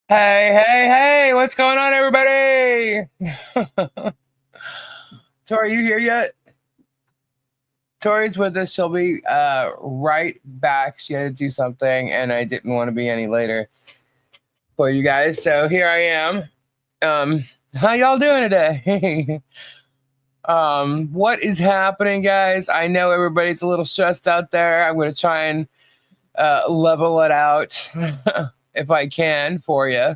Hey, what's going on, everybody? Tori, you here yet? Tori's with us. She'll be right back. She had to do something, and I didn't want to be any later for you guys. So here I am. How y'all doing today? What is happening, guys? I know everybody's a little stressed out there. I'm going to try and level it out if I can for you.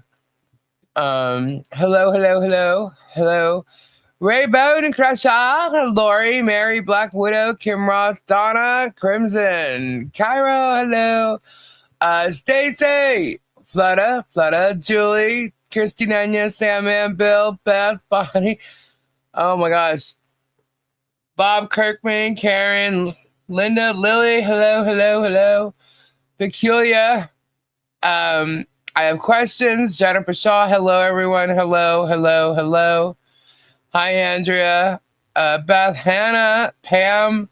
Hello. Ray Bone and Crashaw, Lori, Mary, Black Widow, Kim Ross, Donna, Crimson, Cairo, hello. Stacy, Flutta, Julie, Christy Nanya, Sam Ann, Bill, Beth, Bonnie. Oh my gosh. Bob Kirkman, Karen, Linda, Lily, hello. Peculiar. I have questions. Jennifer Shaw, hello everyone. Hello. Hi, Andrea, Beth, Hannah, Pam,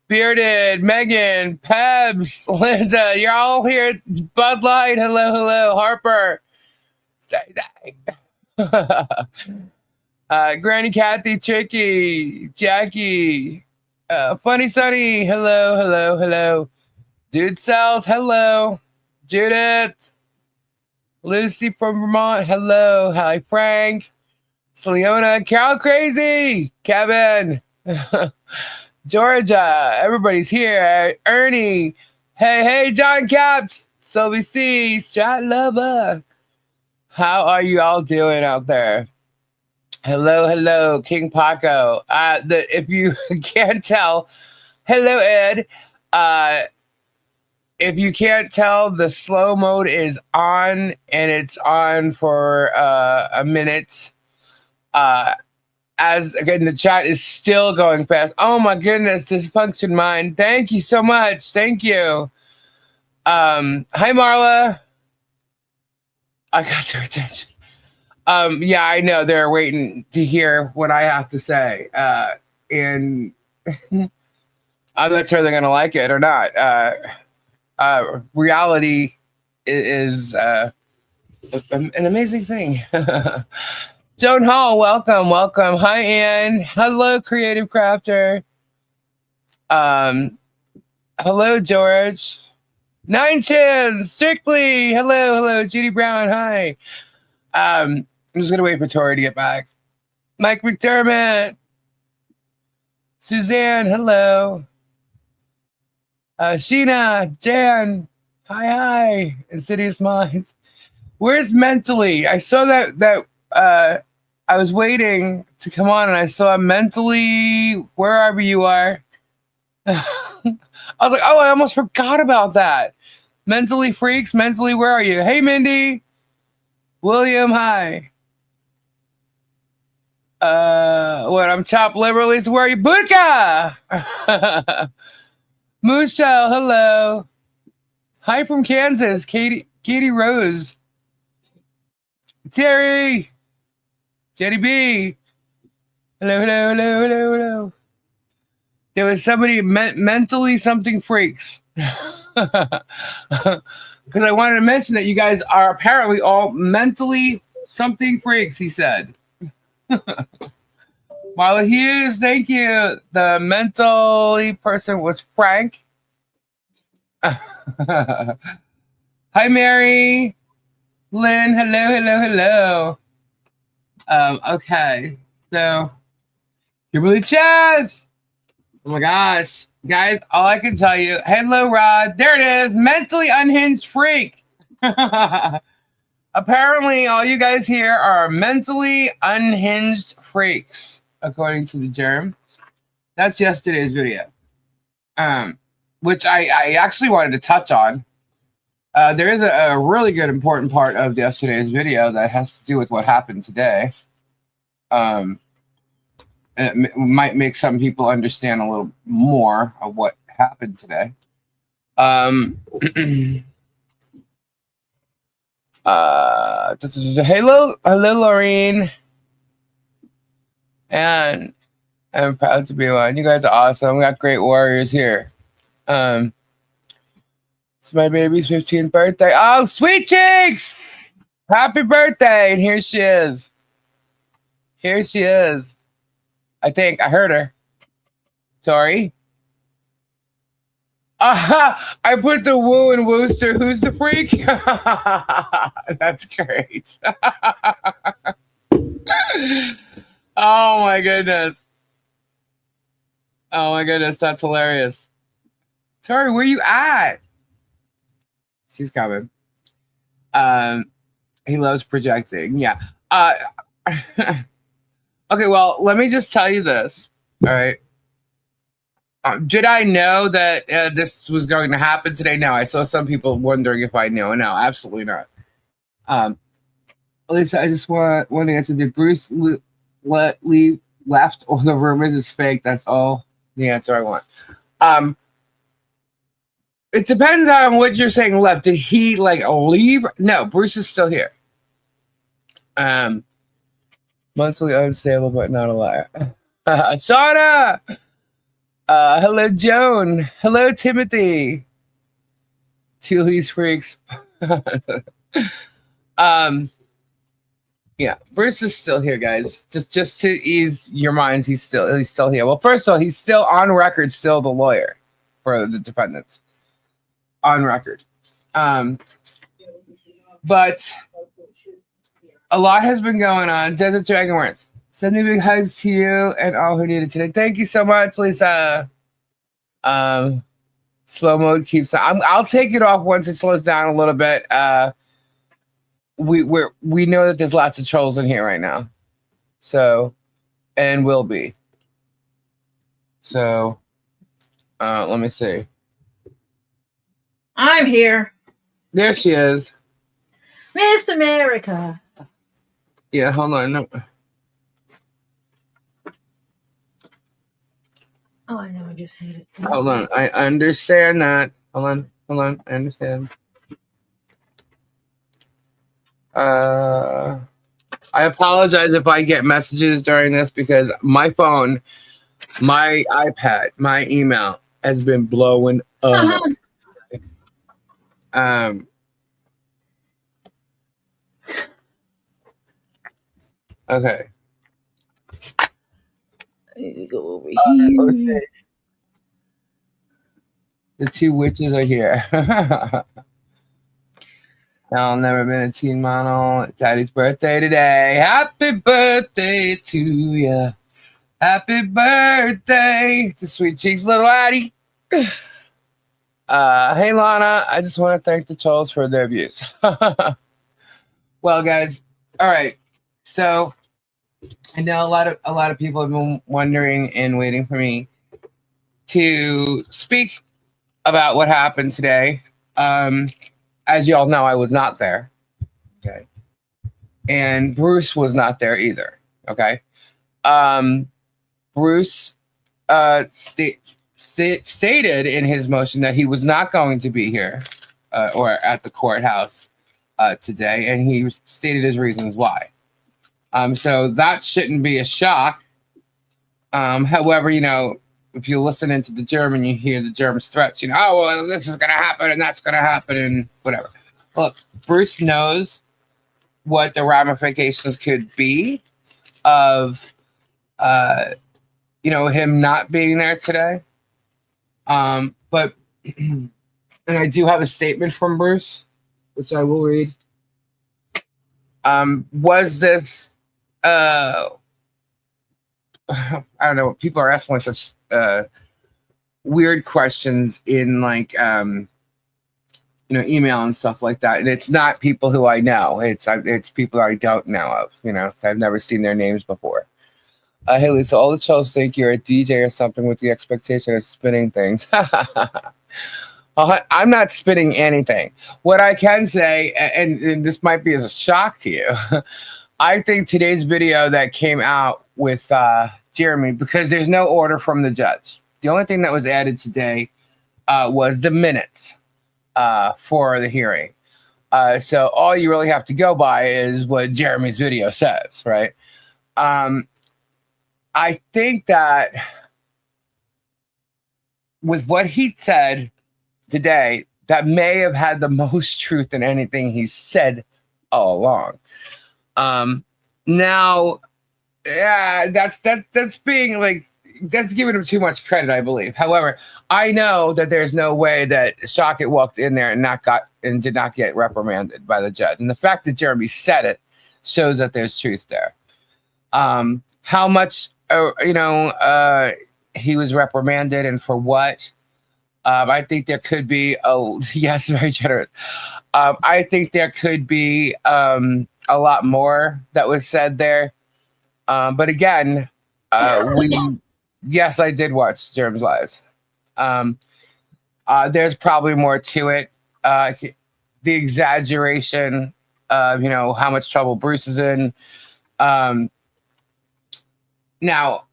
Bearded, Megan, Pebs, Linda. You're all here. Bud Light, hello. Harper, Granny Kathy, Tricky, Jackie, Funny Sunny, hello. Dude Cells, hello. Judith, Lucy from Vermont, hello. Hi, Frank. Leona, Carol Crazy, Kevin, Georgia, everybody's here. Ernie, hey, John Caps, Sylvie C, Strat Lover. How are you all doing out there? Hello, King Paco. If you can't tell, hello, Ed. If you can't tell, the slow mode is on, and it's on for a minute. As again, the chat is still going fast. Oh my goodness, dysfunction mind. Thank you so much. Thank you. Hi Marla. I got your attention. Yeah, I know they're waiting to hear what I have to say. And I'm not sure they're gonna like it or not. Reality is an amazing thing. Joan Hall, welcome. Hi, Ann. Hello, Creative Crafter. Hello, George. Nine Chins, Strictly. Hello, Judy Brown. Hi. I'm just gonna wait for Tori to get back. Mike McDermott. Suzanne, hello. Sheena, Jan, hi. Insidious Minds. Where's Mentally? I saw that I was waiting to come on and I saw Mentally, wherever you are. I was like, oh, I almost forgot about that. Mentally Freaks, Mentally, where are you? Hey, Mindy. William, hi. I'm chopped liberally, so where are you? Budka! Mushel, hello. Hi from Kansas, Katie Rose. Terry. Jenny B. Hello. There was somebody mentally something freaks. Because I wanted to mention that you guys are apparently all mentally something freaks, he said. Marla Hughes, thank you. The mentally person was Frank. Hi, Mary. Lynn, hello. Okay, so Kimberly Chaz. Oh my gosh, guys! All I can tell you, hello, Rod. There it is, mentally unhinged freak. Apparently, all you guys here are mentally unhinged freaks, according to the germ. That's yesterday's video, which I actually wanted to touch on. There is a really good important part of yesterday's video that has to do with what happened today. It might make some people understand a little more of what happened today. Hello, Lorraine. And I'm proud to be one. You guys are awesome. We got great warriors here. It's my baby's 15th birthday. Oh, sweet cheeks! Happy birthday! And here she is. Here she is. I think I heard her. Tori. I put the woo in Wooster. Who's the freak? That's great. Oh my goodness. Oh my goodness, that's hilarious. Tori, where you at? She's coming. He loves projecting. Yeah. Okay, well, let me just tell you this. All right. Did I know that this was going to happen today? No, I saw some people wondering if I knew. No, absolutely not. Lisa, I just want to answer. Did Bruce leave left or the rumors is fake? That's all the answer I want. It depends on what you're saying left. Did he like leave? No, Bruce is still here. Monthly unstable, but not a liar. Shauna! Hello, Joan. Hello, Timothy. Two these freaks. Yeah, Bruce is still here, guys. Just to ease your minds, he's still here. Well, first of all, he's still on record, still the lawyer for the defendants. On record. But a lot has been going on. Desert Dragon Words. Sending big hugs to you and all who need it today. Thank you so much, Lisa. Slow mode keeps. I'll take it off once it slows down a little bit. We know that there's lots of trolls in here right now, so and will be. So, let me see. I'm here. There she is, Miss America. Yeah, hold on. No. Oh, I know. I just hate it. Hold on. I understand that. Hold on. I understand. I apologize if I get messages during this because my phone, my iPad, my email has been blowing up. Okay. I need to go over here. Let's see. The two witches are here. I've never been a teen model. It's Daddy's birthday today. Happy birthday to you. Happy birthday to Sweet Cheeks little Addie. Hey Lana, I just want to thank the trolls for their abuse. Well, guys, all right. So I know a lot of people have been wondering and waiting for me to speak about what happened today. As you all know, I was not there. Okay. And Bruce was not there either. Okay. Bruce stated in his motion that he was not going to be here or at the courthouse today, and he stated his reasons why. So that shouldn't be a shock. However, you know, if you listen into the German, you hear the German threats, you know, oh, well, this is going to happen and that's going to happen and whatever. Look, Bruce knows what the ramifications could be of, you know, him not being there today. But, and I do have a statement from Bruce, which I will read. Was this, I don't know, people are asking like such weird questions in like you know, email and stuff like that, and it's not people who I know, it's people I don't know of, you know, I've never seen their names before. Hey Lisa, all the trolls think you're a DJ or something with the expectation of spinning things. I'm not spinning anything. What I can say, and this might be as a shock to you, I think today's video that came out with Jeremy, because there's no order from the judge. The only thing that was added today was the minutes for the hearing. So all you really have to go by is what Jeremy's video says, right? I think that with what he said today, that may have had the most truth in anything he said all along. Now, yeah, that's being like that's giving him too much credit, I believe. However, I know that there's no way that Shockett walked in there and did not get reprimanded by the judge. And the fact that Jeremy said it shows that there's truth there. How much he was reprimanded and for what? I think there could be yes, very generous. I think there could be a lot more that was said there. But again, yes, I did watch Germ's Lies. There's probably more to it. The exaggeration of how much trouble Bruce is in. Now,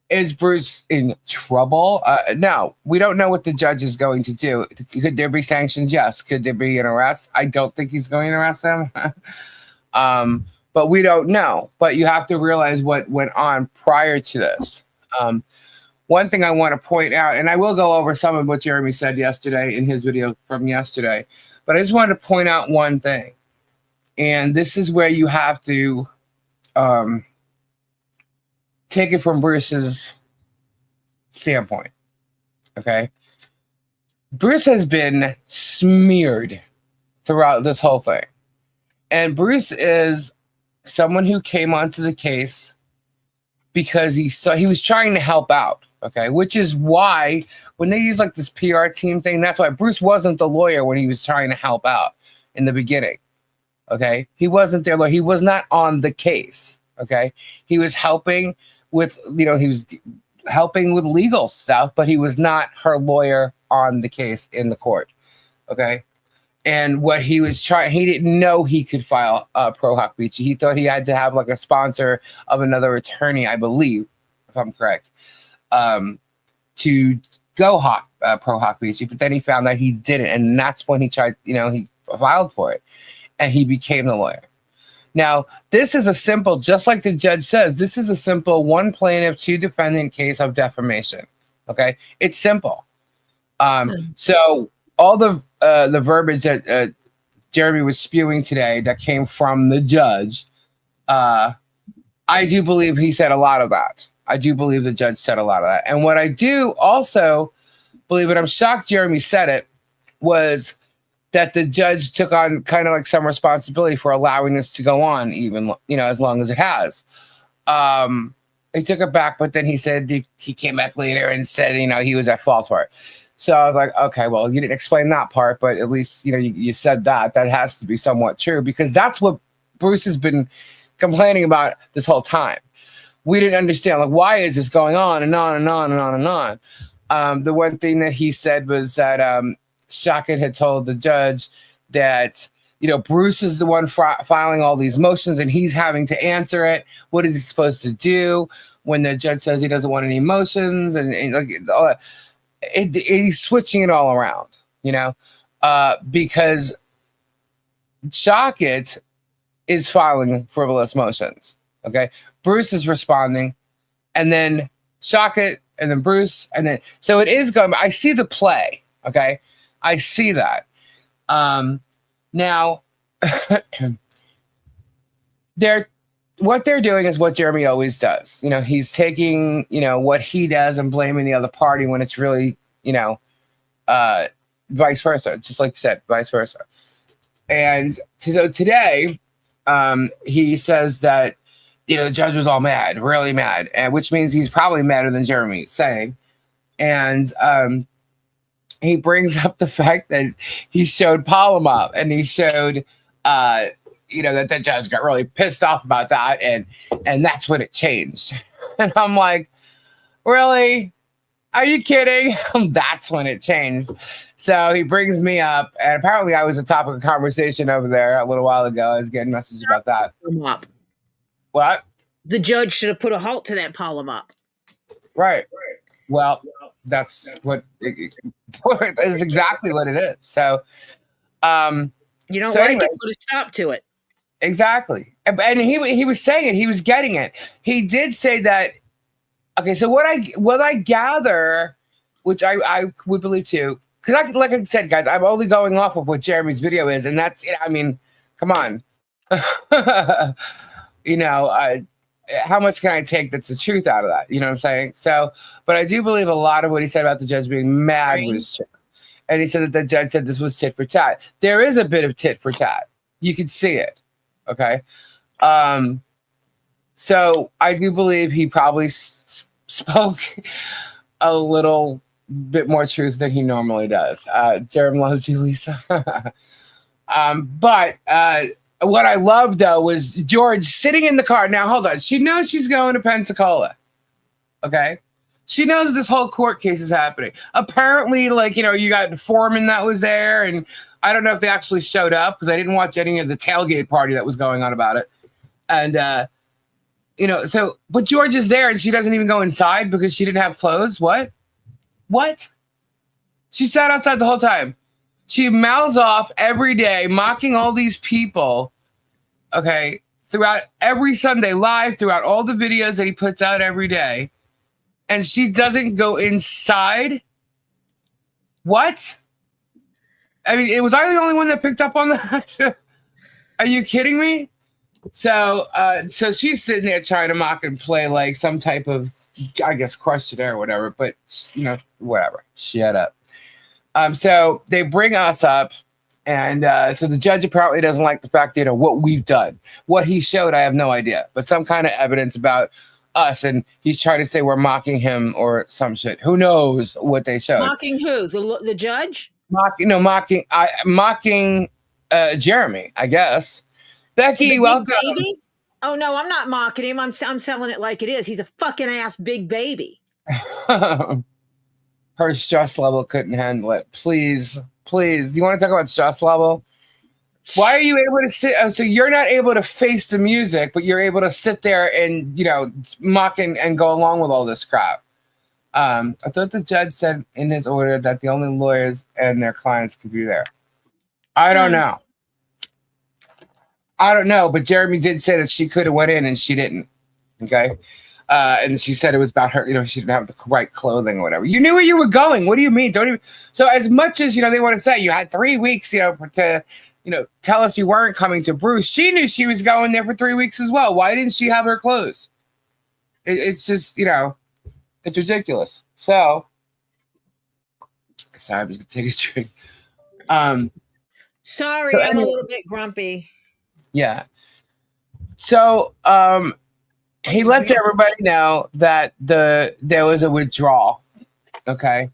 is Bruce in trouble? No, we don't know what the judge is going to do. Could there be sanctions? Yes. Could there be an arrest? I don't think he's going to arrest him. But we don't know. But you have to realize what went on prior to this. One thing I want to point out, and I will go over some of what Jeremy said yesterday in his video from yesterday, but I just wanted to point out one thing. And this is where you have to take it from Bruce's standpoint. Okay. Bruce has been smeared throughout this whole thing. And Bruce is someone who came onto the case because he was trying to help out. Okay. Which is why when they use like this PR team thing, that's why Bruce wasn't the lawyer when he was trying to help out in the beginning. Okay. He wasn't their lawyer. He was not on the case. Okay. He was helping with, he was helping with legal stuff, but he was not her lawyer on the case in the court. Okay. And what he was trying, he didn't know he could file pro hoc vici. He thought he had to have like a sponsor of another attorney, I believe, if I'm correct, to go pro hoc vici. But then he found that he didn't. And that's when he tried, he filed for it and he became the lawyer. Now, this is a simple, just like the judge says, this is a simple one plaintiff, two defendant case of defamation. Okay. It's simple. So all the verbiage that Jeremy was spewing today that came from the judge, I do believe he said a lot of that. I do believe the judge said a lot of that. And what I do also believe, and I'm shocked Jeremy said it, was that the judge took on kind of like some responsibility for allowing this to go on, even, as long as it has. He took it back, but then he said he came back later and said, he was at fault for it. So I was like, okay, well, you didn't explain that part, but at least, you said that has to be somewhat true, because that's what Bruce has been complaining about this whole time. We didn't understand, like, why is this going on and on and on and on and on? The one thing that he said was that Shockett had told the judge that, Bruce is the one filing all these motions and he's having to answer it. What is he supposed to do when the judge says he doesn't want any motions and like all that? He's switching it all around, because Shockett is filing frivolous motions. Okay. Bruce is responding, and then Shockett, and then Bruce, and then, so it is going, I see the play. Okay. I see that. Now what they're doing is what Jeremy always does. He's taking, what he does and blaming the other party when it's really, vice versa, just like you said, vice versa. And so today, he says that, the judge was all mad, really mad, and which means he's probably madder than Jeremy saying. And he brings up the fact that he showed Palomop and he showed, that the judge got really pissed off about that, and that's when it changed. And I'm like, really? Are you kidding? That's when it changed. So he brings me up, and apparently I was a topic of conversation over there a little while ago. I was getting messages about that. What? The judge should have put a halt to that Palomop. Right. Well, that's what is exactly what it is. So, you don't like it, put a stop to it. Exactly. And he was saying it. He was getting it. He did say that. Okay, so what I gather, which I would believe too, because like I said, guys, I'm only going off of what Jeremy's video is, and that's, come on. you know, how much can I take that's the truth out of that? You know what I'm saying? So, but I do believe a lot of what he said about the judge being mad Right. was true. And he said that the judge said this was tit for tat. There is a bit of tit for tat. You can see it. Okay. Um, so I do believe he probably spoke a little bit more truth than he normally does. Jerem loves you, Lisa. But what I loved though was George sitting in the car. Now hold on, she knows she's going to Pensacola. Okay, she knows this whole court case is happening. Apparently, like you got the foreman that was there, and I don't know if they actually showed up because I didn't watch any of the tailgate party that was going on about it. And so but George is there, and she doesn't even go inside because she didn't have clothes. What? What? She sat outside the whole time. She mouths off every day, mocking all these people, okay, throughout every Sunday live, throughout all the videos that he puts out every day. And she doesn't go inside? What? I mean, was I the only one that picked up on that? Are you kidding me? So she's sitting there trying to mock and play like some type of, I guess, questionnaire or whatever, but, whatever. Shut up. So they bring us up, and so the judge apparently doesn't like the fact that, what we've done. What he showed, I have no idea, but some kind of evidence about us, and he's trying to say we're mocking him or some shit. Who knows what they showed? Mocking who? The judge? Mocking Jeremy, I guess. Becky, welcome. Baby? Oh no, I'm not mocking him. I'm selling it like it is. He's a fucking ass big baby. Her stress level couldn't handle it. Please. Do you want to talk about stress level? Why are you able to sit? So you're not able to face the music, but you're able to sit there and, mock and go along with all this crap. I thought the judge said in his order that the only lawyers and their clients could be there. I don't know. But Jeremy did say that she could have went in and she didn't. Okay. And she said it was about her, she didn't have the right clothing or whatever. You knew where you were going. What do you mean? Don't even. So as much as, they want to say you had 3 weeks, to, tell us you weren't coming to Bruce, she knew she was going there for 3 weeks as well. Why didn't she have her clothes? It's just, it's ridiculous. So, sorry, I'm just going to take a drink. Sorry, I'm a little bit grumpy. Yeah. So, he lets everybody know that there was a withdrawal, okay,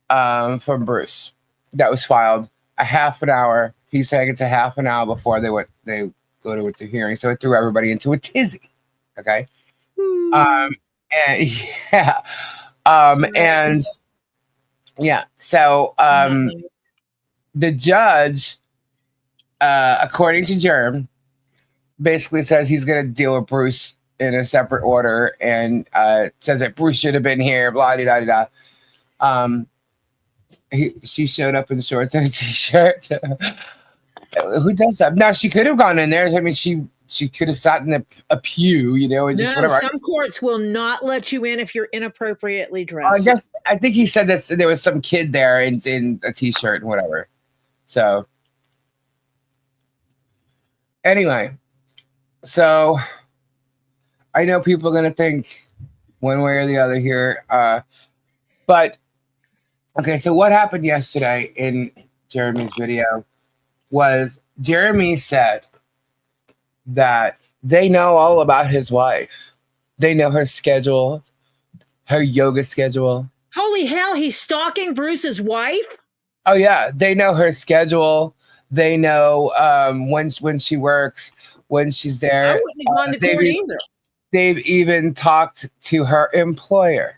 from Bruce that was filed a half an hour. He's saying it's a half an hour before they go to a hearing, so it threw everybody into a tizzy, okay. And so the judge, according to Jerm, basically says he's going to deal with Bruce in a separate order, and says that Bruce should have been here, blah, da, da, da. She showed up in shorts and a t-shirt. Who does that? Now, she could have gone in there. I mean, she could have sat in a pew, and just whatever. Some courts will not let you in if you're inappropriately dressed. I think he said that there was some kid there in a t-shirt and whatever. So, anyway, so I know people are going to think one way or the other here. But, okay, so what happened yesterday in Jeremy's video was Jeremy said that they know all about his wife. They know her schedule, her yoga schedule. Holy hell, he's stalking Bruce's wife? Oh, yeah. They know her schedule. They know when she works, when she's there. I wouldn't have gone to court either. They've even talked to her employer.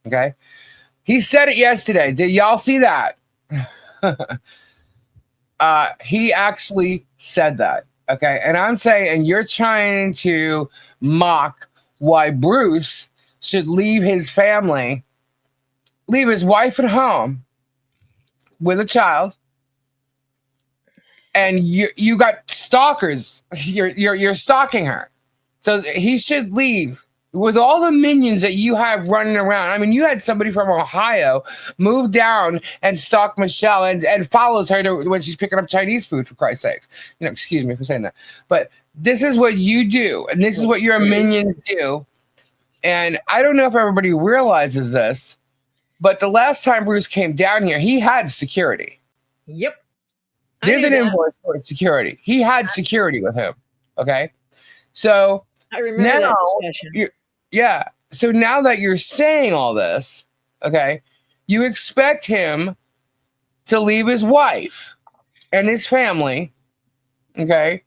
Okay. He said it yesterday. Did y'all see that? He actually said that. Okay. And I'm saying, you're trying to mock why Bruce should leave his family, leave his wife at home with a child. And you got stalkers. You're stalking her. So he should leave with all the minions that you have running around. I mean, you had somebody from Ohio move down and stalk Michelle and follows her when she's picking up Chinese food, for Christ's sakes. Excuse me for saying that. But this is what you do, and this is what your minions do. And I don't know if everybody realizes this, but the last time Bruce came down here, he had security. Yep. There's an invoice for security. He had security with him. Okay. So I remember now, that discussion. Yeah. So now that you're saying all this, okay, you expect him to leave his wife and his family, okay?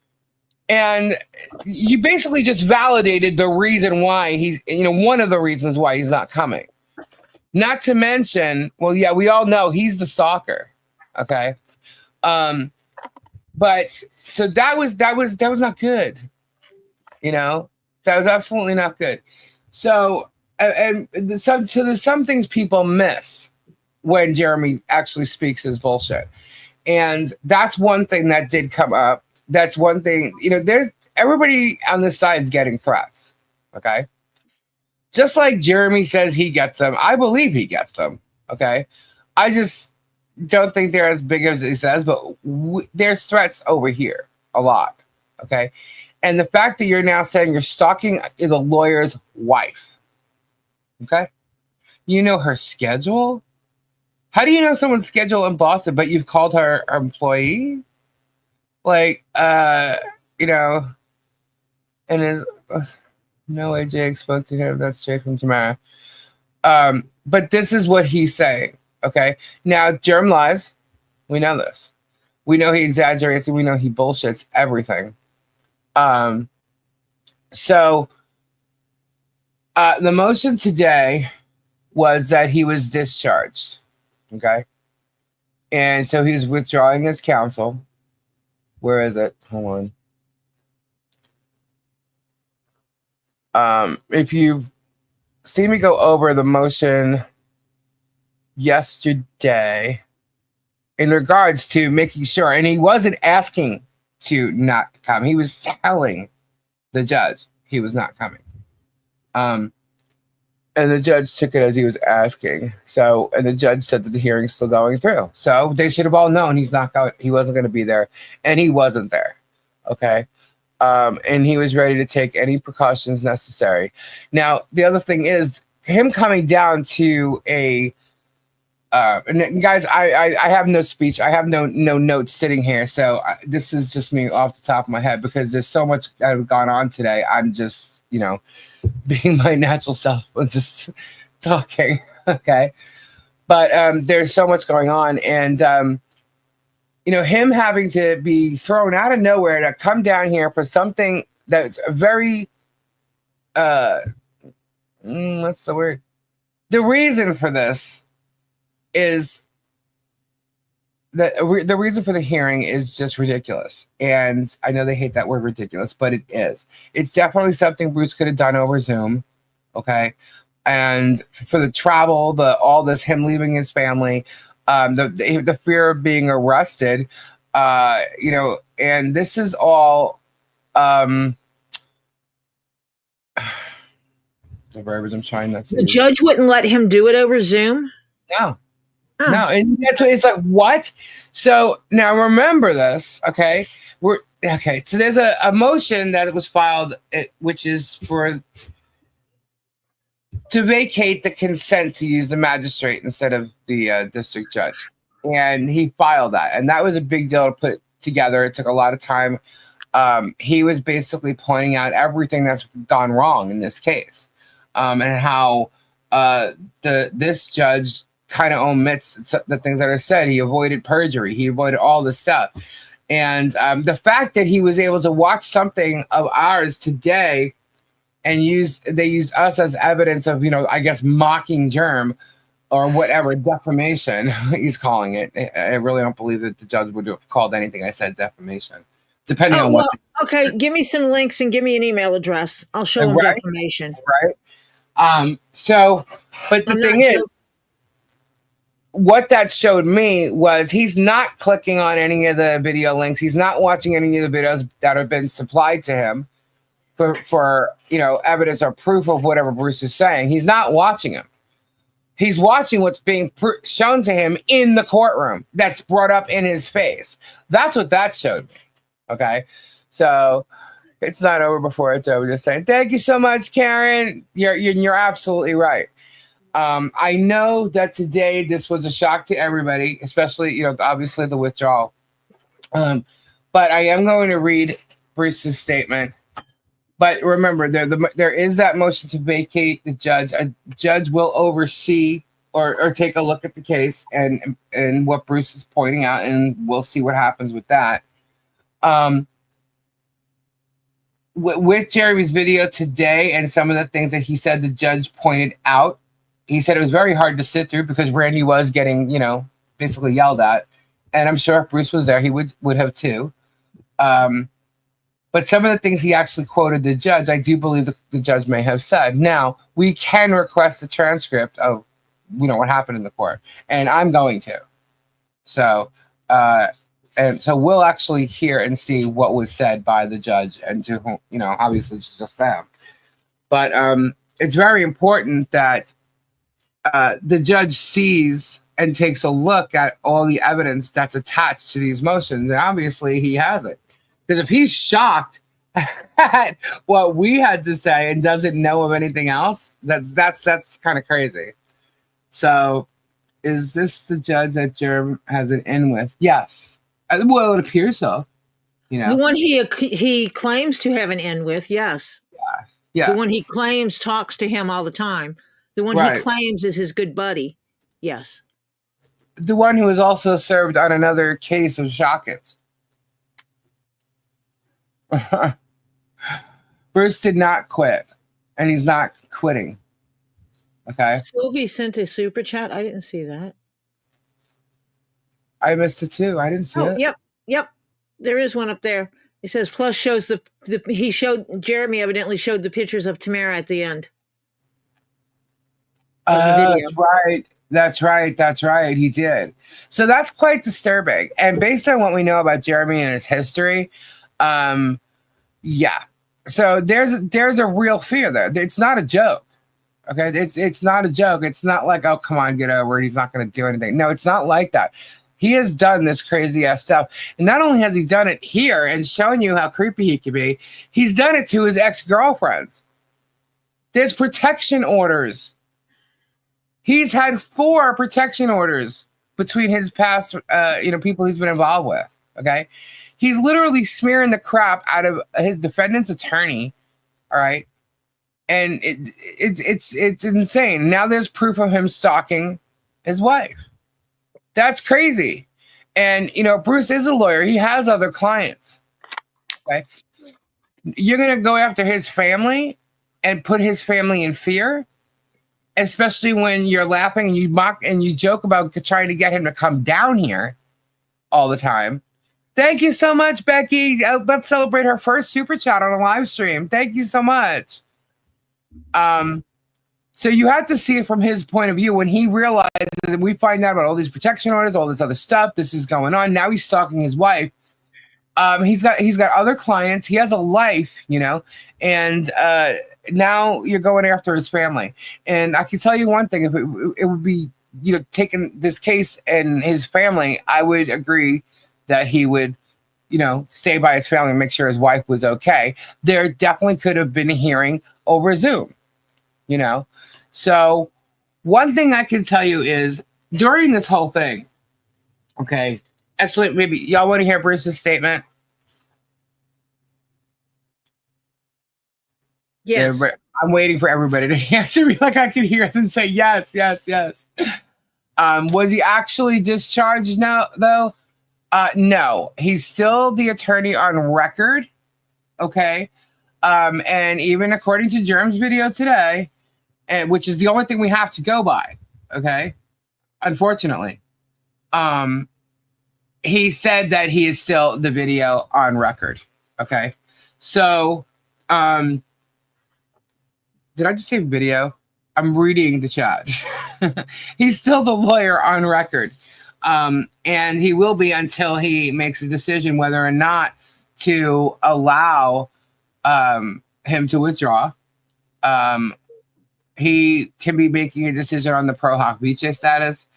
And you basically just validated the reason why he's, one of the reasons why he's not coming. Not to mention, well, yeah, we all know he's the stalker, okay? But so that was not good, that was absolutely not good. So, and there's some things people miss when Jeremy actually speaks his bullshit. And that's one thing that did come up. That's one thing, there's everybody on this side is getting threats. Okay. Just like Jeremy says he gets them, I believe he gets them. Okay. I just don't think they're as big as he says, but there's threats over here a lot. Okay. And the fact that you're now saying you're stalking the lawyer's wife, okay? You know her schedule? How do you know someone's schedule in Boston, but you've called her employee? Like, and no way Jake spoke to him. That's Jake from Tamara. But this is what he's saying, okay? Now, Jerm lies. We know this. We know he exaggerates, and we know he bullshits everything. So the motion today was that he was discharged. Okay. And so he's withdrawing his counsel. Where is it? Hold on. If you see me go over the motion yesterday in regards to making sure, and he wasn't asking to not come. He was telling the judge he was not coming. And the judge took it as he was asking. So, and the judge said that the hearing's still going through. So they should have all known he wasn't going to be there, and he wasn't there. Okay. And he was ready to take any precautions necessary. Now, the other thing is him coming down to and guys, I have no speech. I have no notes sitting here. So this is just me off the top of my head because there's so much that has gone on today. I'm just, being my natural self and just talking. Okay. But there's so much going on. And, him having to be thrown out of nowhere to come down here for something that's very, what's the word? The reason for this is that the reason for the hearing is just ridiculous. And I know they hate that word ridiculous, but it is. It's definitely something Bruce could have done over Zoom. Okay. And for the travel, all this, him leaving his family, the fear of being arrested, and this is all, the verbiage I'm trying not to The judge wouldn't let him do it over Zoom? No. Oh. No, and that's what it's like. What? So now remember this, okay? So there's a motion that was filed, which is to vacate the consent to use the magistrate instead of the district judge, and he filed that, and that was a big deal to put together. It took a lot of time. He was basically pointing out everything that's gone wrong in this case, and how this judge kind of omits the things that are said. He avoided perjury. He avoided all this stuff. And the fact that he was able to watch something of ours today and they used us as evidence of, I guess, mocking Germ or whatever, defamation, he's calling it. I really don't believe that the judge would have called anything I said defamation, depending on what. Okay, give me some links and give me an email address. I'll show him defamation. Right. But the thing is, what that showed me was he's not clicking on any of the video links. He's not watching any of the videos that have been supplied to him. for evidence or proof of whatever Bruce is saying. He's not watching him. He's watching what's being shown to him in the courtroom that's brought up in his face. That's what that showed me. Okay. So it's not over before it's over. Just saying, thank you so much, Karen. You're absolutely right. I know that today this was a shock to everybody, especially, obviously the withdrawal. But I am going to read Bruce's statement. But remember, there is that motion to vacate the judge. A judge will oversee or take a look at the case and what Bruce is pointing out, and we'll see what happens with that. With Jeremy's video today and some of the things that he said, the judge pointed out. He said it was very hard to sit through because Randy was getting, basically yelled at. And I'm sure if Bruce was there, he would have too. But some of the things he actually quoted the judge, I do believe the judge may have said. Now, we can request a transcript of, what happened in the court. And I'm going to. So, so we'll actually hear and see what was said by the judge and to whom, obviously it's just them. But it's very important that the judge sees and takes a look at all the evidence that's attached to these motions. And obviously he has it. Because if he's shocked at what we had to say and doesn't know of anything else, that's kind of crazy. So is this the judge that Jerem has an in with? Yes. Well, it appears so. The one he claims to have an in with, yes. Yeah. The one he claims talks to him all the time. The one he claims is his good buddy. Yes. The one who was also served on another case of Shockets. Bruce did not quit, and he's not quitting. Okay. Sylvie sent a super chat. I didn't see that. I missed it too. I didn't see it. Yep. There is one up there. It says plus shows Jeremy evidently showed the pictures of Tamara at the end. That's right. He did. So that's quite disturbing. And based on what we know about Jeremy and his history, yeah. So there's a real fear there. It's not a joke. Okay. It's not a joke. It's not like, oh, come on, get over it. He's not going to do anything. No, it's not like that. He has done this crazy ass stuff. And not only has he done it here and shown you how creepy he can be, he's done it to his ex-girlfriends. There's protection orders. He's had 4 protection orders between his past, people he's been involved with. Okay. He's literally smearing the crap out of his defendant's attorney. All right. And it's insane. Now there's proof of him stalking his wife. That's crazy. And, Bruce is a lawyer. He has other clients. Okay. You're going to go after his family and put his family in fear, especially when you're laughing and you mock and you joke about trying to get him to come down here all the time. Thank you so much, Becky. Let's celebrate her first super chat on a live stream. Thank you so much. So you have to see it from his point of view when he realizes that we find out about all these protection orders, all this other stuff. This is going on. Now he's stalking his wife. He's got other clients. He has a life, and now you're going after his family. And I can tell you one thing: if it would be, taking this case and his family, I would agree that he would, stay by his family and make sure his wife was okay. There definitely could have been a hearing over Zoom, So one thing I can tell you is during this whole thing, okay, actually, maybe y'all want to hear Bruce's statement? Yes. I'm waiting for everybody to answer me like I can hear them say yes, yes, yes. Was he actually discharged now, though? No, he's still the attorney on record. Okay. And even according to Jerem's video today, which is the only thing we have to go by. Okay. Unfortunately, he said that he is still the video on record. Okay. So, did I just say video? I'm reading the chat. He's still the lawyer on record. And he will be until he makes a decision whether or not to allow him to withdraw. He can be making a decision on the pro hoc vice status,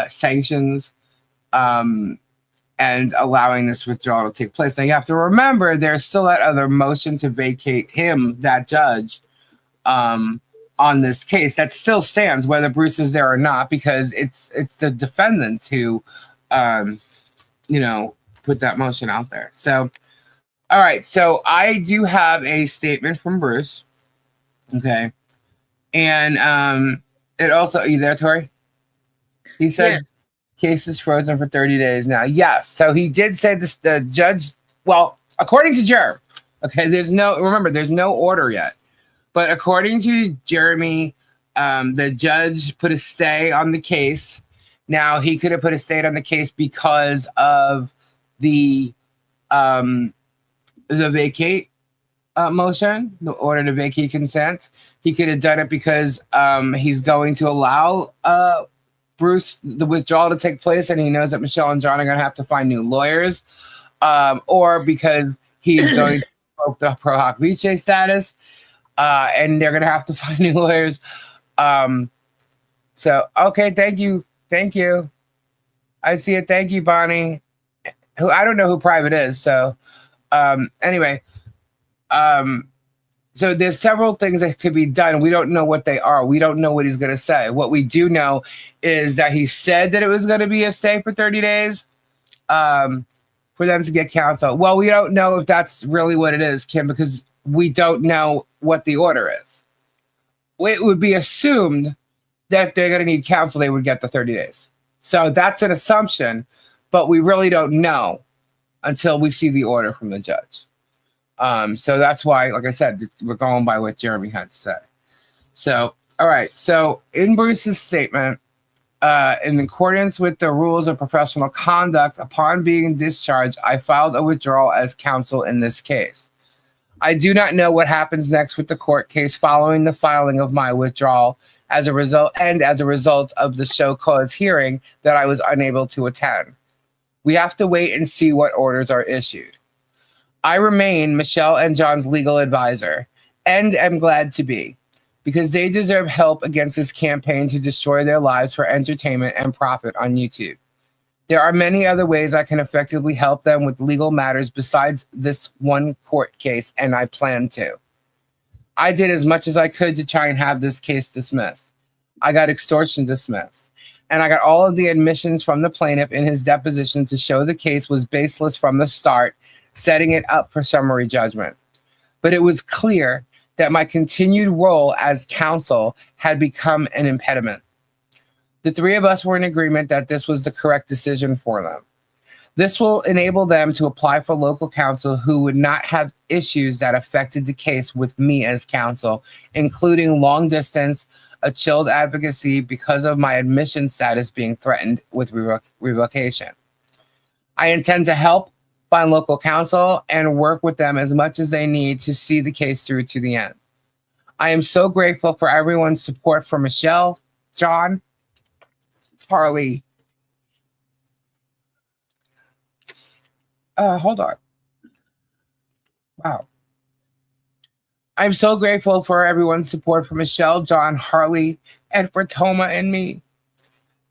sanctions, and allowing this withdrawal to take place. Now you have to remember there's still that other motion to vacate him, that judge, on this case that still stands whether Bruce is there or not, because it's the defendants who put that motion out there. So all right, so I do have a statement from Bruce. Okay. And it also, are you there, Tori? He said, yes. Case is frozen for 30 days now. Yes. So he did say this, the judge, well, according to Jeremy, okay, there's no order yet. But according to Jeremy, the judge put a stay on the case. Now, he could have put a stay on the case because of the vacate motion, the order to vacate consent. He could have done it because he's going to allow Bruce the withdrawal to take place, and he knows that Michelle and John are going to have to find new lawyers, or because he's going to invoke the pro hoc vice status, and they're going to have to find new lawyers. So, okay, thank you. I see it. Thank you, Bonnie. Who I don't know who Private is. So, anyway, so there's several things that could be done. We don't know what they are. We don't know what he's going to say. What we do know is that he said that it was going to be a stay for 30 days for them to get counsel. Well, we don't know if that's really what it is, Kim, because we don't know what the order is. It would be assumed that if they're going to need counsel, they would get the 30 days. So that's an assumption, but we really don't know until we see the order from the judge. So that's why, like I said, we're going by what Jeremy had to say. So, all right. So in Bruce's statement, in accordance with the rules of professional conduct, upon being discharged, I filed a withdrawal as counsel in this case. I do not know what happens next with the court case following the filing of my withdrawal as a result of the show cause hearing that I was unable to attend. We have to wait and see what orders are issued. I remain Michelle and John's legal advisor, and am glad to be, because they deserve help against this campaign to destroy their lives for entertainment and profit on YouTube. There are many other ways I can effectively help them with legal matters besides this one court case, and I plan to. I did as much as I could to try and have this case dismissed. I got extortion dismissed, and I got all of the admissions from the plaintiff in his deposition to show the case was baseless from the start, setting it up for summary judgment. But it was clear that my continued role as counsel had become an impediment. The three of us were in agreement that this was the correct decision for them. This will enable them to apply for local counsel who would not have issues that affected the case with me as counsel, including long distance, a chilled advocacy because of my admission status being threatened with revocation. I intend to help find local counsel and work with them as much as they need to see the case through to the end. I am so grateful for everyone's support for Michelle, John, Harley. Hold on. Wow. I'm so grateful for everyone's support for Michelle, John, Harley, and for Toma and me.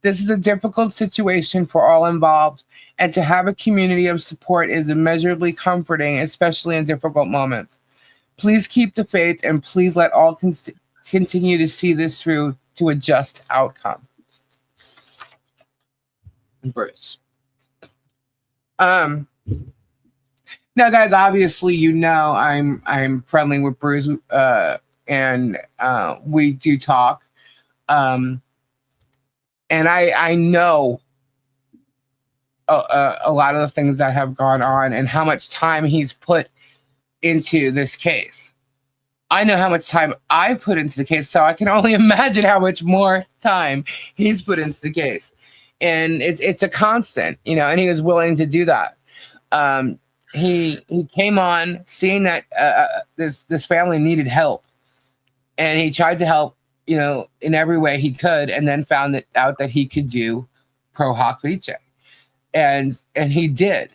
This is a difficult situation for all involved, and to have a community of support is immeasurably comforting, especially in difficult moments. Please keep the faith, and please let all continue to see this through to a just outcome. Bruce. Now, guys, obviously, you know I'm friendly with Bruce, and we do talk. And I know a lot of the things that have gone on and how much time he's put into this case. I know how much time I put into the case, so I can only imagine how much more time he's put into the case. And it's a constant, and he was willing to do that. He came on seeing that this family needed help, and he tried to help, in every way he could, and then found out that he could do pro hoc vice, and he did,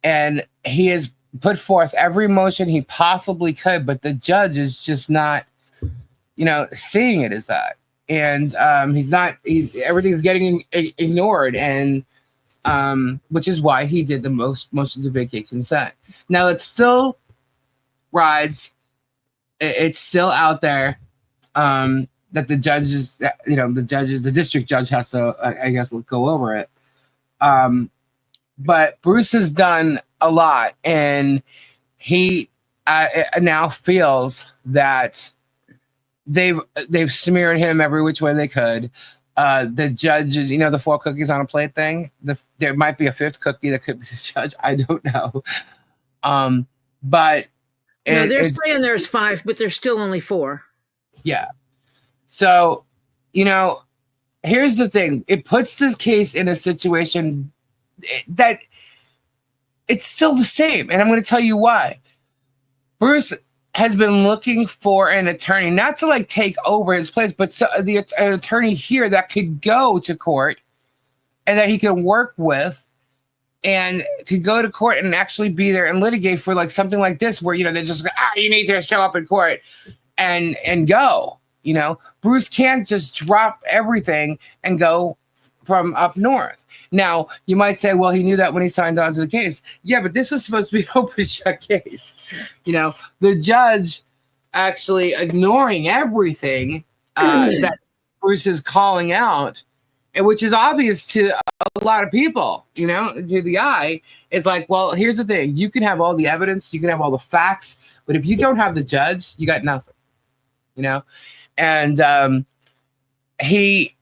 and he has put forth every motion he possibly could, but the judge is just not, seeing it as that. And everything's getting ignored, and which is why he did the motion to vacate consent. Now it still rides. It's still out there that the judges, the district judge has to, I guess, go over it. But Bruce has done a lot, and he now feels that they've smeared him every which way they could. The judge, the 4 cookies on a plate thing. There might be a 5th cookie that could be the judge. I don't know. But no, they're saying there's 5, but there's still only 4. Yeah. So, here's the thing. It puts this case in a situation that it's still the same. And I'm going to tell you why. Bruce has been looking for an attorney, not to take over his place, but an attorney here that could go to court and that he can work with and could go to court and actually be there and litigate for something like this, where, they just go, you need to show up in court and go, Bruce can't just drop everything and go from up north. Now, you might say, well, he knew that when he signed on to the case. Yeah, but this was supposed to be an open shut case. The judge actually ignoring everything that Bruce is calling out, and which is obvious to a lot of people, to the eye, is well, here's the thing. You can have all the evidence, you can have all the facts, but if you don't have the judge, you got nothing, And he...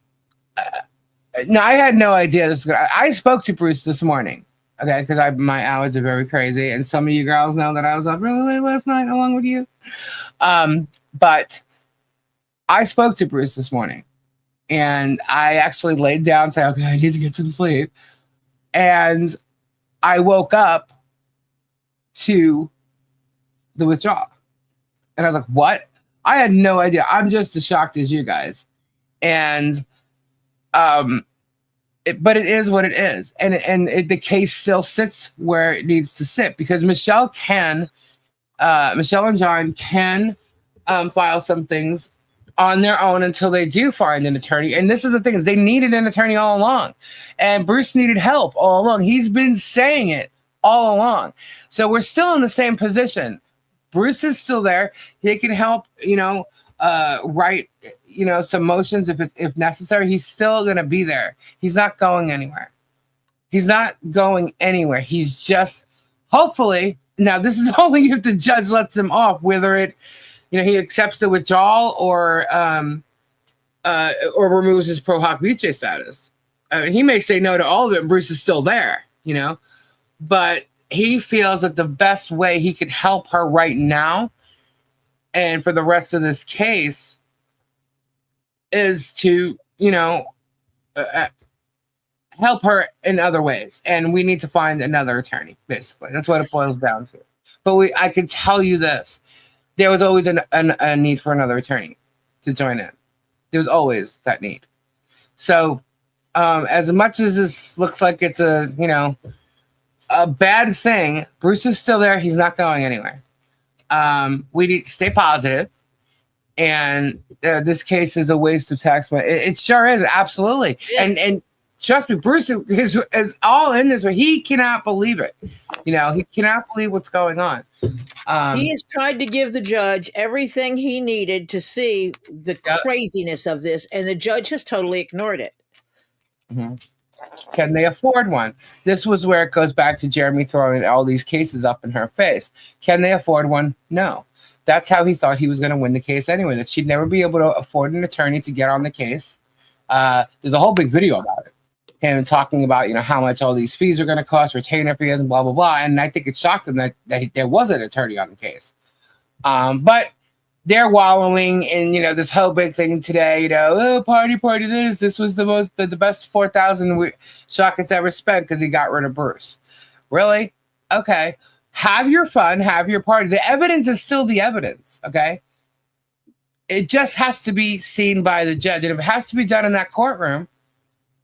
no, I had no idea this was gonna. I spoke to Bruce this morning, okay, because my hours are very crazy, and some of you girls know that I was up really late last night along with you. But I spoke to Bruce this morning, and I actually laid down and said, okay, I need to get some sleep. And I woke up to the withdrawal. And I was like, what? I had no idea. I'm just as shocked as you guys. And but it is what it is, and the case still sits where it needs to sit, because Michelle and John can file some things on their own until they do find an attorney. And this is the thing, is they needed an attorney all along, and Bruce needed help all along. He's been saying it all along. So we're still in the same position. Bruce is still there. He can help, write, some motions if necessary. He's still going to be there. He's not going anywhere. He's just, hopefully, now this is only if the judge lets him off, whether it, he accepts the withdrawal or removes his pro hoc vice status. He may say no to all of it, and Bruce is still there, but he feels that the best way he could help her right now and for the rest of this case is to, help her in other ways. And we need to find another attorney, basically. That's what it boils down to. But I can tell you this. There was always a need for another attorney to join in. There was always that need. So as much as this looks like it's a bad thing, Bruce is still there. He's not going anywhere. We need to stay positive. And this case is a waste of tax money. It sure is, absolutely. Yes. And trust me, Bruce is all in this. He cannot believe it. He cannot believe what's going on. He has tried to give the judge everything he needed to see the craziness of this, and the judge has totally ignored it. Mm-hmm. Can they afford one? This was where it goes back to Jeremy throwing all these cases up in her face. Can they afford one? No. That's how he thought he was going to win the case anyway, that she'd never be able to afford an attorney to get on the case. There's a whole big video about it. Him talking about, how much all these fees are going to cost, retainer fees, and blah, blah, blah. And I think it shocked him that there was an attorney on the case. But they're wallowing in, this whole big thing today, party, this was the best $4,000 Shockett's ever spent because he got rid of Bruce. Really? Okay. Have your fun, have your party. The evidence is still the evidence, okay? It just has to be seen by the judge. And if it has to be done in that courtroom,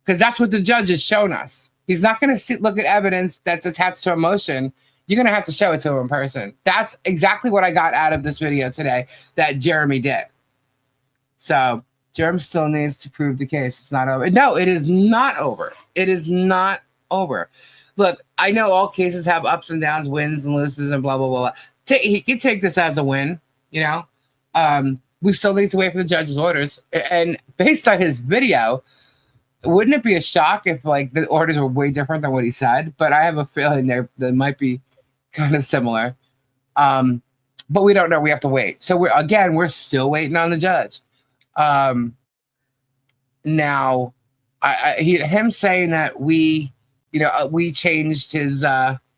because that's what the judge has shown us. He's not going to look at evidence that's attached to a motion, you're going to have to show it to him in person. That's exactly what I got out of this video today that Jeremy did. So Jeremy still needs to prove the case. It's not over. No, it is not over. It is not over. Look, I know all cases have ups and downs, wins and loses and blah, blah, blah. He can take this as a win, you know. We still need to wait for the judge's orders. And based on his video, wouldn't it be a shock if like the orders were way different than what he said? But I have a feeling they might be kind of similar. But we don't know. We have to wait. So we're still waiting on the judge. Now, him saying that we changed his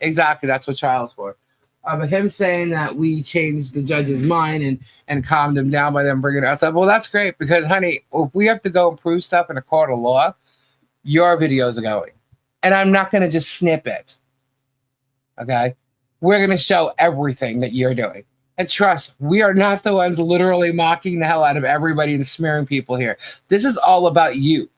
exactly, that's what trial is for. But him saying that we changed the judge's mind and calmed him down by them bringing it outside. Well, that's great because, honey, if we have to go and prove stuff in a court of law, your videos are going, and I'm not going to just snip it. Okay, we're going to show everything that you're doing. And trust, we are not the ones literally mocking the hell out of everybody and smearing people here. This is all about you.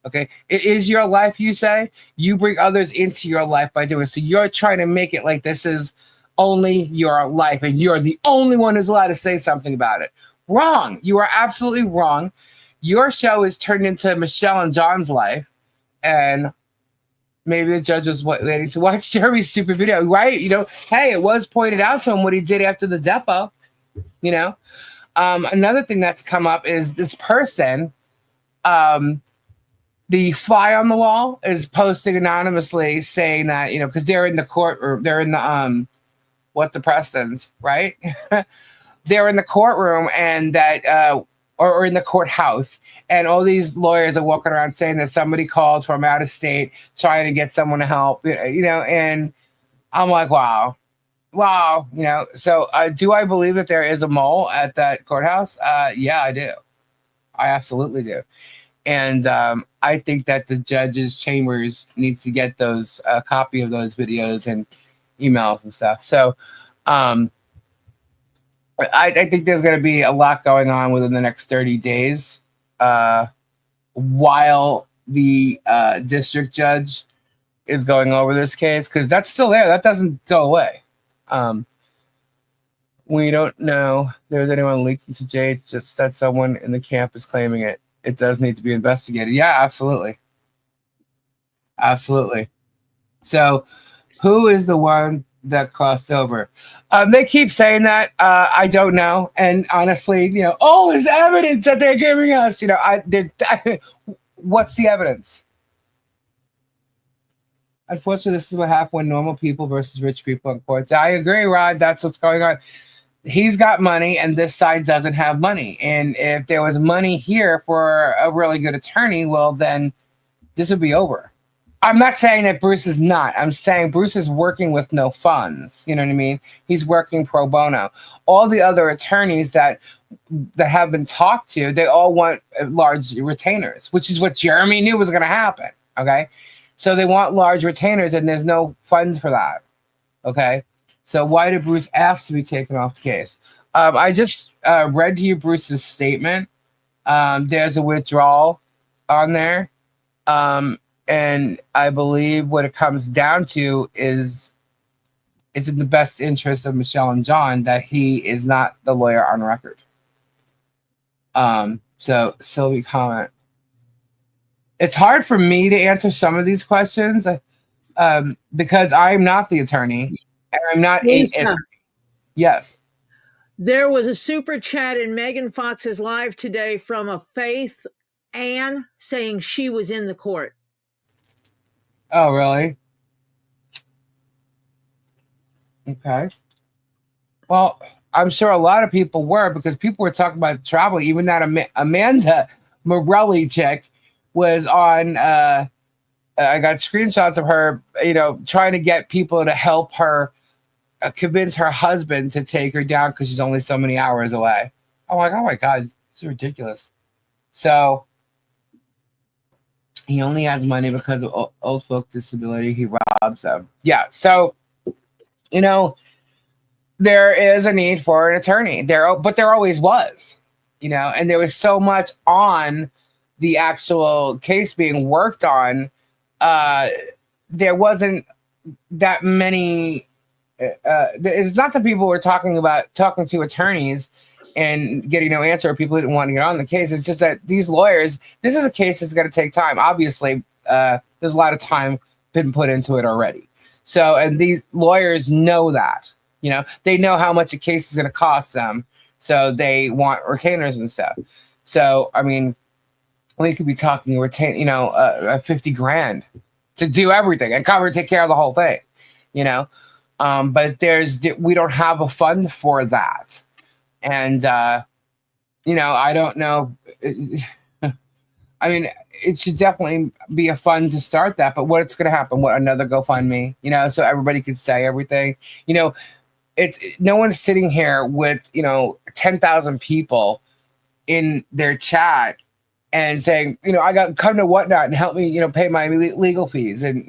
Okay, it is your life, you say. You bring others into your life by doing it. So you're trying to make it like this is only your life and you're the only one who's allowed to say something about it. Wrong. You are absolutely wrong. Your show is turned into Michelle and John's life, and maybe the judge was waiting to watch Jeremy's stupid video, right? Hey, it was pointed out to him what he did after the depo. Another thing that's come up is this person, the fly on the wall, is posting anonymously saying that, because they're in the court, or they're in the the Prestons, right? They're in the courtroom and that or in the courthouse, and all these lawyers are walking around saying that somebody called from out of state trying to get someone to help, and I'm like, wow. So do I believe that there is a mole at that courthouse? Yeah, I do. I absolutely do. And I think that the judge's chambers needs to get those copy of those videos and emails and stuff. So I think there's going to be a lot going on within the next 30 days while the district judge is going over this case, because that's still there. That doesn't go away. We don't know if there's anyone leaking to Jade, just that someone in the camp is claiming it. It does need to be investigated. Yeah, absolutely. Absolutely. So who is the one that crossed over? They keep saying that. I don't know. And honestly, all this evidence that they're giving us, what's the evidence? Unfortunately, this is what happened when normal people versus rich people in courts. I agree, Rod. That's what's going on. He's got money and this side doesn't have money. And if there was money here for a really good attorney, well, then this would be over. I'm not saying that Bruce is not. I'm saying Bruce is working with no funds. You know what I mean? He's working pro bono. All the other attorneys that have been talked to, they all want large retainers, which is what Jeremy knew was going to happen. Okay. So they want large retainers and there's no funds for that. Okay. So why did Bruce ask to be taken off the case? I just read to you Bruce's statement. There's a withdrawal on there. And I believe what it comes down to is it's in the best interest of Michelle and John that he is not the lawyer on record. So Sylvie comment. It's hard for me to answer some of these questions because I'm not the attorney and I'm not an attorney. Yes. There was a super chat in Megan Fox's live today from a Faith Ann saying she was in the court. Oh, really? Okay. Well, I'm sure a lot of people were, because people were talking about traveling. Even that Amanda Morelli chick was on. I got screenshots of her, trying to get people to help her convince her husband to take her down because she's only so many hours away. I'm like, oh my God, it's ridiculous. So he only has money because of old folk disability. He robs them. Yeah. So, there is a need for an attorney but there always was, and there was so much on the actual case being worked on. There wasn't that many it's not that people were talking to attorneys and getting no answer, or people who didn't want to get on the case. It's just that these lawyers, this is a case that's going to take time. Obviously, there's a lot of time been put into it already. So, and these lawyers know that, they know how much a case is going to cost them. So they want retainers and stuff. So, I mean, we could be talking $50 grand to do everything and take care of the whole thing, but we don't have a fund for that. And, I don't know. I mean, it should definitely be a fund to start that, but what's going to happen? What, another GoFundMe, so everybody can say everything, no one's sitting here with, 10,000 people in their chat and saying, I got come to Whatnot and help me, pay my legal fees and,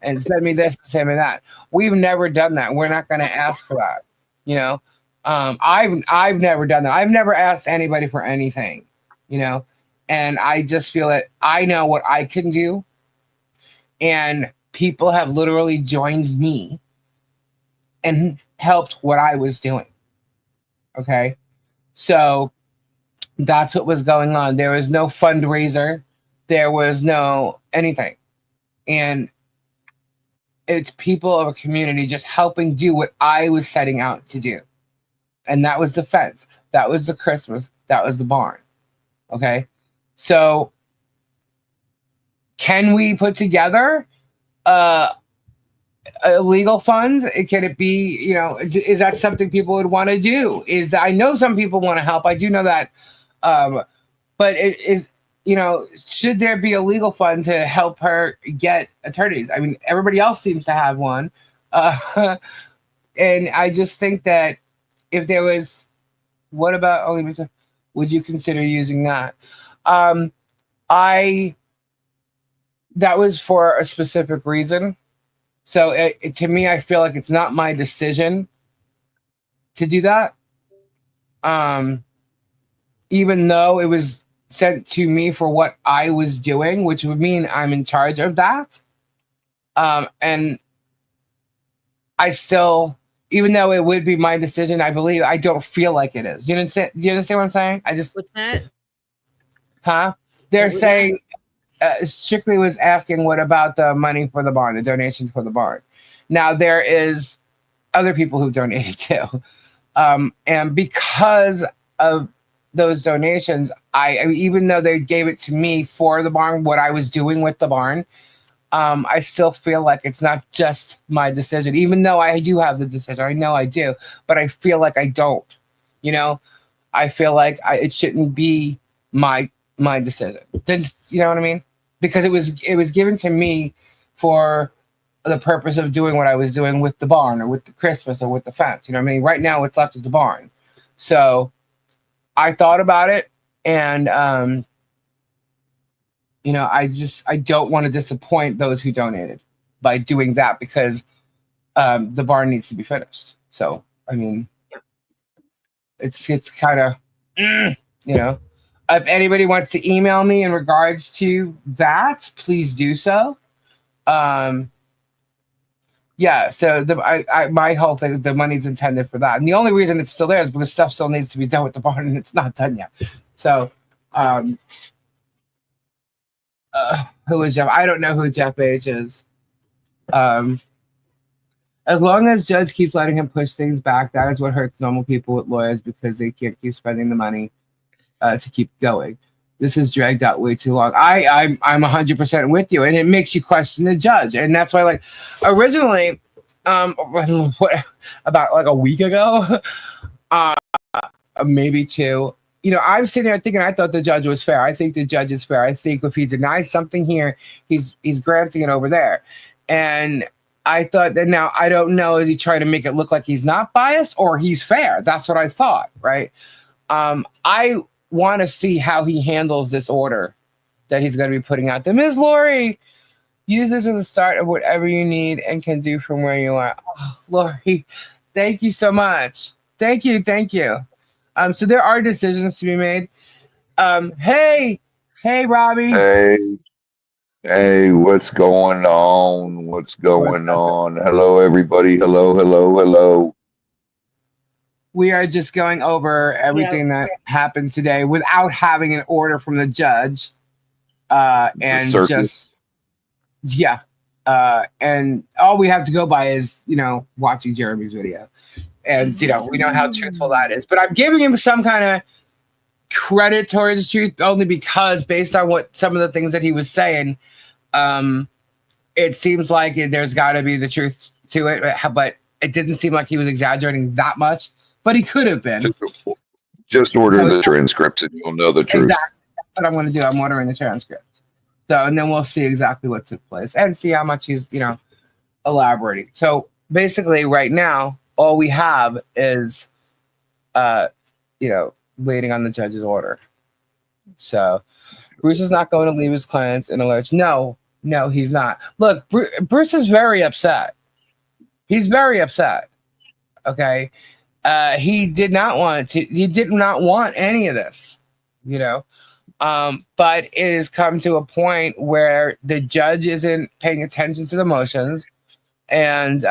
and send me this, send me that. We've never done that. We're not going to ask for that. I've never done that. I've never asked anybody for anything, and I just feel that I know what I can do. And people have literally joined me and helped what I was doing. Okay. So that's what was going on. There was no fundraiser. There was no anything. And it's people of a community just helping do what I was setting out to do. And that was the fence. That was the Christmas. That was the barn. Okay. So can we put together a legal funds? Can it be, is that something people would want to do? I know some people want to help. I do know that. But it is, should there be a legal fund to help her get attorneys? I mean, everybody else seems to have one. And I just think that if there was, what about only, would you consider using that? That was for a specific reason. So to me, I feel like it's not my decision to do that. Even though it was sent to me for what I was doing, which would mean I'm in charge of that. And I still, even though it would be my decision, I don't feel like it is. Do you understand what I'm saying? What's that? Huh? They're saying, Strictly was asking, what about the money for the barn, the donations for the barn? Now there is other people who donated too. And because of those donations, I mean, even though they gave it to me for the barn, what I was doing with the barn, I still feel like it's not just my decision, even though I do have the decision. I know I do, but I feel like I don't. I feel like it shouldn't be my decision. You know what I mean? Because it was given to me for the purpose of doing what I was doing with the barn or with the Christmas or with the fence. You know what I mean? Right now, what's left is the barn. So I thought about it, and I don't want to disappoint those who donated by doing that, because the barn needs to be finished. So I mean, it's kind of if anybody wants to email me in regards to that, please do so. Yeah, so my whole thing, the money's intended for that. And the only reason it's still there is because stuff still needs to be done with the barn, and it's not done yet. So, who is Jeff? I don't know who Jeff H is. As long as judge keeps letting him push things back, that is what hurts normal people with lawyers, because they can't keep spending the money to keep going. This has dragged out way too long. I'm 100% with you, and it makes you question the judge. And that's why, like, originally, about like a week ago, maybe two, I'm sitting there thinking I thought the judge was fair. I think the judge is fair. I think if he denies something here, he's granting it over there. And I thought that, now I don't know, is he trying to make it look like he's not biased or he's fair? That's what I thought, right? I want to see how he handles this order that he's going to be putting out. The Ms. Lori, use this as a start of whatever you need and can do from where you are. Oh, Lori, thank you so much. Thank you. So there are decisions to be made. Hey, Robbie. Hey. Hey, what's going on? What's What's going up? on? Hello, everybody. Hello, hello, hello. We are just going over Yeah. everything that happened today without having an order from the judge. The And just, circus. yeah. And all we have to go by is, watching Jeremy's video. And, we know how truthful that is. But I'm giving him some kind of credit towards truth only because based on what some of the things that he was saying, it seems like there's got to be the truth to it. But it didn't seem like he was exaggerating that much. But he could have been. Just, just order So the transcripts and you'll know the truth. exactly. That's what I'm going to do. I'm ordering the transcript. So, and then we'll see exactly what took place and see how much he's, elaborating. So basically right now, all we have is, waiting on the judge's order. So Bruce is not going to leave his clients in a lurch. No, he's not. Look, Bruce is very upset. He's very upset. Okay. He did not want to, he did not want any of this, but it has come to a point where the judge isn't paying attention to the motions, and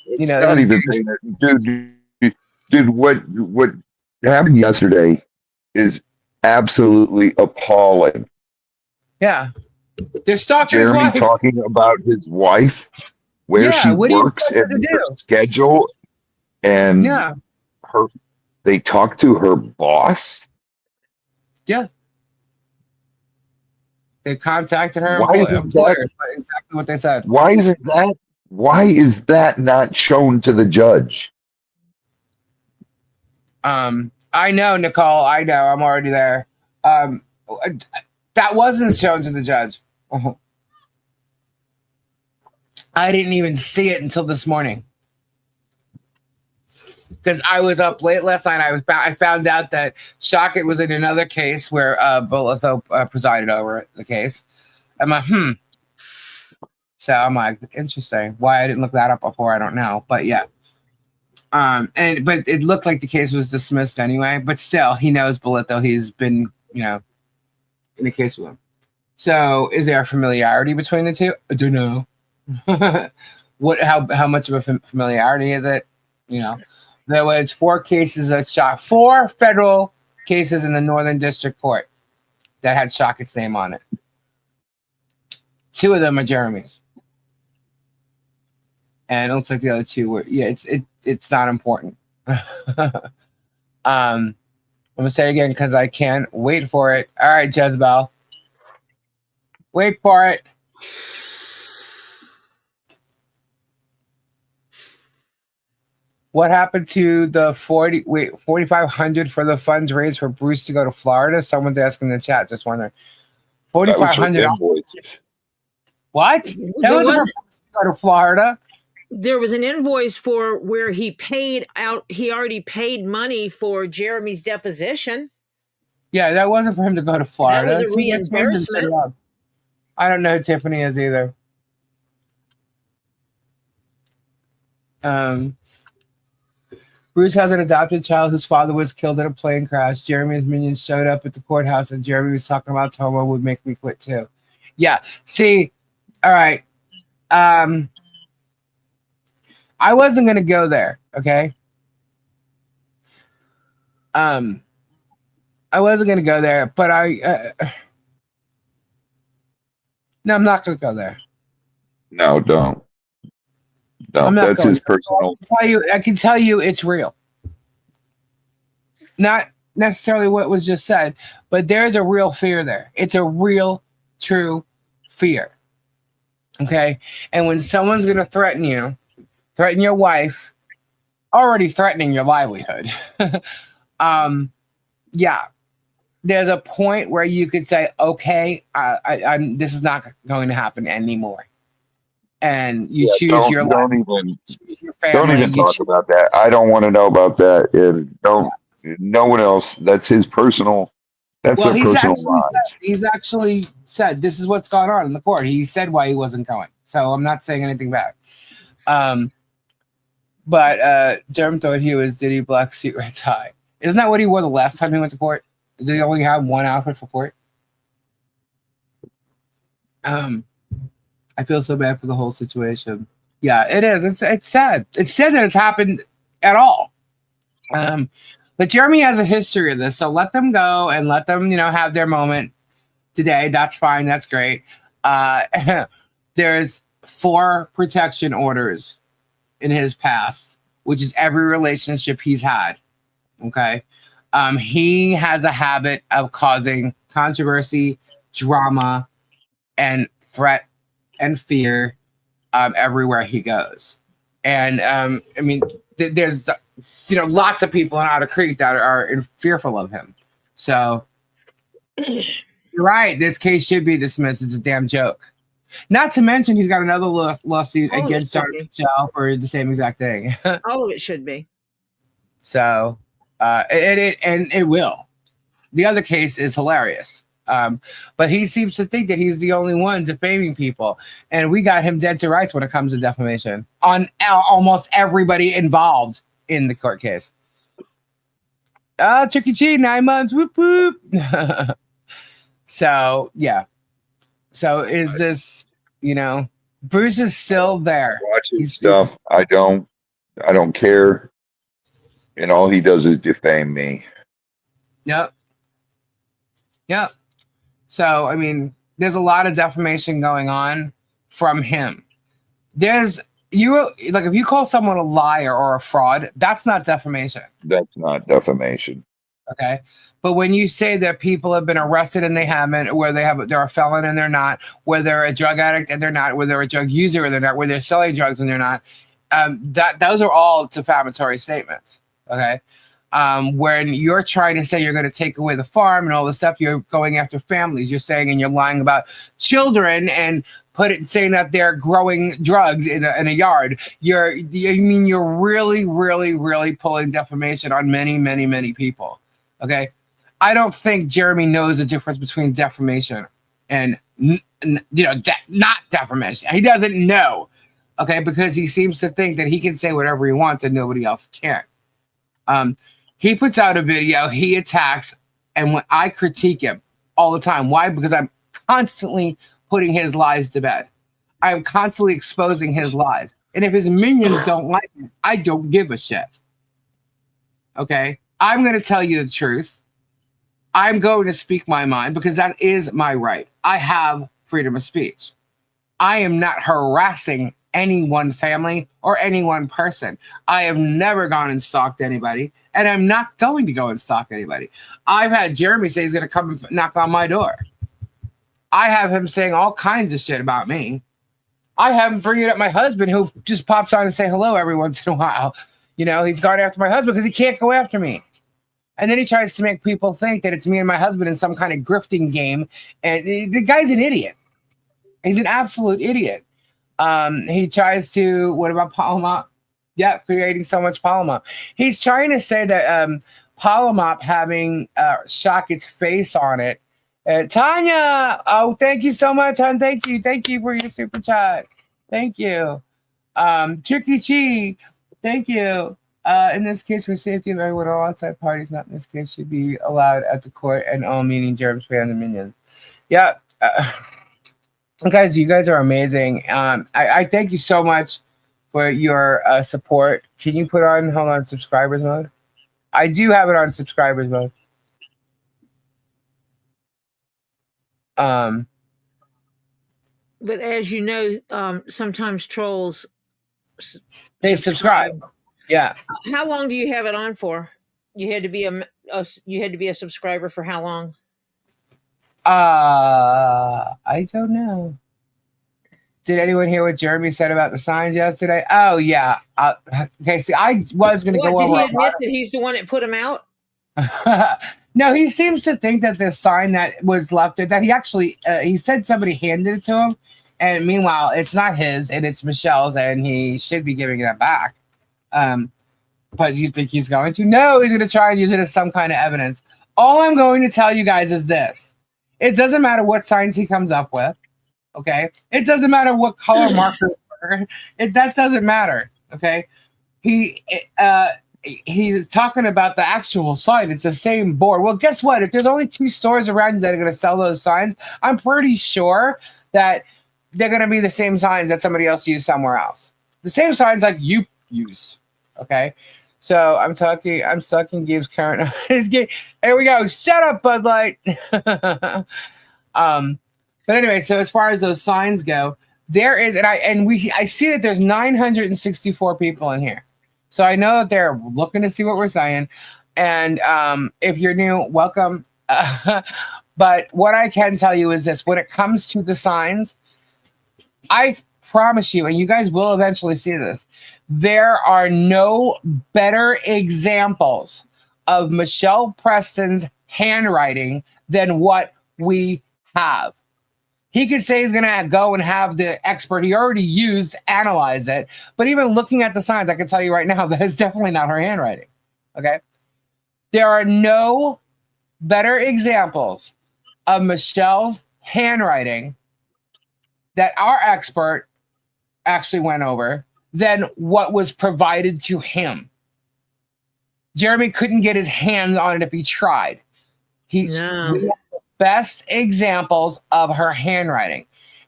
It's not even paying it. Dude, what happened yesterday is absolutely appalling. yeah, they're stalking his Jeremy wife. talking about his wife, where she What do you works want her and to her do? schedule, and Yeah, they talk to her boss. yeah. They contacted her Why isn't employers. Exactly what they said. why is that not shown to the judge? I know, Nicole. I know. I'm already there. That wasn't shown to the judge. I didn't even see it until this morning because I was up late last night. I found out that Shockett was in another case where Bolitho presided over the case. I'm like, So I'm like, interesting. Why I didn't look that up before, I don't know. But yeah. But it looked like the case was dismissed anyway. But still, he knows Bolitho. He's been, in the case with him. So is there a familiarity between the two? I don't know. How much of a familiarity is it? There was 4 cases of 4 federal cases in the Northern District Court that had Shockett's name on it. 2 of them are Jeremy's. And it looks like the other 2 were, it's not important. I'm gonna say it again because I can't wait for it. All right, Jezebel. Wait for it. What happened to the 4,500 for the funds raised for Bruce to go to Florida? Someone's asking in the chat. Just wondering. $4,500. What? That wasn't for Bruce to go to Florida. There was an invoice for where he paid out. He already paid money for Jeremy's deposition. Yeah, that wasn't for him to go to Florida. That was a reimbursement. I don't know who Tiffany is either. Bruce has an adopted child whose father was killed in a plane crash. Jeremy's minions showed up at the courthouse, and Jeremy was talking about Tomo would make me quit too. Yeah. See, all right. I wasn't gonna go there. Okay. I wasn't gonna go there, but no, I'm not gonna go there. No, don't. No, that's his personal. I can tell you it's real. Not necessarily what was just said, but there's a real fear there. It's a real, true fear. Okay? And when someone's going to threaten you, threaten your wife, already threatening your livelihood, yeah, there's a point where you could say, okay, this is not going to happen anymore. And you choose your life. Choose your family. Don't even talk about that. I don't want to know about that. And don't. Yeah. No one else. That's his personal. That's their personal lives. He's actually said this is what's gone on in the court. He said why he wasn't going. So I'm not saying anything bad. But Jerem thought he was Diddy black suit red tie. Isn't that what he wore the last time he went to court? Did he only have one outfit for court? I feel so bad for the whole situation. Yeah, it is. It's sad. It's sad that it's happened at all. But Jeremy has a history of this, so let them go and let them, have their moment today. That's fine. That's great. There's 4 protection orders in his past, which is every relationship he's had. Okay. He has a habit of causing controversy, drama, and threat and fear everywhere he goes. And there's lots of people in Otter Creek that are fearful of him. So you're right. This case should be dismissed. It's a damn joke. Not to mention he's got another lawsuit against John Michelle for the same exact thing. All of it should be. So it will. The other case is hilarious. But he seems to think that he's the only one defaming people. And we got him dead to rights when it comes to defamation on almost everybody involved in the court case. Chuck E. Cheese, 9 months, whoop whoop. So, yeah. So is this, Bruce is still there. Watching stuff. I don't care. And all he does is defame me. Yep. So, there's a lot of defamation going on from him. If you call someone a liar or a fraud, that's not defamation. That's not defamation. Okay. But when you say that people have been arrested and they haven't, where they're a felon and they're not, where they're a drug addict and they're not, where they're a drug user and they're not, where they're selling drugs and they're not, those are all defamatory statements. Okay. When you're trying to say you're going to take away the farm and all this stuff, you're going after families. You're saying, and you're lying about children and saying that they're growing drugs in a yard. You're really, really, really pulling defamation on many, many, many people. Okay. I don't think Jeremy knows the difference between defamation and, not defamation. He doesn't know. Okay. Because he seems to think that he can say whatever he wants and nobody else can. He puts out a video, he attacks, and when I critique him all the time. Why? Because I'm constantly putting his lies to bed. I'm constantly exposing his lies. And if his minions don't like it, I don't give a shit. Okay? I'm going to tell you the truth. I'm going to speak my mind because that is my right. I have freedom of speech. I am not harassing any one family or any one person. I have never gone and stalked anybody, and I'm not going to go and stalk anybody. I've had Jeremy say he's going to come and knock on my door. I have him saying all kinds of shit about me. I have him bringing up my husband, who just pops on and say hello every once in a while. He's gone after my husband because he can't go after me. And then he tries to make people think that it's me and my husband in some kind of grifting game. And the guy's an idiot. He's an absolute idiot. He tries to, what about Palomop? Yeah, creating so much Palomop. He's trying to say that Palomop having Shock its face on it. Tanya, oh, thank you so much, hon. Thank you for your super chat. Thank you. Chuck E. Cheese, thank you. In this case, for safety of everyone, all outside parties, not in this case, should be allowed at the court and all meaning Jerem's fans and minions. Yeah. Guys, you guys are amazing. I thank you so much for your support. Can you hold on subscribers mode? I do have it on subscribers mode. But as you know, sometimes trolls they subscribe. Yeah. How long do you have it on for? You had to be a subscriber for how long? I don't know. Did anyone hear what Jeremy said about the signs yesterday? Oh yeah. Okay. See, I was going to go over. Did he admit that he's the one that put him out? No, he seems to think that this sign that was left there, that he actually he said somebody handed it to him, and meanwhile it's not his and it's Michelle's, and he should be giving that back. But you think he's going to? No, he's going to try and use it as some kind of evidence. All I'm going to tell you guys is this. It doesn't matter what signs he comes up with, okay? It doesn't matter what color marker. That doesn't matter, okay? He's talking about the actual sign. It's the same board. Well, guess what? If there's only 2 stores around you that are going to sell those signs, I'm pretty sure that they're going to be the same signs that somebody else used somewhere else. The same signs like you used. Okay. So I'm sucking Gabe's current. Here we go. Shut up, Bud Light. But anyway, so as far as those signs go, there is, I see that there's 964 people in here. So I know that they're looking to see what we're saying. And if you're new, welcome. But what I can tell you is this: when it comes to the signs, I promise you, and you guys will eventually see this, there are no better examples of Michelle Preston's handwriting than what we have. He could say he's going to go and have the expert he already used analyze it. But even looking at the signs, I can tell you right now that it's definitely not her handwriting. Okay? There are no better examples of Michelle's handwriting that our expert actually went over than what was provided to him. Jeremy couldn't get his hands on it if he tried. We have the best examples of her handwriting.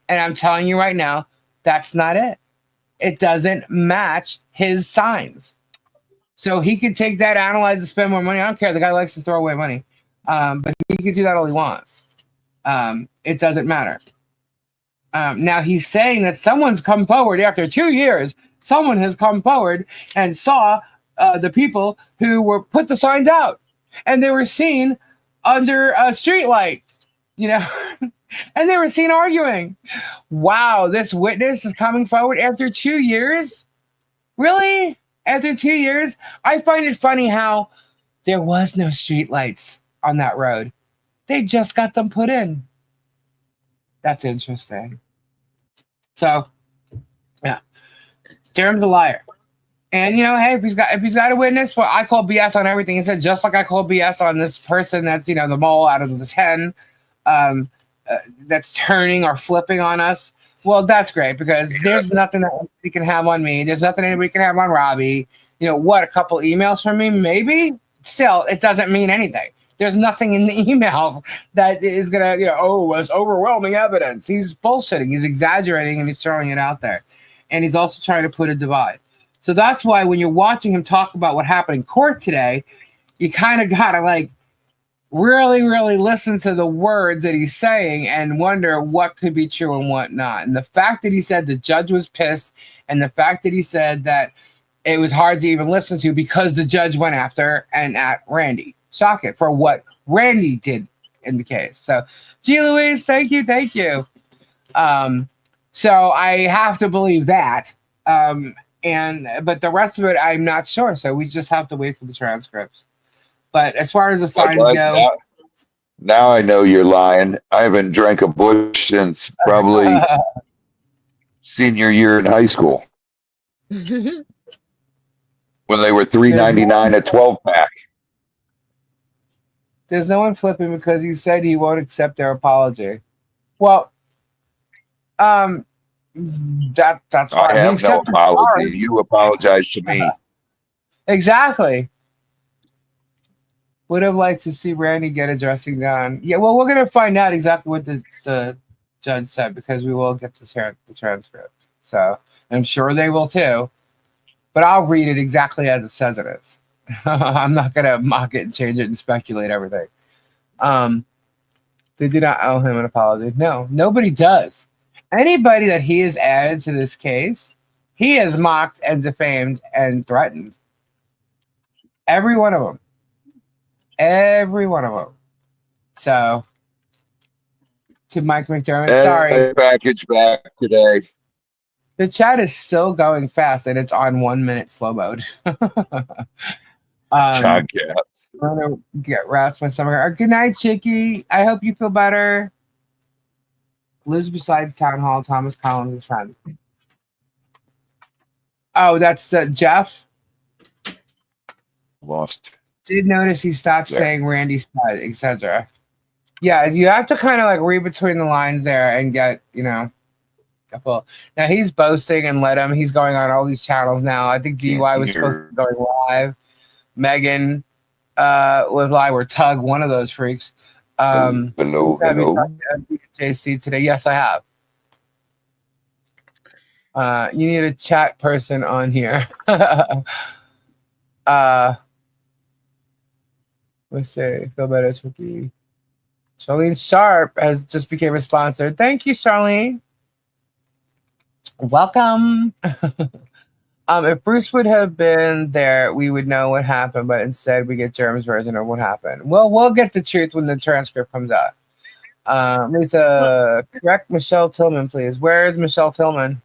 And I'm telling you right now, that's not it. It doesn't match his signs. So he could take that, analyze, and spend more money. I don't care. The guy likes to throw away money. But he can do that all he wants. It doesn't matter. Now he's saying that someone's come forward after 2 years. Someone has come forward and saw the people who were put the signs out, and they were seen under a street light, and they were seen arguing. Wow, this witness is coming forward after 2 years? Really? After 2 years? I find it funny how there was no street lights on that road. They just got them put in. That's interesting. So, yeah. Jerem's a liar. And hey, if he's got a witness, well, I call BS on everything. He said, just like I call BS on this person that's the mole out of the 10 that's turning or flipping on us. Well, that's great because there's nothing that anybody can have on me. There's nothing anybody can have on Robbie. A couple emails from me, maybe. Still, it doesn't mean anything. There's nothing in the emails that is gonna, it's overwhelming evidence. He's bullshitting. He's exaggerating and he's throwing it out there, and he's also trying to put a divide. So that's why when you're watching him talk about what happened in court today, you kind of gotta really, really listen to the words that he's saying and wonder what could be true and what not. And the fact that he said the judge was pissed, and the fact that he said that it was hard to even listen to because the judge went after and at Randy. Shocking for what Randy did in the case. So, G. Louise, thank you. So I have to believe that. But the rest of it, I'm not sure. So we just have to wait for the transcripts. But as far as the signs go, now I know you're lying. I haven't drank a Busch since probably senior year in high school when they were $3.99 a 12-pack. There's no one flipping because he said he won't accept their apology. Well, that's fine. I have no apology. You apologize to me. Exactly. Would have liked to see Randy get a dressing down. Yeah, well, we're going to find out exactly what the judge said because we will get the transcript. So I'm sure they will too. But I'll read it exactly as it says it is. I'm not going to mock it and change it and speculate everything. They do not owe him an apology. No, nobody does. Anybody that he has added to this case, he has mocked and defamed and threatened. Every one of them. So, to Mike McDermott, sorry. Package back today. The chat is still going fast, and it's on 1 minute slow mode. I'm gonna get rest my stomach. Good night, Chicky. I hope you feel better. Lives besides Town Hall. Thomas Collins' friend. Oh, that's Jeff. Lost. Did notice he stopped saying Randy stud, etc. Yeah, you have to kind of read between the lines there and get couple. Now he's boasting and let him. He's going on all these channels now. I think DUI was supposed to be going live. Megan was live, or Tug, one of those freaks. Hello. JC today. Yes, I have. You need a chat person on here. Let's see. Feel better, Twiki. Charlene Sharp has just became a sponsor. Thank you, Charlene. Welcome. If Bruce would have been there, we would know what happened, but instead we get Jerem's version of what happened. Well, we'll get the truth when the transcript comes out. Lisa, correct Michelle Tillman, please. Where is Michelle Tillman?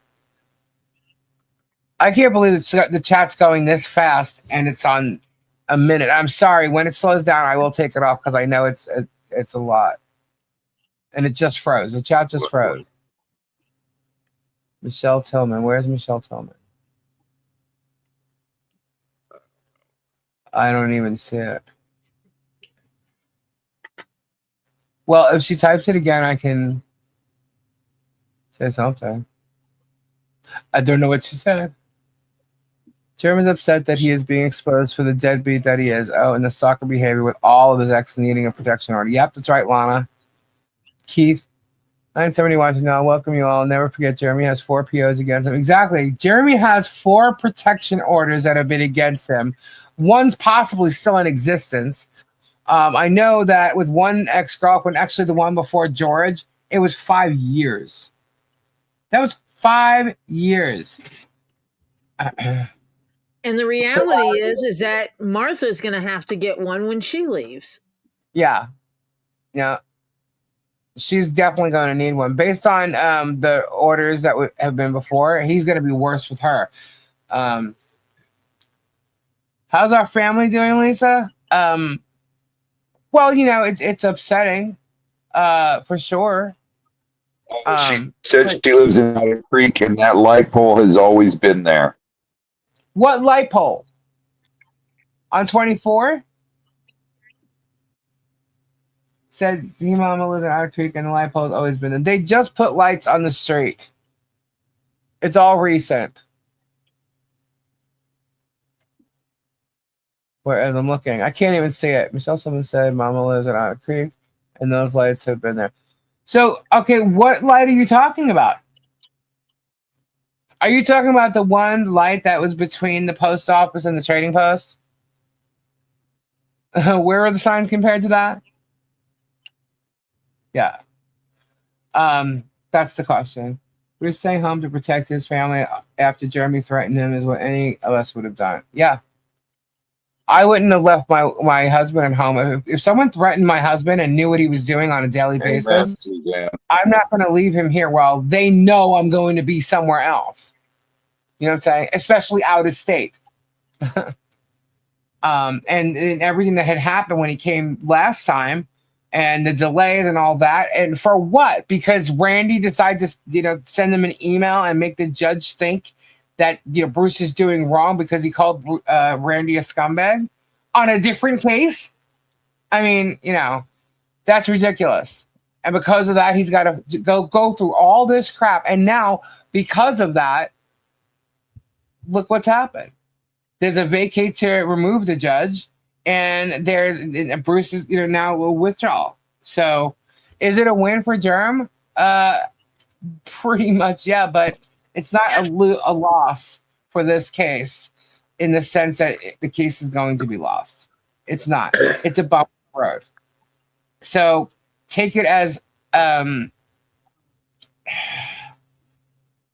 I can't believe the chat's going this fast and it's on a minute. I'm sorry. When it slows down, I will take it off because I know it's a lot. And it just froze. The chat just froze. Michelle Tillman. Where's Michelle Tillman? I don't even see it. Well, if she types it again, I can say something. I don't know what she said. Jerem's upset that he is being exposed for the deadbeat that he is. Oh, and the stalker behavior with all of his ex needing a protection order. Yep, that's right, Lana. Keith, 970 wants to know. Welcome you all. Never forget, Jeremy has 4 POs against him. Exactly. Jeremy has 4 protection orders that have been against him. One's possibly still in existence. I know that with one ex-girlfriend, actually the one before George, it was 5 years. That was 5 years. And the reality is that Martha's going to have to get one when she leaves. Yeah. She's definitely going to need one. Based on the orders that have been before, he's going to be worse with her. How's our family doing, Lisa? Well, it's upsetting, for sure. She said she lives in Otter Creek, and that light pole has always been there. What light pole? On 24? Said your mama lives in Otter Creek, and the light pole has always been there. They just put lights on the street. It's all recent. Whereas I'm looking, I can't even see it. Michelle Sullivan said mama lives in Otter Creek, and those lights have been there. So, okay, what light are you talking about? Are you talking about the one light that was between the post office and the trading post? Where are the signs compared to that? Yeah. That's the question. We're staying home to protect his family after Jeremy threatened him is what any of us would have done. Yeah. I wouldn't have left my husband at home. If someone threatened my husband and knew what he was doing on a daily basis, I'm not going to leave him here while they know I'm going to be somewhere else. You know what I'm saying? Especially out of state. And everything that had happened when he came last time and the delays and all that. And for what? Because Randy decided to, send him an email and make the judge think that, Bruce is doing wrong because he called Randy a scumbag on a different case. I mean, that's ridiculous. And because of that, he's got to go through all this crap. And now, because of that, look what's happened. There's a vacate to remove the judge, and Bruce is now a withdrawal. So, is it a win for Jerem? Pretty much, yeah. But it's not a loss for this case, in the sense that the case is going to be lost. It's not. It's a bump in the road. So, take it as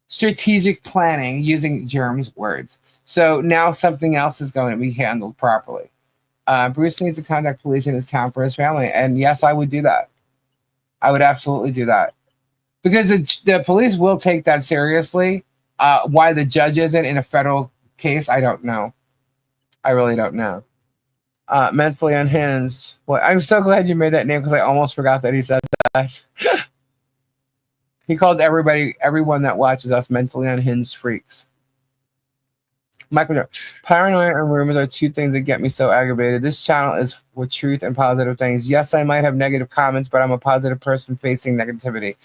strategic planning, using Jerem's words. So now something else is going to be handled properly. Bruce needs to contact police in his town for his family. And yes, I would do that. I would absolutely do that. Because the police will take that seriously. Why the judge isn't in a federal case, I don't know. I really don't know. Mentally unhinged. Well, I'm so glad you made that name because I almost forgot that he said that. He called everyone that watches us mentally unhinged freaks. Michael, paranoia and rumors are 2 things that get me so aggravated. This channel is for truth and positive things. Yes, I might have negative comments, but I'm a positive person facing negativity.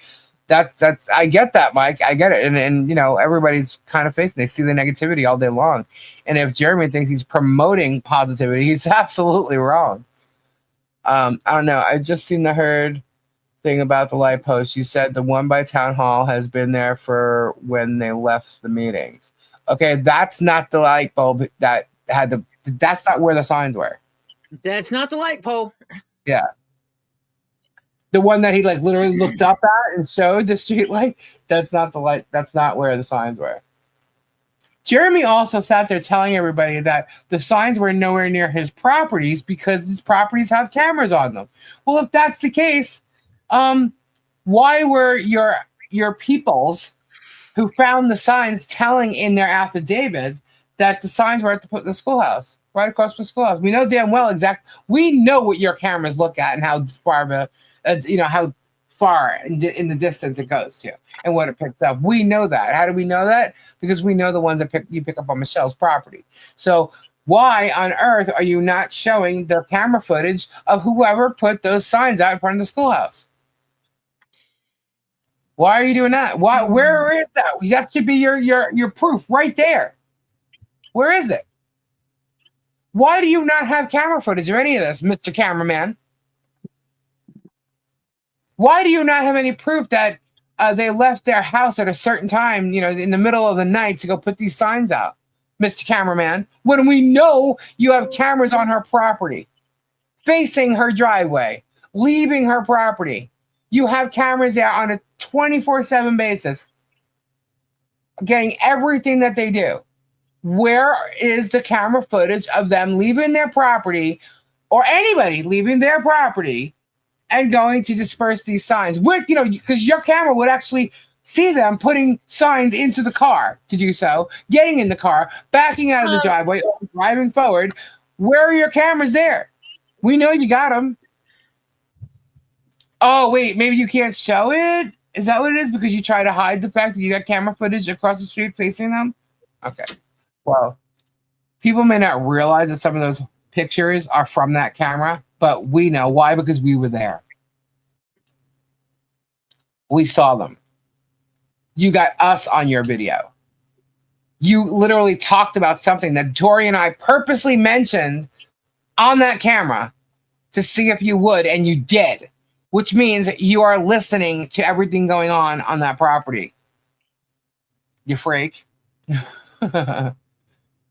That's I get that, Mike. I get it. And everybody's kind of facing. They see the negativity all day long. And if Jeremy thinks he's promoting positivity, he's absolutely wrong. I don't know. I just seen the herd thing about the light post. You said the one by town hall has been there for when they left the meetings. Okay, that's not the light bulb that had the. That's not where the signs were. That's not the light pole. Yeah, the one that he like literally looked up at and showed the street light. That's not the light. That's not where the signs were. Jeremy also sat there telling everybody that the signs were nowhere near his properties because his properties have cameras on them. Well, if that's the case, why were your peoples who found the signs telling in their affidavits that the signs were at the schoolhouse, right across from the schoolhouse? We know damn well we know what your cameras look at and how far how far in the distance it goes to and what it picks up. We know that. How do we know that? Because we know the ones that you pick up on Michelle's property. So why on earth are you not showing the camera footage of whoever put those signs out in front of the schoolhouse? Why are you doing that? Why? Where is that? That should be your proof right there. Where is it? Why do you not have camera footage of any of this, Mr. Cameraman? Why do you not have any proof that they left their house at a certain time, in the middle of the night to go put these signs out, Mr. Cameraman, when we know you have cameras on her property, facing her driveway, leaving her property? You have cameras there on a 24/7 basis, getting everything that they do. Where is the camera footage of them leaving their property or anybody leaving their property and going to disperse these signs because your camera would actually see them putting signs into the car to do so, getting in the car, backing out of the driveway, driving forward. Where are your cameras there? We know you got them. Oh, wait, maybe you can't show it? Is that what it is? Because you try to hide the fact that you got camera footage across the street facing them? Okay. Well, people may not realize that some of those pictures are from that camera, but we know why, because we were there. We saw them. You got us on your video. You literally talked about something that Tori and I purposely mentioned on that camera to see if you would, and you did, which means you are listening to everything going on that property. You freak.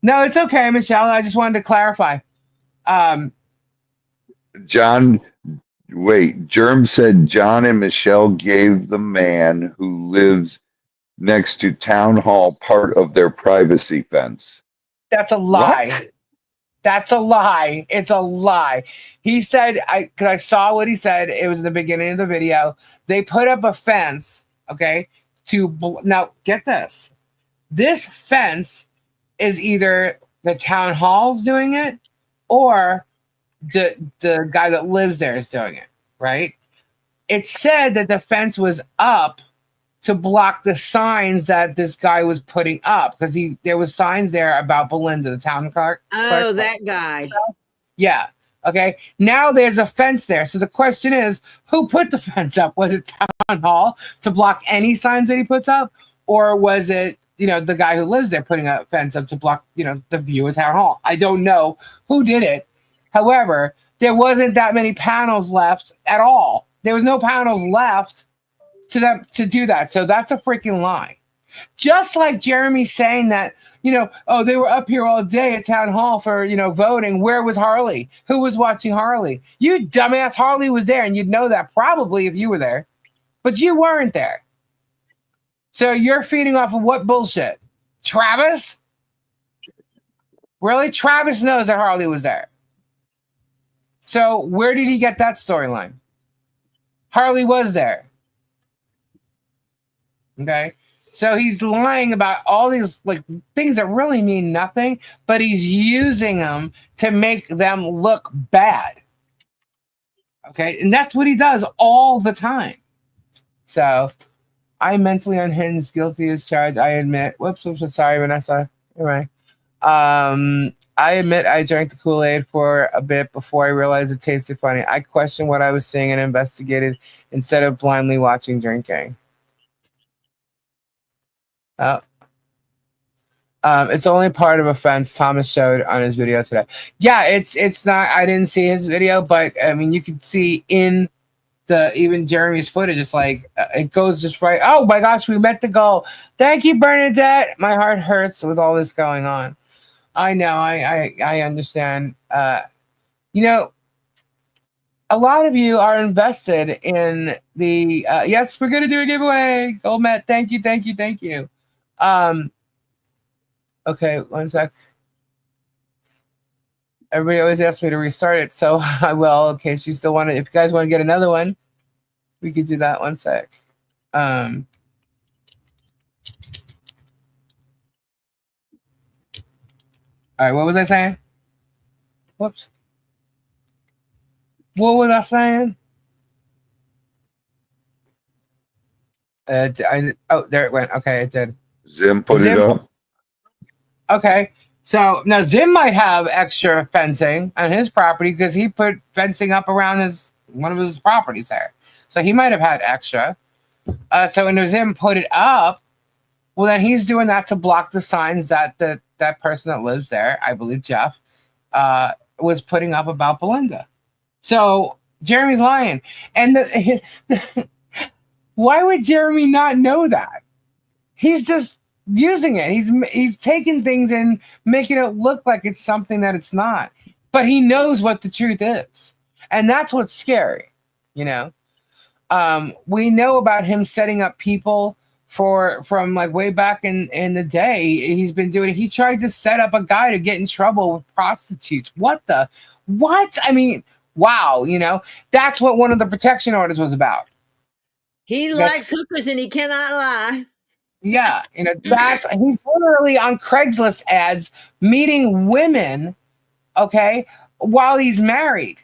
No, it's okay, Michelle. I just wanted to clarify. John, wait, Germ said John and Michelle gave the man who lives next to town hall part of their privacy fence. That's a lie. What? That's a lie. It's a lie. He said, because I saw what he said. It was in the beginning of the video. They put up a fence, okay, now get this. This fence is either the town hall's doing it or the guy that lives there is doing it, right? It said that the fence was up to block the signs that this guy was putting up because there was signs there about Belinda, the town clerk. Oh, that guy. Yeah. Okay. Now there's a fence there. So the question is, who put the fence up? Was it town hall to block any signs that he puts up? Or was it, the guy who lives there putting a fence up to block, the view of town hall? I don't know who did it. However, there wasn't that many panels left at all. There was no panels left to do that. So that's a freaking lie. Just like Jeremy saying that, they were up here all day at town hall for, voting. Where was Harley? Who was watching Harley? You dumbass, Harley was there, and you'd know that probably if you were there. But you weren't there. So you're feeding off of what bullshit? Travis? Really? Travis knows that Harley was there. So where did he get that storyline? Harley was there. Okay? So he's lying about all these things that really mean nothing, but he's using them to make them look bad. Okay? And that's what he does all the time. So I mentally unhinged, guilty as charged. I admit. Whoops, sorry, Vanessa. Anyway. I admit I drank the Kool-Aid for a bit before I realized it tasted funny. I questioned what I was seeing and investigated instead of blindly watching drinking. It's only part of a fence Thomas showed on his video today. Yeah, it's not. I didn't see his video, but I mean, you could see in even Jeremy's footage. It's like it goes just right. Oh my gosh, we met the goal. Thank you, Bernadette. My heart hurts with all this going on. I know. I understand. You know, a lot of you are invested in the. Yes, we're gonna do a giveaway. Gold Matt, thank you, thank you, thank you. Okay, one sec. Everybody always asks me to restart it, so I will. In case you still want to, if you guys want to get another one, we could do that. One sec. All right, what was I saying? Whoops. What was I saying? There it went. Okay, it did. Zim put it up. Okay, so now Zim might have extra fencing on his property because he put fencing up around one of his properties there. So he might have had extra. So when Zim put it up, well, then he's doing that to block the signs that that person that lives there, I believe Jeff, was putting up about Belinda. So Jeremy's lying. And why would Jeremy not know that? He's just using it. He's taking things and making it look like it's something that it's not. But he knows what the truth is. And that's what's scary, you know? We know about him setting up people from like way back in the day. He's been doing it. He tried to set up a guy to get in trouble with prostitutes. What? I mean, wow, you know, that's what one of the protection orders was about. He likes hookers and he cannot lie. Yeah, you know, he's literally on Craigslist ads meeting women, okay, while he's married.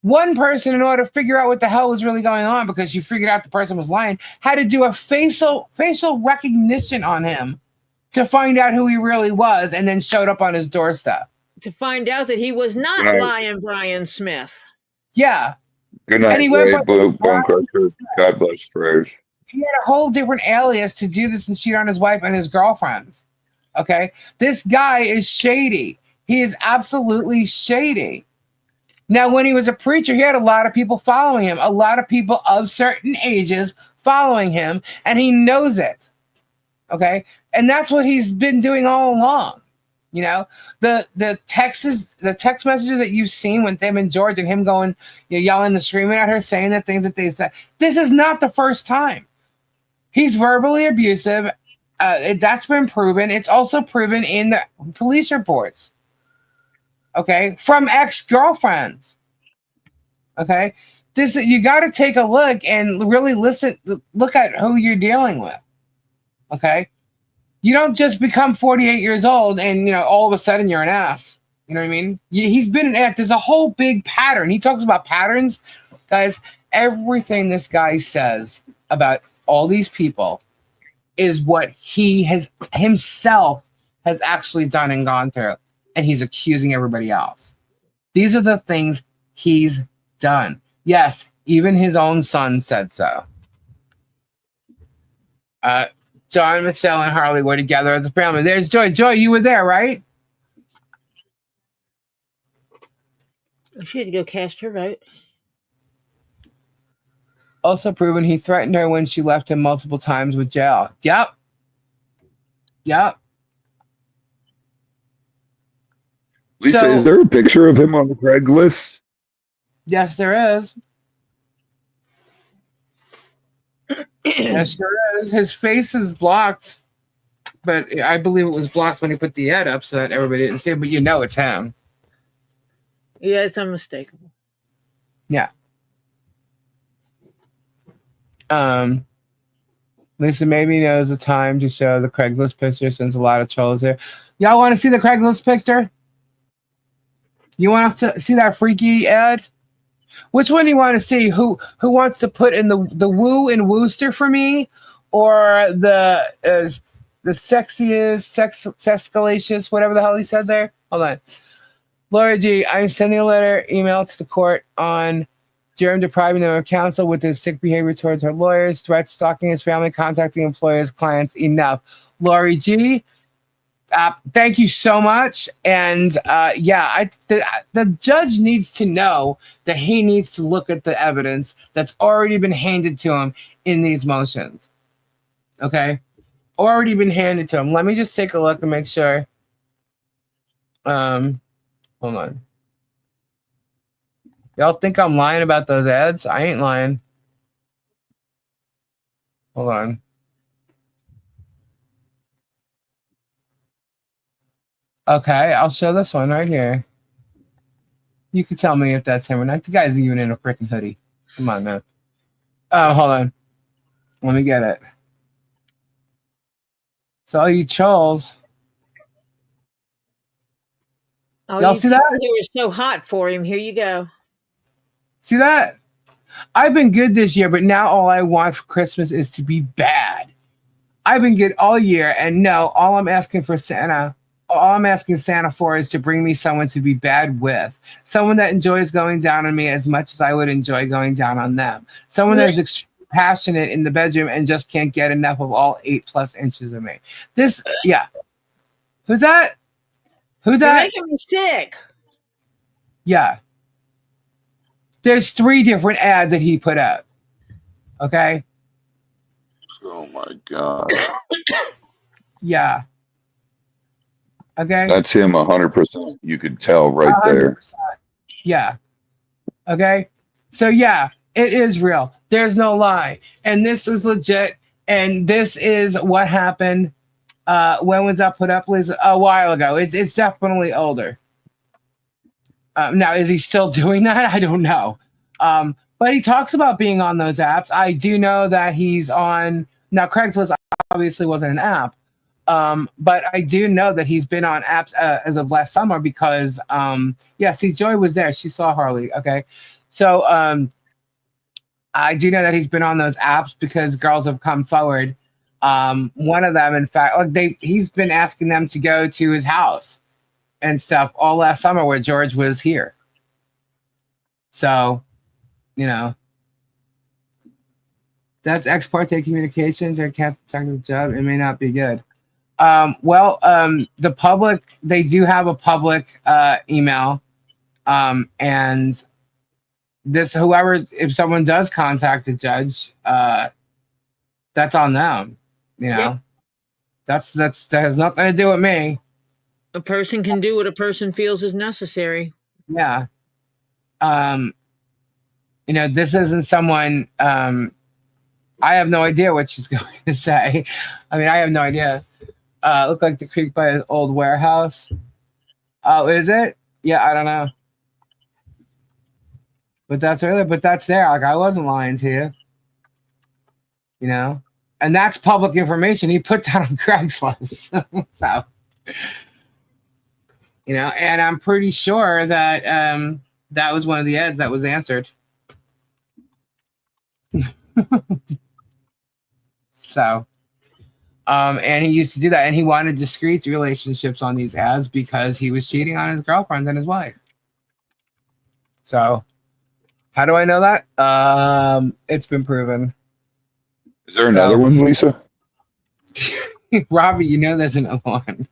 One person, in order to figure out what the hell was really going on, because she figured out the person was lying, had to do a facial recognition on him to find out who he really was, and then showed up on his doorstep. To find out that he was not lying Brian Smith. Yeah. Good night, Ray, Bone Crusher. God bless prayers. He had a whole different alias to do this and cheat on his wife and his girlfriends. Okay? This guy is shady. He is absolutely shady. Now, when he was a preacher, he had a lot of people following him, a lot of people of certain ages following him, and he knows it. Okay? And that's what he's been doing all along. You know, the text messages that you've seen with him and George and him going, you know, yelling and screaming at her, saying the things that they said. This is not the first time. He's verbally abusive. That's been proven. It's also proven in the police reports. Okay, from ex-girlfriends. Okay, you got to take a look and really look at who you're dealing with. Okay. You don't just become 48 years old and, you know, all of a sudden you're an ass. You know what I mean? He's been an ass. There's a whole big pattern. He talks about patterns. Guys, everything this guy says about all these people is what he himself has actually done and gone through. And he's accusing everybody else. These are the things he's done. Yes, even his own son said so. John, Michelle, and Harley were together as a family. There's Joy. Joy, you were there, right? She had to go cast her vote. Also proven he threatened her when she left him multiple times with jail. Yep. Lisa, is there a picture of him on the Craigslist? Yes, there is. Yes, there is. His face is blocked, but I believe it was blocked when he put the ad up so that everybody didn't see it, but you know it's him. Yeah, it's unmistakable. Yeah. Lisa maybe knows the time to show the Craigslist picture since a lot of trolls here. Y'all want to see the Craigslist picture? You want us to see that freaky ad? Which one do you want to see? Who wants to put in the woo in Wooster for me, or the sexiest, sexcalacious, whatever the hell he said there? Hold on. Laura G, I'm sending a email to the court on Jerem depriving them of counsel with his sick behavior towards her lawyers, threats, stalking his family, contacting employers, clients. Enough. Laurie G, Thank you so much. And the judge needs to know that he needs to look at the evidence that's already been handed to him in these motions. Okay? Already been handed to him. Let me just take a look and make sure. Hold on. Y'all think I'm lying about those ads? I ain't lying. Hold on. Okay, I'll show this one right here. You can tell me if that's him or not. The guy's even in a freaking hoodie. Come on, man. Hold on. Let me get it. So all you trolls. Oh, Y'all you see people that? who are so hot for him. Here you go. See that? I've been good this year, but now all I want for Christmas is to be bad. I've been good all year, and no, all I'm asking Santa for is to bring me someone to be bad with. Someone that enjoys going down on me as much as I would enjoy going down on them. Someone that is extremely passionate in the bedroom and just can't get enough of all 8+ inches of me. Yeah. Who's that? Who's You're that? making me sick. Yeah. There's 3 different ads that he put out. Okay? Oh my God. Yeah. Okay? That's him 100%. You could tell right 100%. there. Yeah. Okay? So yeah, it is real. There's no lie. And this is legit. And this is what happened. When was that put up, Liz? A while ago. It's definitely older. Now, is he still doing that? I don't know. But he talks about being on those apps. I do know that he's on. Now, Craigslist obviously wasn't an app. But I do know that he's been on apps as of last summer because, see, Joy was there. She saw Harley. Okay. So I do know that he's been on those apps because girls have come forward. One of them, in fact, he's been asking them to go to his house and stuff all last summer where George was here. So, that's ex parte communications or technical job. It may not be good. The public, they do have a public email. And if someone does contact the judge, that's on them. Yep. That has nothing to do with me. A person can do what a person feels is necessary. Yeah. This isn't someone, I have no idea what she's going to say. I mean, I have no idea. Look like the creek by an old warehouse. Oh, is it? Yeah, I don't know. But that's there. Like, I wasn't lying to you. And that's public information. He put that on Craigslist. So, and I'm pretty sure that that was one of the ads that was answered. So, and he used to do that, and he wanted discreet relationships on these ads because he was cheating on his girlfriend and his wife. So, how do I know that? It's been proven. Is there another one, Lisa? Robbie, there's another one.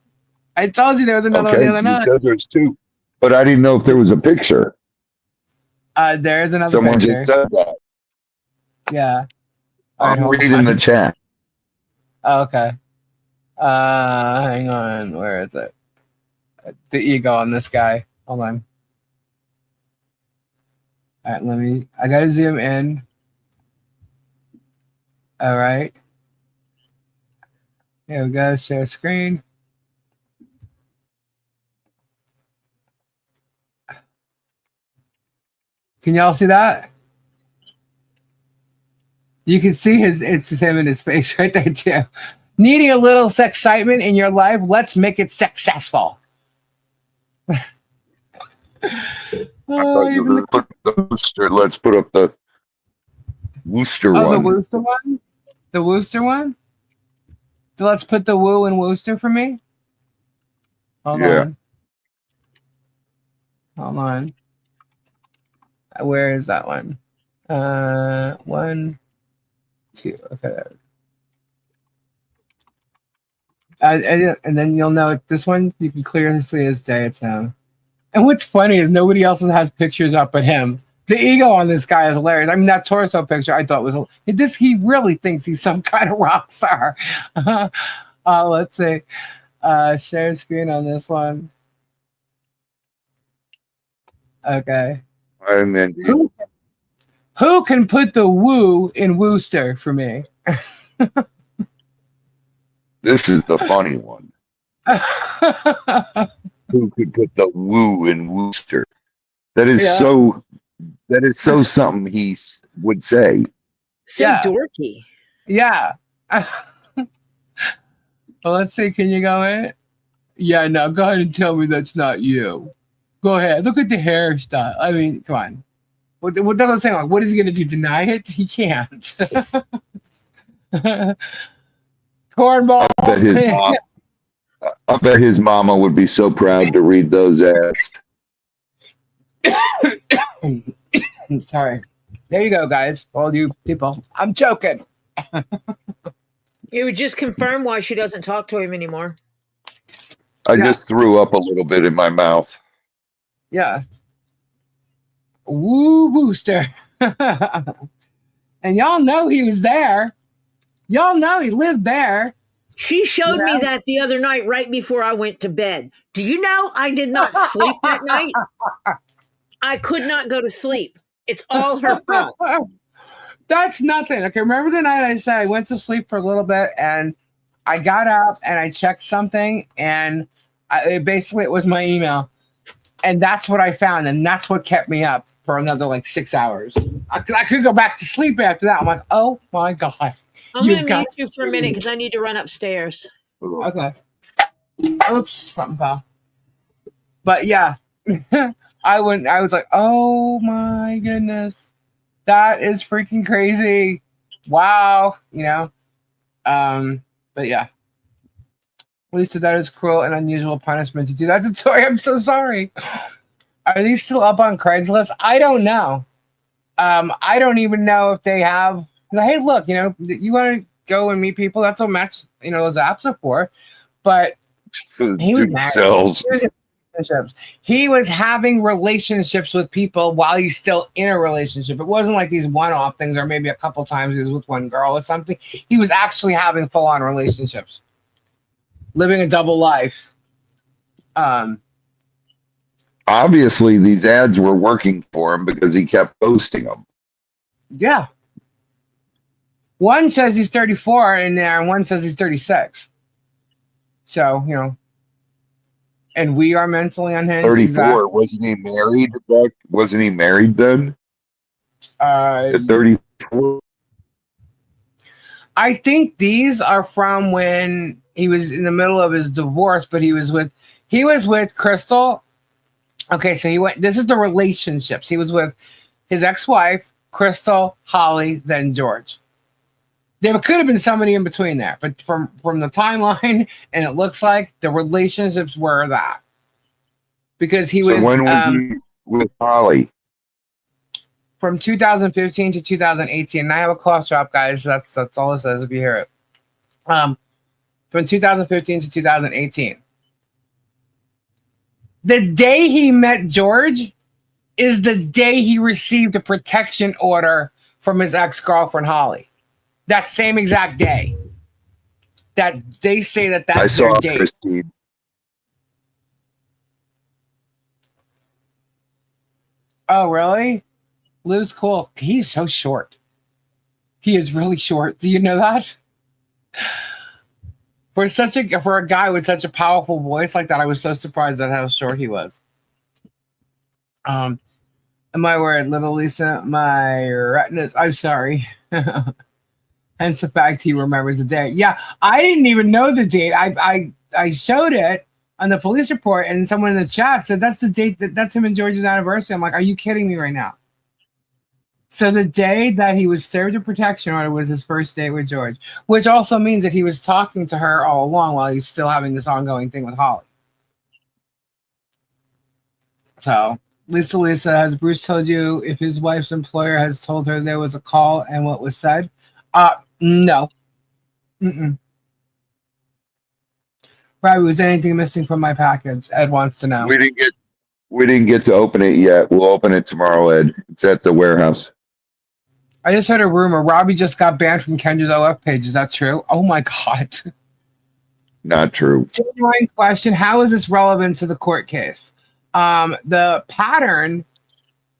I told you there was another one the other night. You said there's 2, but I didn't know if there was a picture. There is another Someone picture. just said that. Yeah. I'm reading the chat. Oh, okay. Hang on. Where is it? The ego on this guy. Hold on. All right, I gotta zoom in. All right. Here we go. Share screen. Can y'all see that? You can see it's him in his face right there too. Needing a little excitement in your life? Let's make it successful. Even put the Worcester. Let's put up the Worcester one. Oh, the Worcester one? The Worcester one? So let's put the woo in Worcester for me. Hold on. Where is that one? 1, 2. Okay. And then you'll know this one. You can clearly see his day. It's him. And what's funny is nobody else has pictures up but him. The ego on this guy is hilarious. I mean, that torso picture I thought was this. He really thinks he's some kind of rock star. Let's see. Share screen on this one. Okay. I'm in. Who can put the woo in Wooster for me? This is the funny one. Who could put the woo in Wooster? That is so. That is so something he would say. So dorky. Yeah. Well, let's see. Can you go in? Yeah, no. Go ahead and tell me that's not you. Go ahead. Look at the hairstyle. I mean, come on. What that's what I'm saying. Like, what is he going to do? Deny it? He can't. Cornball. I bet his mama would be so proud to read those ads. Sorry. There you go, guys. All you people. I'm joking. It would just confirm why she doesn't talk to him anymore. I just threw up a little bit in my mouth. Yeah. Woo Booster. And y'all know he was there. Y'all know he lived there. She showed me that the other night right before I went to bed. Do you know I did not sleep that night? I could not go to sleep. It's all her fault. That's nothing. Okay, remember the night I said I went to sleep for a little bit and I got up and I checked something and it was my email. And that's what I found. And that's what kept me up for another like 6 hours. I could go back to sleep after that. I'm like, oh my God. I'm going to mute you for a minute because I need to run upstairs. Okay. Oops, something fell. But yeah, I was like, oh my goodness, that is freaking crazy. Wow, but yeah. Lisa, that is cruel and unusual punishment to do. That's a Tori. I'm so sorry. Are these still up on Craigslist? I don't know. I don't even know if they have. Hey, look, you want to go and meet people. That's what Match, those apps are for. But he was married. He was having relationships with people while he's still in a relationship. It wasn't like these one-off things, or maybe a couple times he was with one girl or something. He was actually having full-on relationships, living a double life. Obviously, these ads were working for him because he kept posting them. Yeah. One says he's 34 in there, and one says he's 36. So, and we are mentally unhinged. 34. Exactly. Wasn't he married? Wasn't he married then? At 34. I think these are from when he was in the middle of his divorce, but he was with Crystal. Okay, so this is the relationships. He was with his ex-wife, Crystal, Holly, then George. There could have been somebody in between there, but from the timeline, and it looks like the relationships were that. Because he was... when was he with Holly? From 2015 to 2018. And I have a cough drop, guys. That's all it says if you hear it. From 2015 to 2018. The day he met George is the day he received a protection order from his ex-girlfriend, Holly. That same exact day. That they say that's their date. Christine. Oh, really? Lou's cool. He's so short. He is really short. Do you know that? For a guy with such a powerful voice like that, I was so surprised at how short he was. My word, little Lisa, my retinas. I'm sorry. Hence the fact he remembers the date. Yeah, I didn't even know the date. I showed it on the police report, and someone in the chat said that's the date that's him and George's anniversary. I'm like, are you kidding me right now? So the day that he was served a protection order was his first date with George, which also means that he was talking to her all along while he's still having this ongoing thing with Holly. So, Lisa, has Bruce told you if his wife's employer has told her there was a call and what was said? No. Mm-mm. Robbie, was anything missing from my package? Ed wants to know. We didn't get to open it yet. We'll open it tomorrow, Ed. It's at the warehouse. I just heard a rumor. Robbie just got banned from Kendra's OF page. Is that true? Oh my God. Not true. Genuine question. How is this relevant to the court case? The pattern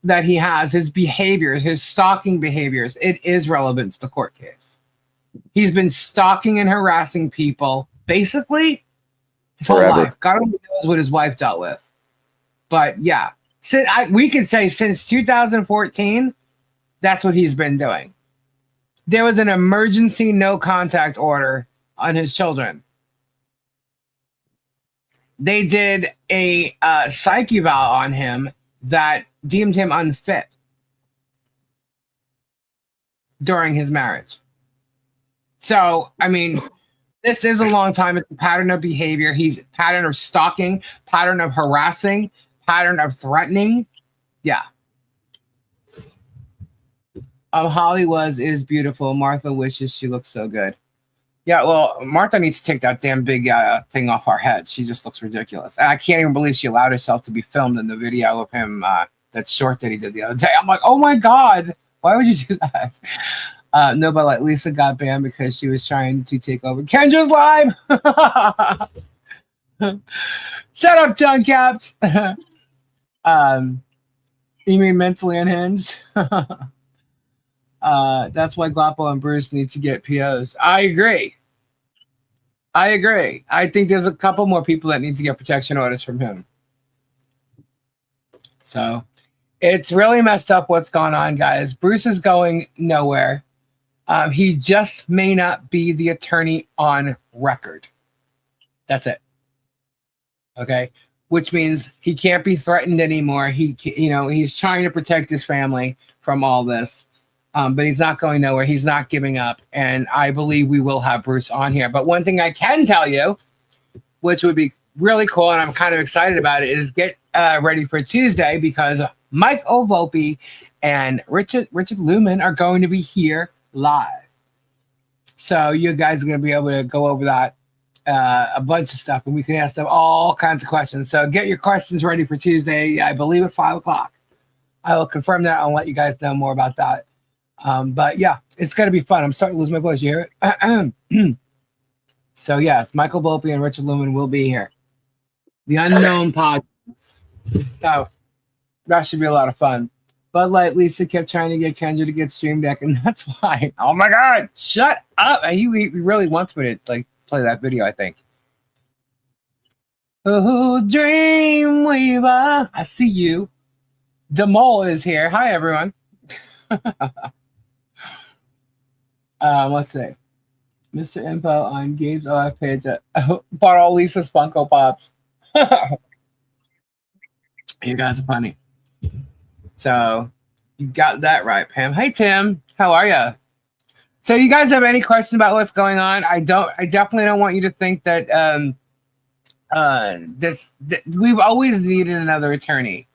that he has, his behaviors, his stalking behaviors, it is relevant to the court case. He's been stalking and harassing people basically his whole life. God only knows what his wife dealt with. But yeah, we could say since 2014, that's what he's been doing. There was an emergency no contact order on his children. They did a psych eval on him that deemed him unfit during his marriage. So, I mean, this is a long time. It's a pattern of behavior. He's a pattern of stalking, pattern of harassing, pattern of threatening. Yeah. Holly is beautiful. Martha wishes she looks so good. Yeah, well, Martha needs to take that damn big thing off her head. She just looks ridiculous. And I can't even believe she allowed herself to be filmed in the video of him, that short that he did the other day. I'm like, oh my God, why would you do that? No, but like Lisa got banned because she was trying to take over Kendra's live. Shut up, John Caps. You mean mentally unhinged? That's why Guapo and Bruce need to get POs. I agree. I think there's a couple more people that need to get protection orders from him. So it's really messed up what's going on, guys. Bruce is going nowhere. He just may not be the attorney on record. That's it. Okay. Which means he can't be threatened anymore. He's trying to protect his family from all this. But he's not going nowhere. He's not giving up. And I believe we will have Bruce on here. But one thing I can tell you, which would be really cool, and I'm kind of excited about it, is get ready for Tuesday because Mike Ovolpe and Richard Lumen are going to be here live. So you guys are going to be able to go over that, a bunch of stuff, and we can ask them all kinds of questions. So get your questions ready for Tuesday, I believe at 5 o'clock. I will confirm that. I'll let you guys know more about that. But yeah, it's going to be fun. I'm starting to lose my voice. You hear it? So yes, Michael Volpe and Richard Lumen will be here. The Unknown Podcast. So that should be a lot of fun. But like Lisa kept trying to get Kendra to get Stream Deck, and that's why. Oh my God, shut up! He really wants me to like play that video, I think. Oh, Dreamweaver, I see you. Demol is here. Hi, everyone. Let's see. Mr. Info on Gabe's OF page bought all Lisa's Funko Pops. You guys are funny. So you got that right, Pam. Hey, Tim. How are you? So you guys have any questions about what's going on? I definitely don't want you to think that we've always needed another attorney.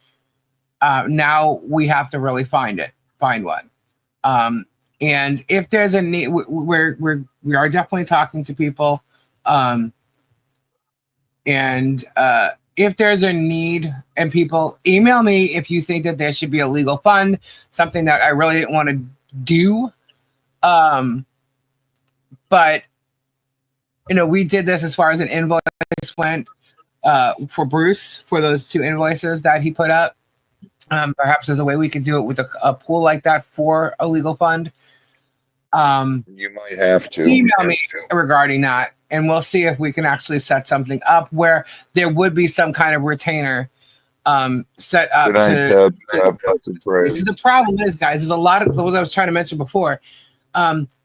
Now we have to really find one. And if there's a need, we are definitely talking to people. If there's a need, and people email me if you think that there should be a legal fund, something that I really didn't want to do. But we did this as far as an invoice went for Bruce for those 2 invoices that he put up. Perhaps there's a way we could do it with a pool like that for a legal fund. You might have to email me regarding that, and we'll see if we can actually set something up where there would be some kind of retainer set up. So the problem is, guys, there's a lot of what I was trying to mention before.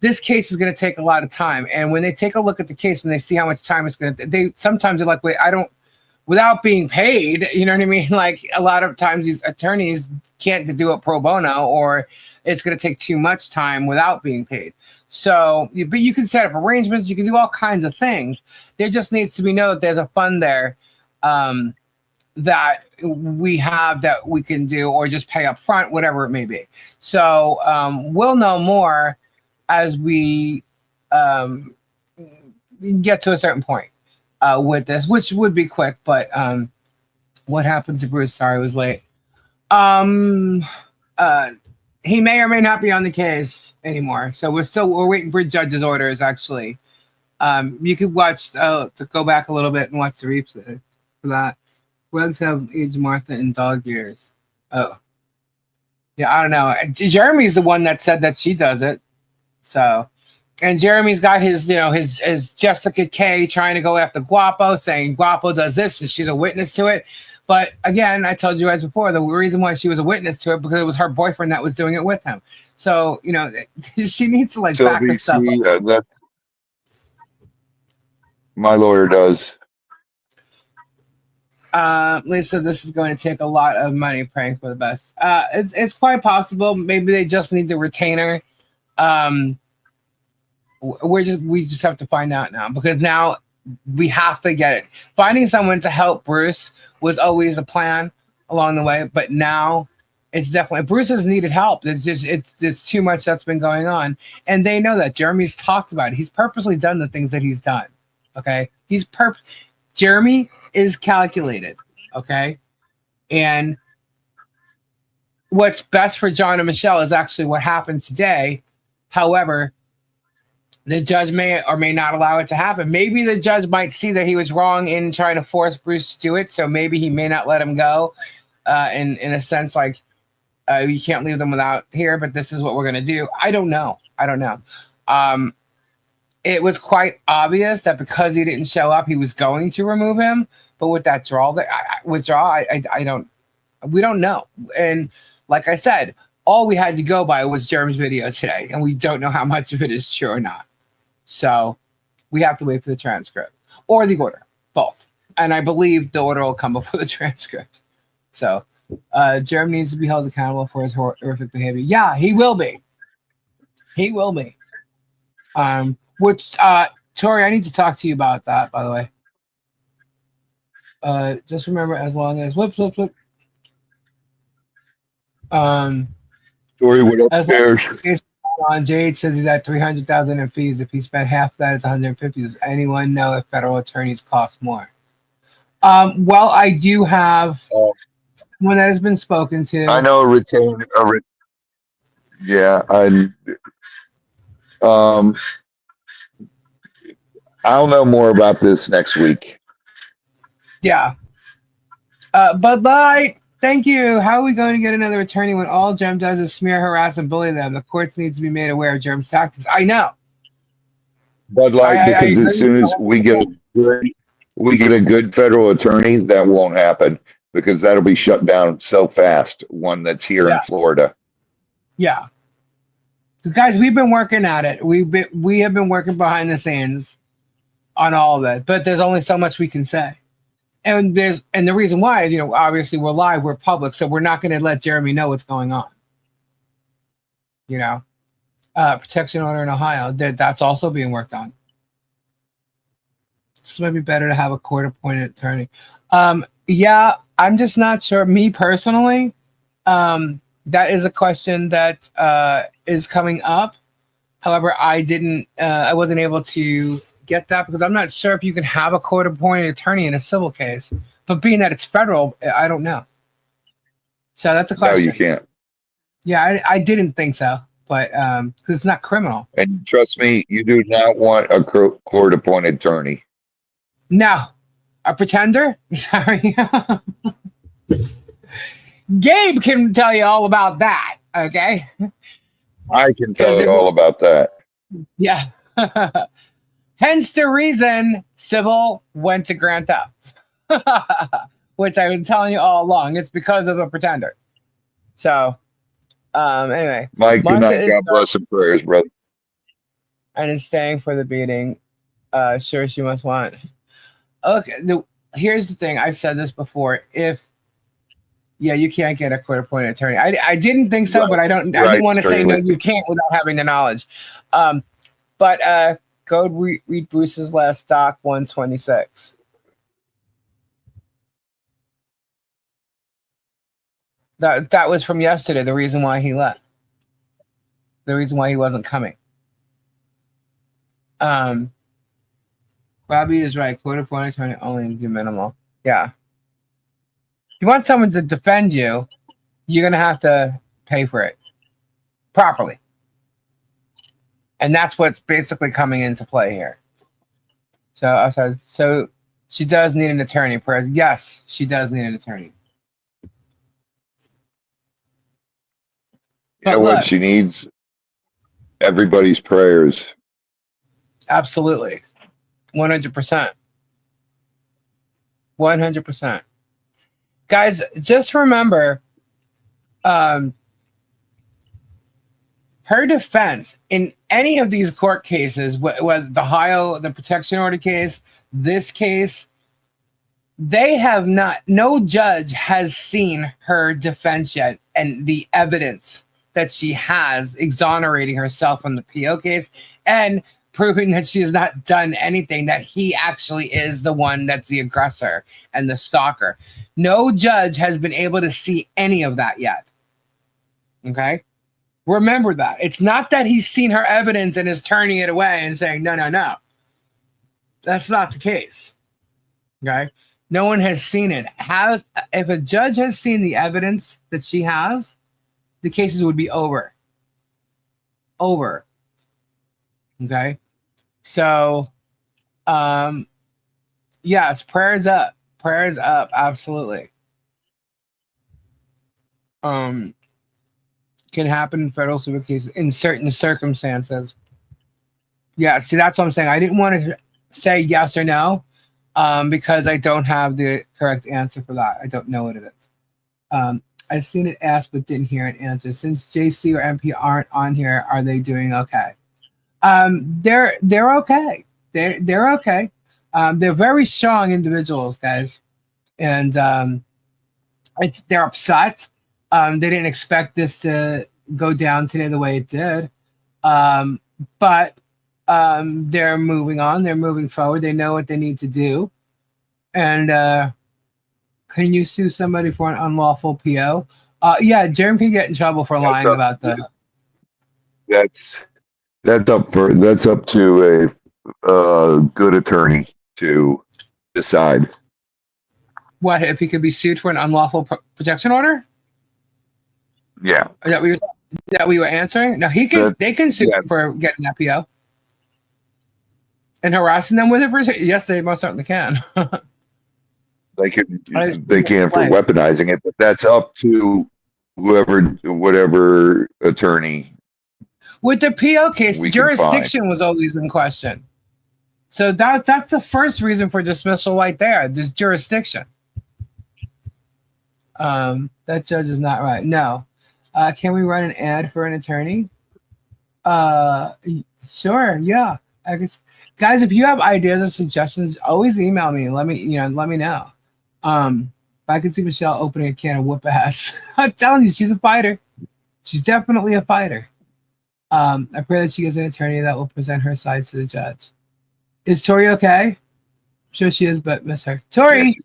This case is going to take a lot of time, and when they take a look at the case and they see how much time it's going to, sometimes they're like, wait, I don't. Without being paid, you know what I mean? Like a lot of times these attorneys can't do it pro bono, or it's going to take too much time without being paid. So, but you can set up arrangements. You can do all kinds of things. There just needs to be that there's a fund there that we have that we can do, or just pay up front, whatever it may be. So we'll know more as we get to a certain point. with this, which would be quick. But what happened to Bruce? Sorry, I was late. Um, he may or may not be on the case anymore. So we're waiting for judge's orders. Actually, you could watch to go back a little bit and watch the replay for that. Rugs have aged Martha in dog years. Oh, yeah, I don't know. Jeremy's the one that said that she does it. So, and Jeremy's got his, his Jessica K trying to go after Guapo, saying Guapo does this and she's a witness to it. But again, I told you guys before, the reason why she was a witness to it because it was her boyfriend that was doing it with him. So, she needs to back this stuff up. That my lawyer does. Lisa, this is going to take a lot of money praying for the best. It's quite possible. Maybe they just need the retainer. We just have to find out now because now we have to get it. Finding someone to help Bruce was always a plan along the way, but now it's definitely Bruce has needed help. It's too much that's been going on, and they know that. Jeremy's talked about it. He's purposely done the things that he's done. Okay, Jeremy is calculated, okay? And what's best for John and Michelle is actually what happened today. However, the judge may or may not allow it to happen. Maybe the judge might see that he was wrong in trying to force Bruce to do it, so maybe he may not let him go in a sense like you can't leave them without here, but this is what we're going to do. I don't know. It was quite obvious that because he didn't show up, he was going to remove him. But with that withdrawal, we don't know. And like I said, all we had to go by was Jerem's video today, and we don't know how much of it is true or not. So we have to wait for the transcript or the order, both. And I believe the order will come before the transcript. So Jerem needs to be held accountable for his horrific behavior. Yeah, he will be. He will be. Which, Tori, I need to talk to you about that, by the way. Just remember, as long as Tori, what else cares? On Jade says he's at $300,000 in fees. If he spent half that, it's 150. Does anyone know if federal attorneys cost more? Well, I do have one that has been spoken to. I know I'll know more about this next week. Yeah. Bud Light, thank you. How are we going to get another attorney when all Jem does is smear, harass, and bully them? The courts need to be made aware of Jem's tactics. I know. Bud Light, because as soon as we get a good federal attorney, that won't happen because that'll be shut down so fast. One that's here in Florida. Yeah. Guys, we've been working at it. We have been working behind the scenes on all of that, but there's only so much we can say. And the reason why is, obviously we're live, we're public, so we're not going to let Jeremy know what's going on. Protection order in Ohio, that's also being worked on. This might be better to have a court-appointed attorney. Yeah, I'm just not sure. Me personally, that is a question that is coming up. However, I wasn't able to get that because I'm not sure if you can have a court-appointed attorney in a civil case. But being that it's federal, I don't know. So that's a question. No, you can't. Yeah, I didn't think so, but because it's not criminal. And trust me, you do not want a court-appointed attorney. No, a pretender. Sorry, Gabe can tell you all about that. Okay, I can tell you all about that. Yeah. Hence the reason civil went to Grand Theft, which I've been telling you all along. It's because of a pretender. So, anyway. Mike, good night. God bless and prayers, brother. And is staying for the beating. Sure, she must want. Okay, here's the thing. I've said this before. You can't get a court-appointed attorney. I didn't think so, but I didn't want to say no, you can't without having the knowledge. But go read Bruce's last doc 126. That was from yesterday. The reason why he left. The reason why he wasn't coming. Robbie is right. Quote for an attorney only do minimal. Yeah. If you want someone to defend you, you're gonna have to pay for it properly. And that's what's basically coming into play here. So I said, so she does need an attorney. Yes, she does need an attorney. You know what she needs? Everybody's prayers. Absolutely. 100%. 100%. Guys, just remember, her defense in any of these court cases, whether the protection order case, this case, no judge has seen her defense yet and the evidence that she has exonerating herself from the PO case and proving that she has not done anything, that he actually is the one that's the aggressor and the stalker. No judge has been able to see any of that yet. Okay? Remember that. It's not that he's seen her evidence and is turning it away and saying, no, no, no. That's not the case. Okay? No one has seen it. If a judge has seen the evidence that she has, the cases would be over. Over. Okay? So, yes, prayers up. Prayers up, absolutely. Can happen in federal civil cases in certain circumstances. Yeah, see, that's what I'm saying. I didn't want to say yes or no, because I don't have the correct answer for that. I don't know what it is. I've seen it asked but didn't hear an answer. Since JC or MP aren't on here, are they doing okay? They're okay. They're okay. They're very strong individuals, guys, and they're upset. They didn't expect this to go down today the way it did, but they're moving on. They're moving forward. They know what they need to do. And can you sue somebody for an unlawful PO? Yeah, Jeremy can get in trouble for lying about that. That's up to a good attorney to decide. What if he could be sued for an unlawful protection order? Yeah. Is that what you were answering? No, he can. They can sue him for getting that PO and harassing them with it. Yes, they most certainly can. They can for weaponizing it, but that's up to whatever attorney. With the PO case, jurisdiction was always in question. So that's the first reason for dismissal right there. There's jurisdiction. That judge is not right. No. Can we run an ad for an attorney? Sure. Yeah. Guys, if you have ideas or suggestions, always email me. Let me know. I can see Michelle opening a can of whoop ass. I'm telling you, she's a fighter. She's definitely a fighter. I pray that she gets an attorney that will present her side to the judge. Is Tori okay? I'm sure she is, but miss her. Tori!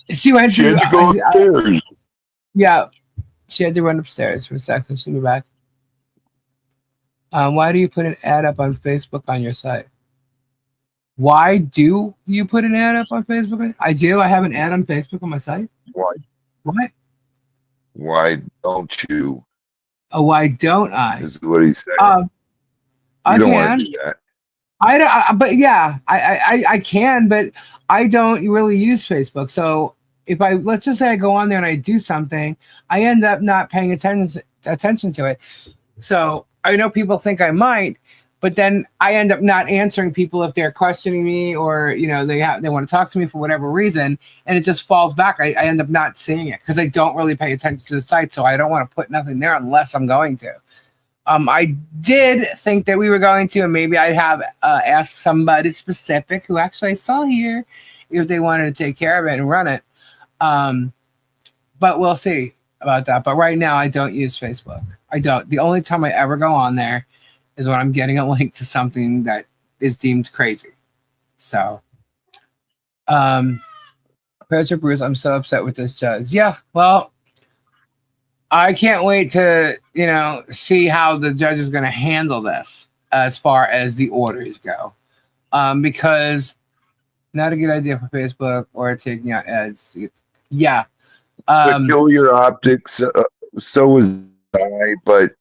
She went to go upstairs. Yeah. She had to run upstairs for a second. She'll be back. Why do you put an ad up on Facebook on your site? Why do you put an ad up on Facebook? I do. I have an ad on Facebook on my site. Why? What? Why don't you? Oh, why don't I? Is what he said. I don't want to do that. But yeah, I can, but I don't really use Facebook. So if let's just say I go on there and I do something, I end up not paying attention to it. So I know people think I might, but then I end up not answering people if they're questioning me or, they want to talk to me for whatever reason. And it just falls back. I end up not seeing it because I don't really pay attention to the site. So I don't want to put nothing there unless I'm going to. I did think that we were going to, and maybe I'd have asked somebody specific who actually I saw here if they wanted to take care of it and run it. But we'll see about that. But right now, I don't use Facebook. I don't. The only time I ever go on there is when I'm getting a link to something that is deemed crazy. So, Professor Bruce, I'm so upset with this judge. Yeah, well, I can't wait to, see how the judge is going to handle this as far as the orders go. because not a good idea for Facebook or taking out ads. Yeah. Peculiar optics. So was I, but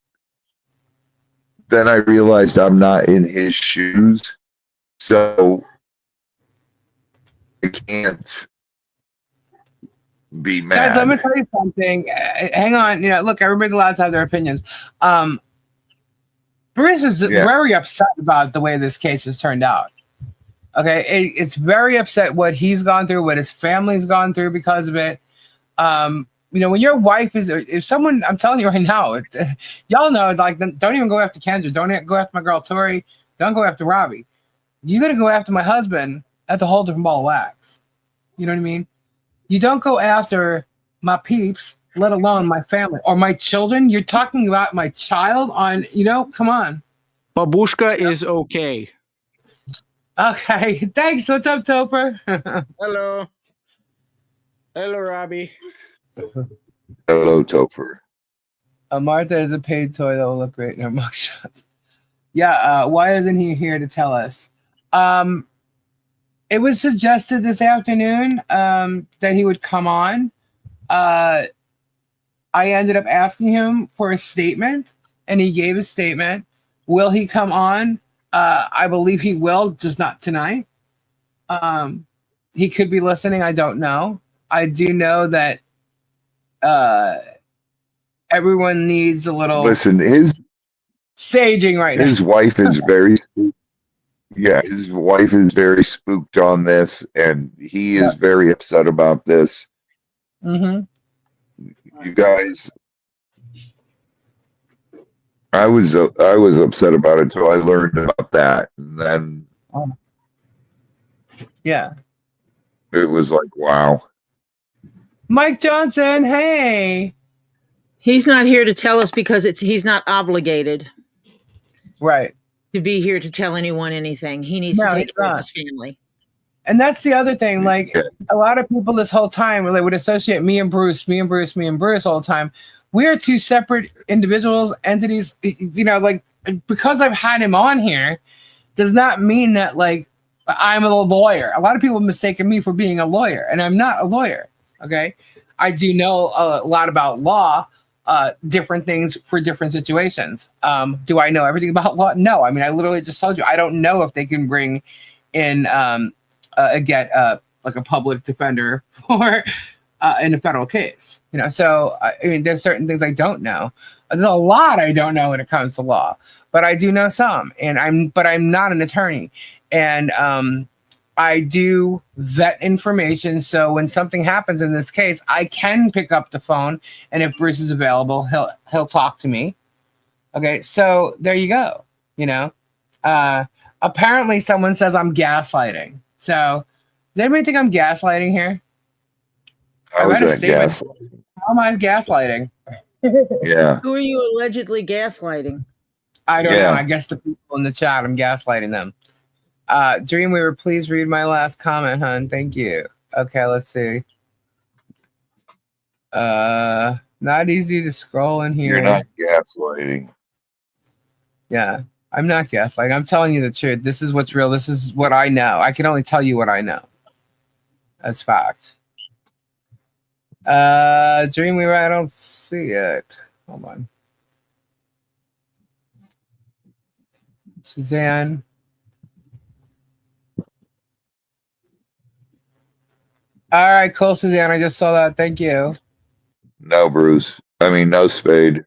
then I realized I'm not in his shoes, so I can't be Guys, let me mad. tell you something. Hang on. Look, everybody's allowed to have their opinions. Bruce is very upset about the way this case has turned out. Okay, it's very upset what he's gone through, what his family's gone through because of it. When your wife if someone, I'm telling you right now, y'all know, like, don't even go after Kendra, don't go after my girl Tori, don't go after Robbie. You're gonna go after my husband. That's a whole different ball of wax. You know what I mean? You don't go after my peeps, let alone my family or my children. You're talking about my child on, come on. Babushka is okay. Okay, thanks. What's up, Topher? Hello. Hello, Robbie. Hello, Topher. Martha is a paid toy that will look great in her mugshots. Yeah, why isn't he here to tell us? It was suggested this afternoon that he would come on. I ended up asking him for a statement, and he gave a statement. Will he come on? I believe he will, just not tonight. He could be listening. I don't know. I do know that everyone needs a little his saging right now. His wife is his wife is very spooked on this, and he is very upset about this. Mm-hmm. You guys, I was upset about it until I learned about that, and then it was like, wow. Mike Johnson, hey. He's not here to tell us because he's not obligated, right, to be here to tell anyone anything. He needs to take care of his family. And that's the other thing. Like, a lot of people this whole time, they would associate me and Bruce all the time. We are two separate individuals, entities. Like, because I've had him on here does not mean that, like, I'm a lawyer. A lot of people mistaken me for being a lawyer, and I'm not a lawyer. Okay, I do know a lot about law, different things for different situations. Do I know everything about law? No. I mean, I literally just told you I don't know if they can bring in get like a public defender for in a federal case. So I mean, there's certain things I don't know. There's a lot I don't know when it comes to law, but I do know some, and I'm not an attorney, and I do vet information. So when something happens in this case, I can pick up the phone, and if Bruce is available, he'll talk to me. Okay, so there you go. Apparently someone says I'm gaslighting. So does anybody think I'm gaslighting here? How is that gaslighting? How am I gaslighting? Yeah. Who are you allegedly gaslighting? I don't know. I guess the people in the chat, I'm gaslighting them. Dreamweaver, please read my last comment, hon. Thank you. Okay, let's see. Not easy to scroll in here. You're not gaslighting. Yeah, I'm not gaslighting. I'm telling you the truth. This is what's real. This is what I know. I can only tell you what I know. That's fact. Dreamweaver, I don't see it. Hold on. Suzanne. All right, cool, Suzanne. I just saw that. Thank you. No, Bruce. I mean, no Spade.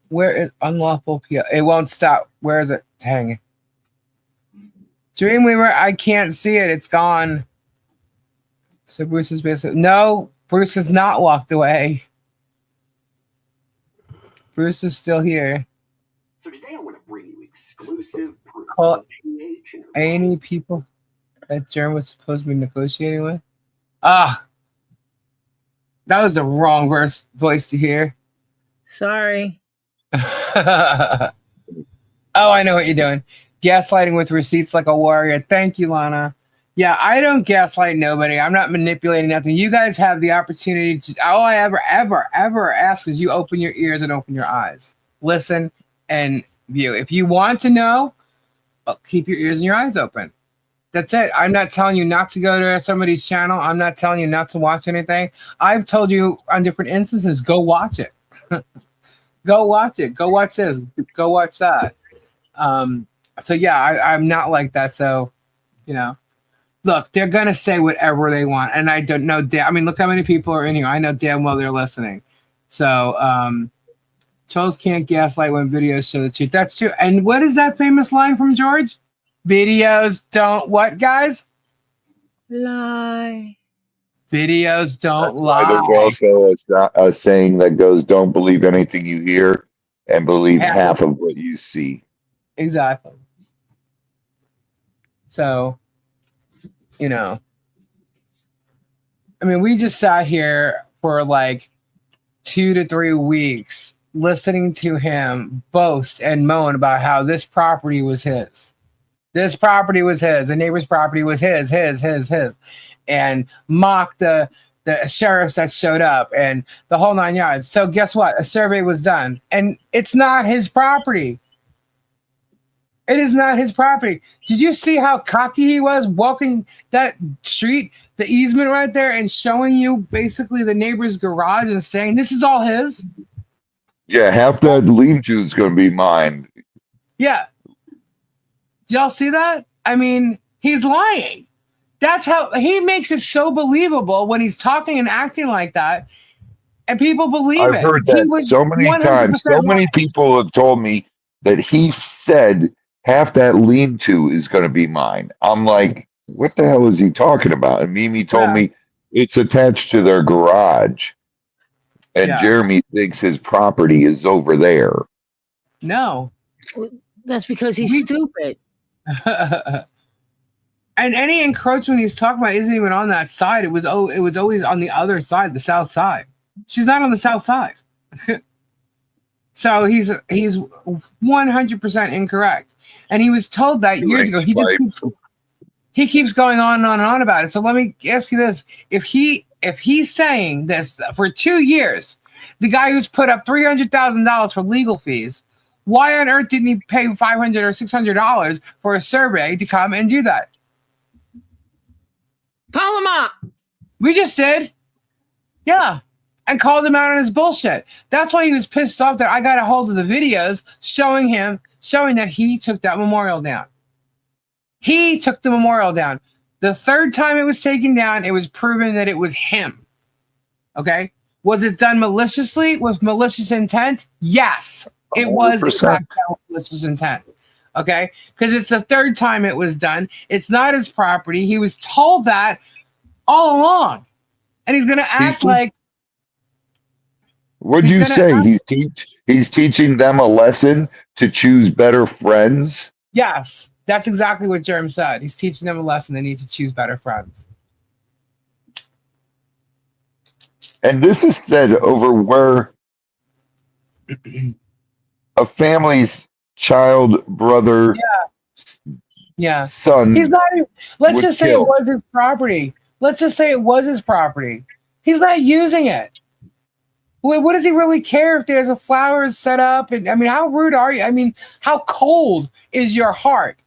Where is unlawful PL? It won't stop. Where is it? Dang. Dreamweaver, I can't see it. It's gone. So Bruce is basically... No, Bruce has not walked away. Bruce is still here. So today I want to bring you exclusive proof. Any people that Jerm was supposed to be negotiating with? Ah! That was the wrong voice to hear. Sorry. Oh, I know what you're doing. Gaslighting with receipts like a warrior. Thank you, Lana. Yeah, I don't gaslight nobody. I'm not manipulating nothing. You guys have the opportunity to... All I ever ask is you open your ears and open your eyes. Listen and view. If you want to know, keep your ears and your eyes open. That's it. I'm not telling you not to go to somebody's channel. I'm not telling you not to watch anything. I've told you on different instances, go watch it. Go watch it. Go watch this. Go watch that. So yeah, I'm not like that. So, look, they're gonna say whatever they want, and I don't know. I mean, look how many people are in here. I know damn well they're listening. So, trolls can't gaslight when videos show the truth. That's true. And what is that famous line from George? Videos don't what, guys? Lie. Videos don't That's why there's lie. also a saying that goes, "Don't believe anything you hear, and believe half of what you see." Exactly. So, I mean, we just sat here for like 2 to 3 weeks listening to him boast and moan about how this property was his. This property was his. The neighbor's property was his, and mock the sheriffs that showed up and the whole 9 yards. So guess what? A survey was done, and it's not his property. It is not his property. Did you see how cocky he was walking that street, the easement right there, and showing you basically the neighbor's garage and saying, this is all his? Yeah, half that lean-to is going to be mine. Yeah. Did y'all see that? I mean, he's lying. That's how he makes it so believable when he's talking and acting like that. And people believe it. I've heard that so many times. So many people have told me that he said half that lean-to is going to be mine. I'm like, what the hell is he talking about? And Mimi told me it's attached to their garage. And Jeremy thinks his property is over there. No. That's because he's stupid. And any encroachment he's talking about isn't even on that side. It was always on the other side, the south side. She's not on the south side. So he's 100% incorrect. And he was told that years ago. He keeps going on and on about it. So let me ask you this. If he's saying this for 2 years, the guy who's put up $300,000 for legal fees, why on earth didn't he pay $500 or $600 for a survey to come and do that? Call him up. We just did. Yeah. And called him out on his bullshit. That's why he was pissed off that I got a hold of the videos showing that he took that memorial down. He took the memorial down. The third time it was taken down, it was proven that it was him. Okay? Was it done maliciously with malicious intent? Yes. It was malicious intent. Okay? Because it's the third time it was done. It's not his property. He was told that all along. And he's going to act like... What'd you say? He's teaching them a lesson to choose better friends? Yes. That's exactly what Jerem said. He's teaching them a lesson. They need to choose better friends. And this is said over where a family's child, brother, son. He's not. Let's just say it was his property. Let's just say it was his property. He's not using it. What does he really care if there's a flower set up? And I mean, how rude are you? I mean, how cold is your heart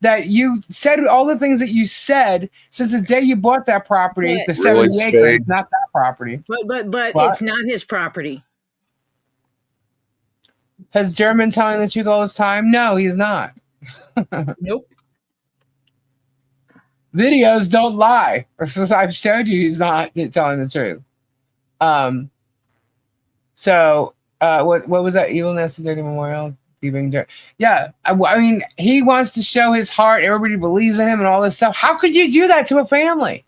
that you said all the things that you said since the day you bought that property? The 70 acres, not that property. But it's not his property. Has Jeremy telling the truth all this time? No, he's not. Nope. Videos don't lie. I've showed you he's not telling the truth. So what was that? Evilness of Dirty Memorial? Yeah, I mean, he wants to show his heart. Everybody believes in him and all this stuff. How could you do that to a family?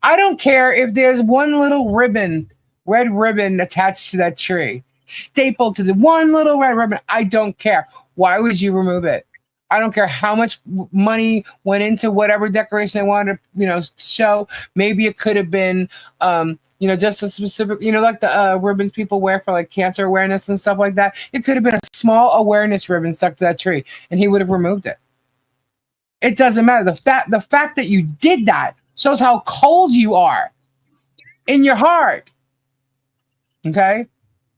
I don't care if there's one little red ribbon attached to that tree, stapled to the one little red ribbon. I don't care. Why would you remove it? I don't care how much money went into whatever decoration they wanted to, show. Maybe it could have been, just a specific, like the ribbons people wear for like cancer awareness and stuff like that. It could have been a small awareness ribbon stuck to that tree, and he would have removed it. It doesn't matter. The fact that you did that shows how cold you are in your heart. Okay?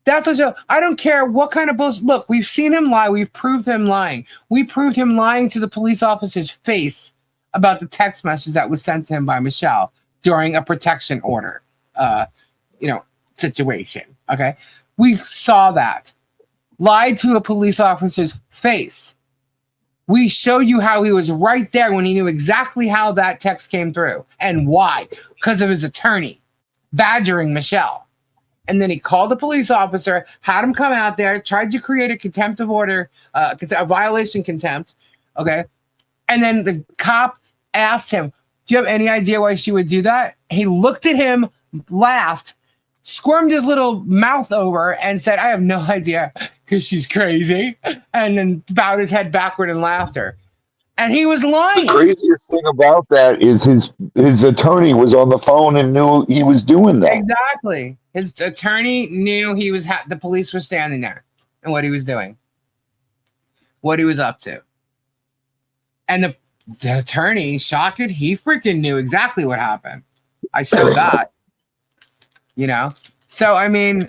That's what I don't care what kind of bullshit. Look, we've seen him lie. We've proved him lying. We proved him lying to the police officer's face about the text message that was sent to him by Michelle during a protection order, situation. Okay. We saw that. Lied to a police officer's face. We showed you how he was right there when he knew exactly how that text came through and why. Because of his attorney badgering Michelle. And then he called the police officer, had him come out there, tried to create a contempt of order, a violation contempt. Okay. And then the cop asked him, do you have any idea why she would do that? He looked at him, laughed, squirmed his little mouth over and said, I have no idea because she's crazy. And then bowed his head backward in laughter. And he was lying. The craziest thing about that is his attorney was on the phone and knew he was doing that. Exactly. His attorney knew he was the police were standing there and what he was doing, what he was up to. And the attorney, shocked, he freaking knew exactly what happened. I showed that, So, I mean,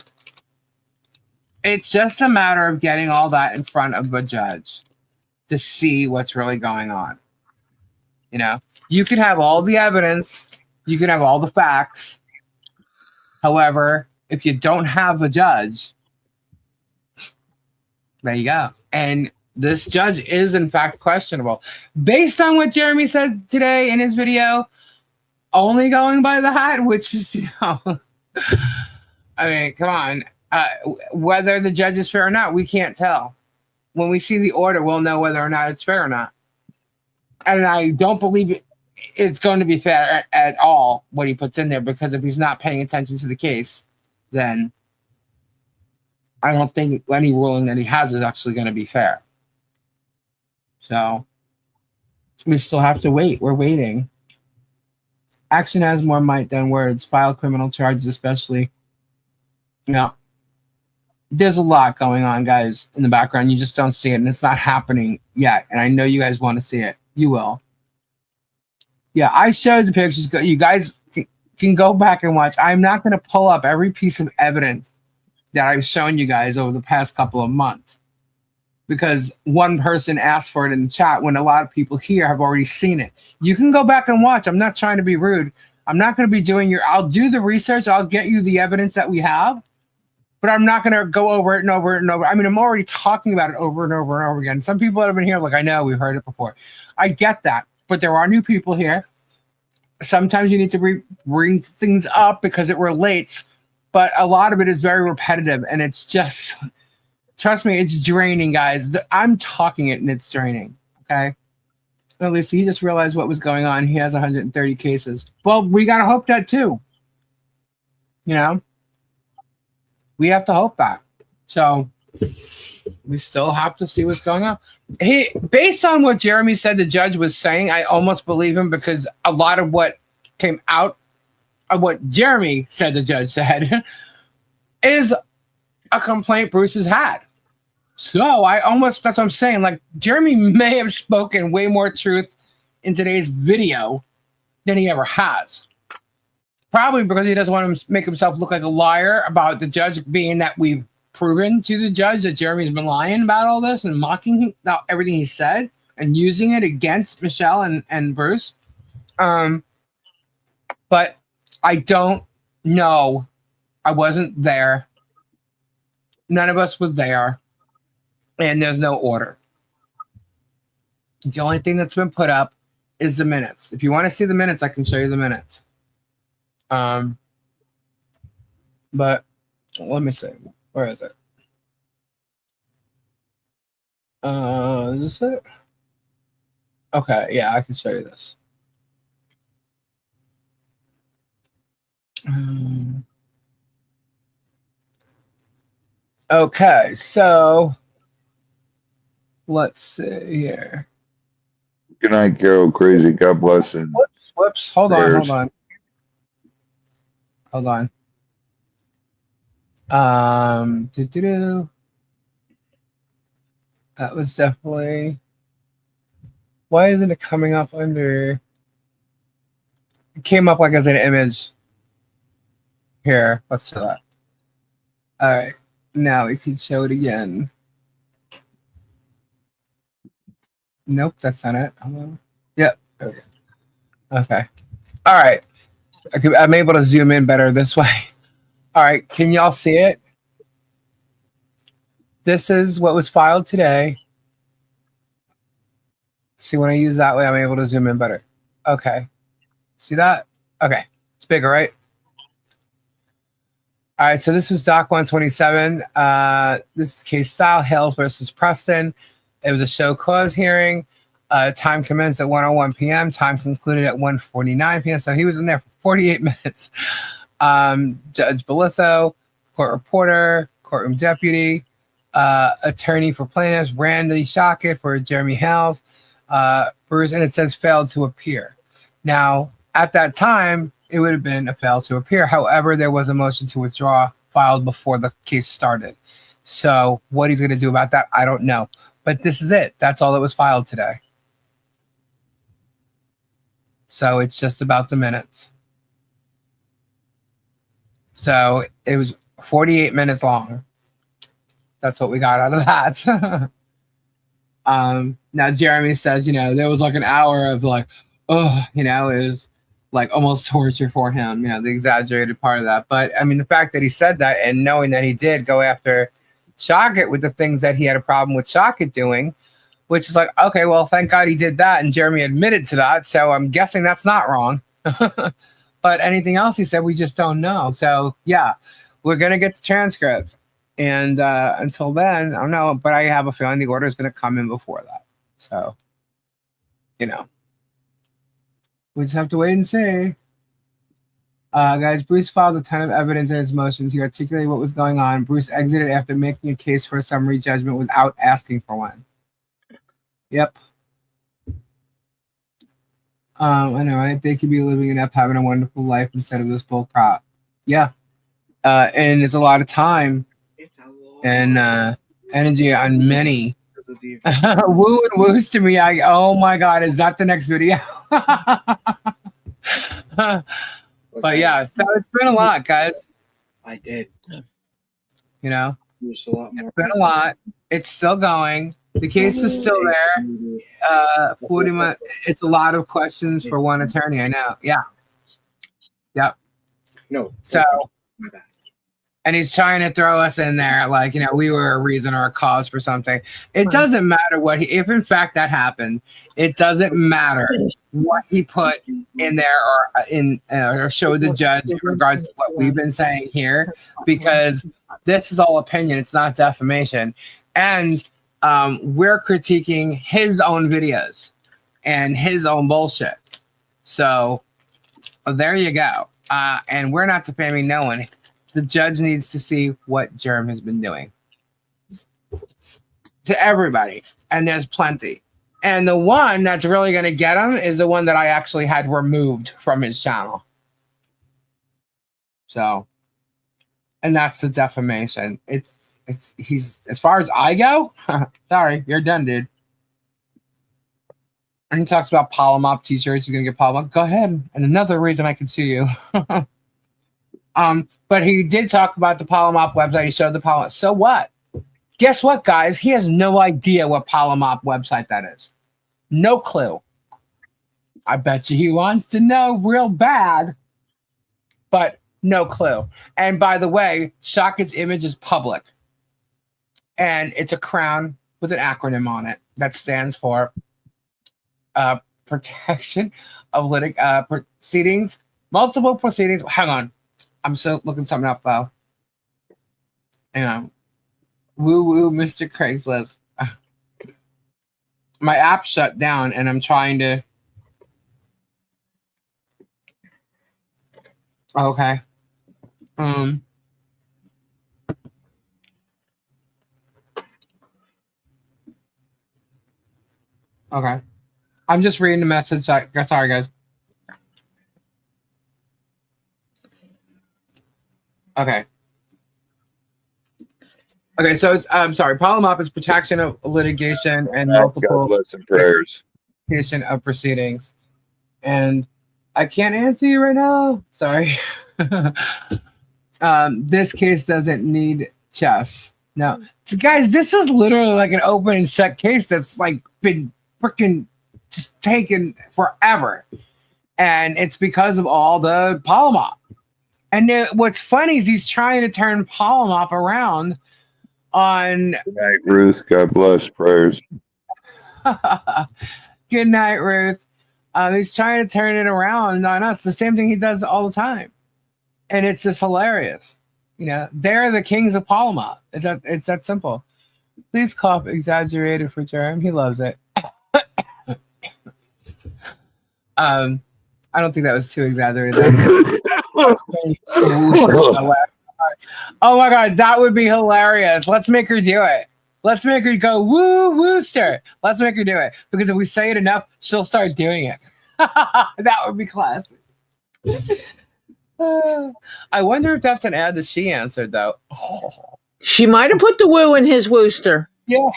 it's just a matter of getting all that in front of a judge to see what's really going on. You can have all the evidence, you can have all the facts. However, if you don't have a judge, there you go. And this judge is, in fact, questionable. Based on what Jeremy said today in his video, only going by that, which is, I mean, come on. Whether the judge is fair or not, we can't tell. When we see the order, we'll know whether or not it's fair or not. And I don't believe it's going to be fair at all, what he puts in there, because if he's not paying attention to the case, then I don't think any ruling that he has is actually going to be fair. So we still have to wait. We're waiting. Action has more might than words. File criminal charges, especially. There's a lot going on, guys, in the background. You just don't see it, and it's not happening yet. And I know you guys want to see it. You will. Yeah, I showed the pictures. You guys can go back and watch. I'm not going to pull up every piece of evidence that I've shown you guys over the past couple of months because one person asked for it in the chat when a lot of people here have already seen it. You can go back and watch. I'm not trying to be rude. I'm not going to be doing I'll do the research. I'll get you the evidence that we have. But I'm not going to go over it and over it and over. I mean, I'm already talking about it over and over and over again. Some people that have been here, I know we've heard it before. I get that. But there are new people here. Sometimes you need to bring things up because it relates. But a lot of it is very repetitive. And it's just, trust me, it's draining, guys. I'm talking it and it's draining. Okay? At least he just realized what was going on. He has 130 cases. Well, we got to hope that too. We have to hope that. So we still have to see what's going on. Based on what Jeremy said the judge was saying, I almost believe him because a lot of what came out of what Jeremy said the judge said is a complaint Bruce has had. So that's what I'm saying. Jeremy may have spoken way more truth in today's video than he ever has. Probably because he doesn't want to make himself look like a liar about the judge, being that we've proven to the judge that Jeremy's been lying about all this and mocking everything he said and using it against Michelle and Bruce. But I don't know. I wasn't there. None of us were there. And there's no order. The only thing that's been put up is the minutes. If you want to see the minutes, I can show you the minutes. But let me see. Where is it? Is this it? Okay, yeah, I can show you this. Okay, so let's see here. Good night, Carol. Crazy. God bless. And whoops. Hold on. That was definitely. Why isn't it coming up under? It came up as an image. Here, let's do that. All right. Now we can show it again. Nope, that's not it. Yep. Okay. Okay. All right. I'm able to zoom in better this way. All right. Can y'all see it? This is what was filed today. See, when I use that way, I'm able to zoom in better. Okay. See that? Okay. It's bigger, right? All right. So this was Doc 127. This is case style, Hales versus Preston. It was a show cause hearing. Time commenced at 1:01 p.m. Time concluded at 1:49 p.m. So he was in there for 48 minutes. Judge Belisso, court reporter, courtroom deputy, attorney for plaintiffs, Randy Shockett for Jeremy Hales, Bruce, and it says failed to appear. Now, at that time, it would have been a fail to appear. However, there was a motion to withdraw filed before the case started. So what he's going to do about that, I don't know. But this is it. That's all that was filed today. So it's just about the minutes. So it was 48 minutes long. That's what we got out of that. Now Jeremy says, there was like an hour of like, oh, it was like almost torture for him, the exaggerated part of that. But I mean, the fact that he said that and knowing that he did go after Shockett with the things that he had a problem with Shockett doing, which is like, okay, well, thank God he did that. And Jeremy admitted to that. So I'm guessing that's not wrong. But anything else he said, we just don't know. So yeah, we're going to get the transcript. And until then, I don't know, but I have a feeling the order is going to come in before that. So, we just have to wait and see. Guys, Bruce filed a ton of evidence in his motions. He articulated what was going on. Bruce exited after making a case for a summary judgment without asking for one. Yep. I know, right? They could be living it up, having a wonderful life instead of this bull crap. Yeah. And it's a lot of time and energy on many. Woo and woos to me. Oh my God, is that the next video? But yeah, so it's been a lot, guys. I did. It's been a lot. It's still going. The case is still there. 40 months. It's a lot of questions for one attorney. I know. Yeah. Yep. No. So, and he's trying to throw us in there like, we were a reason or a cause for something. It doesn't matter if in fact that happened, it doesn't matter what he put in there or showed the judge in regards to what we've been saying here, because this is all opinion. It's not defamation. And we're critiquing his own videos and his own bullshit. So there you go. And we're not defaming no one. The judge needs to see what Jerm has been doing to everybody. And there's plenty. And the one that's really going to get him is the one that I actually had removed from his channel. So, and that's the defamation. He's, as far as I go, sorry, you're done, dude. And he talks about Polymop t-shirts. He's going to get Polymop. Go ahead. And another reason I can sue you. But he did talk about the Polymop website. He showed the Polymop. So what? Guess what, guys? He has no idea what Polymop website that is. No clue. I bet you he wants to know real bad, but no clue. And by the way, Shockett's image is public. And it's a crown with an acronym on it that stands for protection of proceedings, multiple proceedings. Hang on. I'm still looking something up, though. Hang on. Woo, Mr. Craigslist. My app shut down, and I'm trying to... Okay. Okay. I'm just reading the message. Sorry, guys. Okay. Okay, so it's I'm sorry. Polymop is protection of litigation and multiple prayers of proceedings. And I can't answer you right now. Sorry. This case doesn't need chess. No, so guys, this is literally like an open and shut case that's like been freaking just taken forever, and it's because of all the Palomop. And what's funny is he's trying to turn Palomop around on. Good night, Ruth. God bless. Prayers. Good night, Ruth. He's trying to turn it around on us. The same thing he does all the time, and it's just hilarious. You know, they're the kings of Palomop. It's that simple. Please cough exaggerated for Jerem. He loves it. I don't think that was too exaggerated. Oh my god, that would be hilarious. Let's make her do it. Let's make her go woo wooster. Let's make her do it. Because if we say it enough, she'll start doing it. That would be classic. I wonder if that's an ad that she answered though. Oh. She might have put the woo in his wooster. Yeah.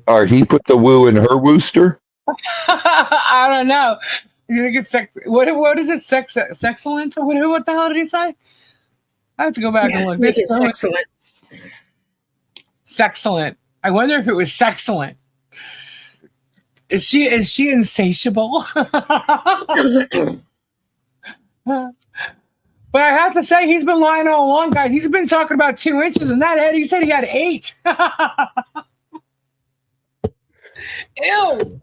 Or he put the woo in her wooster? I don't know. You think it's sex? What is it? Sexcellent? Or what the hell did he say? I have to go back and look. Make it sexcellent. Sexcellent. I wonder if it was sexcellent. Is she insatiable? But I have to say, he's been lying all along, guys. He's been talking about 2 inches, and that head, he said he had 8. Ew.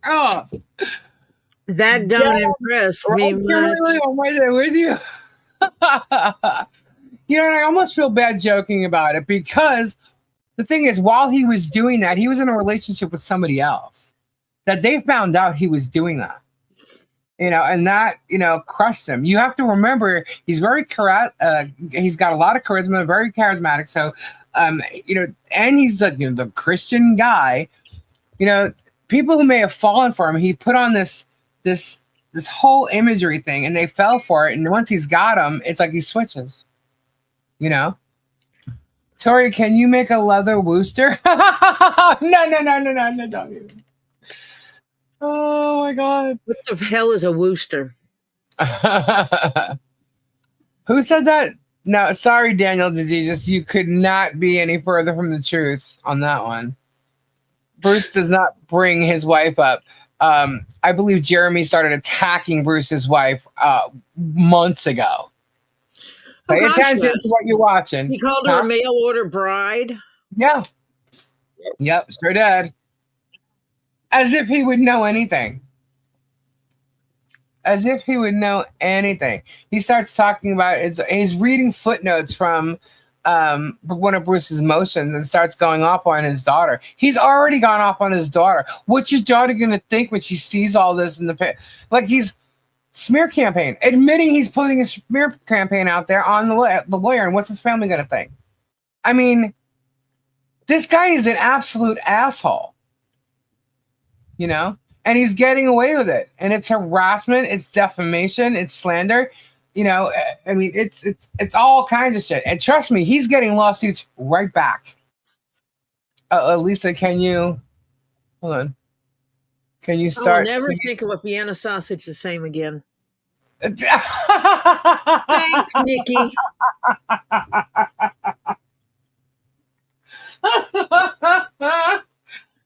Oh. That don't impress me much. I'm right there with you. You know, and I almost feel bad joking about it because the thing is, while he was doing that, he was in a relationship with somebody else that they found out he was doing that. You know, and that, you know, crushed him. You have to remember, he's very he's got a lot of charisma, very charismatic. So, you know, and he's like, you know, the Christian guy. You know, people who may have fallen for him, he put on this whole imagery thing, and they fell for it. And once he's got them, it's like he switches. You know, Tori, can you make a leather wooster? No, don't even. Oh my god! What the hell is a wooster? Who said that? No, sorry, Daniel. You could not be any further from the truth on that one. Bruce does not bring his wife up. I believe Jeremy started attacking Bruce's wife months ago. Pay attention to what you're watching. He called her a mail order bride. Yeah. Yep, sure did. As if he would know anything. As if he would know anything. He starts talking about it. He's reading footnotes from one of Bruce's motions and starts going off on his daughter. He's already gone off on his daughter. What's your daughter going to think when she sees all this in the pit? Like, he's smear campaign, admitting he's putting a smear campaign out there on the lawyer. And what's his family going to think? I mean, this guy is an absolute asshole. You know, and he's getting away with it. And it's harassment, it's defamation, it's slander. You know, I mean, it's all kinds of shit. And trust me, he's getting lawsuits right back. Lisa, can you hold on? Can you start? I'll never think of a Vienna sausage the same again. Thanks, Nikki.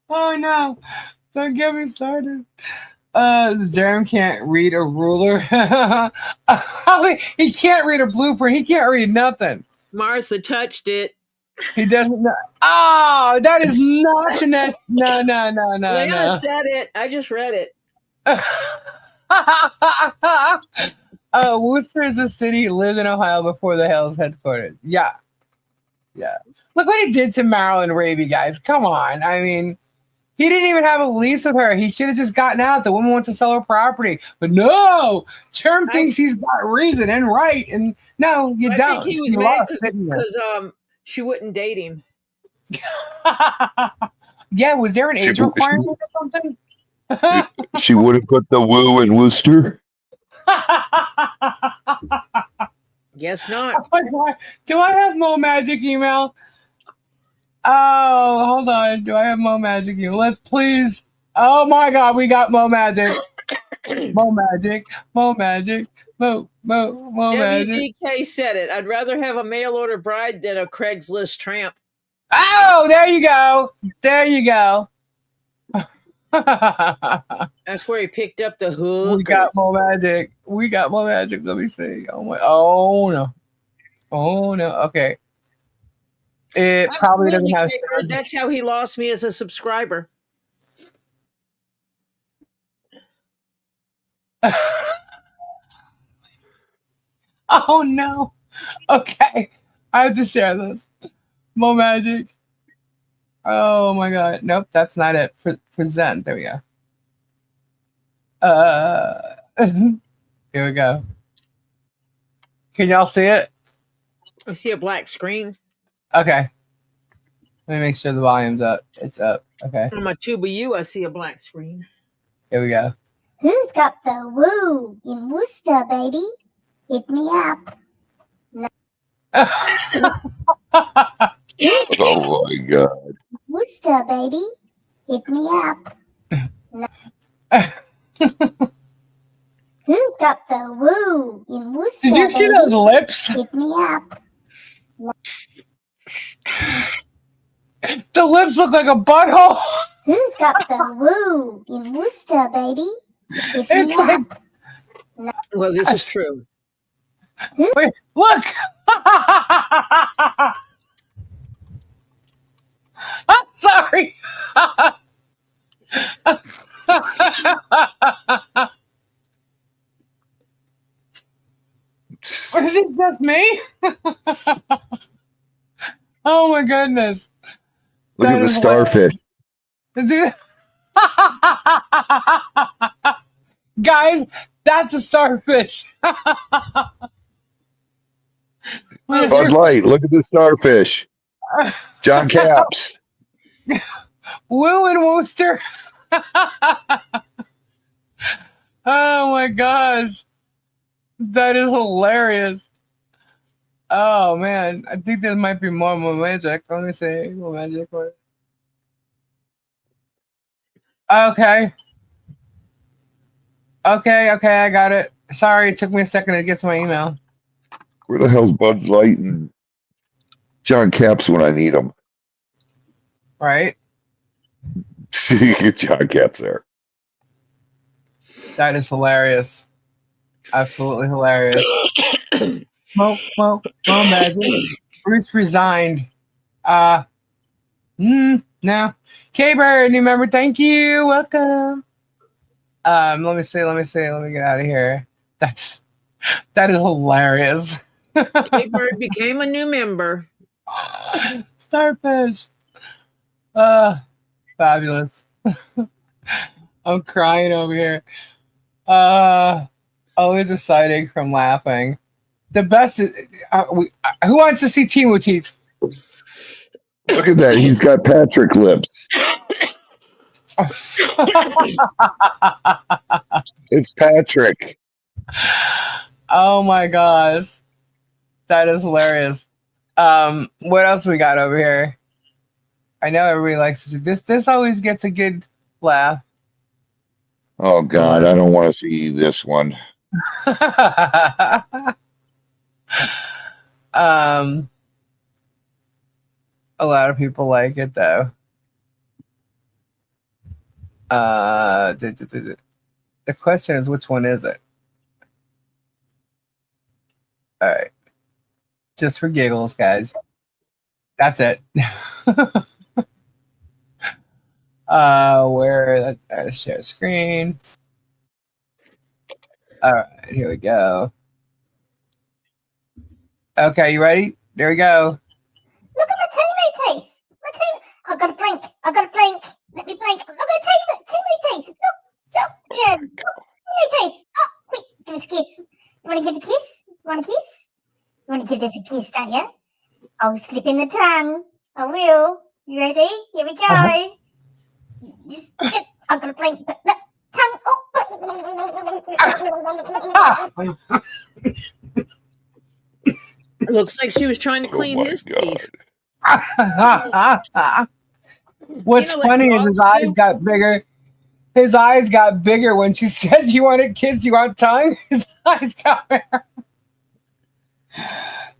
Oh no. Don't get me started. Jerem can't read a ruler. He can't read a blueprint. He can't read nothing. Martha touched it. He doesn't know. Oh, that is not the next. No. Leah said it. I just read it. Worcester is a city. He lived in Ohio before the Hell's headquartered. Yeah. Look what he did to Marilyn Raby, guys. Come on. I mean, he didn't even have a lease with her. He should have just gotten out. The woman wants to sell her property. But no, Term thinks he's got reason and right. And no, you don't. I think he was mad because she wouldn't date him. Yeah, was there an age requirement or something? She would have put the woo in Worcester? Guess not. Do I have Mo Magic email? Oh, hold on. Do I have Mo Magic? Let's please. Oh my God, we got Mo Magic. Mo Magic. Mo magic. WDK said it. I'd rather have a mail order bride than a Craigslist tramp. Oh, there you go. There you go. That's where he picked up the hook. We got more magic. We got more magic. Let me see. Oh no. Oh no. Okay. It probably doesn't have. That's how he lost me as a subscriber. Oh no. Okay. I have to share this. More magic. Oh my god. Nope, that's not it. Present. There we go. Here we go. Can y'all see it? I see a black screen. Okay. Let me make sure the volume's up. It's up. Okay. On my Tuba U, I see a black screen. Here we go. Who's got the woo in Worcester, baby? Hit me up. Oh my god. Worcester, baby. Hit me up. Who's got the woo in Worcester, Did you see baby? those lips? Hit me up. The lips look like a butthole. Who's got the woo in Worcester, baby? Hit me It's like, up. Well, this is true. wait, look. I'm sorry. Or is it just me? Oh my goodness. Look at the starfish. Guys, that's a starfish. Bud Light, look at the starfish. John Caps. Will and Worcester. Oh my gosh. That is hilarious. Oh man. I think there might be more magic. Let me see. More magic. Okay. Okay, I got it. Sorry, it took me a second to get to my email. Where the hell's Bud Light and John Caps when I need them? Right? John Caps there. That is hilarious. Absolutely hilarious. Mo magic. Bruce resigned. No. K-Bird, new member, thank you. Welcome. Let me see. Let me get out of here. That is hilarious. K-Bird became a new member. Starfish. Fabulous. I'm crying over here. Always excited from laughing. The best is who wants to see Timo teeth? Look at that. He's got Patrick lips. It's Patrick. Oh my gosh. That is hilarious. What else we got over here? I know everybody likes to see this. This always gets a good laugh. Oh God, I don't want to see this one. A lot of people like it though. The question is, which one is it? All right, just for giggles, guys. That's it. Where I share screen. All right, here we go. Okay, you ready? There we go. Look at the Timo teeth. I've got to blink. Let me blink. Look at Timo teeth. Look, Jim. Look, Timo teeth. Oh, quick, give us a kiss. You want to give a kiss? You want to give this a kiss, don't you? I'll slip in the tongue. I will. You ready? Here we go. Just, I've got to blink. But the tongue. Oh. It looks like she was trying to clean his teeth. What's funny is his eyes got bigger. His eyes got bigger when she said, "You want a kiss? You want tongue?" His eyes got bigger.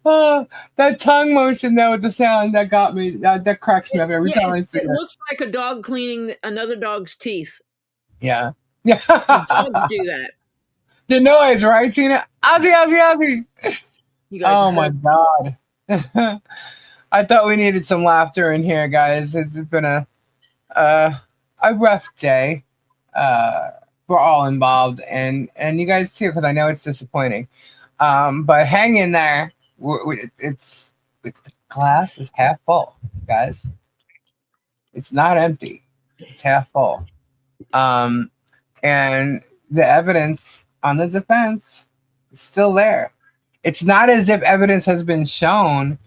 Oh, that tongue motion though with the sound that got me. That cracks me up every time I see It it. looks like a dog cleaning another dog's teeth. Yeah. 'Cause dogs do that. The noise, right, Tina? Ozzy, Ozzy, Ozzy. You guys Oh are my God. I thought we needed some laughter in here, guys. It's been a rough day for all involved, and you guys too, because I know it's disappointing. But hang in there. The glass is half full, guys. It's not empty. It's half full. And the evidence on the defense is still there. It's not as if evidence has been shown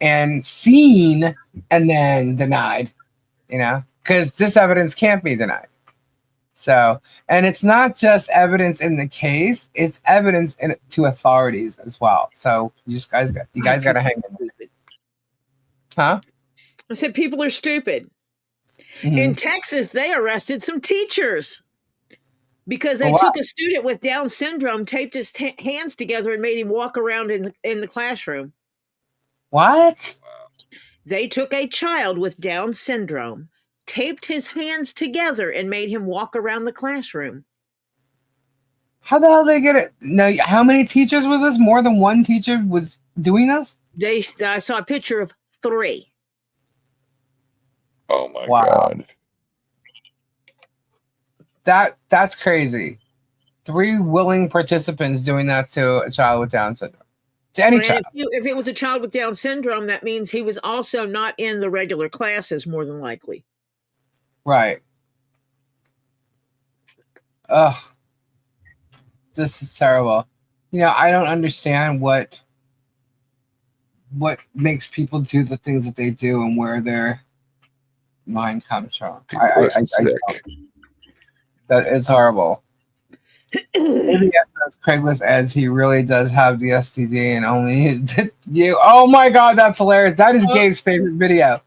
and seen and then denied, because this evidence can't be denied. So, and it's not just evidence in the case; it's evidence to authorities as well. So, you guys got to hang in there. Huh? I said people are stupid. Mm-hmm. In Texas, they arrested some teachers because they Wow. took a student with Down syndrome, taped his hands together, and made him walk around in the classroom. What? They took a child with Down syndrome, taped his hands together, and made him walk around the classroom. How the hell did they get it? No, how many teachers was this? More than one teacher was doing this? I saw a picture of 3. Oh my Wow. God. That's crazy. 3 willing participants doing that to a child with Down syndrome. To any child. If it was a child with Down syndrome, that means he was also not in the regular classes, more than likely. Right. Ugh. This is terrible. I don't understand what makes people do the things that they do and where their mind comes from. People are sick. That is horrible. Maybe as Craigslist ads, he really does have the STD and only you. Oh my God, that's hilarious. That is Gabe's favorite video.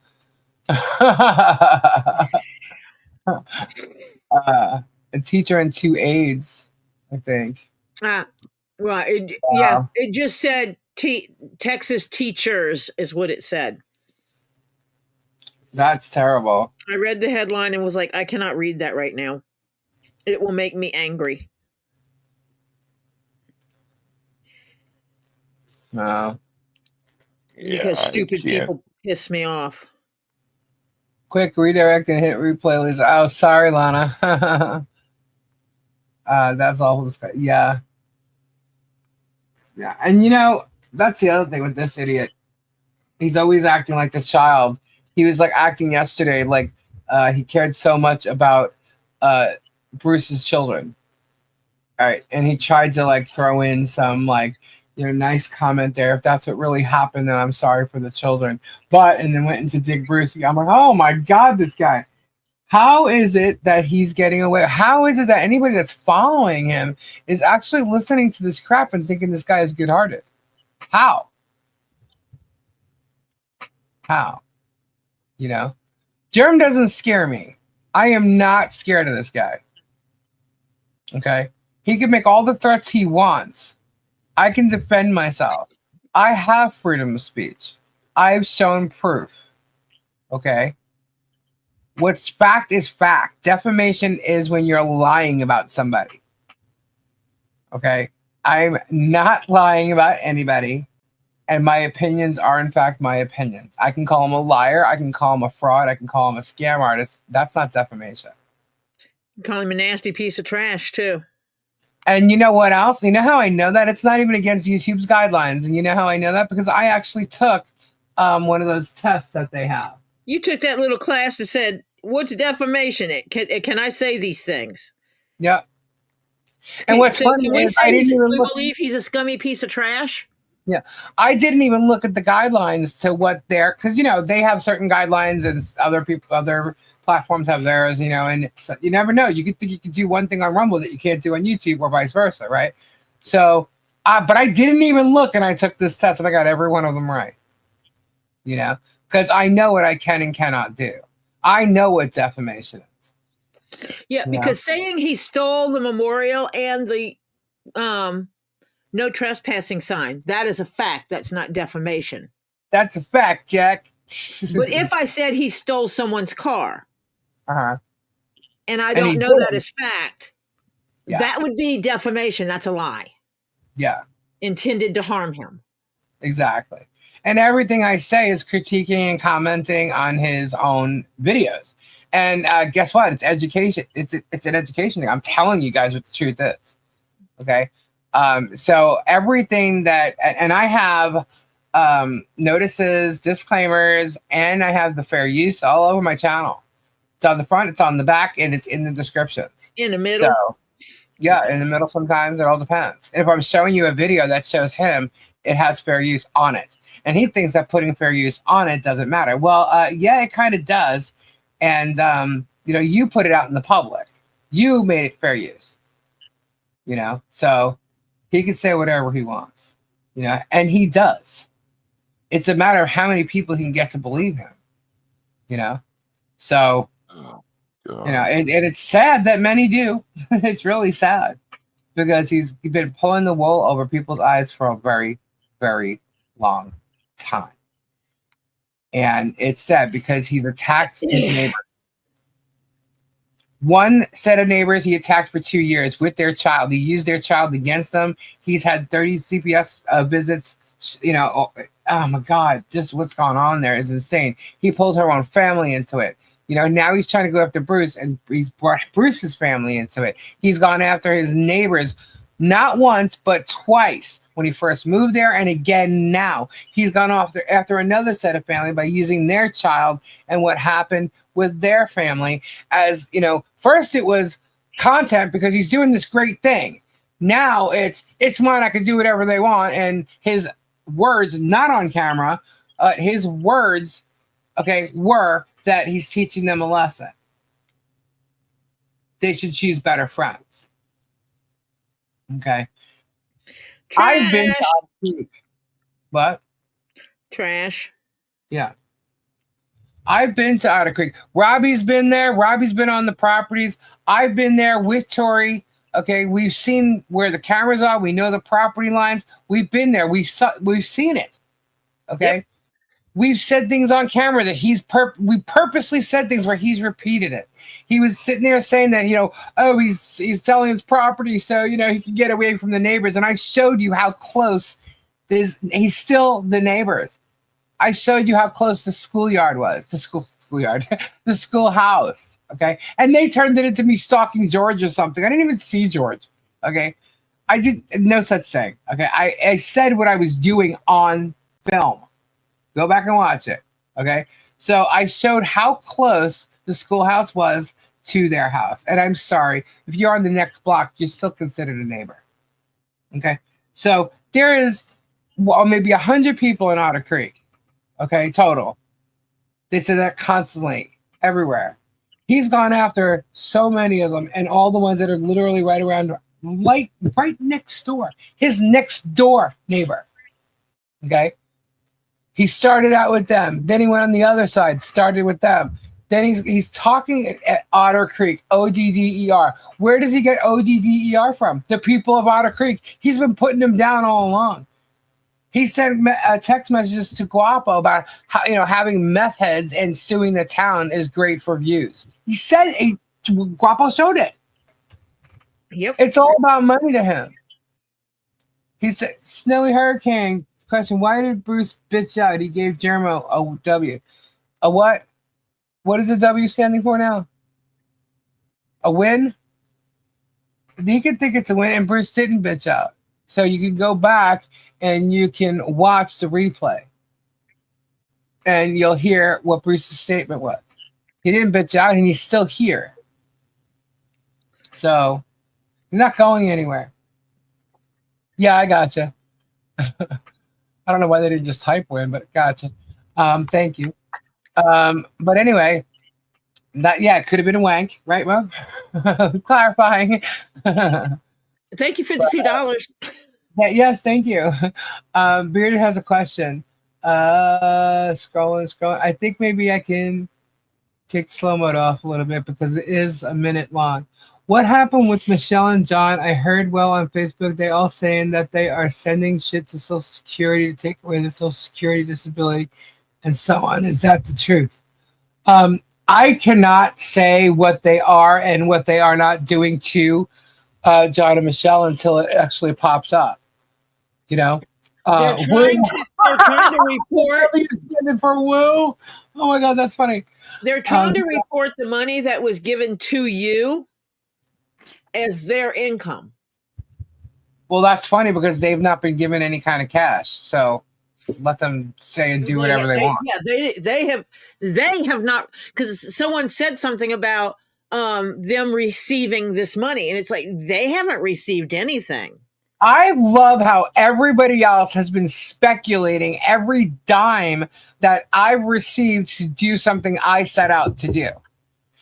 A teacher and 2 aides, I think. Well, yeah, it just said Texas teachers is what it said. That's terrible. I read the headline and was like, I cannot read that right now. It will make me angry. No. Because stupid people piss me off. Quick redirect and hit replay, Lisa. Oh, sorry, Lana. That's all. Yeah. Yeah. And that's the other thing with this idiot. He's always acting like the child. He was like acting yesterday like he cared so much about Bruce's children. All right. And he tried to like throw in some like, nice comment there. If that's what really happened, then I'm sorry for the children. And then went into Dick Bruce. I'm like, oh my God, this guy. How is it that he's getting away? How is it that anybody that's following him is actually listening to this crap and thinking this guy is good-hearted? How? Jerem doesn't scare me. I am not scared of this guy. Okay? He can make all the threats he wants. I can defend myself. I have freedom of speech. I've shown proof. Okay? What's fact is fact. Defamation is when you're lying about somebody. Okay? I'm not lying about anybody, and my opinions are, in fact, my opinions. I can call him a liar. I can call him a fraud. I can call him a scam artist. That's not defamation. You call him a nasty piece of trash, too. And you know what else? You know how I know that? It's not even against YouTube's guidelines. And you know how I know that? Because I actually took one of those tests that they have. You took that little class that said, what's defamation? Can I say these things? Yep. And what's funny is I didn't even believe he's a scummy piece of trash? Yeah. I didn't even look at the guidelines to what they're, because, they have certain guidelines and other platforms have theirs, and so you never know. You could think you could do one thing on Rumble that you can't do on YouTube or vice versa, right? So, but I didn't even look, and I took this test, and I got every one of them right. Because I know what I can and cannot do. I know what defamation is. Yeah, because saying he stole the memorial and the no trespassing sign, that is a fact. That's not defamation. That's a fact, Jack. But if I said he stole someone's car Uh-huh. and I And don't he know that didn't. as fact, Yeah. that would be defamation. That's a lie. Yeah, Intended to harm him. exactly. And everything I say is critiquing and commenting on his own videos. And guess what? It's education. It's an education thing. I'm telling you guys what the truth is. Okay. So everything that, and I have notices, disclaimers, and I have the fair use all over my channel. It's on the front, it's on the back, and it's in the descriptions. In the middle. So, yeah, in the middle sometimes. It all depends. If I'm showing you a video that shows him, it has fair use on it. And he thinks that putting fair use on it doesn't matter. Well, yeah, it kind of does. And, you put it out in the public. You made it fair use. So he can say whatever he wants, and he does. It's a matter of how many people he can get to believe him, So, and it's sad that many do. It's really sad because he's been pulling the wool over people's eyes for a very, very long time. And it's sad because he's attacked his neighbor. One set of neighbors he attacked for 2 years with their child. He used their child against them. He's had 30 CPS visits. Oh my God, just what's going on there is insane. He pulled her own family into it. Now he's trying to go after Bruce, and he's brought Bruce's family into it. He's gone after his neighbors, not once, but twice when he first moved there, and again now. He's gone after another set of family by using their child and what happened with their family. As first it was content because he's doing this great thing. Now it's mine. I can do whatever they want. And his words, not on camera, his words, were that he's teaching them a lesson. They should choose better friends. Okay. Trash. I've been to Otter Creek. What? Trash. Yeah. I've been to Otter Creek. Robbie's been there. Robbie's been on the properties. I've been there with Tori. Okay, we've seen where the cameras are. We know the property lines. We've been there. We've seen it. Okay. Yep. We've said things on camera that we purposely said things where he's repeated it. He was sitting there saying that, he's selling his property so, he can get away from the neighbors. And I showed you how close he's still the neighbors. I showed you how close the schoolyard was, the schoolhouse. Okay. And they turned it into me stalking George or something. I didn't even see George. Okay. I did no such thing. Okay. I said what I was doing on film. Go back and watch it. Okay. So I showed how close the schoolhouse was to their house. And I'm sorry, if you're on the next block, you're still considered a neighbor. Okay. So there is maybe 100 people in Otter Creek. Okay. Total. They say that constantly everywhere. He's gone after so many of them, and all the ones that are literally right next door. His next door neighbor. Okay. He started out with them. Then he went on the other side, started with them. Then he's talking at Otter Creek, ODDER. Where does he get ODDER from? The people of Otter Creek. He's been putting them down all along. He sent text messages to Guapo about how, having meth heads and suing the town is great for views. He said Guapo showed it. Yep. It's all about money to him. He said, Snowy Hurricane. Question: why did Bruce bitch out? He gave Jermo a W. A what? What is the W standing for now? A win? You can think it's a win, and Bruce didn't bitch out. So you can go back and you can watch the replay. And you'll hear what Bruce's statement was. He didn't bitch out, and he's still here. So he's not going anywhere. Yeah, I gotcha. I don't know why they didn't just type win, but gotcha. Thank you. But anyway, it could have been a wank, right, Mo? Clarifying. Thank you for the $2. Yes, thank you. Bearded has a question. Scrolling. I think maybe I can take slow mode off a little bit because it is a minute long. What happened with Michelle and John? I heard well on Facebook, they all saying that they are sending shit to Social Security to take away the Social Security disability and so on. Is that the truth? I cannot say what they are and what they are not doing to John and Michelle until it actually pops up. You know, They're trying to report. You're standing for woo. Oh my God, that's funny. They're trying to report the money that was given to you as their income. Well, that's funny because they've not been given any kind of cash. So let them say and do whatever they want. Yeah, they have not, because someone said something about them receiving this money, and it's like they haven't received anything. I love how everybody else has been speculating every dime that I've received to do something I set out to do.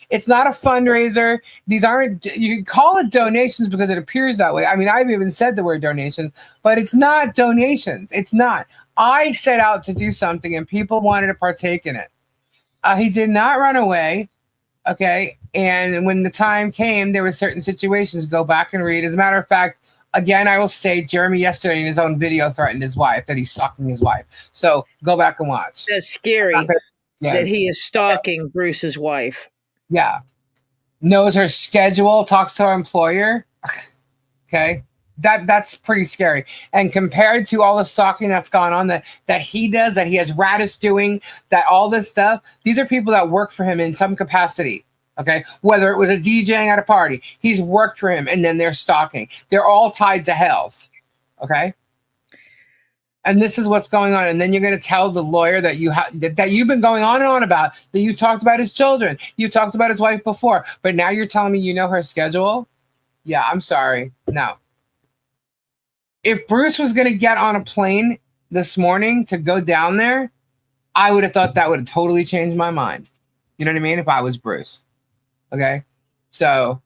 It's not a fundraiser. These aren't, you can call it donations because it appears that way. I mean, I've even said the word donations, but it's not donations. It's not. I set out to do something and people wanted to partake in it. He did not run away. Okay. And when the time came, there were certain situations. Go back and read. As a matter of fact, again, I will say Jeremy yesterday in his own video threatened his wife, that he's stalking his wife. So go back and watch. That's scary that he is stalking Bruce's wife. Yeah. Knows her schedule, talks to her employer. Okay. That's pretty scary. And compared to all the stalking that's gone on that he does, that he has Radish doing, that all this stuff, these are people that work for him in some capacity. Okay, whether it was a DJing at a party, he's worked for him, and then they're stalking. They're all tied to Hells. Okay, and this is what's going on. And then you're going to tell the lawyer that that you've been going on and on about, that you talked about his children, you talked about his wife before, but now you're telling me you know her schedule? Yeah, I'm sorry. No. If Bruce was going to get on a plane this morning to go down there, I would have thought that would have totally changed my mind. You know what I mean? If I was Bruce. Okay, so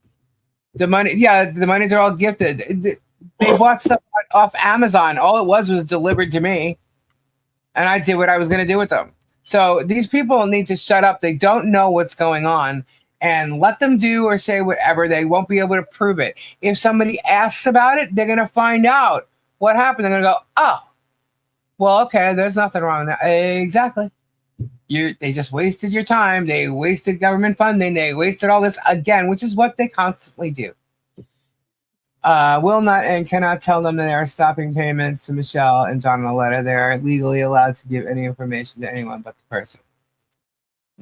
the monies are all gifted. They bought stuff off Amazon. All it was delivered to me, and I did what I was going to do with them. So these people need to shut up. They don't know what's going on, and let them do or say whatever. They won't be able to prove it. If somebody asks about it, they're going to find out what happened. They're going to go, oh, well, okay, there's nothing wrong with that. Exactly. They just wasted your time. They wasted government funding. They wasted all this again, which is what they constantly do. Will not and cannot tell them that they are stopping payments to Michelle and John in a letter. They are legally allowed to give any information to anyone but the person.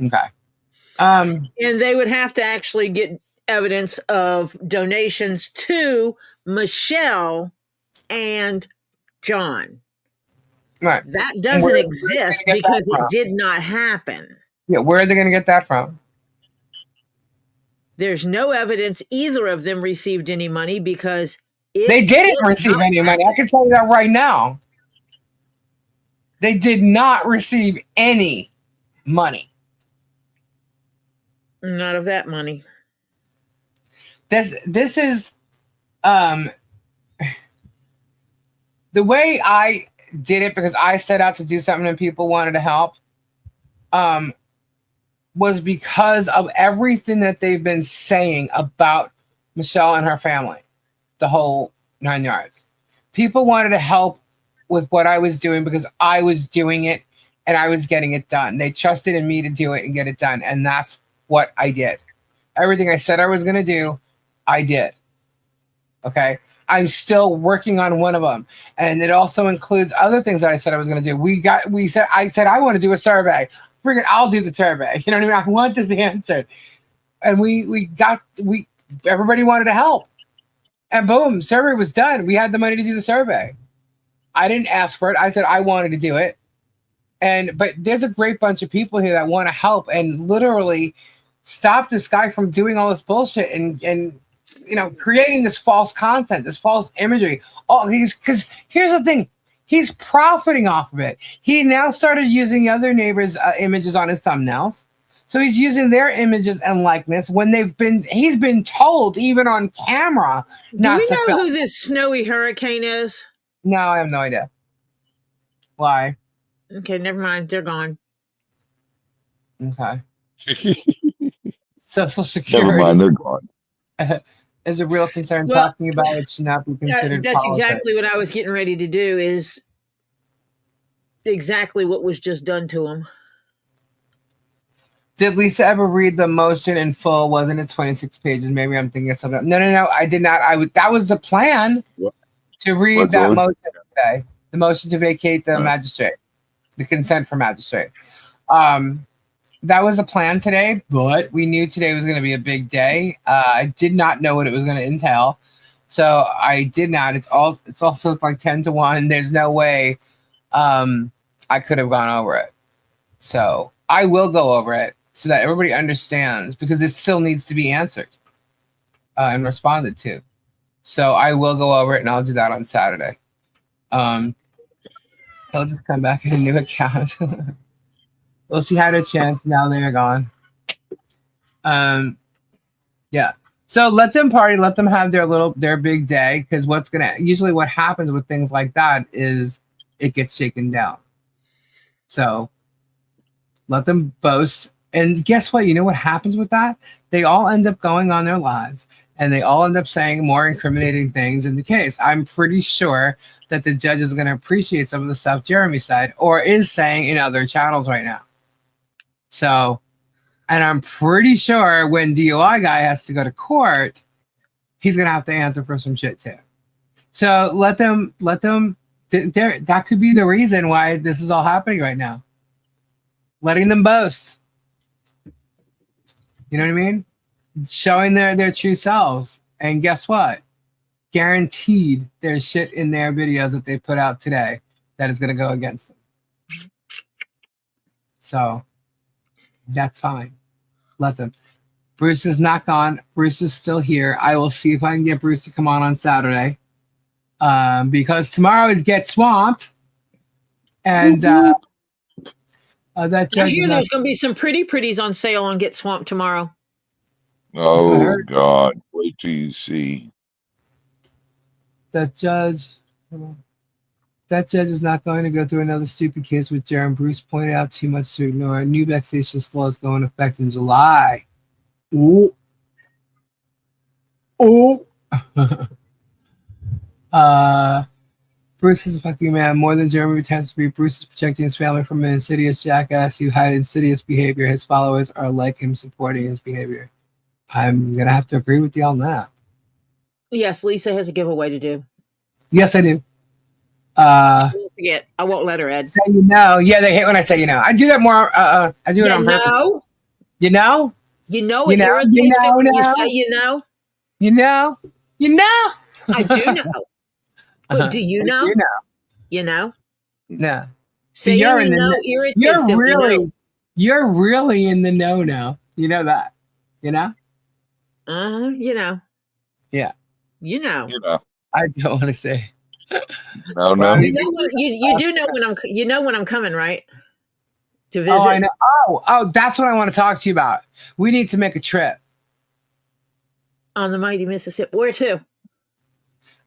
Okay. And they would have to actually get evidence of donations to Michelle and John. Right. That doesn't exist because it did not happen. Yeah, where are they going to get that from? There's no evidence either of them received any money because they didn't receive any money. I can tell you that right now. They did not receive any money. Not of that money. This is the way I did it, because I set out to do something and people wanted to help, was because of everything that they've been saying about Michelle and her family, the whole 9 yards. People wanted to help with what I was doing because I was doing it and I was getting it done. They trusted in me to do it and get it done. And that's what I did. Everything I said I was going to do, I did. Okay. I'm still working on one of them. And it also includes other things that I said I was going to do. I said, I want to do a survey. Friggin', I'll do the survey. You know what I mean? I want this answered. And everybody wanted to help. And boom, survey was done. We had the money to do the survey. I didn't ask for it. I said I wanted to do it. But there's a great bunch of people here that want to help and literally stop this guy from doing all this bullshit and creating this false content, this false imagery. Because here's the thing. He's profiting off of it. He now started using other neighbors' images on his thumbnails. So he's using their images and likeness when he's been told, even on camera, not to film. Do we know who this snowy hurricane is? No, I have no idea. Why? Okay, never mind. They're gone. Okay. Social Never Security mind, they're gone. is a real concern. Well, Talking about it should not be considered that's politics. exactly what I was getting ready to do. Is exactly what was just done to him. Did Lisa ever read the motion in full? Wasn't it 26 pages? Maybe I'm thinking of something. No. I did not. That was the plan What? to read What's that those? motion today. The motion to vacate the magistrate, the consent for magistrate. That was a plan today, but we knew today was going to be a big day. I did not know what it was going to entail, so I did not. It's also like 10-1. There's no way I could have gone over it. So I will go over it so that everybody understands, because it still needs to be answered and responded to. So I will go over it, and I'll do that on Saturday. He'll just come back in a new account. Well, she had a chance. Now they're gone. Yeah. So let them party. Let them have their big day. Because usually what happens with things like that is it gets shaken down. So let them boast. And guess what? You know what happens with that? They all end up going on their lives, and they all end up saying more incriminating things in the case. I'm pretty sure that the judge is going to appreciate some of the stuff Jeremy said or is saying in other channels right now. So, and I'm pretty sure when DUI guy has to go to court, he's going to have to answer for some shit too. So let them, that could be the reason why this is all happening right now. Letting them boast. You know what I mean? Showing their true selves. And guess what? Guaranteed there's shit in their videos that they put out today that is going to go against them. So that's fine. Let them. Bruce is not gone. Bruce is still here. I will see if I can get Bruce to come on Saturday. Because tomorrow is Get Swamped. And that I judge hear is not. there's going to be some pretties on sale on Get Swamped tomorrow. Oh, God. Wait till you see. That judge is not going to go through another stupid case with Jeremy. Bruce pointed out too much to ignore. New vexatious laws go into effect in July. Ooh. Ooh. Bruce is a fucking man. More than Jeremy pretends to be, Bruce is protecting his family from an insidious jackass who had insidious behavior. His followers are like him, supporting his behavior. I'm going to have to agree with you on that. Yes, Lisa has a giveaway to do. Yes, I do. Don't forget, I won't let her, Ed. Say you know. Yeah, they hate when I say you know. I do that more. I do it on purpose. Know? You know? You know it irritates them when you say you know? You know? You know? I do know. But do you know? You know. You know? No. Saying you're you in know the, irritates you're them. really, You know? You're really in the know now. You know that. You know? You know. Yeah. You know. You know. I don't want to say. No. You know you do know when I'm coming, right? To visit. Oh, I know. Oh, that's what I want to talk to you about. We need to make a trip. On the mighty Mississippi. Where to?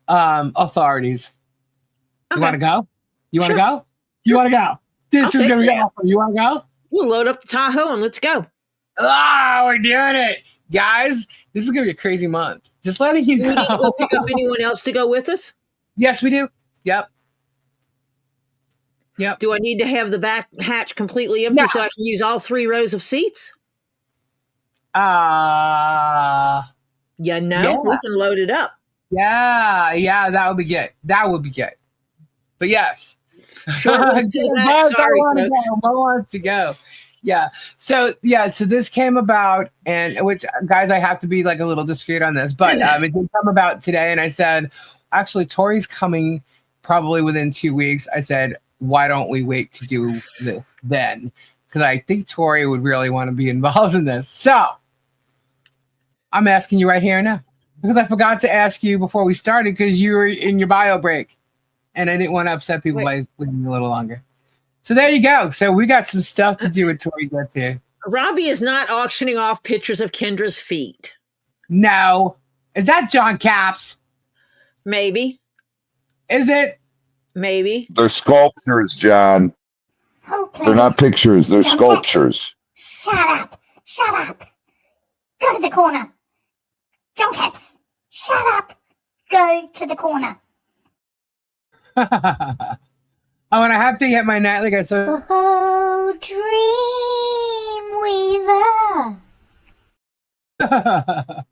Authorities. Okay. You want to go? You want to Sure. go? You want to go? This I'll is going to be take that. awesome. You want to go? We'll load up the Tahoe and let's go. Oh, we're doing it. Guys, this is going to be a crazy month. Just letting you Do we need to know. go pick up anyone else to go with us? Yes, we do. Yep. Do I need to have the back hatch completely empty so I can use all 3 rows of seats? We can load it up. Yeah, that would be good. That would be good. But yes. Short list to the back. Sorry, folks. I want to go. Yeah. So this came about, and which, guys, I have to be like a little discreet on this, but it did come about today, and I said, actually, Tori's coming probably within 2 weeks. I said, why don't we wait to do this then? Because I think Tori would really want to be involved in this. So I'm asking you right here now, because I forgot to ask you before we started because you were in your bio break, and I didn't want to upset people by waiting a little longer. So there you go. So we got some stuff to do with Tori gets here. Robbie is not auctioning off pictures of Kendra's feet. No. Is that John Caps? Maybe. Is it? Maybe. They're sculptures, John. Oh, please. They're not pictures. They're John sculptures. Shut up. Shut up. Go to the corner. John Caps, shut up. Go to the corner. Oh, and I have to get my nightly guys. So Oh, Dreamweaver.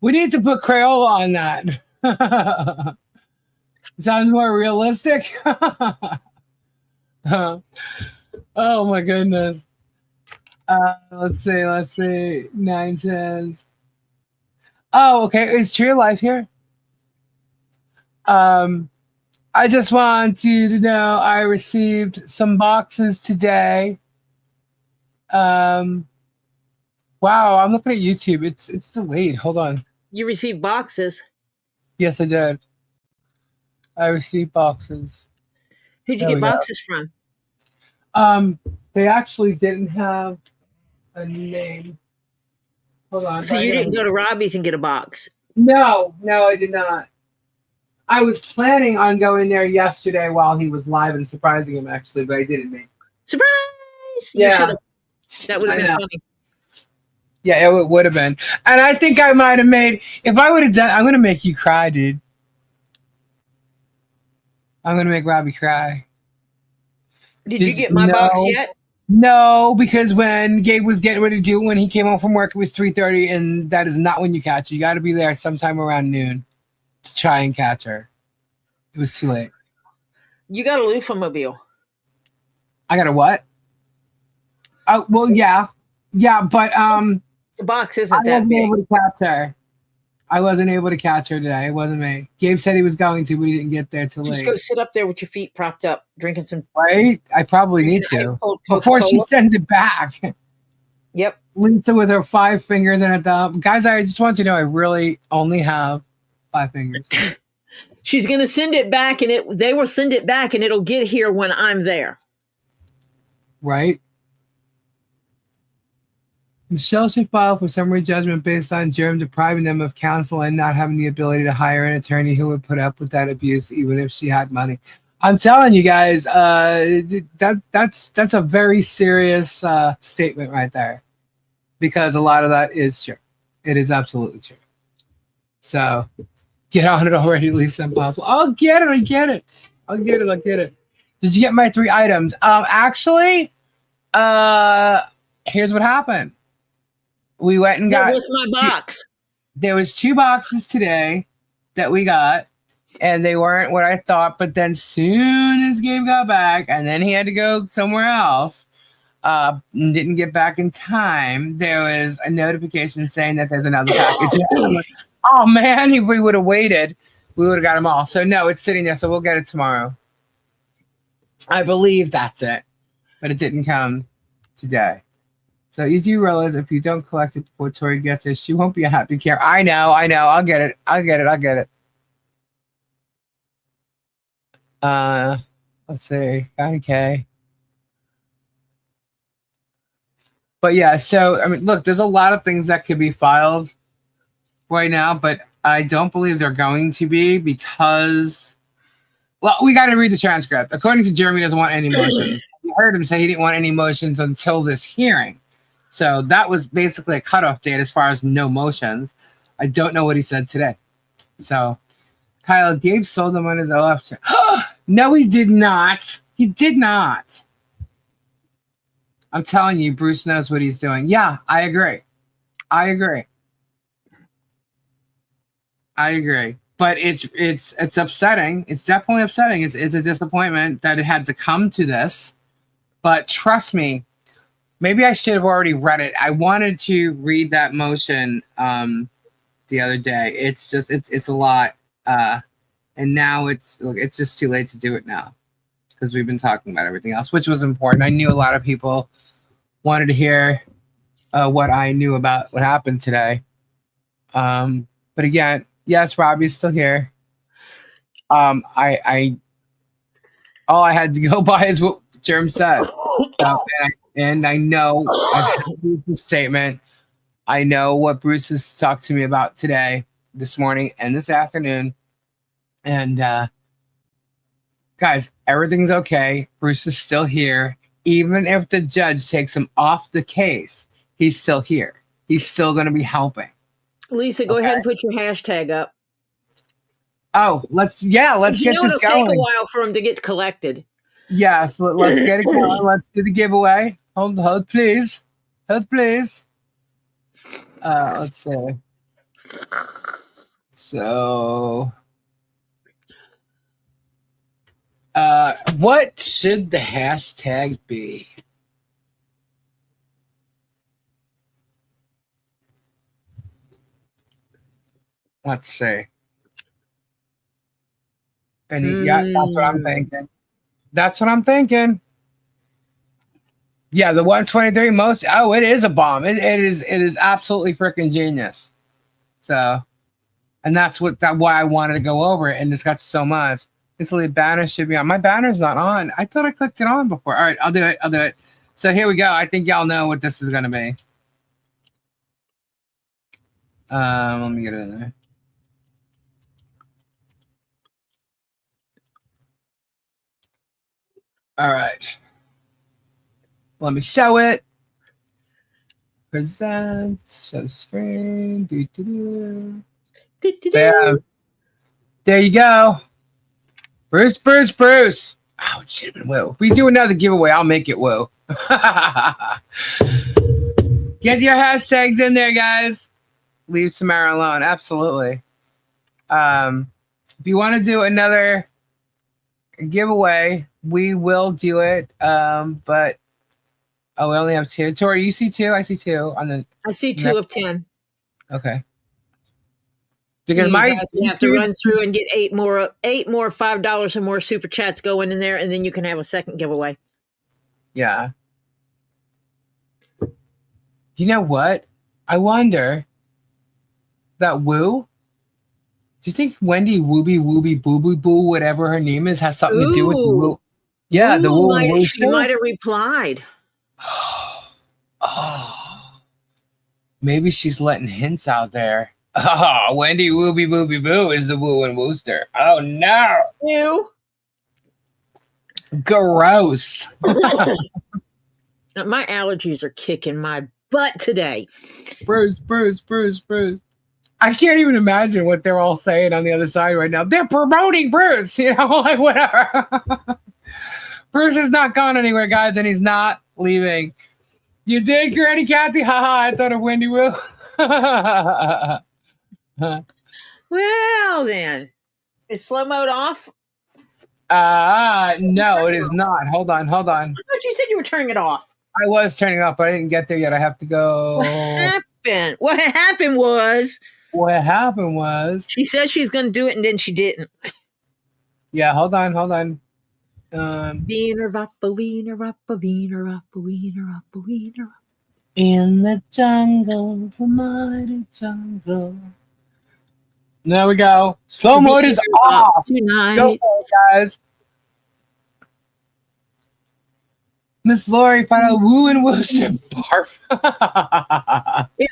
we need to put Crayola on that. Sounds more realistic. Oh my goodness. Let's see. 9 cents. Oh, okay. Is Tree of Life here? I just want you to know I received some boxes today. Wow, I'm looking at YouTube. It's delayed. Hold on. You received boxes. Yes, I did. I received boxes. Who'd you There get we go. boxes from? They actually didn't have a name. Hold on. So you didn't go to Robbie's and get a box? No, I did not. I was planning on going there yesterday while he was live and surprising him, actually, but I didn't. Surprise! Yeah. You should've. That would have I been know. funny. Yeah, it would have been. And I think I might have made, if I would have done, I'm going to make you cry, dude. I'm going to make Robbie cry. Did you get my box yet? No, because when Gabe was getting ready to do it, when he came home from work, it was 3:30, and that is not when you catch her. You got to be there sometime around noon to try and catch her. It was too late. You got a loofah-mobile. I got a what? Oh, well, yeah, but The box isn't I that wasn't big. able to catch her. I wasn't able to catch her today. It wasn't me. Gabe said he was going to, but he didn't get there till Just late. go sit up there with your feet propped up, drinking some Right? I probably need ice to cold before she Coca-Cola. sends it back. Yep. Lisa with her 5 fingers and a thumb. Guys, I just want you to know I really only have 5 fingers. She's gonna send it back, and they will send it back, and it'll get here when I'm there. Right? Michelle should file for summary judgment based on Jerem depriving them of counsel and not having the ability to hire an attorney who would put up with that abuse, even if she had money. I'm telling you guys, that's a very serious statement right there, because a lot of that is true. It is absolutely true. So get on it already, at least impossible. I'll get it. I get it. Did you get my 3 items? Actually, here's what happened. We went and got. What's my box? There was 2 boxes today that we got, and they weren't what I thought. But then soon as Gabe got back, and then he had to go somewhere else, didn't get back in time. There was a notification saying that there's another package. I'm like, oh man, if we would have waited, we would have got them all. So no, it's sitting there. So we'll get it tomorrow. I believe that's it, but it didn't come today. So you do realize if you don't collect it before Tori gets it, she won't be a happy camper. I know. I'll get it. Let's see. 90K. But yeah, so I mean, look, there's a lot of things that could be filed right now, but I don't believe they're going to be because, well, we got to read the transcript. According to Jeremy, he doesn't want any motions. We heard him say he didn't want any motions until this hearing. So that was basically a cutoff date as far as no motions. I don't know what he said today. So, Kyle, Gabe sold him on his OF. No, he did not. He did not. I'm telling you, Bruce knows what he's doing. Yeah, I agree. But it's upsetting. It's definitely upsetting. It's a disappointment that it had to come to this. But trust me, maybe I should have already read it. I wanted to read that motion the other day. It's a lot. And now it's just too late to do it now because we've been talking about everything else, which was important. I knew a lot of people wanted to hear what I knew about what happened today. But again, yes, Robbie's still here. I all I had to go by is what Jerem said. And I know I've heard Bruce's statement. I know what Bruce has talked to me about today, this morning, and this afternoon. And guys, everything's okay. Bruce is still here. Even if the judge takes him off the case, he's still here. he's still going to be helping. Lisa, go ahead and put your hashtag up. Oh, let's You get know this it'll take a going. while for them to get collected. Yes, let's get it going. Let's do the giveaway. Hold, please. Hold, please. Let's see. So, what should the hashtag be? Let's see. Yeah, that's what I'm thinking. That's what I'm thinking. Yeah, the 123 most. Oh, it is a bomb. It is absolutely freaking genius. So, and that's why I wanted to go over it, and it's got so much. This little banner should be on. My banner's not on. I thought I clicked it on before. All right, I'll do it. So here we go. I think y'all know what this is gonna be. Let me get it in there. All right. Let me show it. Present. Show screen. Bam. There you go. Bruce. Oh, it should have been Woo. If we do another giveaway, I'll make it Woo. Get your hashtags in there, guys. Leave Samara alone. Absolutely. If you want to do another giveaway, we will do it. But we only have 2. Tori, you see 2? I see 2 on the. I see 2 of 10. Okay. Because you have to run through and get 8 more $5 or more super chats going in there, and then you can have a second giveaway. Yeah. You know what? I wonder that Woo. Do you think Wendy Wooby Boo Boo, whatever her name is, has something to do with the Woo? Yeah, the Woo. She might have replied. Oh, maybe she's letting hints out there. Oh, Wendy Wooby Boo is the Woo and Wooster. Oh no! Ew. Gross. My allergies are kicking my butt today. Bruce. I can't even imagine what they're all saying on the other side right now. They're promoting Bruce, like whatever. Bruce is not gone anywhere, guys, and he's not leaving. You did, Granny Kathy? Haha, I thought of Wendy Woo. Well, then. Is slow mode off? No, it is not. Hold on. I thought you said you were turning it off. I was turning it off, but I didn't get there yet. I have to go. What happened was she said she's going to do it, and then she didn't. Yeah, hold on. Wiener rappa, wiener rappa, wiener rappa, wiener rappa, wiener rappa. In the jungle, the mighty jungle. There we go. Slow mode is off tonight. Go for it, guys. Miss Lori found out Woo and Wooster barf.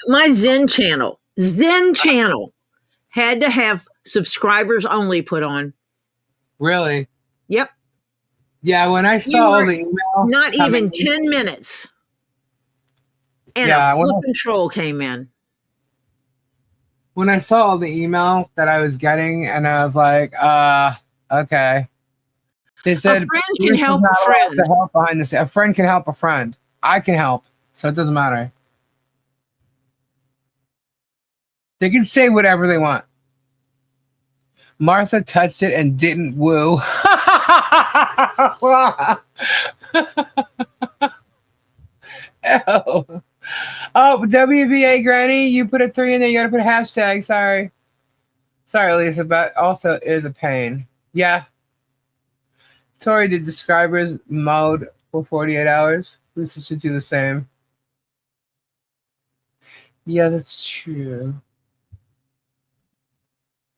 My Zen channel had to have subscribers only put on. Really? Yep. Yeah, when I saw the email. Not even 10 minutes. And a flipping troll came in. When I saw the email that I was getting, and I was like, okay. They said a friend can help a friend. To help behind the scenes. A friend can help a friend. I can help, so it doesn't matter. They can say whatever they want. Martha touched it and didn't woo. Oh, WBA Granny, you put a 3 in there. You gotta put a hashtag. Sorry, Lisa, but also is a pain. Yeah. Tori did describers mode for 48 hours. Lisa should do the same. Yeah, that's true.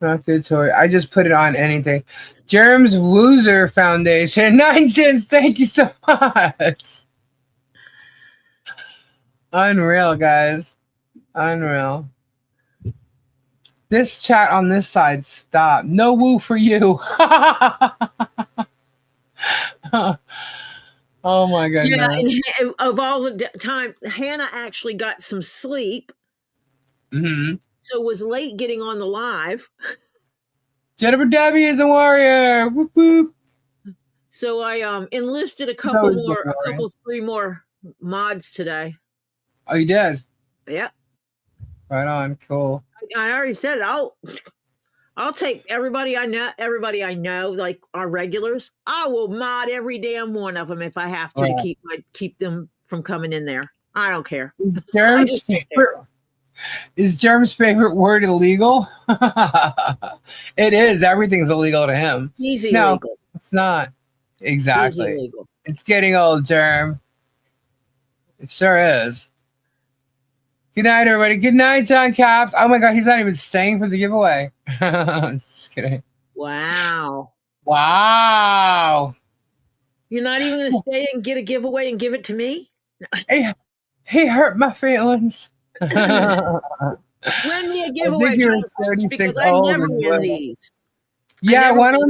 Not good, Tori. I just put it on anything. Germs Woozer Foundation. 9 cents. Thank you so much. Unreal, guys. Unreal. This chat on this side, stop. No woo for you. Oh my goodness. Yeah, and of all the time, Hannah actually got some sleep. Mm-hmm. So was late getting on the live. Jennifer Debbie is a warrior. Whoop, whoop. So I enlisted a She's couple always been a warrior. 3 more mods today. Oh, you did? Yeah. Right on. Cool. I already said it. I'll take everybody I know, like our regulars. I will mod every damn one of them if I have to Right. keep them from coming in there. I don't care. Is Germ's favorite word illegal? It is. Everything's illegal to him. He's No, illegal. it's not. Exactly. He's illegal. It's getting old, Germ. It sure is. Good night, everybody. Good night, John Caps. Oh my God, he's not even staying for the giveaway. Just kidding. Wow. Wow. You're not even going to stay and get a giveaway and give it to me? He hurt my feelings. Win me a giveaway, John, because I never win these. Yeah, one of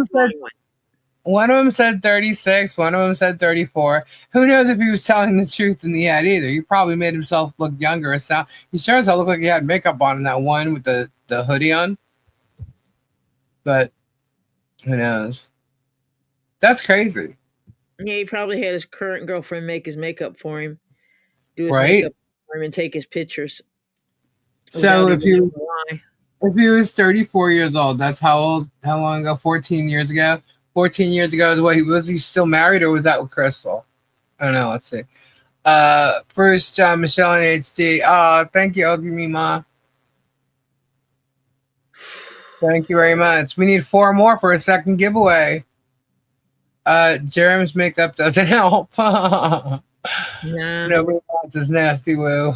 them said 36. One of them said 34. Who knows if he was telling the truth in the ad either? He probably made himself look younger. So he sure as hell looked like he had makeup on in that one with the hoodie on. But who knows? That's crazy. Yeah, he probably had his current girlfriend make his makeup for him, do his Right? makeup for him, and take his pictures. So if he was 34 years old, that's how long ago? 14 years ago? 14 years ago is what was he still married or was that with Crystal? I don't know. Let's see. First, Michelle and HD. Oh, thank you, Ogimi Ma. Thank you very much. We need 4 more for a second giveaway. Jerem's makeup doesn't help. Nah. Nobody wants his nasty woo.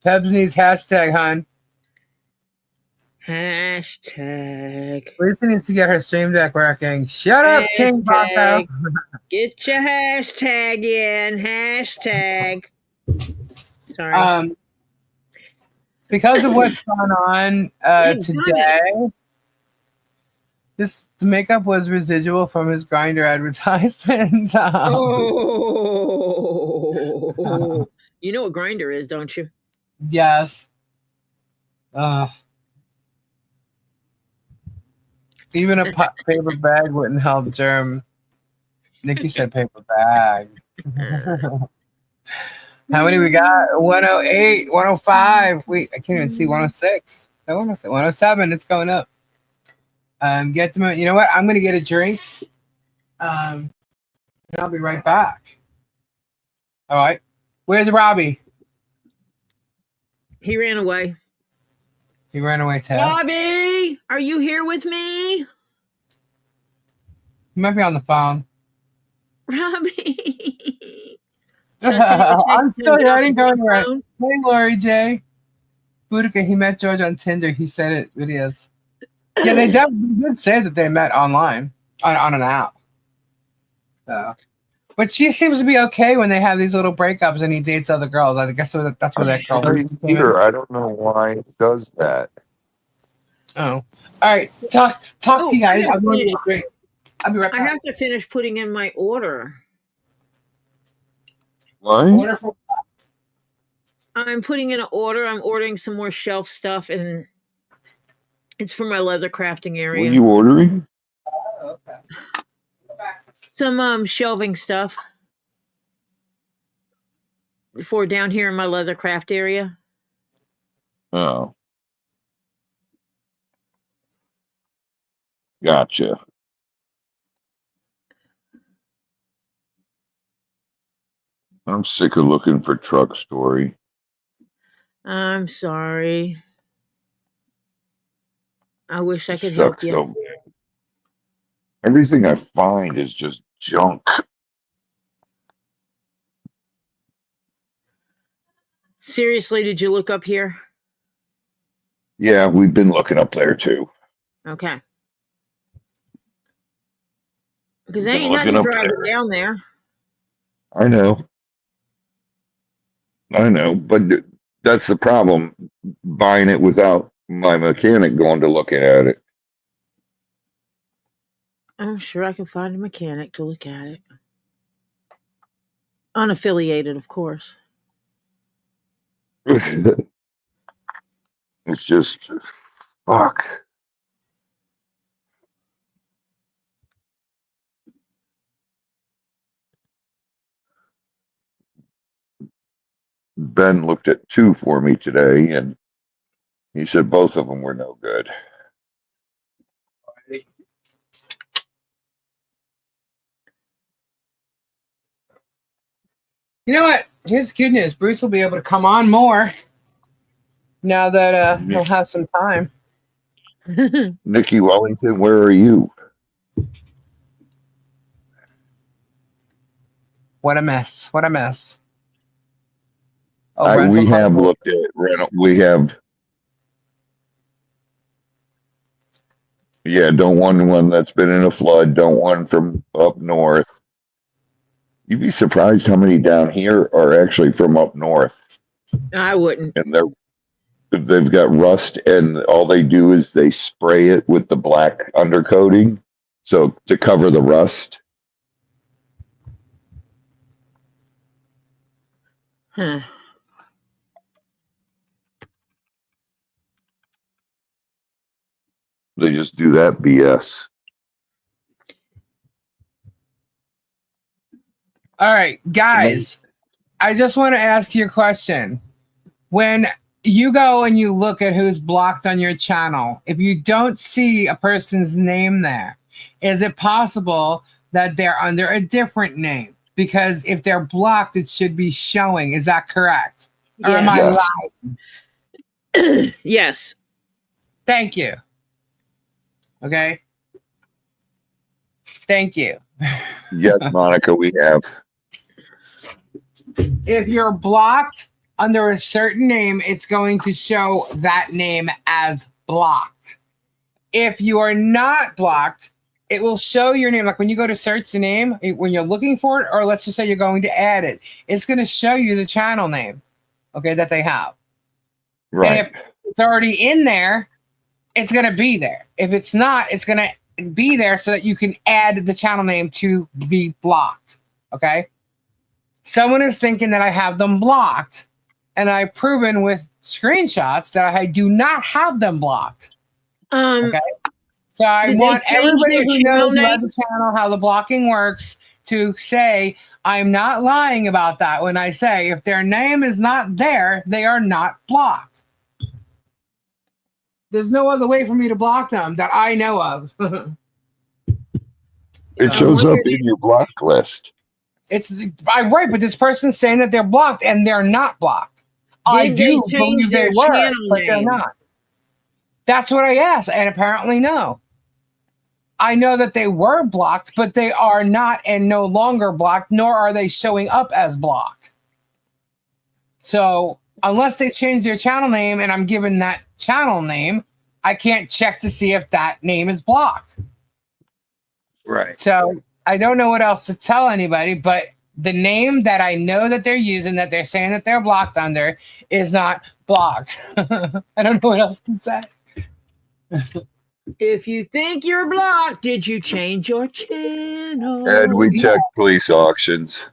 Pebs needs hashtag, hon. Hashtag. Lisa needs to get her stream deck working. Shut up, King Paco. Get your hashtag in. Hashtag. Sorry. Because of what's going on today, the makeup was residual from his Grindr advertisement. Oh, you know what Grindr is, don't you? Yes. Even a paper bag wouldn't help Germ. Nikki said paper bag. How many we got? 108, 105. I can't even see 106. No, 107. It's going up. Get them. You know what? I'm gonna get a drink. And I'll be right back. All right. Where's Robbie? He ran away. He ran away too. Robbie, are you here with me? He might be on the phone. Robbie. I'm still here. I didn't go anywhere. Hey, Lori J. Boudica, he met George on Tinder. He said it videos. Yeah, they definitely did say that they met online on an app. But she seems to be okay when they have these little breakups and he dates other girls. I guess that's where that girl came in. I don't know why it does that. Oh. All right. Talk to you guys. I'm going to get a drink. I'll be right back. I have to finish putting in my order. What? I'm putting in an order. I'm ordering some more shelf stuff, and it's for my leather crafting area. What are you ordering? Oh, okay. Some shelving stuff for down here in my leather craft area. Oh. Gotcha. I'm sick of looking for Truck Story. I'm sorry. I wish I could help you. So bad. Everything I find is just junk. Seriously, did you look up here? Yeah, we've been looking up there too. Okay. Because ain't nothing driving down there. I know, but that's the problem. Buying it without my mechanic going to looking at it. I'm sure I can find a mechanic to look at it. Unaffiliated, of course. It's just fuck. Ben looked at 2 for me today, and he said both of them were no good. You know what? Here's good news. Bruce will be able to come on more now that he'll have some time. Nikki Wellington, where are you? What a mess. What a mess. Oh, We have looked at rental. We have, don't want one that's been in a flood. Don't want from up north. You'd be surprised how many down here are actually from up north, I wouldn't. and they've got rust, and all they do is they spray it with the black undercoating, so to cover the rust. Huh. They just do that BS. All right, guys, I just want to ask you a question. When you go and you look at who's blocked on your channel, if you don't see a person's name there, is it possible that they're under a different name? Because if they're blocked, it should be showing. Is that correct? Or am I Yes. lying? Yes. Thank you. Okay. Thank you. Yes, Monica, we have. If you're blocked under a certain name, it's going to show that name as blocked. If you are not blocked, it will show your name. Like when you go to search the name, when you're looking for it, or let's just say you're going to add it, it's going to show you the channel name, okay, that they have. Right. And if it's already in there, it's going to be there. If it's not, it's going to be there so that you can add the channel name to be blocked, okay? Someone is thinking that I have them blocked, and I've proven with screenshots that I do not have them blocked. Okay, so I want everybody who knows who has a channel how the blocking works to say I'm not lying about that when I say if their name is not there, they are not blocked. There's no other way for me to block them that I know of. It shows up in your block list. It's right, but this person's saying that they're blocked and they're not blocked. I do believe they were, but they're not. That's what I asked, and apparently no. I know that they were blocked, but they are not and no longer blocked, nor are they showing up as blocked. So unless they change their channel name and I'm given that channel name, I can't check to see if that name is blocked. Right. So I don't know what else to tell anybody, but the name that I know that they're using, that they're saying that they're blocked under, is not blocked. I don't know what else to say. If you think you're blocked, did you change your channel? And we check police auctions.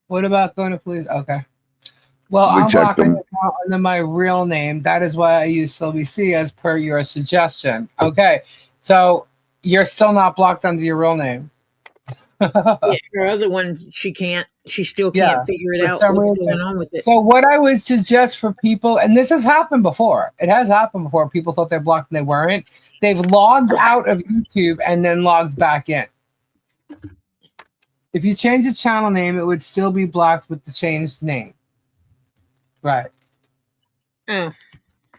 What about going to police? Okay. Well, We I'm checked blocking them. it under my real name. That is why I use CBC as per your suggestion. Okay. So you're still not blocked under your real name. Yeah, her other one, she still can't figure it out what's going on with it. So what I would suggest for people, and this has happened before, it has happened before, people thought they're blocked and they weren't. They've logged out of YouTube and then logged back in. If you change the channel name, it would still be blocked with the changed name. Right. Oh.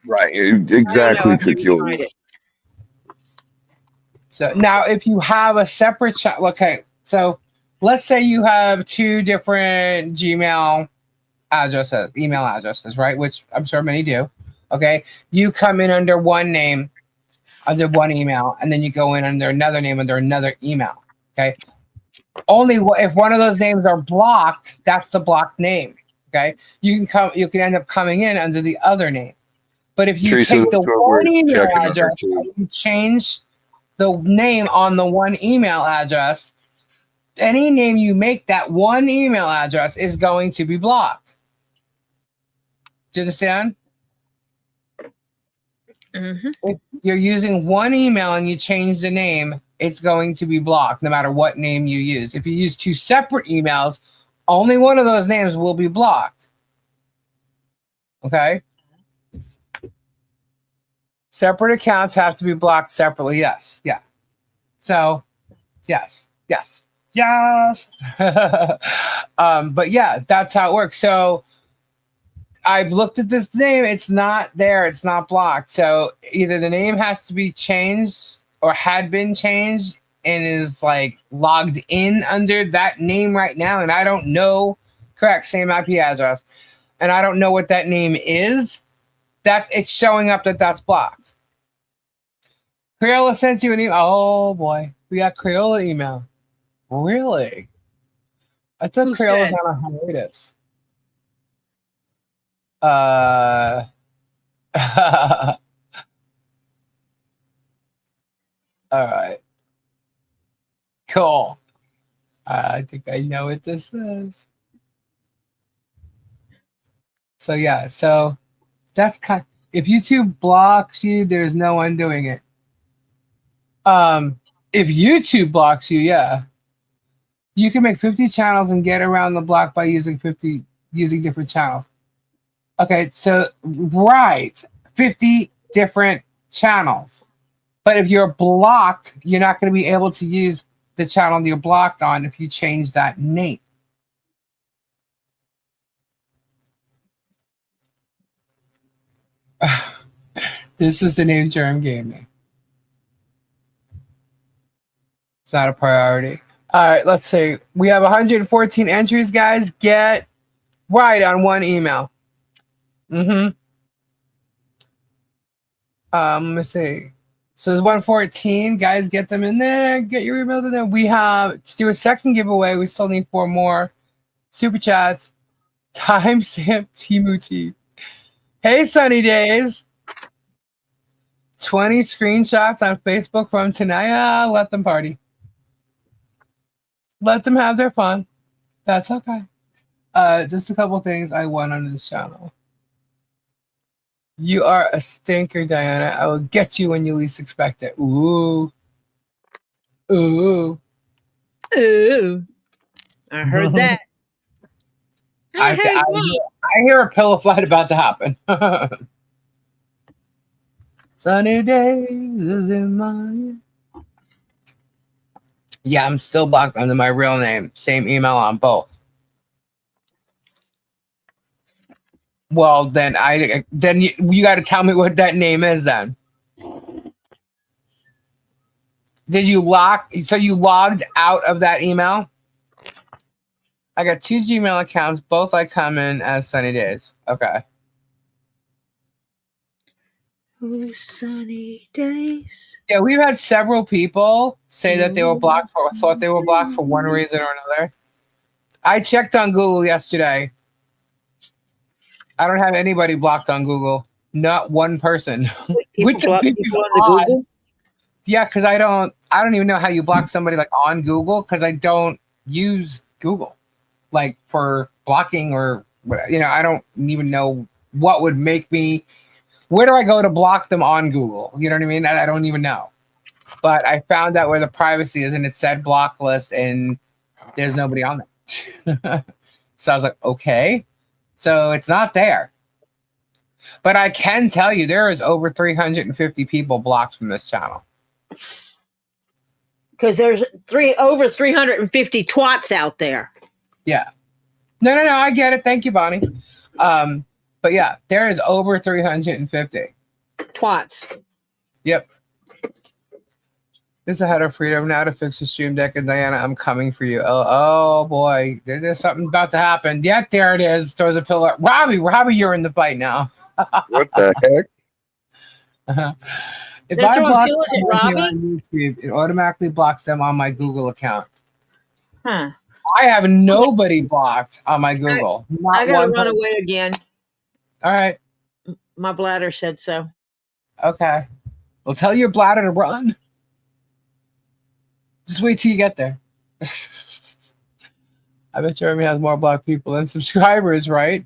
Right. Exactly, peculiar. So now if you have a separate channel, okay, so let's say you have 2 different Gmail addresses, email addresses, right? Which I'm sure many do. Okay. You come in under one name, under one email, and then you go in under another name, under another email. Okay. Only if one of those names are blocked, that's the blocked name. Okay. You can end up coming in under the other name. But if you take the one email address and you change the name on the one email address, any name you make that one email address is going to be blocked. Do you understand? If you're using one email and you change the name, it's going to be blocked no matter what name you use. If you use two separate emails, only one of those names will be blocked. Okay? Separate accounts have to be blocked separately. Yes. Yeah. So, yes. Yes. Yes. But yeah, that's how it works. So I've looked at this name. It's not there. It's not blocked. So either the name has to be changed or had been changed and is like logged in under that name right now. And I don't know. Correct. Same IP address. And I don't know what that name is. That it's showing up that that's blocked. Crayola sent you an email. Oh boy. We got Crayola email. Really? I thought Who Crayola was said? on a hiatus. All right. Cool. I think I know what this is. So yeah, so that's kind. If YouTube blocks you, there's no undoing it. If YouTube blocks you, yeah, you can make 50 channels and get around the block by using different channels. Okay, so right, 50 different channels. But if you're blocked, you're not going to be able to use the channel you're blocked on if you change that name. This is the name Germ gave me. It's not a priority. All right, let's see. We have 114 entries, guys. Get right on one email. Let me see. So there's 114. Guys, get them in there. Get your emails in there. We have to do a second giveaway. We still need 4 more. Super chats. Timestamp Timuti. Hey, Sunny Days. 20 screenshots on Facebook from tonight. Let them party. Let them have their fun. That's okay. Just a couple things I want on this channel. You are a stinker, Diana. I will get you when you least expect it. Ooh. Ooh. Ooh. I heard that. I hear a pillow fight about to happen. Sunny days is in my... Yeah, I'm still blocked under my real name. Same email on both. Well, then you got to tell me what that name is then. Did you lock? So you logged out of that email? I got 2 Gmail accounts. Both I come in as Sunny Days. Okay. Oh, sunny days. Yeah, we've had several people say that they were blocked or thought they were blocked for one reason or another. I checked on Google yesterday. I don't have anybody blocked on Google. Not one person. People Which block I think people is on the odd. Google. Yeah, because I don't even know how you block somebody like on Google because I don't use Google like for blocking or I don't even know what would make me. Where do I go to block them on Google? You know what I mean? I don't even know. But I found out where the privacy is, and it said block list, and there's nobody on there. So I was like, okay. So it's not there. But I can tell you there is over 350 people blocked from this channel. Because there's over 350 twats out there. Yeah. No, I get it. Thank you, Bonnie. But yeah, there is over 350. Twats. Yep. This is ahead of freedom. Now to fix the stream deck. And Diana, I'm coming for you. Oh boy. There's something about to happen. Yeah, there it is. Throws a pillow. Robbie, you're in the fight now. What the heck? If They're I throwing block pillows at someone here Robbie? on YouTube, it automatically blocks them on my Google account. Huh. I have nobody blocked on my Google. I Not gotta one run person. away again. All right. My bladder said so. Okay. Well, tell your bladder to run. Just wait till you get there. I bet Jeremy has more blocked people than subscribers, right?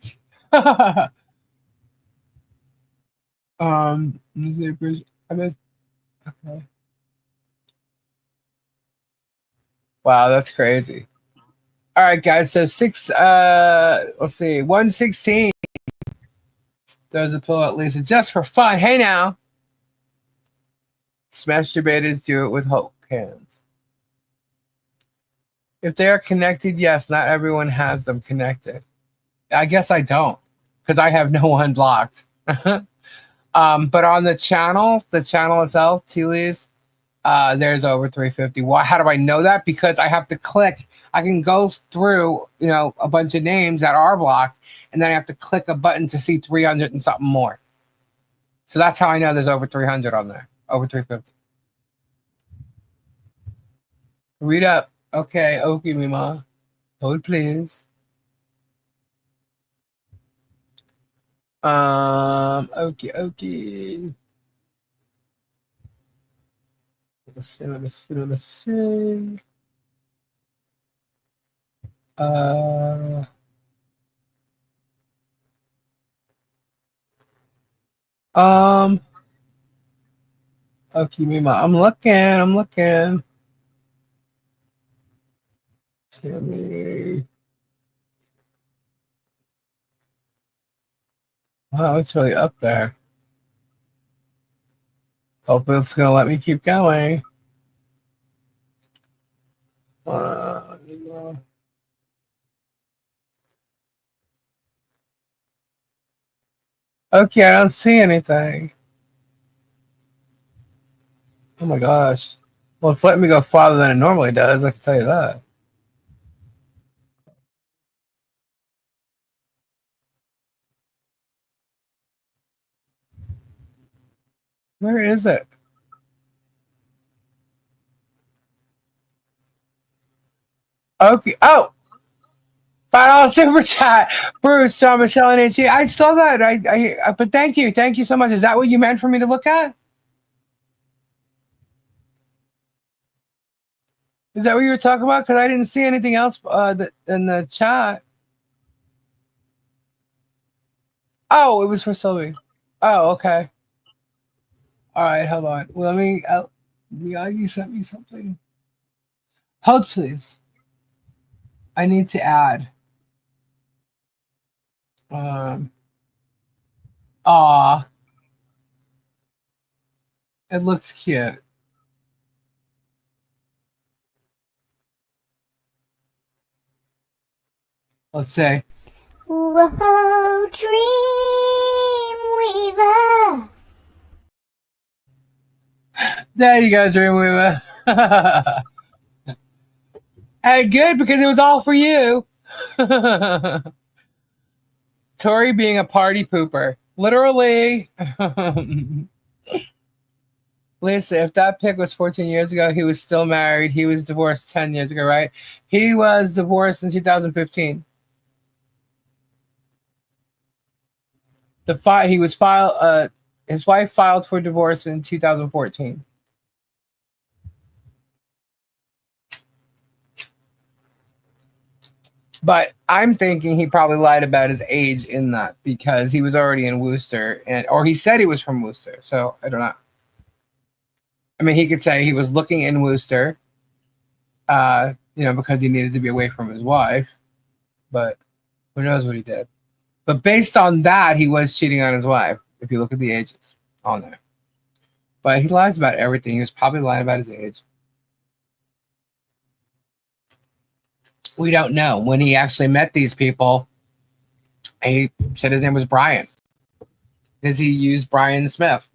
Let's see, Bruce, I missed, okay. Wow, that's crazy. All right, guys. So let's see, 116. There's a pull out Lisa just for fun. Hey now, smash debaters do it with hope cans. If they are connected, yes. Not everyone has them connected. I guess I don't, because I have no one blocked. But on the channel itself, Teely's, there's over 350. Why? How do I know that? Because I have to click. I can go through, a bunch of names that are blocked, and then I have to click a button to see 300 and something more. So that's how I know there's over 300 on there. Over 350. Read up. Okay, Mima. Hold please. Okay. Let's see. Okay, Mima. I'm looking. Timmy. Wow, it's really up there. Hope it's gonna let me keep going. Okay, I don't see anything. Oh my gosh. Well, it's letting me go farther than it normally does, I can tell you that. Where is it? Okay. Oh, $5 super chat, Bruce, Michelle, and HG. I saw that. But thank you so much. Is that what you meant for me to look at? Is that what you were talking about? Because I didn't see anything else in the chat. Oh, it was for Sylvie. Oh, okay. All right, hold on. Well, let me. You sent me something. Hold, please. I need to add. Aw. It looks cute. Let's say. Whoa, Dreamweaver. There you go, Dreamweaver. And good, because it was all for you. Tori being a party pooper. Literally. Lisa, if that pic was 14 years ago, he was still married. He was divorced 10 years ago, right? He was divorced in 2015. His wife filed for divorce in 2014. But I'm thinking he probably lied about his age in that, because he was already in Worcester, or he said he was from Worcester. So I don't know. I mean, he could say he was looking in Worcester, because he needed to be away from his wife. But who knows what he did? But based on that, he was cheating on his wife, if you look at the ages on there. But he lies about everything. He was probably lying about his age. We don't know. When he actually met these people, he said his name was Brian, because he used Brian Smith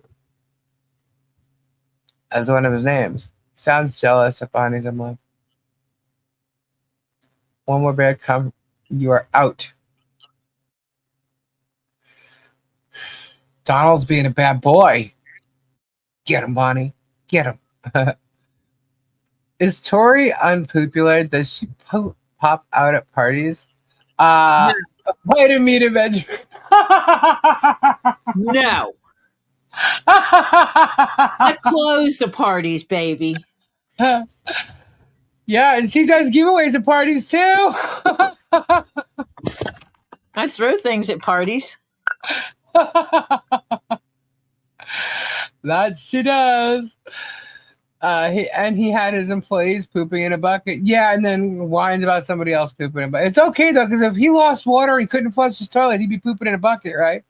as one of his names. Sounds jealous of finding someone. One more bad come, you are out. Donald's being a bad boy. Get him, Bonnie. Get him. Is Tori unpopular? Does she pop out at parties? Way to meet a Benjamin. No. I close the parties, baby. Yeah, and she does giveaways at parties too. I throw things at parties. That she does. He had his employees pooping in a bucket. Yeah, and then whines about somebody else pooping in a bucket. It's okay though, because if he lost water and he couldn't flush his toilet, he'd be pooping in a bucket, right?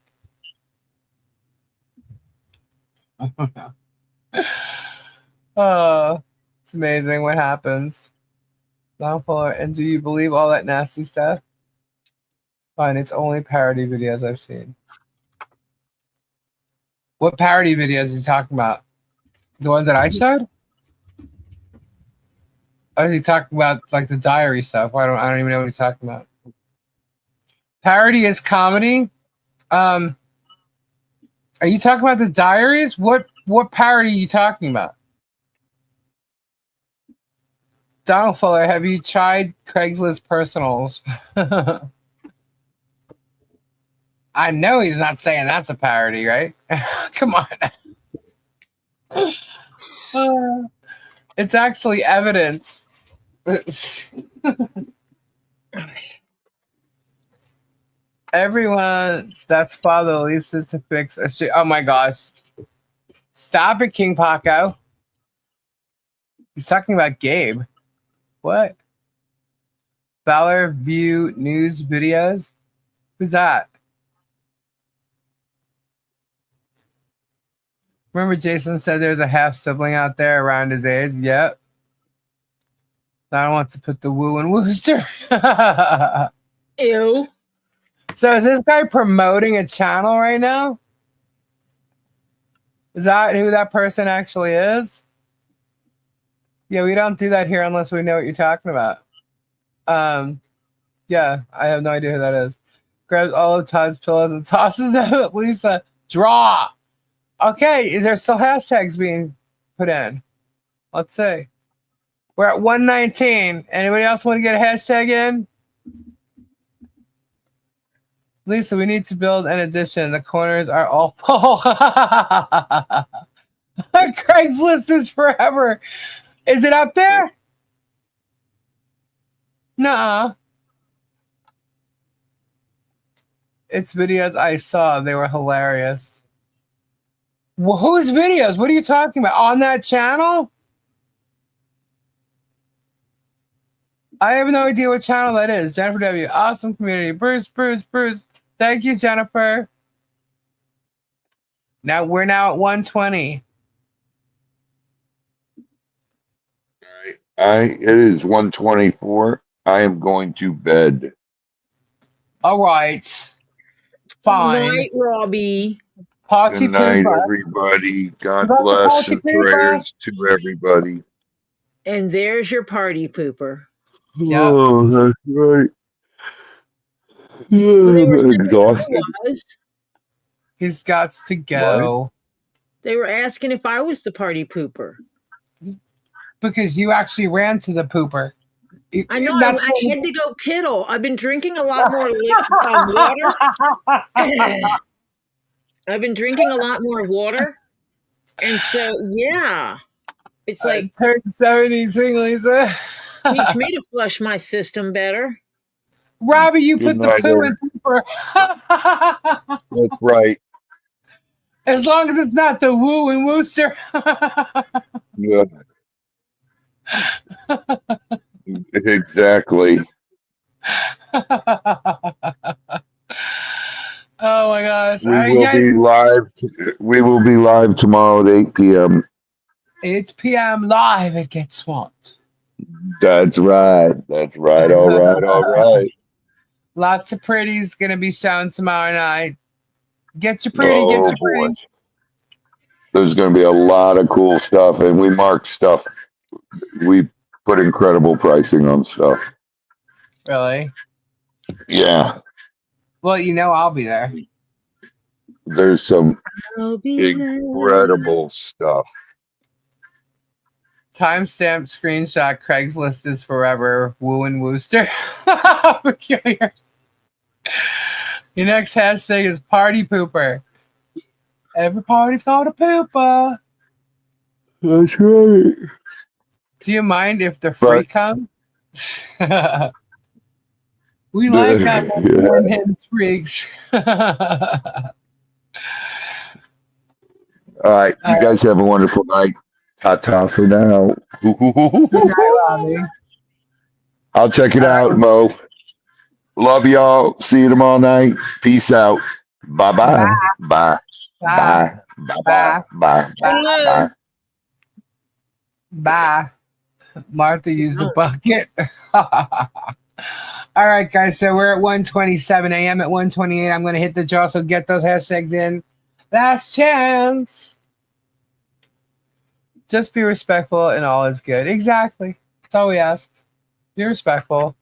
Oh, it's amazing what happens. And do you believe all that nasty stuff? Fine, it's only parody videos I've seen. What parody videos is he talking about? The ones that I showed? Or is he talking about like the diary stuff? I don't even know what he's talking about. Parody is comedy. Are you talking about the diaries? What parody are you talking about? Donald Fuller, have you tried Craigslist personals? I know he's not saying that's a parody, right? Come on. It's actually evidence. Everyone that's father Lisa to fix a shit. Oh my gosh. Stop it, King Paco. He's talking about Gabe. What? Valor View News Videos? Who's that? Remember Jason said there's a half sibling out there around his age? Yep. I don't want to put the woo in Wooster. Ew. So is this guy promoting a channel right now? Is that who that person actually is? Yeah, we don't do that here unless we know what you're talking about. Yeah, I have no idea who that is. Grabs all of Todd's pillows and tosses them at Lisa. Draw. Okay, is there still hashtags being put in? Let's see. We're at 119. Anybody else want to get a hashtag in? Lisa, we need to build an addition. The corners are all full. Craigslist is forever. Is it up there? Nuh-uh. It's videos I saw. They were hilarious. Well, whose videos? What are you talking about? On that channel? I have no idea what channel that is. Jennifer W. Awesome community. Bruce. Thank you, Jennifer. We're now at 120. It is 1:24. I am going to bed. All right. Fine. Night, Robbie. Party Good night, pooper. everybody. God Love the bless party and pooper. prayers to everybody. And there's your party pooper. Yep. Oh, that's right. Well, they were I'm saying exhausted. otherwise. He's got to go. They were asking if I was the party pooper. Because you actually ran to the pooper. I know. I had to go piddle. I've been drinking a lot more water. I've been drinking a lot more water. And so, yeah. It's like... Turn 70, swing, Lisa. Teach me to flush my system better. Robbie, you Good put the night, poo in pooper. That's right. As long as it's not the woo and wooster. Yeah. Exactly. Oh my gosh. We will be live tomorrow at 8 p.m. 8 p.m. live at Get Swamped. That's right. All right. Lots of pretties gonna be shown tomorrow night. Get your pretty. Boy. There's going to be a lot of cool stuff, and we marked stuff. We put incredible pricing on stuff. Really? Yeah. Well, I'll be there. There's some incredible stuff. Timestamp screenshot. Craigslist is forever. Woo and Wooster. Peculiar. Your next hashtag is party pooper. Every party's called a pooper. That's right. Do you mind if the free come? We like having warm-handed freaks. All right. You guys have a wonderful night. Ta-ta for now. Good night, Robbie. I'll check it out, Mo. Love y'all. See you tomorrow night. Peace out. Bye-bye. Bye. Bye. Bye. Bye. Bye. Hello. Bye. Bye. Martha used the bucket. All right, guys. So we're at 1:27 a.m. At 1:28, I'm going to hit the draw. So get those hashtags in. Last chance. Just be respectful and all is good. Exactly. That's all we ask. Be respectful.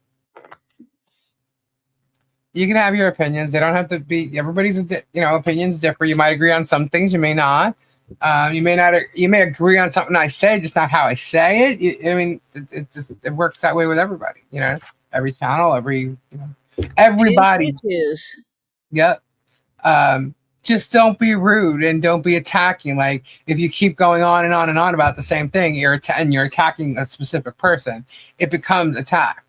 You can have your opinions. They don't have to be. Everybody's, opinions differ. You might agree on some things. You may not. You may not. You may agree on something I say, just not how I say it. It works that way with everybody. Every channel, everybody. It is. Yep. Just don't be rude and don't be attacking. Like if you keep going on and on and on about the same thing, you're attacking a specific person, it becomes attack.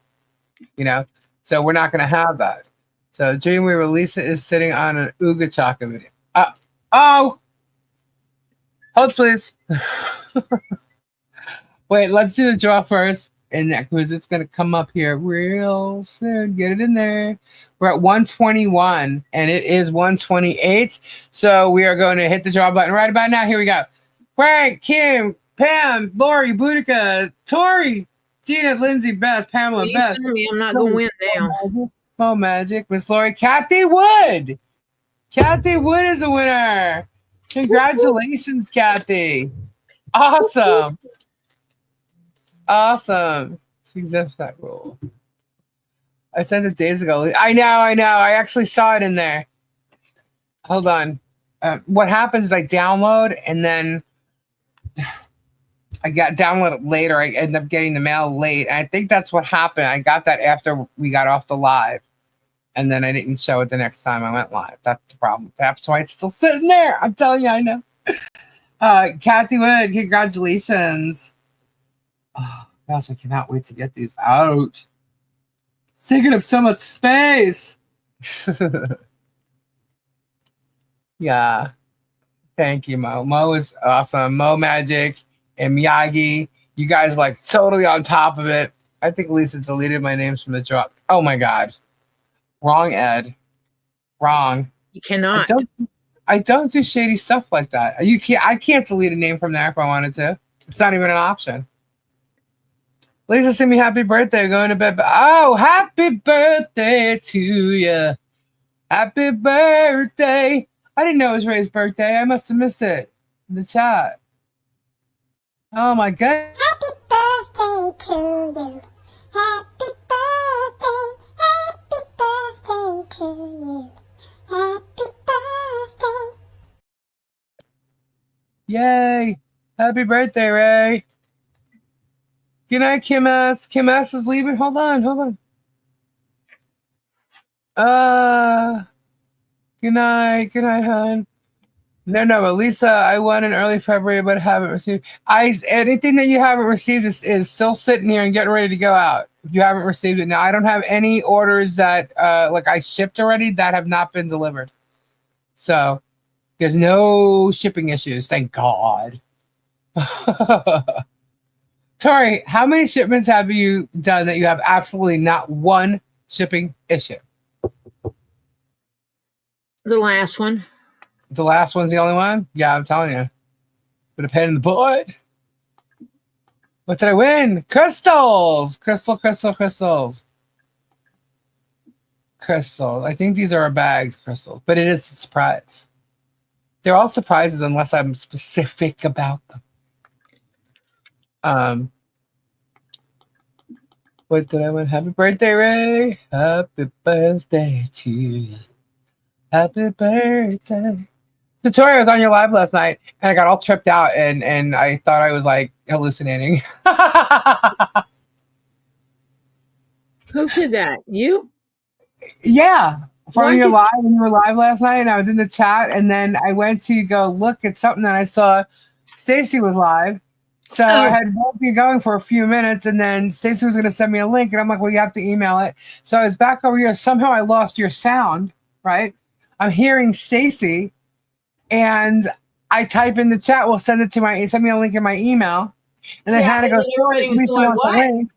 So we're not going to have that. So Dreamweaver Lisa is sitting on an Ooga Chaka video. Hold please. Wait, let's do the draw first. And that because it's going to come up here real soon. Get it in there. We're at 121 and it is 128. So we are going to hit the draw button right about now. Here we go. Frank, Kim, Pam, Lori, Boudica, Tori, Gina, Lindsay, Beth, Pamela, Beth. I'm not going to win now. Oh, magic. Miss Lori, Kathy Wood. Kathy Wood is a winner. Congratulations, Kathy. Awesome. She exempts that rule. I sent it days ago. I know. I actually saw it in there. Hold on. What happens is I download and then I download it later. I end up getting the mail late. And I think that's what happened. I got that after we got off the live. And then I didn't show it the next time I went live. That's the problem. That's why it's still sitting there. I'm telling you, I know. Kathy Wood, congratulations. Oh, gosh, I cannot wait to get these out. It's taking up so much space. Yeah. Thank you, Mo. Mo is awesome. Mo Magic and Miyagi. You guys totally on top of it. I think Lisa deleted my names from the drop. Oh my God. Wrong, Ed. Wrong. You cannot. I don't do shady stuff like that. I can't delete a name from there if I wanted to. It's not even an option. Lisa, sing me happy birthday. Going to bed. Oh, happy birthday to you. Happy birthday. I didn't know it was Ray's birthday. I must have missed it in the chat. Oh my God. Happy birthday to you. Happy birthday. Happy birthday to you. Happy birthday. Yay. Happy birthday, Ray. Good night, Kim S. Kim S is leaving. Hold on. Good night, hon. No, Lisa, I won in early February, but haven't received. Anything that you haven't received is still sitting here and getting ready to go out. If you haven't received it now, I don't have any orders that I shipped already that have not been delivered. So there's no shipping issues, thank God. Tori, how many shipments have you done that you have absolutely not one shipping issue? The last one. The last one's the only one? Yeah, I'm telling you. Put a pen in the butt. What did I win? Crystals! Crystals. Crystals. I think these are our bags, crystals. But it is a surprise. They're all surprises unless I'm specific about them. What did I win? Happy birthday, Ray. Happy birthday to you. Happy birthday. So Tori, I was on your live last night and I got all tripped out and I thought I was hallucinating. Who said that? You? Yeah. When you were live last night and I was in the chat and then I went to go look at something and I saw Stacy was live. So I had been going for a few minutes and then Stacy was going to send me a link and I'm like, well, you have to email it. So I was back over here. Somehow I lost your sound, right? I'm hearing Stacy and I type in the chat, well, send me a link in my email. And then Hannah goes, everybody was Lisa going, wants the what? link.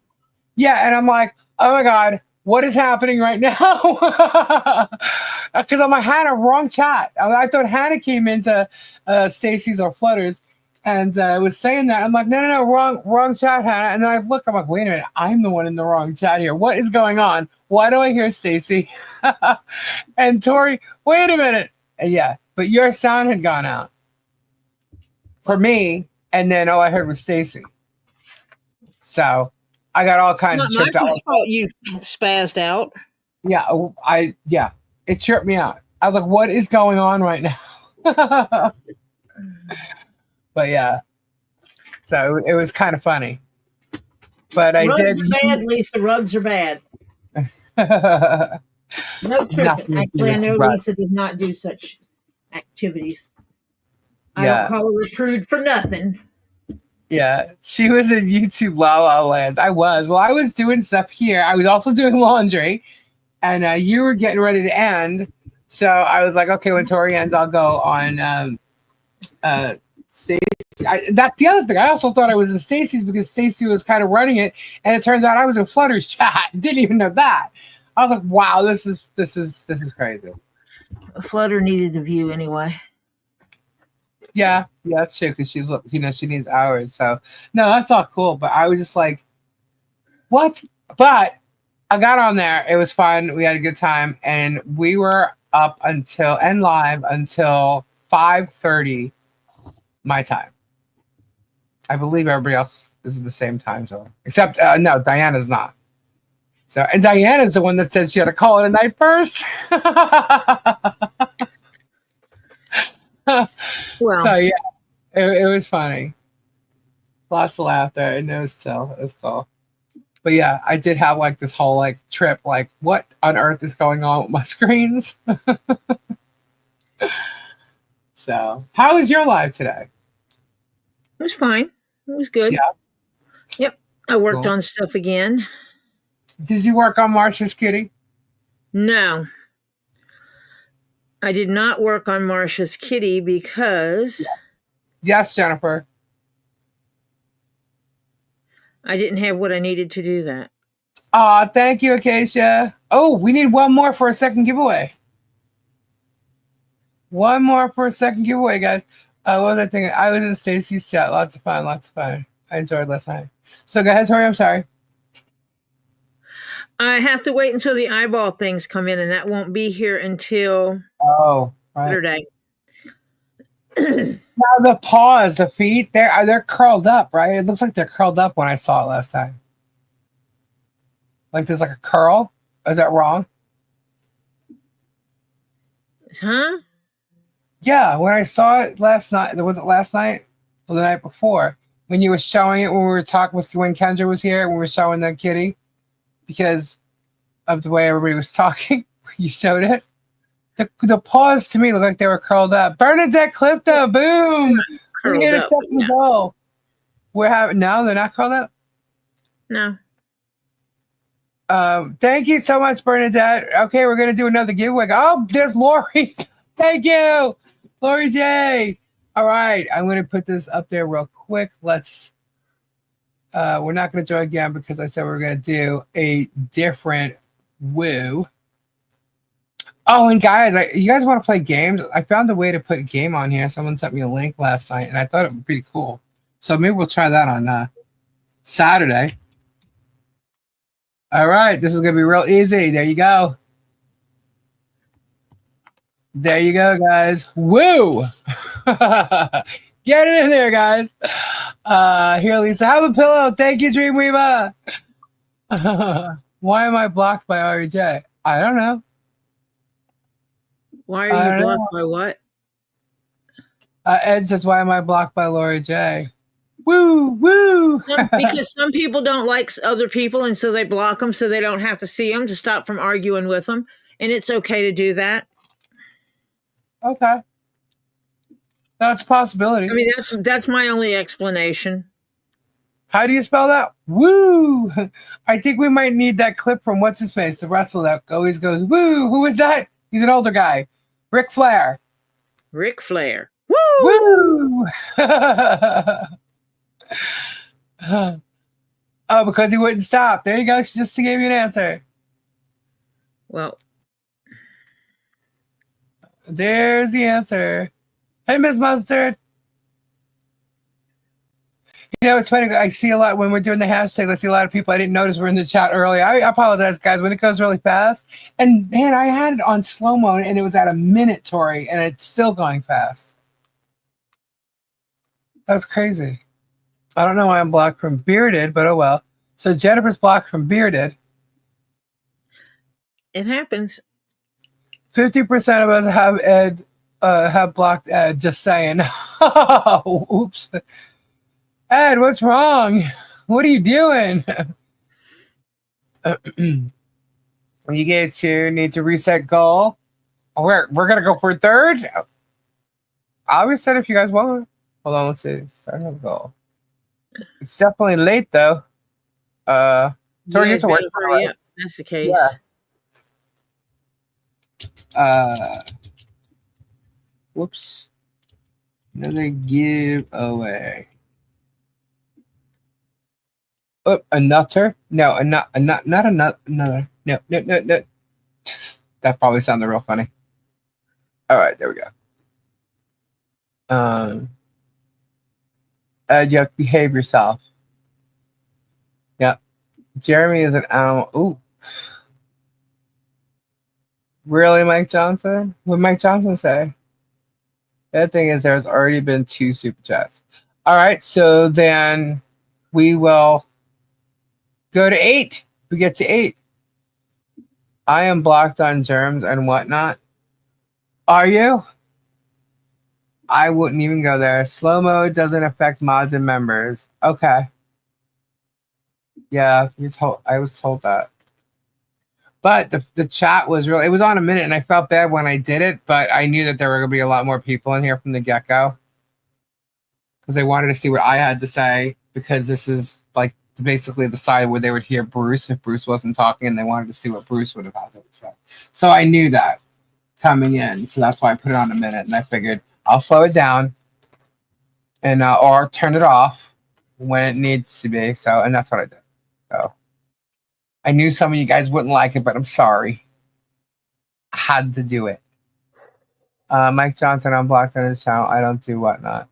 Yeah, and I'm like, oh my God, what is happening right now? Because I'm like, Hannah, wrong chat. I thought Hannah came into Stacy's or Flutter's and was saying that. I'm like, no, wrong chat, Hannah. And then I look, I'm like, wait a minute, I'm the one in the wrong chat here. What is going on? Why do I hear Stacy? And Tori, wait a minute. And yeah, but your sound had gone out for me, and then all I heard was Stacy. So I got all kinds of Not my tripped out. fault you spazzed out. Yeah, it tripped me out. I was like, what is going on right now? But yeah, so it was kind of funny. But I Rugs did. are bad, Lisa. Rugs are bad. No tripping. Nothing Actually, I know right. Lisa does not do such activities. I Yeah. don't call her a prude for nothing. Yeah, she was in YouTube La La Land. I was doing stuff here. I was also doing laundry, and you were getting ready to end. So I was like, okay, when Tori ends, I'll go on Stacy. That's the other thing. I also thought I was in Stacy's because Stacy was kind of running it, and it turns out I was in Flutter's chat. Didn't even know that. I was like, wow, this is crazy. Flutter needed the view anyway. Yeah, that's true because she needs hours. So no, that's all cool. But I was just like, what? But I got on there. It was fun. We had a good time, and we were up and live until 5:30 my time. I believe everybody else is in the same time zone, except no, Diana's not. So, and Diana's the one that said she had to call it a night first. Well, So yeah, it was funny. Lots of laughter, and it was cool. But yeah, I did have like this whole like trip, like what on earth is going on with my screens? So, how was your live today? it was fine. It was good. Yeah. Yep. I worked Cool. on stuff again. Did you work on Marsha's kitty? No. I did not work on Marsha's kitty because Yes, Jennifer. I didn't have what I needed to do that. Aw, thank you, Acacia. Oh, we need one more for a second giveaway. One more for a second giveaway, guys. What was I thinking? I was in Stacy's chat. Lots of fun. I enjoyed last night. So go ahead, Tori. I'm sorry. I have to wait until the eyeball things come in, and that won't be here until Oh, right. Saturday. Now the paws, the feet, they're curled up, right? It looks like they're curled up when I saw it last time. Like there's like a curl. Is that wrong? Huh? Yeah, when I saw it last night, was it last night or the night before? When you were showing it when we were talking when Kendra was here, we were showing the kitty because of the way everybody was talking. You showed it. The paws to me look like they were curled up. Bernadette Clifton, boom! We're Curled here to up, second yeah. goal. No, they're not curled up. No. Thank you so much, Bernadette. Okay, we're gonna do another giveaway. Oh, there's Lori. Thank you, Lori J. All right, I'm gonna put this up there real quick. Let's. We're not gonna join again because I said we were gonna do a different woo. Oh, and guys, you guys want to play games? I found a way to put a game on here. Someone sent me a link last night, and I thought it would be cool. So maybe we'll try that on Saturday. All right, this is going to be real easy. There you go. There you go, guys. Woo! Get it in there, guys. Here, Lisa, have a pillow. Thank you, Dreamweaver. Why am I blocked by RJ? I don't know. Why are you blocked by what? Ed says, why am I blocked by Lori J? Woo, woo. Because some people don't like other people, and so they block them so they don't have to see them to stop from arguing with them. And it's okay to do that. Okay. That's a possibility. I mean, that's my only explanation. How do you spell that? Woo! I think we might need that clip from what's his face, the wrestler that always goes, woo! Who is that? He's an older guy. Ric Flair. Ric Flair. Woo! Woo! Oh, because he wouldn't stop. There you go. She just gave you an answer. Well, There's the answer. Hey, Miss Mustard. You know, it's funny. I see a lot when we're doing the hashtag. I see a lot of people I didn't notice were in the chat earlier. I apologize, guys, when it goes really fast. And man, I had it on slow mo, and it was at a minute, Tori, and it's still going fast. That's crazy. I don't know why I'm blocked from Bearded, but oh well. So Jennifer's blocked from Bearded. it happens. 50% of us have blocked Ed. Just saying. Oops. Ed, what's wrong? What are you doing? You get to need to reset goal. We're gonna go for third. I'll reset if you guys want. Hold on, let's see. Start a goal. It's definitely late though. Tori, you have to work. Hurry up. That's the case. Yeah. Whoops. Another giveaway. Oh, a nutter? No, not a nut. No. That probably sounded real funny. All right, there we go. You have to behave yourself. Yeah. Jeremy is an animal. Ooh. Really, Mike Johnson? What did Mike Johnson say? The thing is, there's already been 2 super chats. All right, so then we will go to 8. We get to 8. I am blocked on germs and whatnot. Are you? I wouldn't even go there. Slow mode doesn't affect mods and members. Okay. Yeah, I was told that. But the chat was it was on a minute, and I felt bad when I did it, but I knew that there were going to be a lot more people in here from the get-go. Because they wanted to see what I had to say, because this is like basically the side where they would hear Bruce if Bruce wasn't talking, and they wanted to see what Bruce would have had to say. So I knew that coming in, so that's why I put it on a minute, and I figured I'll slow it down and or turn it off when it needs to be. So, and that's what I did. So I knew some of you guys wouldn't like it, but I'm sorry. I had to do it. Mike Johnson unblocked on his channel. I don't do whatnot.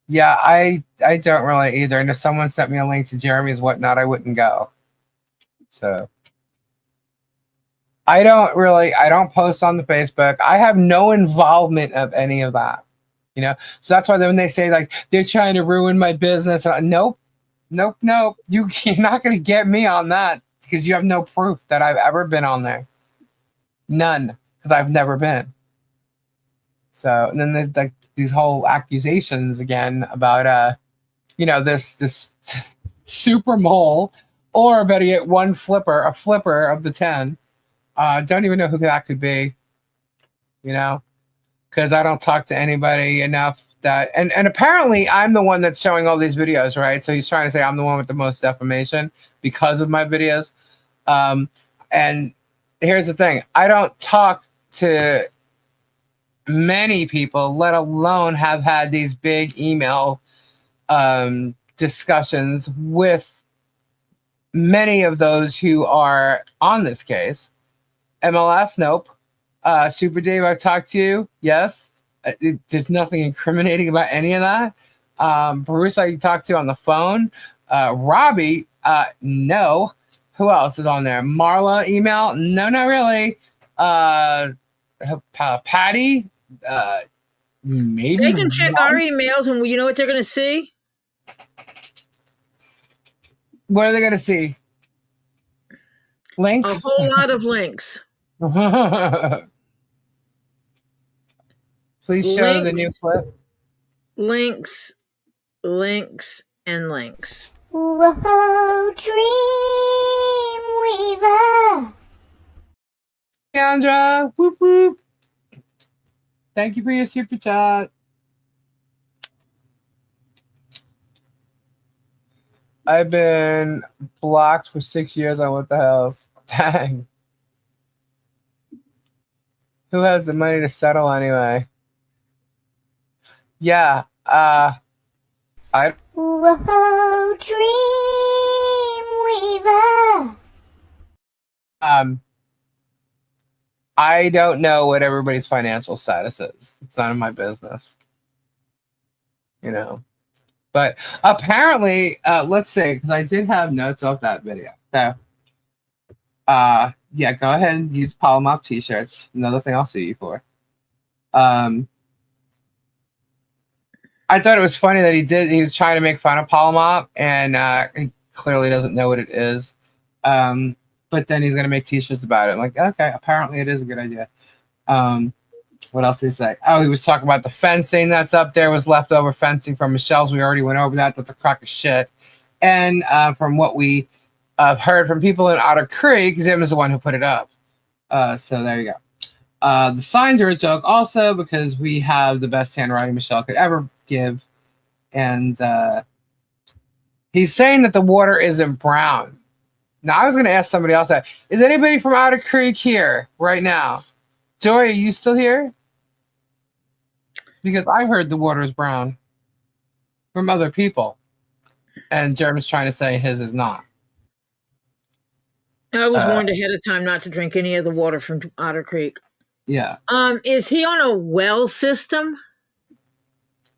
Yeah, I don't really either. And if someone sent me a link to Jeremy's whatnot, I wouldn't go. So I don't post on the Facebook. I have no involvement of any of that. You know, so that's why when they say like they're trying to ruin my business, nope. You're not going to get me on that because you have no proof that I've ever been on there. None, because I've never been. So, and then there's like these whole accusations again about this super mole, or better yet, a flipper of the 10. Don't even know who that could be. You know, because I don't talk to anybody enough that, and apparently I'm the one that's showing all these videos, right? So he's trying to say I'm the one with the most defamation because of my videos. And here's the thing. I don't talk to many people, let alone have had these big email discussions with many of those who are on this case. MLS, nope. Super Dave, I've talked to, yes. There's nothing incriminating about any of that. Bruce, I talked to on the phone. Robbie, no. Who else is on there? Marla, email? No, not really. Patty, maybe. They can check our emails, and you know what they're going to see? What are they going to see? Links? A whole lot of links. Please show the new clip. Links, and links. Whoa, Dreamweaver. Kendra, whoop whoop. Thank you for your super chat. I've been blocked for 6 years on what the hell's. Dang. Who has the money to settle anyway? yeah. I Whoa, Dreamweaver. I don't know what everybody's financial status is. It's none of my business, you know. But apparently, let's see, because I did have notes off that video. So, yeah, go ahead and use Polymop t-shirts. Another thing I'll sue you for. I thought it was funny that he was trying to make fun of Polymop, and he clearly doesn't know what it is. But then he's going to make t-shirts about it. I'm like, okay, apparently it is a good idea. What else did he say? Oh, he was talking about the fencing that's up there was leftover fencing from Michelle's. We already went over that. That's a crock of shit. And from what we heard from people in Otter Creek, Zim is the one who put it up. So there you go. The signs are a joke also because we have the best handwriting Michelle could ever give. And he's saying that the water isn't brown. Now, I was going to ask somebody else that. Is anybody from Otter Creek here right now? Joy, are you still here? Because I heard the water is brown from other people. And Jeremy's trying to say his is not. I was warned ahead of time not to drink any of the water from Otter Creek. Yeah. Is he on a well system?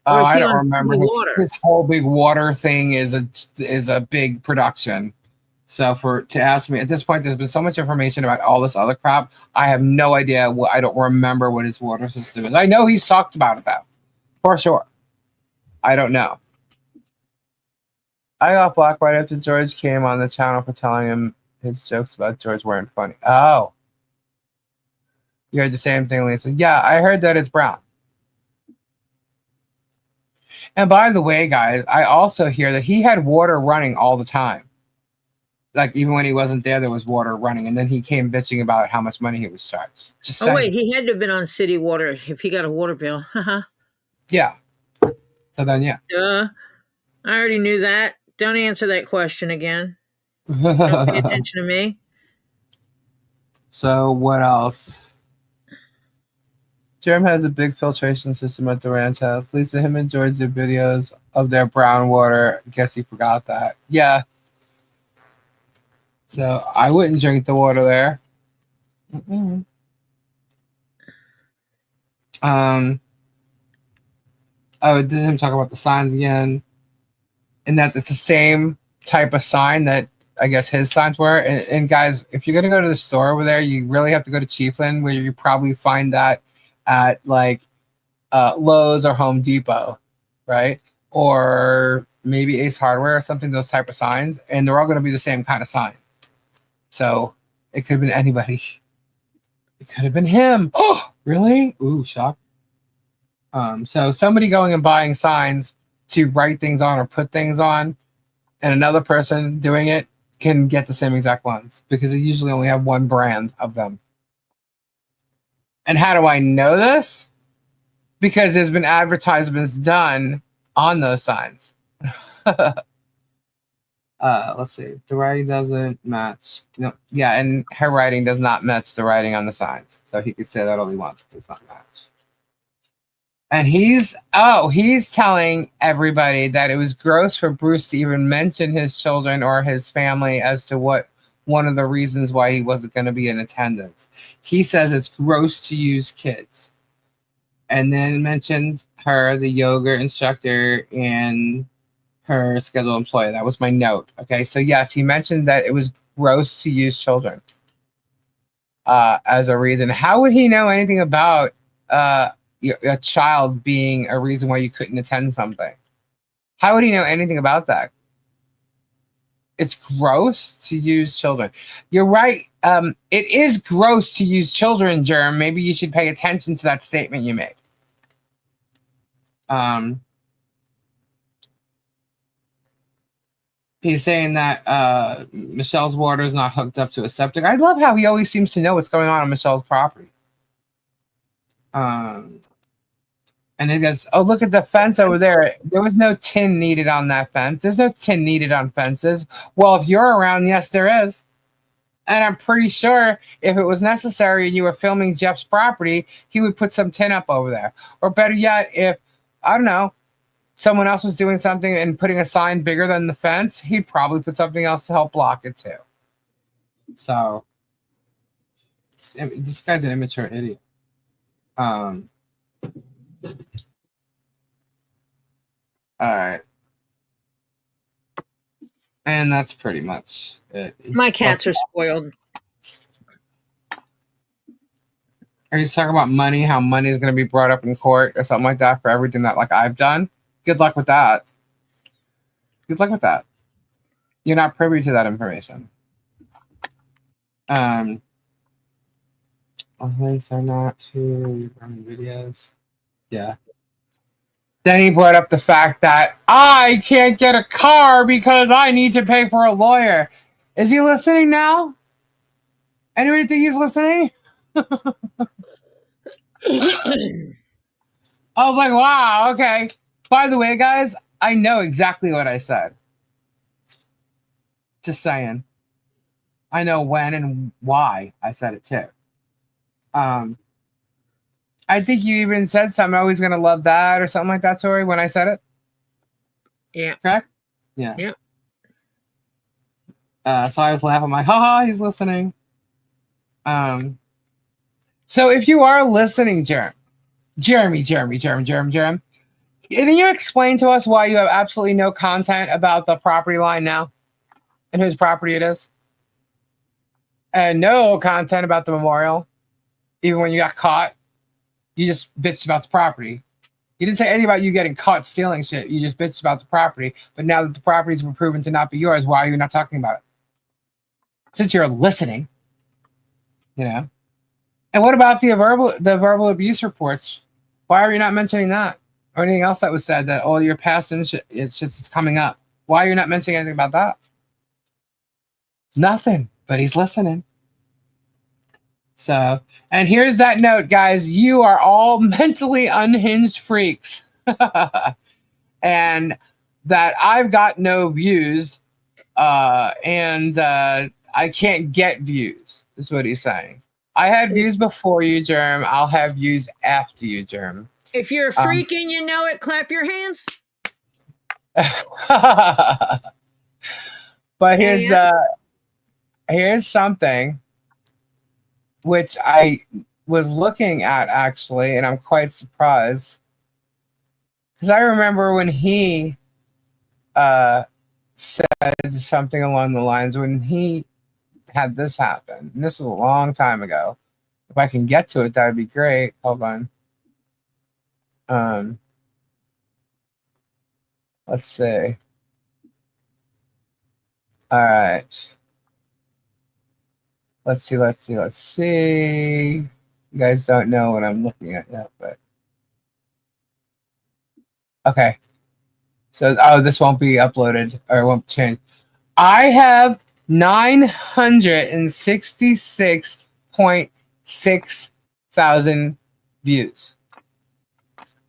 Oh, I don't remember. His whole big water thing is a big production. So to ask me at this point, there's been so much information about all this other crap. I have no idea. I don't remember what his water system is. I know he's talked about it though, for sure. I don't know. I got blocked right after George came on the channel for telling him his jokes about George weren't funny. Oh, you heard the same thing, Lisa. Yeah, I heard that it's brown. And by the way, guys, I also hear that he had water running all the time. Like, even when he wasn't there was water running. And then he came bitching about how much money he was charged. Just saying. Wait, he had to have been on city water if he got a water bill. Yeah. So then, yeah. I already knew that. Don't answer that question again. Don't pay attention to me. So, what else? Jerem has a big filtration system at the ranch house. Lisa, him and George did videos of their brown water. Guess he forgot that. Yeah. So I wouldn't drink the water there. Mm-mm. Oh, does him talk about the signs again? And that it's the same type of sign that I guess his signs were. And guys, if you're gonna go to the store over there, you really have to go to Chiefland, where you probably find that at like Lowe's or Home Depot, right? Or maybe Ace Hardware or something. Those type of signs, and they're all gonna be the same kind of sign. So it could have been anybody. It could have been him. Oh, really? Ooh, shock. So somebody going and buying signs to write things on or put things on, and another person doing it can get the same exact ones because they usually only have one brand of them. And how do I know this? Because there's been advertisements done on those signs. Let's see. The writing doesn't match. No, yeah, and her writing does not match the writing on the signs. So he could say that all he wants. It does not match. And he's telling everybody that it was gross for Bruce to even mention his children or his family as to what one of the reasons why he wasn't going to be in attendance. He says it's gross to use kids. And then mentioned her, the yoga instructor, and her scheduled employee. That was my note. Okay, so yes, he mentioned that it was gross to use children as a reason. How would he know anything about a child being a reason why you couldn't attend something? How would he know anything about that? It's gross to use children. You're right. It is gross to use children, Jerm. Maybe you should pay attention to that statement you made. He's saying that Michelle's water is not hooked up to a septic. I love how he always seems to know what's going on Michelle's property. And he goes, oh, look at the fence over there. There was no tin needed on that fence. There's no tin needed on fences. Well, if you're around, yes, there is. And I'm pretty sure if it was necessary and you were filming Jeff's property, he would put some tin up over there. Or better yet, if I don't know, someone else was doing something and putting a sign bigger than the fence, he'd probably put something else to help block it too. So this guy's an immature idiot. All right. And that's pretty much it. My cats are spoiled. Are you talking about money, how money is going to be brought up in court or something like that for everything that like I've done? Good luck with that. Good luck with that. You're not privy to that information. Links are not to videos. Yeah. Then he brought up the fact that I can't get a car because I need to pay for a lawyer. Is he listening now? Anybody think he's listening? I was like, wow, okay. By the way, guys, I know exactly what I said. Just saying. I know when and why I said it too. I think you even said something, oh, he's going to love that or something like that, Tori, when I said it. Yeah. Correct? Yeah. Yep. So I was laughing, like, haha, he's listening. So if you are listening, Jeremy, can you explain to us why you have absolutely no content about the property line now and whose property it is? And no content about the memorial, even when you got caught. You just bitched about the property. You didn't say anything about you getting caught stealing shit. You just bitched about the property. But now that the property's been proven to not be yours, why are you not talking about it? Since you're listening, you know. And what about the verbal abuse reports? Why are you not mentioning that? Or anything else that was said that, oh, your past and shit, it's just coming up. Why are you not mentioning anything about that? Nothing, but he's listening. So, and here's that note, guys. You are all mentally unhinged freaks. And that I've got no views, and I can't get views, is what he's saying. I had views before you, Germ. I'll have views after you, Germ. If you're a freak and you know it, clap your hands. But here's something which I was looking at, actually, and I'm quite surprised. Because I remember when he said something along the lines when he had this happen. And this was a long time ago. If I can get to it, that would be great. Hold on. Let's see. All right. Let's see. You guys don't know what I'm looking at yet, but okay. So, this won't be uploaded or it won't change. I have 966.6 thousand views.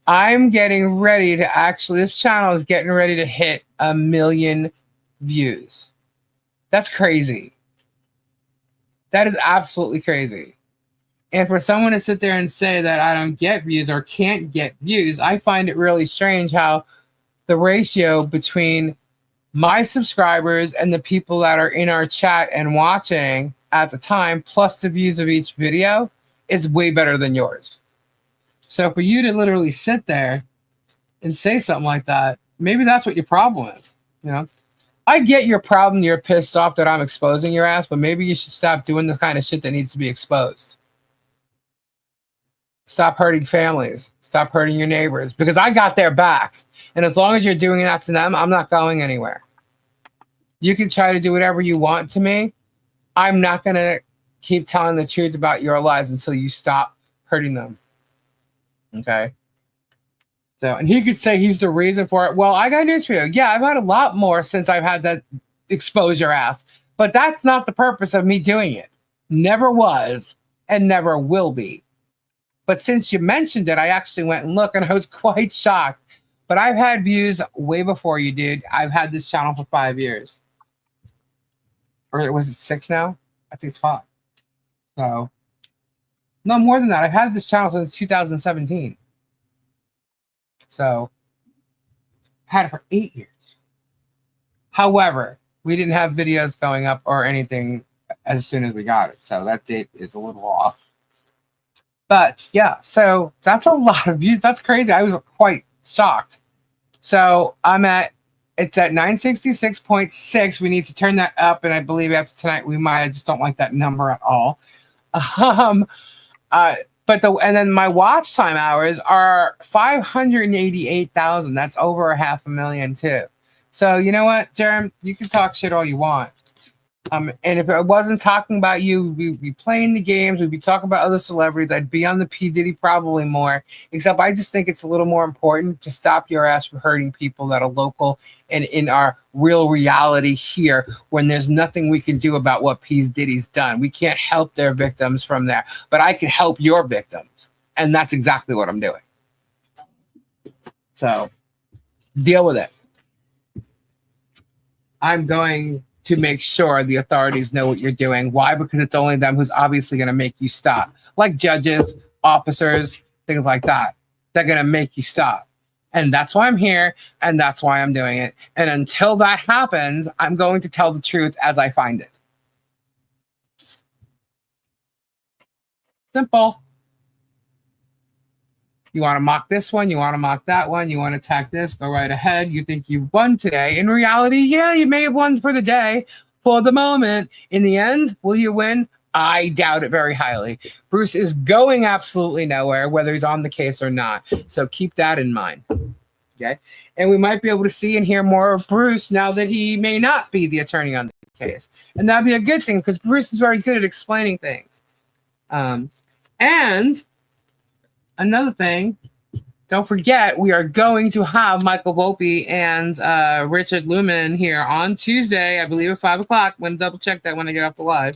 I'm getting ready to this channel is getting ready to hit 1 million views. That's crazy. That is absolutely crazy. And for someone to sit there and say that I don't get views or can't get views, I find it really strange how the ratio between my subscribers and the people that are in our chat and watching at the time, plus the views of each video, is way better than yours. So for you to literally sit there and say something like that, maybe that's what your problem is, you know? I get your problem. You're pissed off that I'm exposing your ass, but maybe you should stop doing the kind of shit that needs to be exposed. Stop hurting families. Stop hurting your neighbors, because I got their backs. And as long as you're doing that to them, I'm not going anywhere. You can try to do whatever you want to me. I'm not going to keep telling the truth about your lives until you stop hurting them. Okay? So, and he could say he's the reason for it. Well, I got news for you. Yeah, I've had a lot more since I've had that expose your ass. But that's not the purpose of me doing it. Never was and never will be. But since you mentioned it, I actually went and looked, and I was quite shocked. But I've had views way before you did. I've had this channel for 5 years. Or was it 6 now? I think it's 5. So, no, more than that. I've had this channel since 2017. So had it for 8 years. However, we didn't have videos going up or anything as soon as we got it. So that date is a little off. But yeah, so that's a lot of views. That's crazy. I was quite shocked. So it's at 966.6. We need to turn that up. And I believe after tonight, we might. I just don't like that number at all. And then my watch time hours are 588,000. That's over 500,000 too. So you know what, Jerem, you can talk shit all you want. And if it wasn't talking about you, we'd be playing the games. We'd be talking about other celebrities. I'd be on the P. Diddy probably more. Except I just think it's a little more important to stop your ass from hurting people that are local and in our real reality here when there's nothing we can do about what P. Diddy's done. We can't help their victims from there. But I can help your victims. And that's exactly what I'm doing. So deal with it. I'm going to make sure the authorities know what you're doing. Why? Because it's only them who's obviously going to make you stop. Like judges, officers, things like that. They're going to make you stop. And that's why I'm here, and that's why I'm doing it. And until that happens, I'm going to tell the truth as I find it. Simple. You want to mock this one, you want to mock that one, you want to attack this, go right ahead. You think you won today. In reality, yeah, you may have won for the day, for the moment. In the end, will you win? I doubt it very highly. Bruce is going absolutely nowhere, whether he's on the case or not. So keep that in mind. Okay? And we might be able to see and hear more of Bruce now that he may not be the attorney on the case. And that'd be a good thing because Bruce is very good at explaining things. And another thing, don't forget, we are going to have Michael Volpe and Richard Lumen here on Tuesday, I believe at 5 o'clock. I'm going to double check that when I get off the live.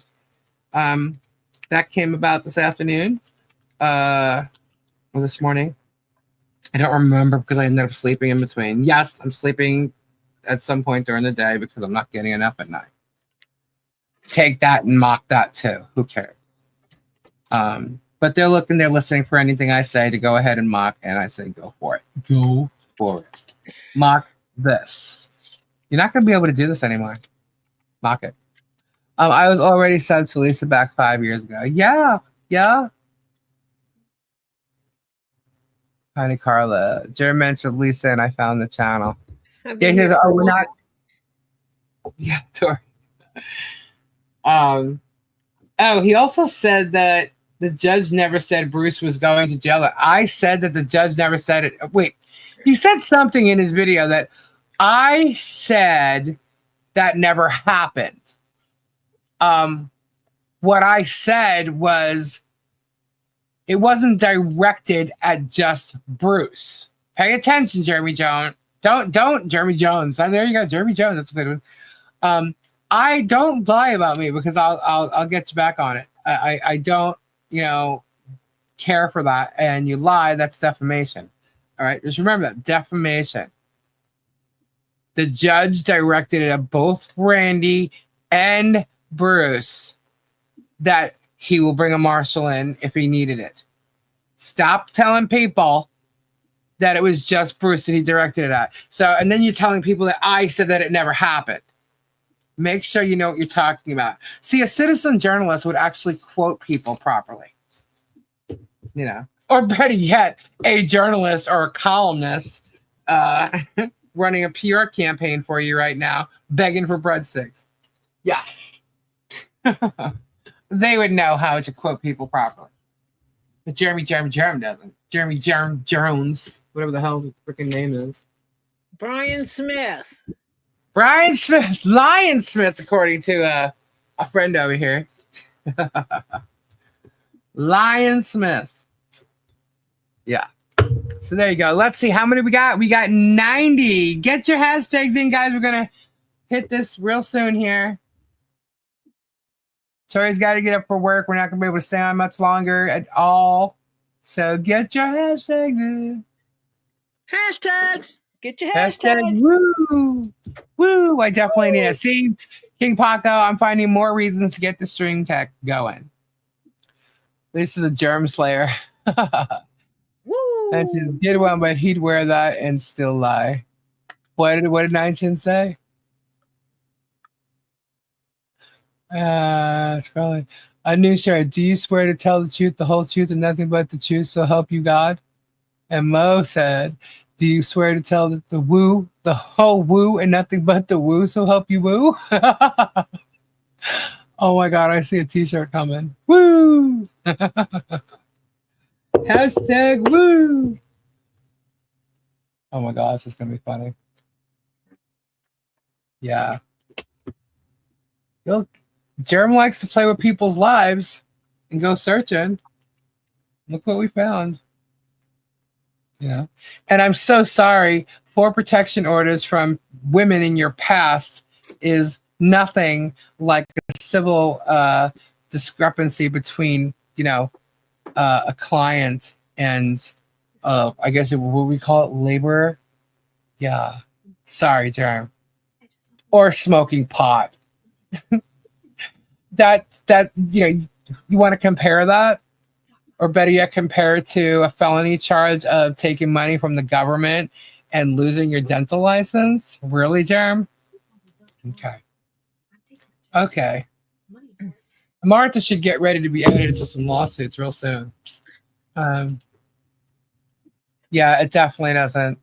That came about this afternoon or this morning. I don't remember because I ended up sleeping in between. Yes, I'm sleeping at some point during the day because I'm not getting enough at night. Take that and mock that too. Who cares? But they're listening for anything I say to go ahead and mock, and I say go for it. Go for it. Mock this. You're not going to be able to do this anymore. Mock it. I was already subbed to Lisa back 5 years ago. Yeah. Honey Carla. Jerry mentioned Lisa, and I found the channel. Yeah, he says, oh, we're not. Yeah, sorry. Oh, he also said that the judge never said Bruce was going to jail. I said that the judge never said it. Wait, he said something in his video that I said that never happened. What I said was it wasn't directed at just Bruce. Pay attention, Jeremy Jones. Don't Jeremy Jones. There you go, Jeremy Jones. That's a good one. I don't lie about me because I'll get you back on it. I don't, care for that. And you lie, that's defamation. All right, just remember that, defamation. The judge directed it at both Randy and Bruce that he will bring a marshal in if he needed it. Stop telling people that it was just Bruce that he directed it at. So, and then you're telling people that I said that it never happened. Make sure you know what you're talking about. See, a citizen journalist would actually quote people properly. Or better yet, a journalist or a columnist running a PR campaign for you right now, begging for breadsticks. Yeah. They would know how to quote people properly. But Jeremy doesn't. Jeremy Jones, whatever the hell the freaking name is. Brian Smith. Lion Smith, according to a friend over here. Lion Smith. Yeah. So there you go. Let's see how many we got. We got 90. Get your hashtags in, guys. We're going to hit this real soon here. Tori's got to get up for work. We're not going to be able to stay on much longer at all. So get your hashtags in. Hashtags. Get your hashtags. Woo. Woo. I definitely need to see King Paco. I'm finding more reasons to get the stream tech going. This is the Germ Slayer. Woo. Nine Chins, get one, but he'd wear that and still lie. What did Nine Chins say? Scrolling. A new share. Do you swear to tell the truth, the whole truth, and nothing but the truth, so help you God? And Mo said, do you swear to tell the woo, the whole woo, and nothing but the woo, so help you woo? Oh my God, I see a t-shirt coming. Woo! Hashtag woo! Oh my God, this is going to be funny. Yeah. Jerem likes to play with people's lives and go searching. Look what we found. Yeah. And I'm so sorry. 4 protection orders from women in your past is nothing like a civil discrepancy between, a client and I guess what we call it, laborer. Yeah. Sorry, Jerem. Or smoking pot. that you want to compare that, or better yet, compare it to a felony charge of taking money from the government and losing your dental license. Really, Jerem? Okay. Martha should get ready to be added to some lawsuits real soon. Yeah, it definitely doesn't.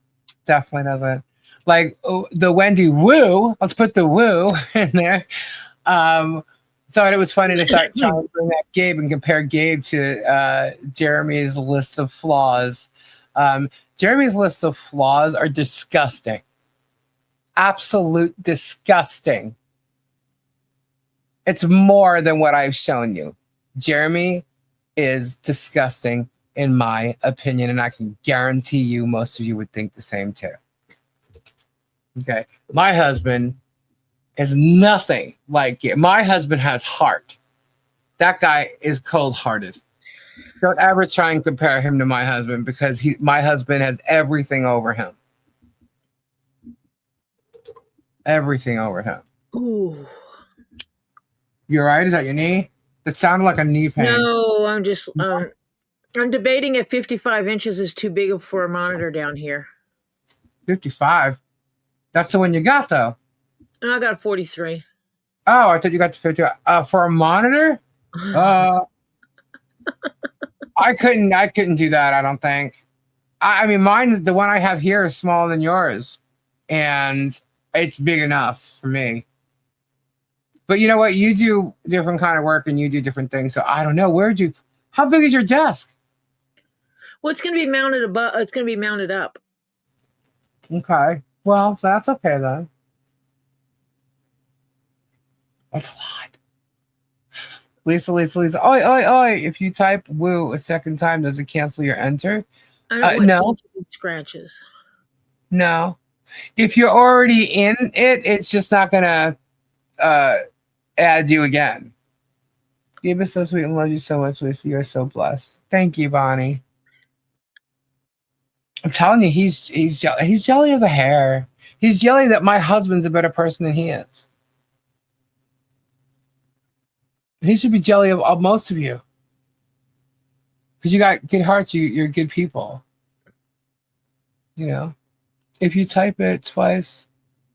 Like the Wendy Woo. Let's put the woo in there. Thought it was funny to start trying to bring up Gabe and compare Gabe to Jeremy's list of flaws. Jeremy's list of flaws are disgusting. Absolute disgusting. It's more than what I've shown you. Jeremy is disgusting in my opinion, and I can guarantee you most of you would think the same too. Okay. My husband is nothing like it. My husband has heart. That guy is cold-hearted. Don't ever try and compare him to my husband, because my husband has everything over him. Everything over him. Ooh. You all right? Is that your knee? It sounded like a knee pain. No, I'm just I'm debating if 55 inches is too big for a monitor down here. 55? That's the one you got, though. I got a 43. Oh, I thought you got the 50. For a monitor? I couldn't do that, I don't think. I mean, mine, the one I have here is smaller than yours. And it's big enough for me. But you know what? You do different kind of work and you do different things. So I don't know. How big is your desk? Well, it's going to be mounted above. It's going to be mounted up. Okay. Well, that's okay then. That's a lot. Lisa. Oi, oi, oi. If you type woo a second time, does it cancel your enter? I don't want no. scratches. No. If you're already in it, it's just not going to add you again. Gabe is so sweet and love you so much, Lisa. You're so blessed. Thank you, Bonnie. I'm telling you, he's jelly as a hair. He's jelly that my husband's a better person than he is. He should be jelly of most of you. Because you got good hearts, you're good people. If you type it twice,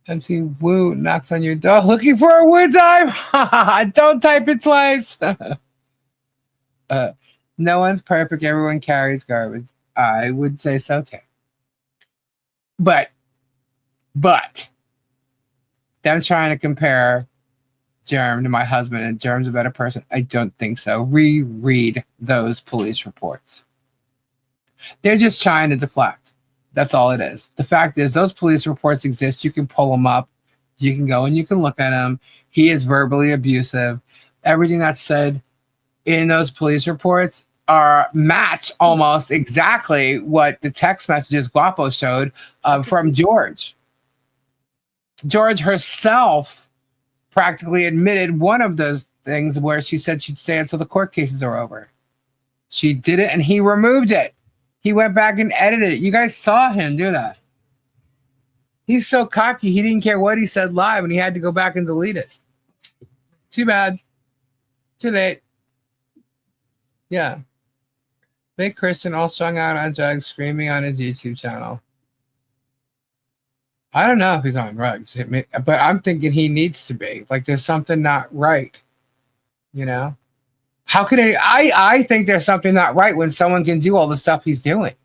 MC Woo knocks on your door looking for a woo time. Don't type it twice. No one's perfect. Everyone carries garbage. I would say so too. But them trying to compare Jerem to my husband and Jerem's a better person, I don't think so. Reread those police reports. They're just trying to deflect. That's all it is. The fact is, those police reports exist. You can pull them up. You can go and you can look at them. He is verbally abusive. Everything that's said in those police reports match almost exactly what the text messages Guapo showed from George. George herself practically admitted one of those things where she said she'd stay until the court cases are over. She did it, and he removed it. He went back and edited it. You guys saw him do that. He's so cocky, he didn't care what he said live, and he had to go back and delete it. Too bad. Too late. Yeah. Big Christian all strung out on drugs, screaming on his YouTube channel. I don't know if he's on drugs, but I'm thinking he needs to be. Like there's something not right, you know? How can I think there's something not right when someone can do all the stuff he's doing.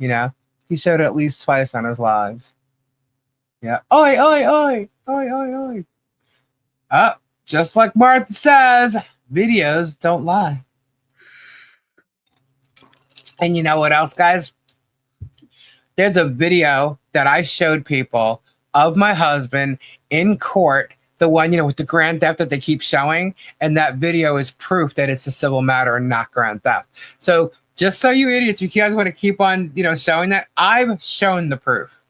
You know? He showed it at least twice on his lives. Yeah. Oi, oi, oi, oi, oi, oi. Just like Martha says, videos don't lie. And you know what else, guys? There's a video that I showed people of my husband in court, the one, with the grand theft that they keep showing. And that video is proof that it's a civil matter and not grand theft. So just so you idiots, you guys want to keep on, showing that, I've shown the proof.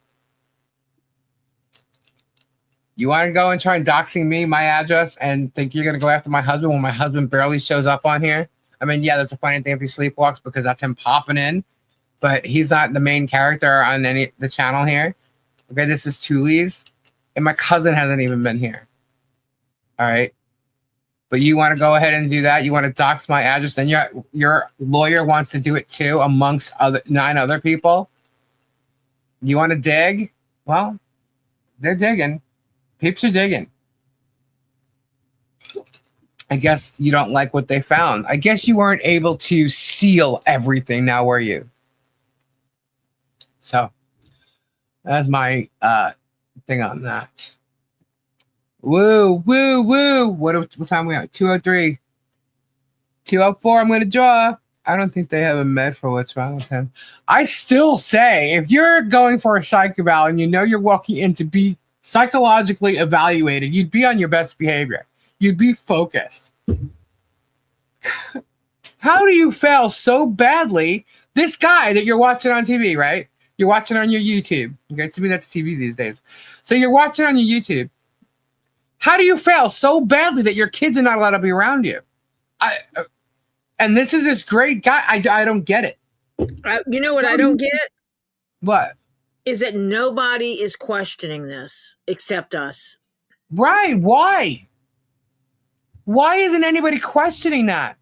You want to go and try and doxing me, my address, and think you're going to go after my husband when my husband barely shows up on here? I mean, yeah, that's a funny thing if he sleepwalks because that's him popping in, but he's not the main character on the channel here. Okay, this is Thule's, and my cousin hasn't even been here. All right, but you want to go ahead and do that? You want to dox my address, and your lawyer wants to do it too, amongst 9 other people. You want to dig? Well, they're digging. Peeps are digging. I guess you don't like what they found. I guess you weren't able to seal everything now, were you? So that's my thing on that. Woo, woo, woo. What time are we at? 2:03. 2:04, I'm going to draw. I don't think they have a med for what's wrong with him. I still say, if you're going for a psych eval and you're walking in to be psychologically evaluated, you'd be on your best behavior. You'd be focused. How do you fail so badly? This guy that you're watching on TV, right? You're watching on your YouTube. Okay, to me, that's TV these days. So you're watching on your YouTube. How do you fail so badly that your kids are not allowed to be around you? And this is this great guy. I don't get it. You know what I don't get? What? Is that nobody is questioning this except us. Right. Why? Why isn't anybody questioning that?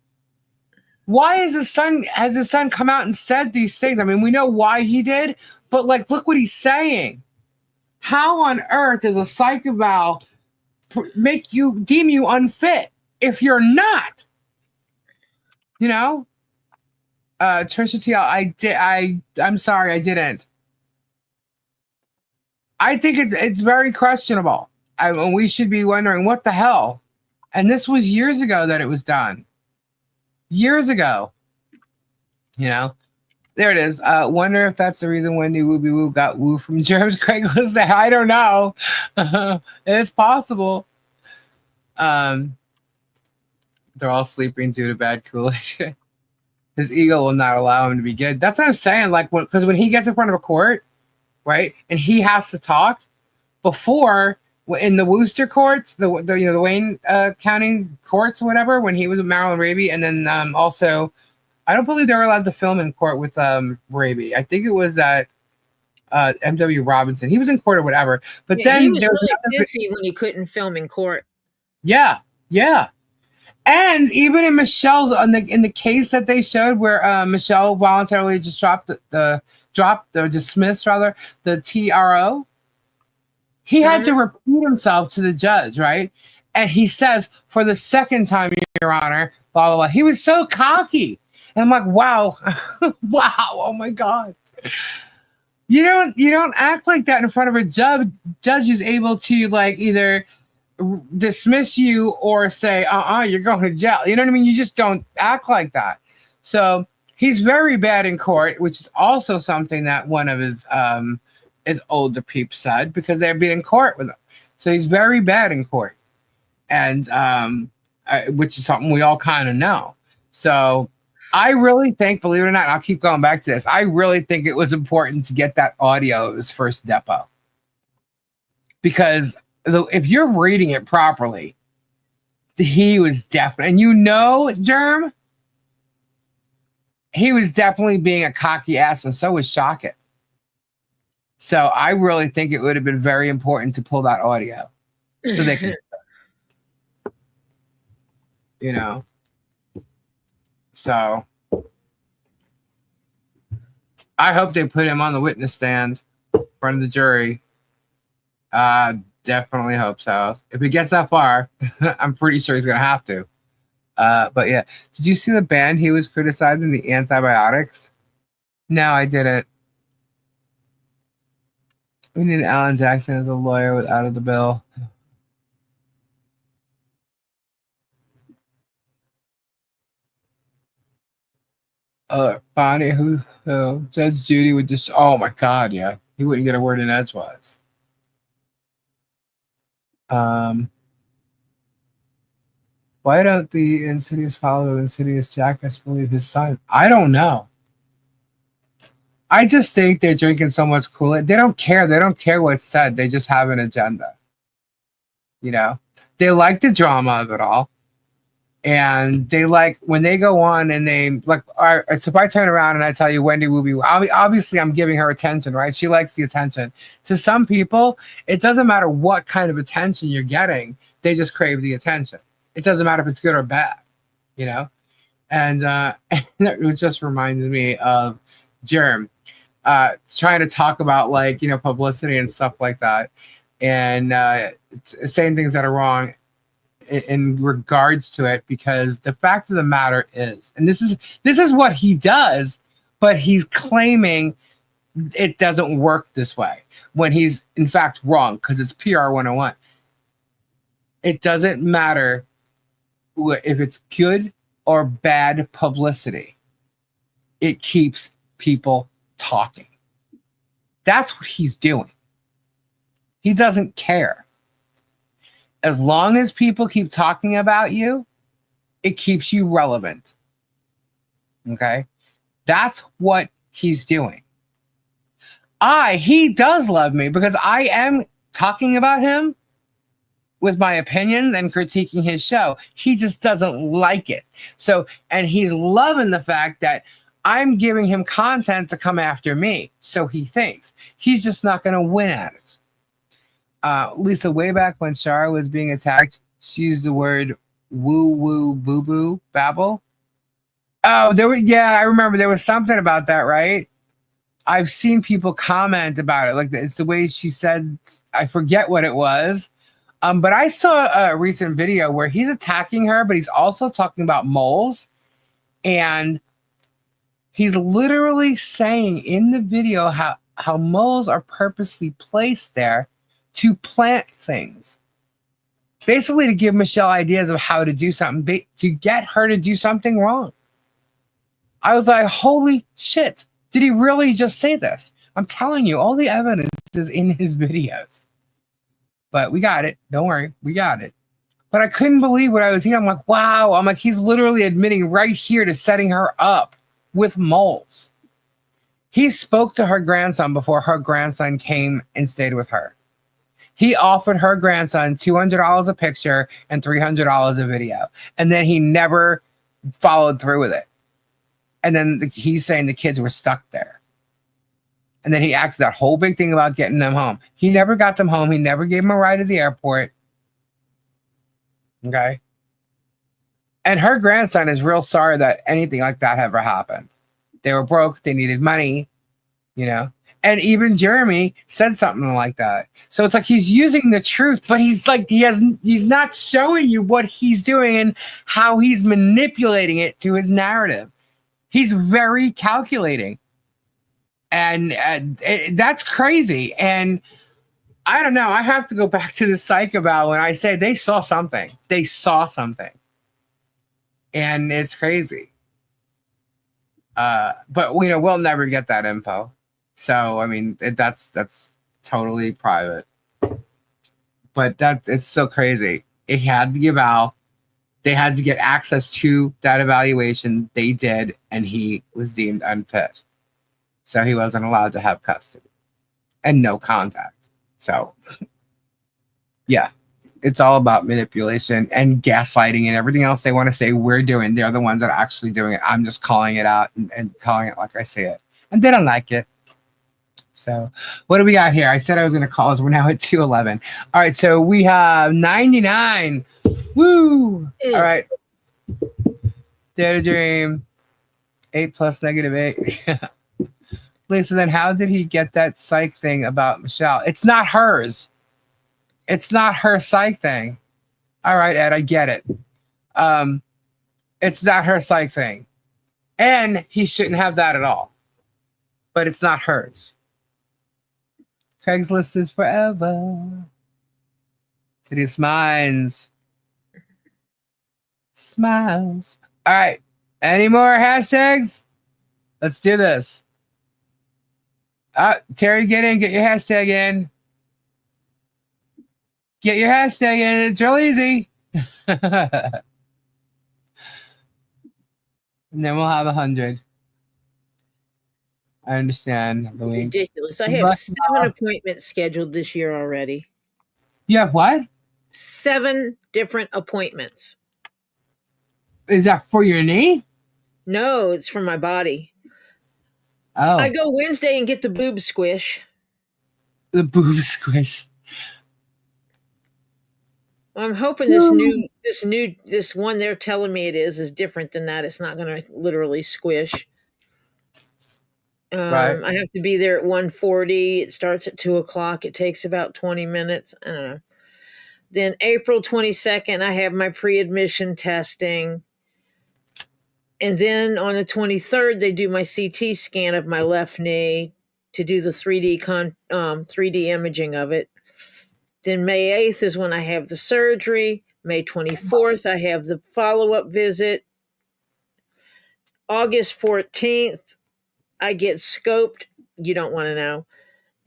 Why has his son come out and said these things? I mean, we know why he did, but look what he's saying. How on earth does a psych eval deem you unfit if you're not? Trisha TL, I'm sorry, I didn't. I think it's very questionable. We should be wondering what the hell. And this was years ago that it was done. Years ago. There it is. Wonder if that's the reason Wendy Wooby Woo got woo from germs. Craig was there. I don't know. It's possible. They're all sleeping due to bad Kool-Aid. His ego will not allow him to be good. That's what I'm saying. Because when he gets in front of a court, right, and he has to talk before in the Worcester courts, the Wayne County courts, or whatever, when he was with Marilyn Raby, and then also, I don't believe they were allowed to film in court with Raby. I think it was at M.W. Robinson. He was in court or whatever, but then he was really pissy when he couldn't film in court. Yeah. And even in Michelle's in the case that they showed where Michelle voluntarily just dismissed the TRO, he had to repeat himself to the judge, right? And he says, for the second time, Your Honor, blah, blah, blah. He was so cocky. And I'm like, wow. Wow, oh my God. You don't act like that in front of a judge who's able to either dismiss you or say, you're going to jail. You know what I mean? You just don't act like that. So he's very bad in court, which is also something that one of his older peeps said, because they've been in court with him. So he's very bad in court, and which is something we all kind of know. So I really think, believe it or not, I'll keep going back to this, I really think it was important to get that audio of his first depo. Because if you're reading it properly, he was definitely, and Germ, he was definitely being a cocky ass, and so was Shockett. So I really think it would have been very important to pull that audio so they can, so I hope they put him on the witness stand in front of the jury. Definitely hope so. If he gets that far, I'm pretty sure he's gonna have to. But yeah, did you see the band he was criticizing, the Antibiotics? No, I didn't. We need Alan Jackson as a lawyer with out of the bill. Bonnie, who Judge Judy would just, oh my God, yeah. He wouldn't get a word in edgewise. Why don't the Insidious follow the Insidious Jackass believe his son? I don't know. I just think they're drinking so much Kool-Aid. They don't care. They don't care what's said. They just have an agenda. You know? They like the drama of it all. And they like when they go on and they like, all right, so if I turn around and I tell you Wendy will be, obviously I'm giving her attention, right? She likes the attention. To some people, it doesn't matter what kind of attention you're getting. They just crave the attention. It doesn't matter if it's good or bad, you know? And it just reminds me of Germ trying to talk about like, you know, publicity and stuff like that. And saying things that are wrong in regards to it, because the fact of the matter is, and this is what he does, but he's claiming it doesn't work this way when he's in fact wrong, because it's PR 101. It doesn't matter if it's good or bad publicity. It keeps people talking. That's what he's doing. He doesn't care. As long as people keep talking about you, it keeps you relevant. Okay? That's what he's doing. He does love me because I am talking about him with my opinions and critiquing his show. He just doesn't like it. So, and he's loving the fact that I'm giving him content to come after me. So he thinks he's just not going to win at it. Lisa, way back when Shara was being attacked, she used the word woo woo boo boo babble. Oh, I remember there was something about that, right? I've seen people comment about it. Like it's the way she said, I forget what it was. But I saw a recent video where he's attacking her, but he's also talking about moles. And he's literally saying in the video how moles are purposely placed there to plant things. Basically to give Michelle ideas of how to do something, to get her to do something wrong. I was like, holy shit. Did he really just say this? I'm telling you, all the evidence is in his videos. But we got it. Don't worry. We got it. But I couldn't believe what I was hearing. I'm like, wow. I'm like, he's literally admitting right here to setting her up with moles. He spoke to her grandson before her grandson came and stayed with her. He offered her grandson $200 a picture and $300 a video. And then he never followed through with it. And then he's saying the kids were stuck there. And then he acted that whole big thing about getting them home. He never got them home. He never gave them a ride to the airport. Okay. And her grandson is real sorry that anything like that ever happened. They were broke. They needed money, you know. And even Jeremy said something like that. So it's like he's using the truth, but he's like, he's not showing you what he's doing and how he's manipulating it to his narrative. He's very calculating. And that's crazy. And I don't know. I have to go back to the psych about when I say they saw something. They saw something. And it's crazy. But, you know, we'll never get that info. So, I mean, that's totally private. But it's so crazy. It had to give out. They had to get access to that evaluation. They did, and he was deemed unfit. So he wasn't allowed to have custody and no contact. So, yeah, it's all about manipulation and gaslighting and everything else they want to say we're doing. They're the ones that are actually doing it. I'm just calling it out and calling it like I say it. And they don't like it. So what do we got here? I said I was going to call us. We're now at 211. All right, so we have 99. Woo! All right. Dare to Dream. 8 plus -8. Lisa, then how did he get that psych thing about Michelle? It's not hers. It's not her psych thing. All right, Ed, I get it. It's not her psych thing. And he shouldn't have that at all. But it's not hers. Craigslist is forever. Today's minds. Smiles. All right. Any more hashtags? Let's do this. Terry, get in. Get your hashtag in. Get your hashtag in. It's real easy. And then we'll have 100. I understand. Ridiculous. I have 7 appointments scheduled this year already. You have what? 7 different appointments. Is that for your knee? No, it's for my body. Oh. I go Wednesday and get the boob squish. The boob squish. I'm hoping this one they're telling me it is different than that. It's not going to literally squish. Right. I have to be there at 1:40. It starts at 2:00. It takes about 20 minutes. I don't know. Then April 22nd, I have my pre-admission testing. And then on the 23rd, they do my CT scan of my left knee to do the 3D imaging of it. Then May 8th is when I have the surgery. May 24th, I have the follow-up visit. August 14th, I get scoped. You don't want to know.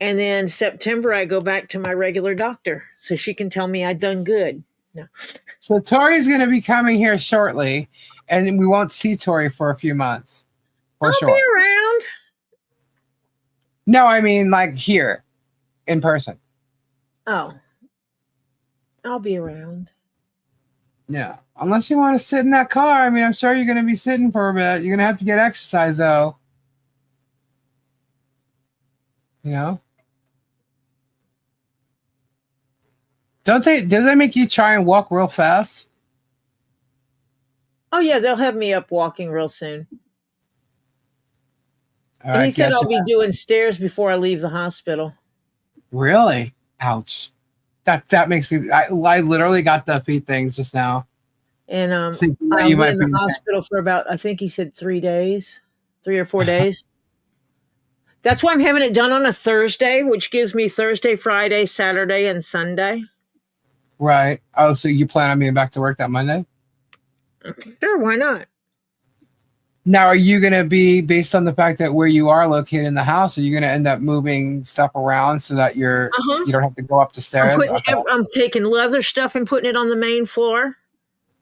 And then September, I go back to my regular doctor so she can tell me I've done good. No. So Tori's going to be coming here shortly, and we won't see Tori for a few months. I'll be around. No, I mean like here, in person. Oh. I'll be around. Yeah. Unless you want to sit in that car. I mean, I'm sure you're going to be sitting for a bit. You're going to have to get exercise, though. You know? Do they make you try and walk real fast? Oh, yeah, they'll have me up walking real soon. All right, he said I'll be doing stairs before I leave the hospital. Really? Ouch. That makes me... I literally got the feet things just now. And I'll be in the hospital for about, I think he said 3 days. 3 or 4 days. That's why I'm having it done on a Thursday, which gives me Thursday, Friday, Saturday, and Sunday. Right. Oh, so you plan on being back to work that Monday? Sure, why not? Now, are you going to be, based on the fact that where you are located in the house, are you going to end up moving stuff around so that you don't have to go up the stairs? I'm taking leather stuff and putting it on the main floor.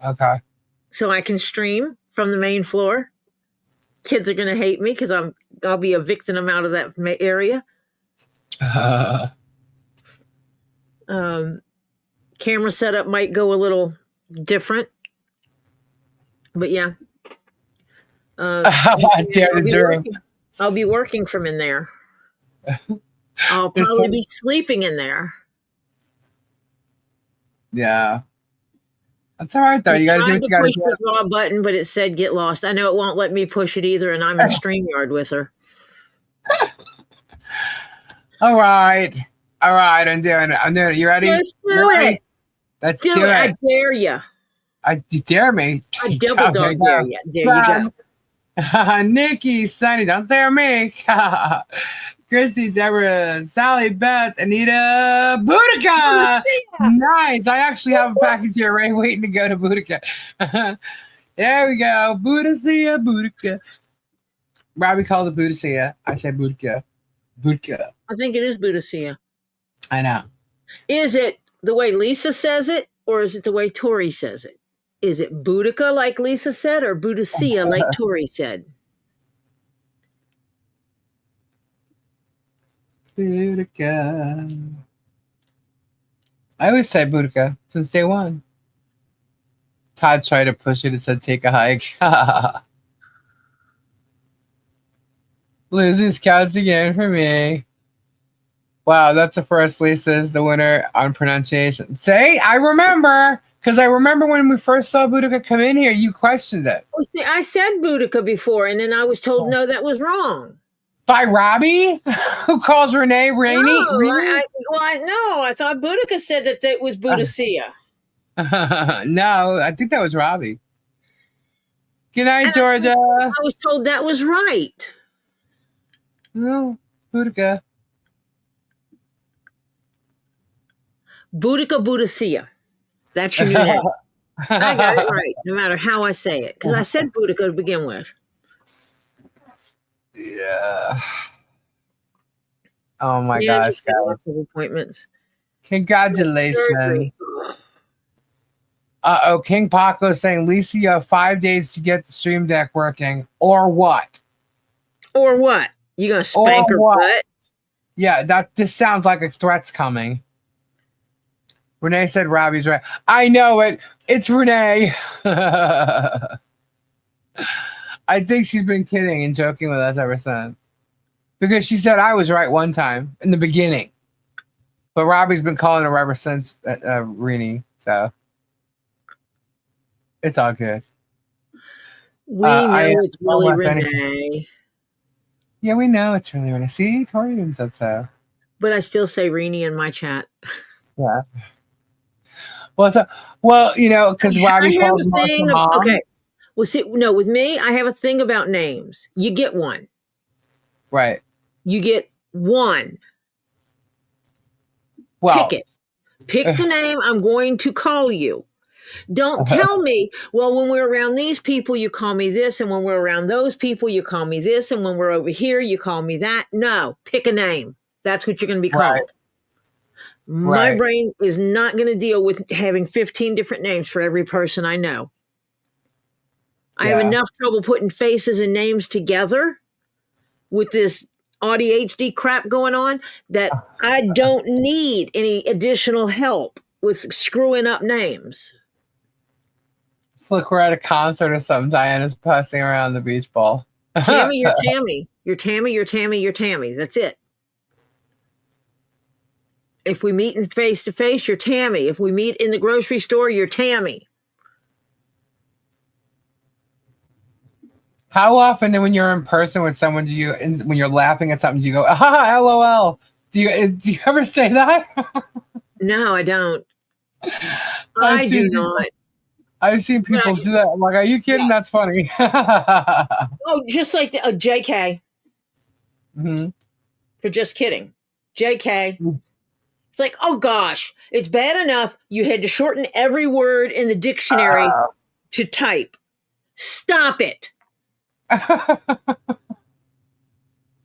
Okay. So I can stream from the main floor. Kids are going to hate me because I'll be evicting them out of that area. Camera setup might go a little different, but yeah. I'll be working from in there. I'll probably be sleeping in there. Yeah. That's all right, though. You got to do what you got to do. I pushed the raw button, but it said get lost. I know it won't let me push it either, and I'm in StreamYard with her. All right. I'm doing it. You ready? Let's do it. Let's do it. I dare you. You dare me? I double dog dare you. There you go. Nikki, Sunny, don't dare me. Chrissy, Deborah, Sally, Beth, Anita, Boudica. Nice. I actually have a package here right waiting to go to Boudica. There we go. Boudica. Robbie calls it Boudica. I said Boudica. I think it is Boudica. I know. Is it the way Lisa says it, or is it the way Tori says it? Is it Boudica like Lisa said, or Boudica like Tori said? Boudica. I always say Boudica since day one. Todd tried to push it and said take a hike. Losers couch again for me. Wow, that's the first. Lisa is the winner on pronunciation. Say, I remember, because I remember when we first saw Boudica come in here, you questioned it. Oh, see, I said Boudica before, and then I was told no, that was wrong. By Robbie, who calls Renee Rainey? No, Rainey? I thought Boudica said that it was Boudicca. No, I think that was Robbie. Good night, And Georgia. I was told that was right. No, Boudica. Boudica Boudicca. That's your new name. I got it right, no matter how I say it, because I said Boudica to begin with. Yeah. Oh my Yeah, gosh, just had guys. lots of appointments. Congratulations. Surgery. King Paco is saying, Lisa, you have 5 days to get the stream deck working. Or what? Or what? You gonna spank her butt? Yeah, this sounds like a threat's coming. Renee said Robbie's right. I know it. It's Renee. I think she's been kidding and joking with us ever since. Because she said I was right one time in the beginning. But Robbie's been calling her ever since, Renee. So it's all good. We know it's really Renee. Yeah, we know it's really Renee. See, Tori even said so. But I still say Renee in my chat. Yeah. Well, you know, because Robbie calls Martha mom. Okay. Well, see, no, with me, I have a thing about names. You get one. Right. You get one. Well, pick it. Pick the name I'm going to call you. Don't tell me, well, when we're around these people, you call me this, and when we're around those people, you call me this, and when we're over here, you call me that. No, pick a name. That's what you're going to be called. Right. My brain is not going to deal with having 15 different names for every person I know. I have enough trouble putting faces and names together with this ADHD crap going on that I don't need any additional help with screwing up names. It's like we're at a concert or something. Diana's passing around the beach ball. Tammy, you're Tammy. You're Tammy, you're Tammy, you're Tammy. That's it. If we meet in face to face, you're Tammy. If we meet in the grocery store, you're Tammy. How often, when you're in person with someone, when you're laughing at something, do you go, "Ah, LOL"? Do you ever say that? No, I don't. I do not. I've seen people do that. I'm like, are you kidding? That's funny. Oh, just like JK. Mm-hmm. For just kidding. JK. It's like, oh gosh, it's bad enough you had to shorten every word in the dictionary to type. Stop it.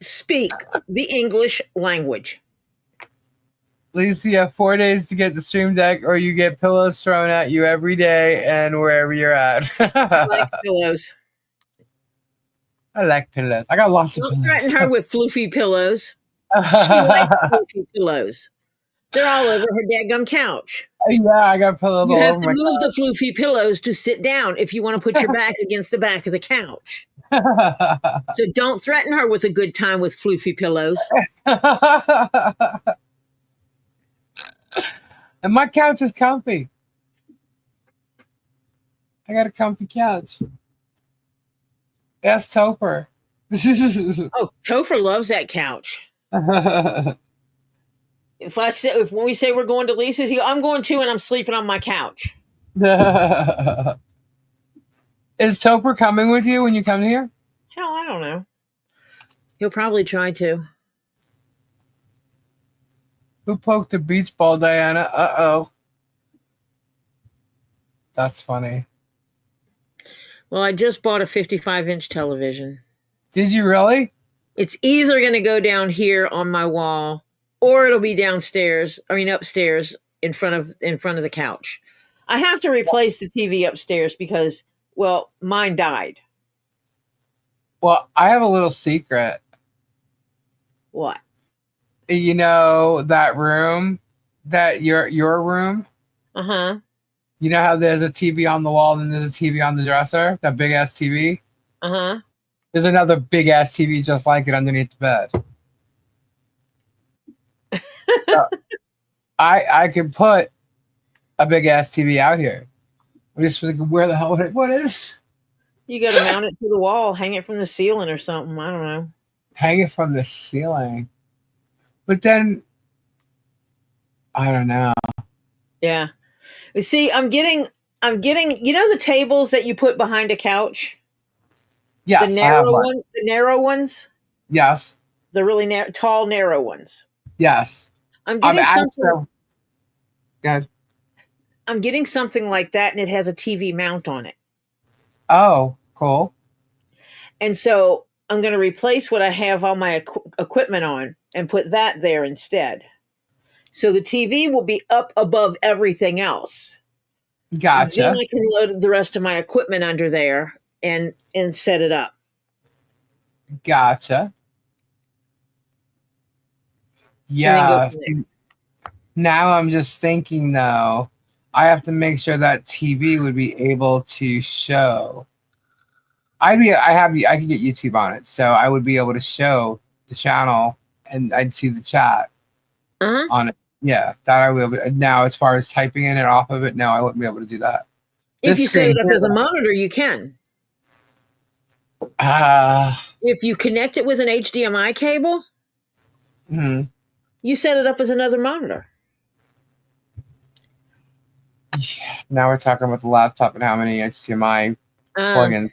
Speak the English language. Lisa, you have 4 days to get the stream deck, or you get pillows thrown at you every day and wherever you're at. I like pillows. I like pillows. I got lots of Don't pillows. threaten her with floofy pillows. She likes floofy pillows. They're all over her dadgum couch. Yeah, I got pillows You all have over to my move couch. the floofy pillows to sit down if you want to put your back against the back of the couch. So don't threaten her with a good time with floofy pillows. And my couch is comfy. I got a comfy couch. Ask Topher. Oh, Topher loves that couch. If when we say we're going to Lisa's, he goes, I'm going too, and I'm sleeping on my couch. Is Topher coming with you when you come here? Hell, I don't know. He'll probably try to. Who poked the beach ball, Diana? Uh-oh. That's funny. Well, I just bought a 55-inch television. Did you really? It's either going to go down here on my wall, or it'll be upstairs in front of the couch. I have to replace the TV upstairs because, well, mine died. Well, I have a little secret. What? You know that room, that your room? Uh-huh. You know how there's a TV on the wall and there's a TV on the dresser? That big ass TV? Uh-huh. There's another big ass TV just like it underneath the bed. So, I could put a big ass TV out here. I'm just thinking, where the hell would it? What is? You got to mount it to the wall, hang it from the ceiling or something. I don't know. hang it from the ceiling. But then I don't know. Yeah. You see, I'm getting, you know, the tables that you put behind a couch, Yes, I have one. the narrow ones, Yes, the really tall, narrow ones. yes. I'm I'm getting something. actually good. I'm getting something like that, and it has a TV mount on it. Oh, cool. And so I'm going to replace what I have all my equipment on and put that there instead. So the TV will be up above everything else. Then Gotcha. I can load the rest of my equipment under there and set it up. Gotcha. And then go Yeah. from there. Now I'm just thinking though, I have to make sure that TV would be able to show. I could get YouTube on it, so I would be able to show the channel and I'd see the chat Uh-huh. on it. Yeah, that I will. Now, as far as typing in it off of it, no, I wouldn't be able to do that. If This you set screen it up here, as a monitor, you can. uh, If you connect it with an HDMI cable, hmm. you set it up as another monitor. Yeah, now we're talking about the laptop and how many HDMI plugins.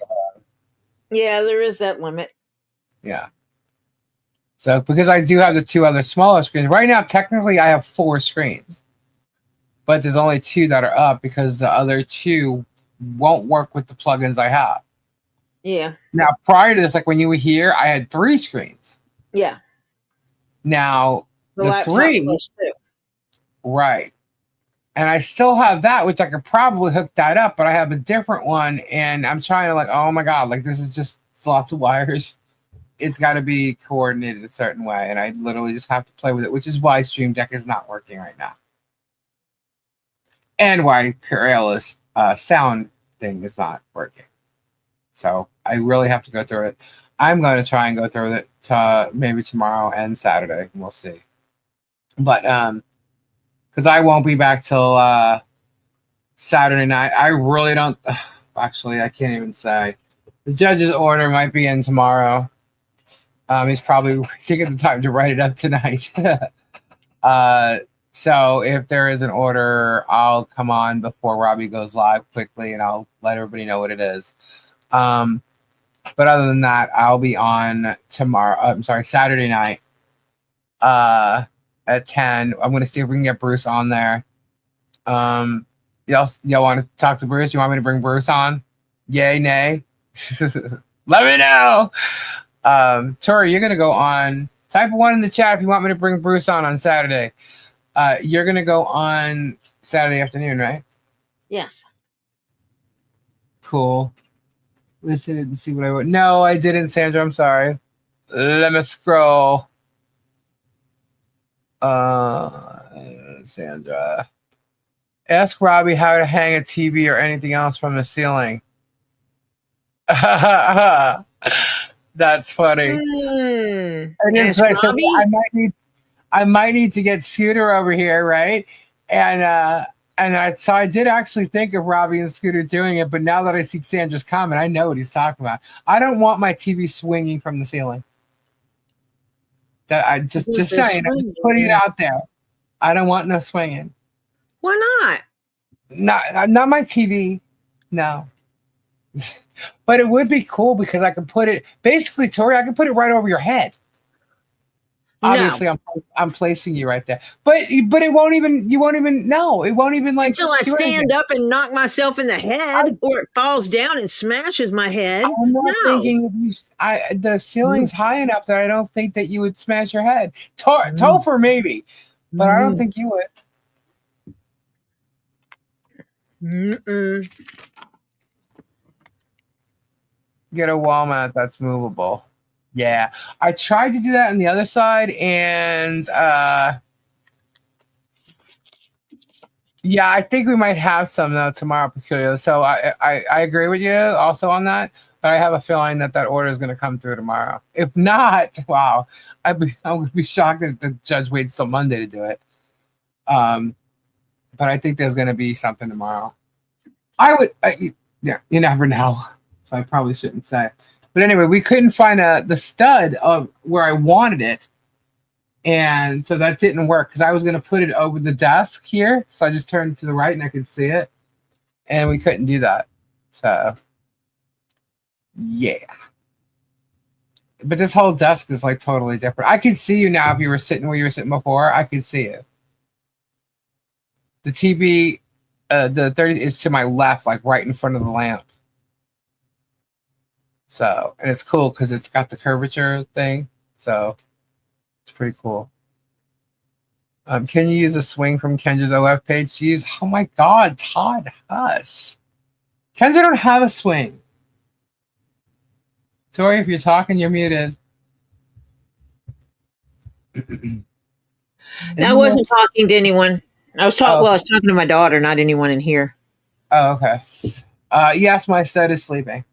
Yeah, there is that limit. Yeah. So because I do have the two other smaller screens right now, technically I have 4 screens, but there's only 2 that are up because the other 2 won't work with the plugins I have. Yeah. Now, prior to this, like when you were here, I had 3 screens. Yeah. Now the laptop's 3, close too. right? And I still have that, which I could probably hook that up, but I have a different one, and I'm trying to like, oh my god, like this is just lots of wires. It's got to be coordinated a certain way, and I literally just have to play with it, which is why Stream Deck is not working right now, and why Corelli's sound thing is not working. So I really have to go through it. I'm going to try and go through it maybe tomorrow and Saturday, and we'll see. But because I won't be back till Saturday night. I really don't. Actually, I can't even say. The judge's order might be in tomorrow. He's probably taking the time to write it up tonight. So if there is an order, I'll come on before Robbie goes live quickly, and I'll let everybody know what it is. But other than that, I'll be on tomorrow. I'm sorry, Saturday night at 10. I'm going to see if we can get Bruce on there. Y'all want to talk to Bruce? You want me to bring Bruce on? Yay, nay? Let me know. Tori, you're gonna go on. Type 1 in the chat if you want me to bring Bruce on Saturday. You're gonna go on Saturday afternoon, right? Yes. Cool. Listen and see what I wrote. No, I didn't, Sandra. I'm sorry. Let me scroll. Sandra. Ask Robbie how to hang a TV or anything else from the ceiling. That's funny. Ask Robbie? I might need to get Scooter over here, right? So I did actually think of Robbie and Scooter doing it, but now that I see Sandra's comment, I know what he's talking about. I don't want my TV swinging from the ceiling. That I just saying, I'm just putting it out there. I don't want no swinging. Why not? Not my TV. No. But it would be cool because I could put it basically, Tori, I could put it right over your head. Obviously, no. I'm placing you right there, but it won't even. You won't even. No, it won't even like until I stand up and knock myself in the head, or it falls down and smashes my head. I'm not thinking the ceiling's high enough that I don't think that you would smash your head. Topher maybe, but I don't think you would. Get a wall mount that's movable. Yeah, I tried to do that on the other side, and yeah, I think we might have some though tomorrow, Peculiar. So I agree with you also on that, but I have a feeling that order is going to come through tomorrow. If not, wow, I would be shocked if the judge waits till Monday to do it. But I think there's going to be something tomorrow. Yeah, you never know, so I probably shouldn't say. But anyway, we couldn't find the stud of where I wanted it. And so that didn't work because I was going to put it over the desk here. So I just turned to the right and I could see it. And we couldn't do that. So, yeah. But this whole desk is like totally different. I could see you now if you were sitting where you were sitting before. I could see you. The TV, the 30 is to my left, like right in front of the lamp. So, and it's cool because it's got the curvature thing. So, it's pretty cool. Can you use a swing from Kendra's OF page to use? Oh my God, Todd, hush. Kendra don't have a swing. Tori, if you're talking, you're muted. I wasn't talking to anyone. I was talking. Oh. Well, I was talking to my daughter, not anyone in here. Oh, okay. Yes, my stud is sleeping.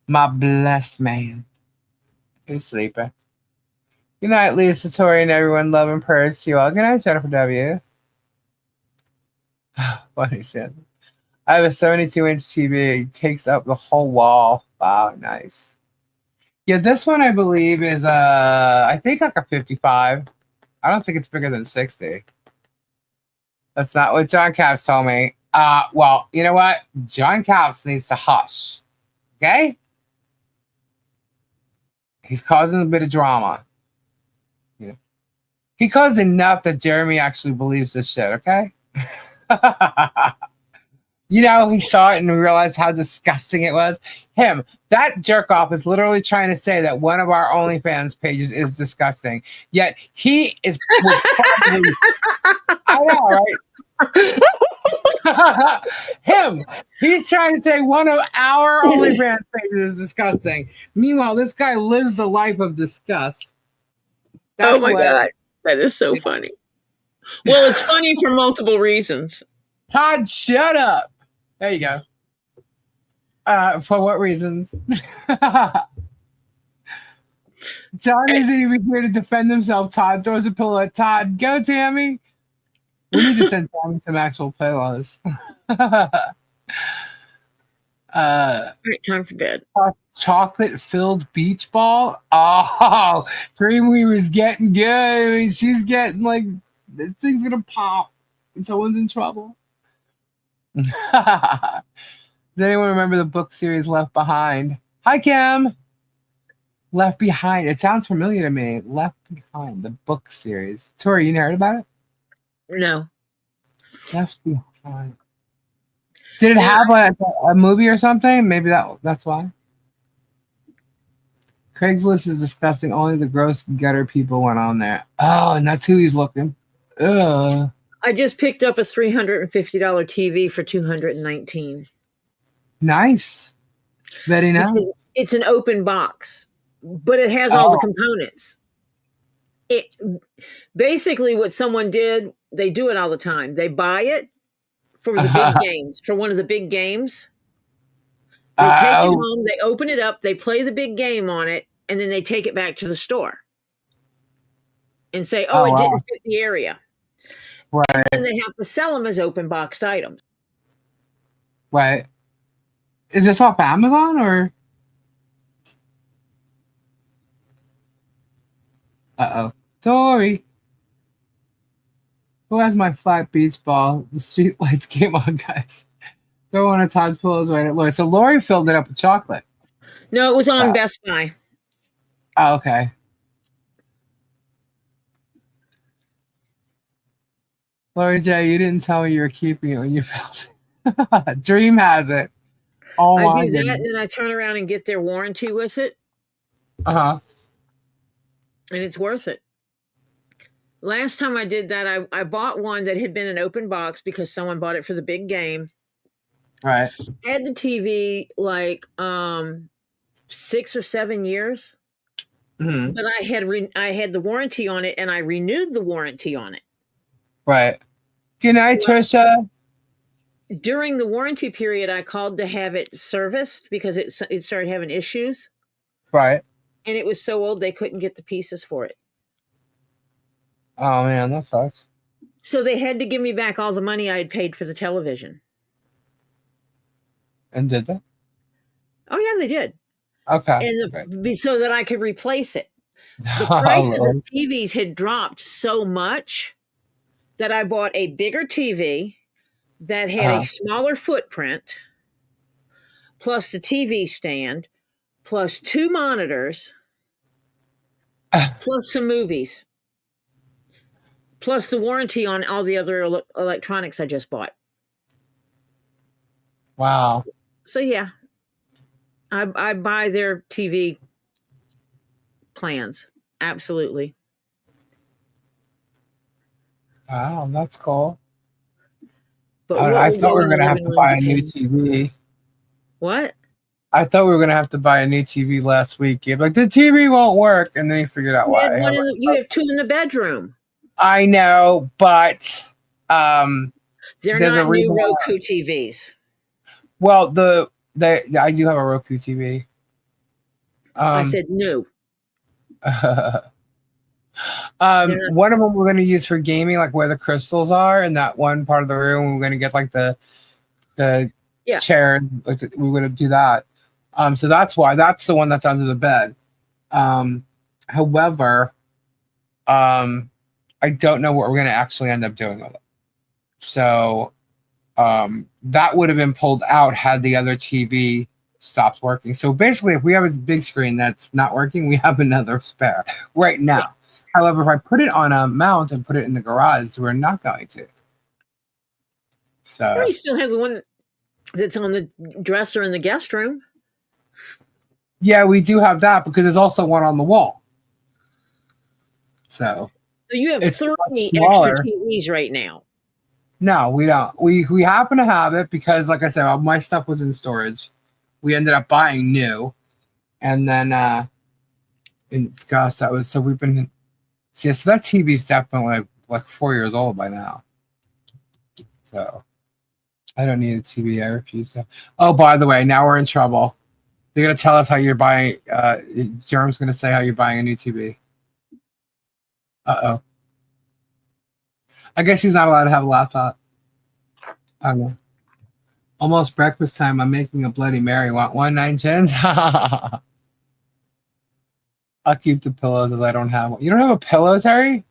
My blessed man is sleeping. Good night, Lisa, Tori, and everyone. Love and prayers to you all. Good night, Jennifer W. What he said. I have a 72-inch TV. It takes up the whole wall. Wow, nice. Yeah, this one I believe is I think like a 55. I don't think it's bigger than 60. That's not what John Caps told me. Well, you know what? John Caps needs to hush. Okay? He's causing a bit of drama. You know? He caused enough that Jeremy actually believes this shit, okay? You know, he saw it and realized how disgusting it was. Him, that jerk off is literally trying to say that one of our OnlyFans pages is disgusting. Yet he was probably, I know, right? Him, he's trying to say one of our OnlyFans pages is disgusting. Meanwhile, this guy lives a life of disgust. That's God, that is so funny. Well, it's funny for multiple reasons. Todd, shut up. There you go. For what reasons? John isn't even here to defend himself. Todd throws a pillow at Todd. Go, Tammy. We need to send Tammy some actual pillows. Right, time for bed. Chocolate-filled beach ball. Oh, Dreamweaver's getting good. I mean, she's getting like, this thing's gonna pop and someone's in trouble. Does anyone remember the book series Left Behind? Hi, Kim. Left Behind. It sounds familiar to me. Left Behind, the book series. Tori, you heard about it? No. Left Behind. Did it have a movie or something? Maybe that's why. Craigslist is disgusting. Only the gross gutter people went on there. Oh, and that's who he's looking. Ugh. I just picked up a $350 TV for $219. Nice. Very nice. It's an open box, but it has all the components. It basically what someone did, they do it all the time. They buy it for the big games, for one of the big games. They take it home, they open it up, they play the big game on it, and then they take it back to the store and say, it didn't fit the area. Right. And they have to sell them as open boxed items. Right. Is this off Amazon or? Uh-oh. Tori. Who has my flat beach ball? The street lights came on, guys. Throw one of Todd's pillows right at Lori. So Lori filled it up with chocolate. No, it was on Best Buy. Oh, okay. Lori J, you didn't tell me you were keeping it when you felt it. Dream has it. Oh, I do that, and then I turn around and get their warranty with it. Uh-huh. And it's worth it. Last time I did that, I bought one that had been an open box because someone bought it for the big game. Right. I had the TV like 6 or 7 years. Mm-hmm. But I had the warranty on it, and I renewed the warranty on it. Right. Good night, Trisha. During the warranty period, I called to have it serviced because it started having issues. Right. And it was so old they couldn't get the pieces for it. Oh, man, that sucks. So they had to give me back all the money I had paid for the television. And did they? Oh yeah, they did. Okay. And so that I could replace it. The Oh, prices of Lord. TVs had dropped so much that I bought a bigger TV that had a smaller footprint, plus the TV stand, plus 2 monitors, plus some movies, plus the warranty on all the other electronics I just bought. Wow. So yeah, I buy their TV plans. Absolutely. Wow, that's cool. But what I will thought go we were in the gonna have living to room buy a new depends. TV. What? I thought we were gonna have to buy a new TV last week. You're like, the TV won't work, and then you figured out You had why. one in the, you have 2 in the bedroom. I know, but um, They're there's a not new reason why. Roku TVs. Well, I do have a Roku TV. I said new. They're not. One of them we're going to use for gaming, like where the crystals are in that one part of the room. We're going to get like the Yeah. chair. Like we're going to do that. So that's why that's the one that's under the bed. However, I don't know what we're going to actually end up doing with it. So that would have been pulled out had the other TV stopped working. So basically, if we have a big screen that's not working, we have another spare right now. Yeah. However, if I put it on a mount and put it in the garage, we're not going to. So You still have the one that's on the dresser in the guest room. yeah, we do have that because there's also one on the wall. So you have it's 30 much extra smaller. TVs right now. No, we don't. We happen to have it because, like I said, all my stuff was in storage. We ended up buying new, and then and gosh, that was so we've been. Yeah, so that TV's definitely like 4 years old by now. So I don't need a TV. I refuse to. Oh, by the way, now we're in trouble. They're gonna tell us how you're buying. Jerem's gonna say how you're buying a new TV. Oh. I guess he's not allowed to have a laptop. I don't know. Almost breakfast time. I'm making a Bloody Mary. Want one, 9 chins? I'll keep the pillows as I don't have one. You don't have a pillow, Terry?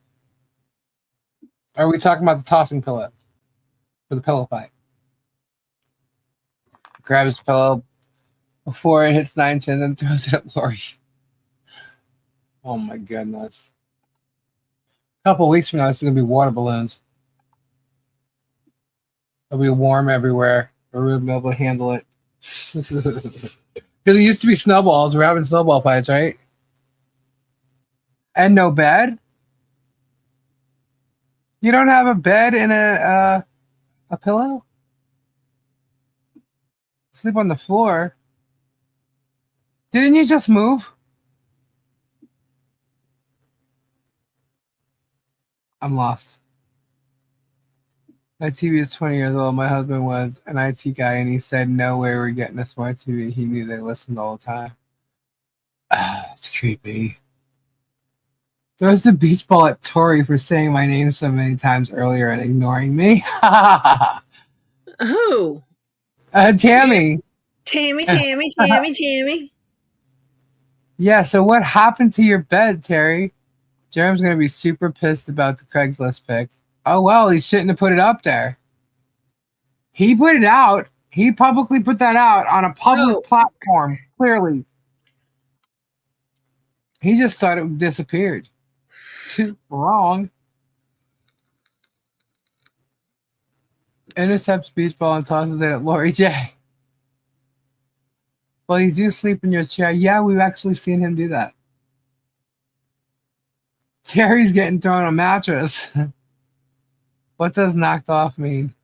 Or are we talking about the tossing pillows for the pillow fight? Grabs pillow before it hits 9 chins and throws it at Lori. Oh my goodness. A couple weeks from now, it's going to be water balloons. It'll be warm everywhere. We'll be able to handle it. Because it used to be snowballs. We're having snowball fights, right? And no bed? You don't have a bed and a pillow? Sleep on the floor? Didn't you just move? I'm lost. My TV is 20 years old. My husband was an IT guy, and he said, no way we're getting a smart TV. He knew they listened all the time. It's creepy. Throws the beach ball at Tori for saying my name so many times earlier and ignoring me. Who? Tammy. Tammy. Yeah, so what happened to your bed, Terry? Jerem's going to be super pissed about the Craigslist pic. Oh, well, he shouldn't have put it up there. He put it out. He publicly put that out on a public platform, clearly. He just thought it disappeared. Wrong. Intercepts beach ball and tosses it at Lori J. Well, you do sleep in your chair. Yeah, we've actually seen him do that. Terry's getting thrown a mattress. What does knocked off mean?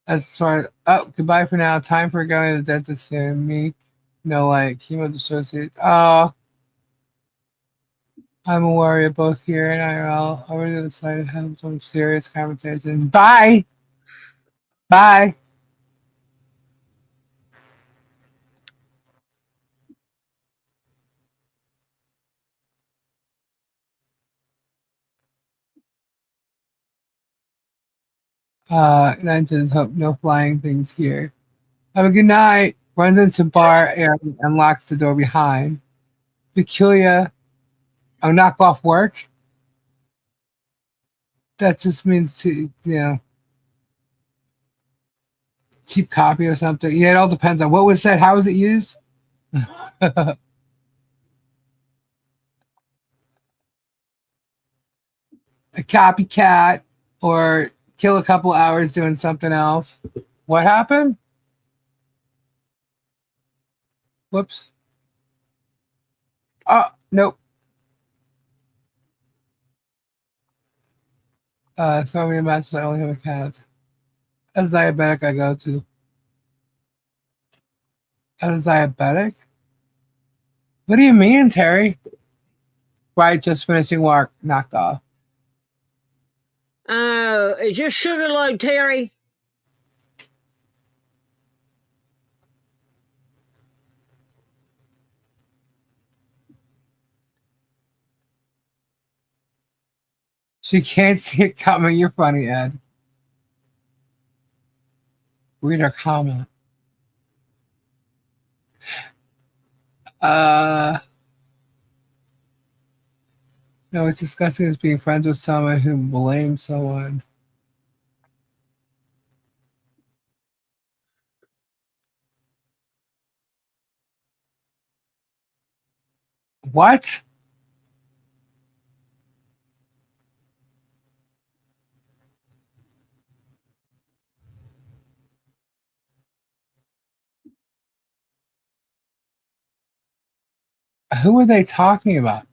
As far as, goodbye for now. Time for going to the dentist soon. Me, like chemo dissociate. Oh, I'm a warrior both here and IRL. Already decided to have some serious conversations. Bye. Bye. Legends hope no flying things here. Have a good night. Runs into bar and locks the door behind. Peculiar. Oh, knock off work? That just means cheap copy or something. Yeah, it all depends on what was said. How was it used? A copycat or kill a couple hours doing something else. What happened? Whoops. Oh, nope. Throw me a match. I only have a cat. As diabetic, I go to. As diabetic? What do you mean, Terry? Right, just finishing work. Knocked off. Is your sugar low, Terry? She can't see it coming. You're funny, Ed. Read her comment. No, it's disgusting as being friends with someone who blames someone. What? Who are they talking about?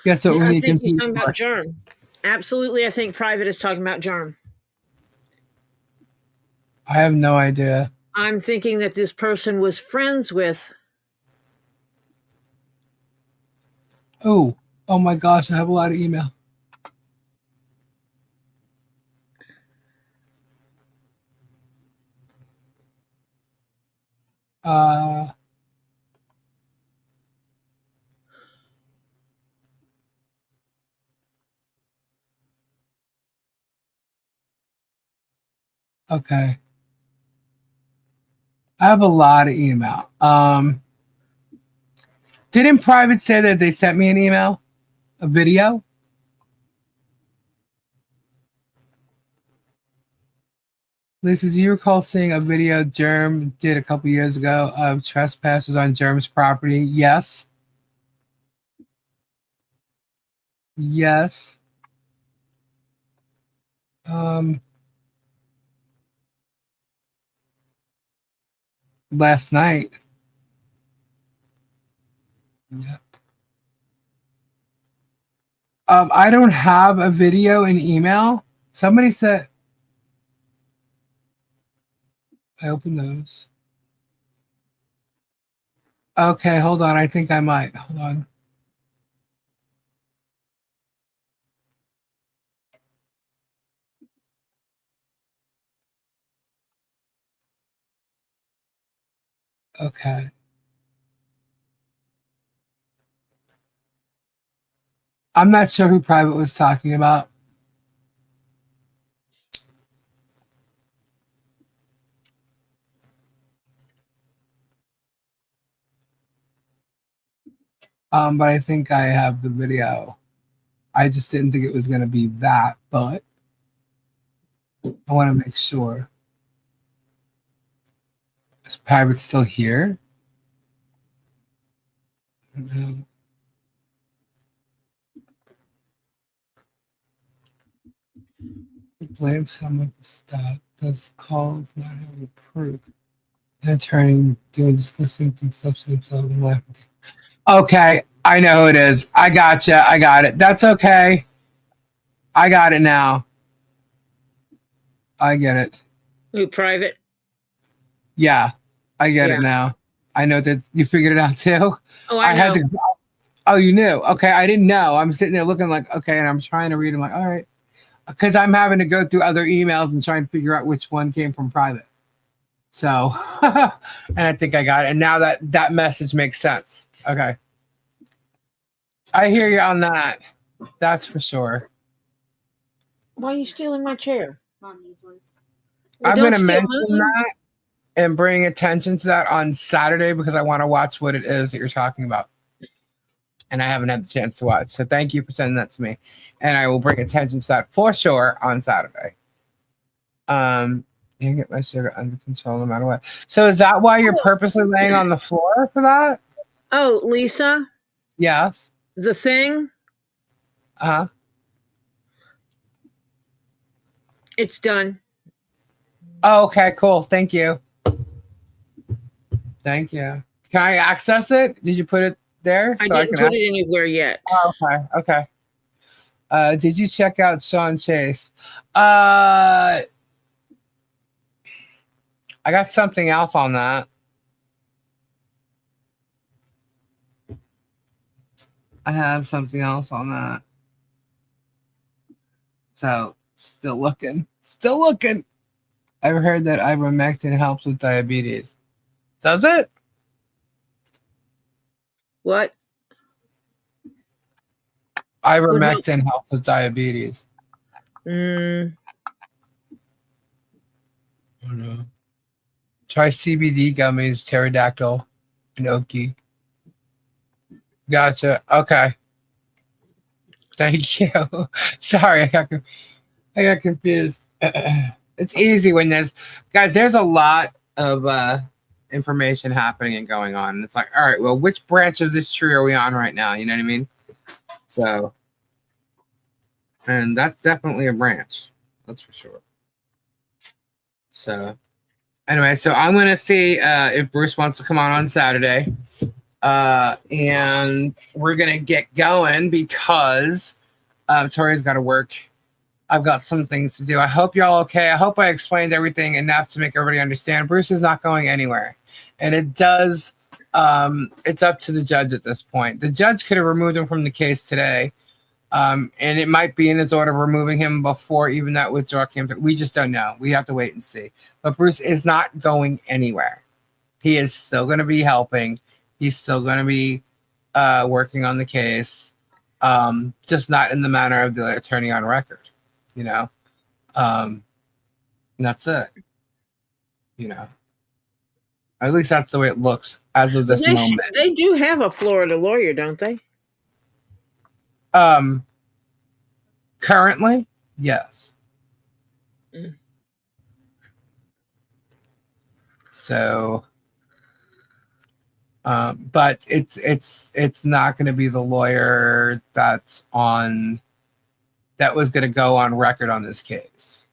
Guess what? Yeah, We I need think he's computer talking about work. Germ. Absolutely, I think Private is talking about Germ. I have no idea. I'm thinking that this person was friends with. Oh my gosh! I have a lot of email. Uh, okay. I have a lot of email. Didn't Private say that they sent me an email, a video? Lisa, do you recall seeing a video Germ did a couple years ago of trespassers on Germ's property? Yes. Yes. Last night. Yeah. I don't have a video in email. Somebody said I opened those. Okay, hold on. I think I might. Hold on. Okay. I'm not sure who Private was talking about. But I think I have the video. I just didn't think it was going to be that, but I want to make sure. Is Private still here? No. Blame someone for stuff. Does calls not have proof. An attorney doing discussing things substance himself and laughing. Okay, I know who it is. I gotcha. I got it. That's okay. I got it now. I get it. Who, Private? Yeah, I get Yeah. it now. I know that you figured it out too. Oh, I know. had to. Oh, you knew? Okay, I didn't know. I'm sitting there looking like okay, and I'm trying to read. I'm like, all right, because I'm having to go through other emails and try and figure out which one came from Private. So, and I think I got it. And now that message makes sense. Okay, I hear you on that. That's for sure. Why are you stealing my chair? Mom needs one. I'm Don't going to steal mention mine. that and bring attention to that on Saturday because I want to watch what it is that you're talking about. And I haven't had the chance to watch. So thank you for sending that to me. And I will bring attention to that for sure on Saturday. You can get my sugar under control no matter what. So is that why you're purposely laying on the floor for that? Oh, Lisa, Yes. the thing, Uh-huh. it's done. Oh, okay, cool. Thank you. Thank you. Can I access it? Did you put it there? I didn't put it anywhere yet. Oh, okay. Okay. Did you check out Sean Chase? I got something else on that. I have something else on that. So, still looking. Still looking. I've heard that ivermectin helps with diabetes. Does it? What? Ivermectin helps with diabetes. Mm, I don't know. Try CBD gummies, pterodactyl, and oki. Gotcha. Okay. Thank you. Sorry, I got confused. It's easy when there's a lot of information happening and going on. And it's like, all right, well, which branch of this tree are we on right now? You know what I mean? So, and that's definitely a branch. That's for sure. So, anyway, so I'm going to see if Bruce wants to come on Saturday. And we're going to get going because Tori's got to work. I've got some things to do. I hope y'all okay. I hope I explained everything enough to make everybody understand. Bruce is not going anywhere. And it does, it's up to the judge at this point. The judge could have removed him from the case today. And it might be in his order removing him before even that withdrawal campaign. We just don't know. We have to wait and see. But Bruce is not going anywhere. He is still going to be helping. He's still going to be working on the case, just not in the manner of the attorney on record. You know, that's it. You know, at least that's the way it looks as of this moment. They do have a Florida lawyer, don't they? Currently, yes. Mm. So, but it's not going to be the lawyer that was going to go on record on this case.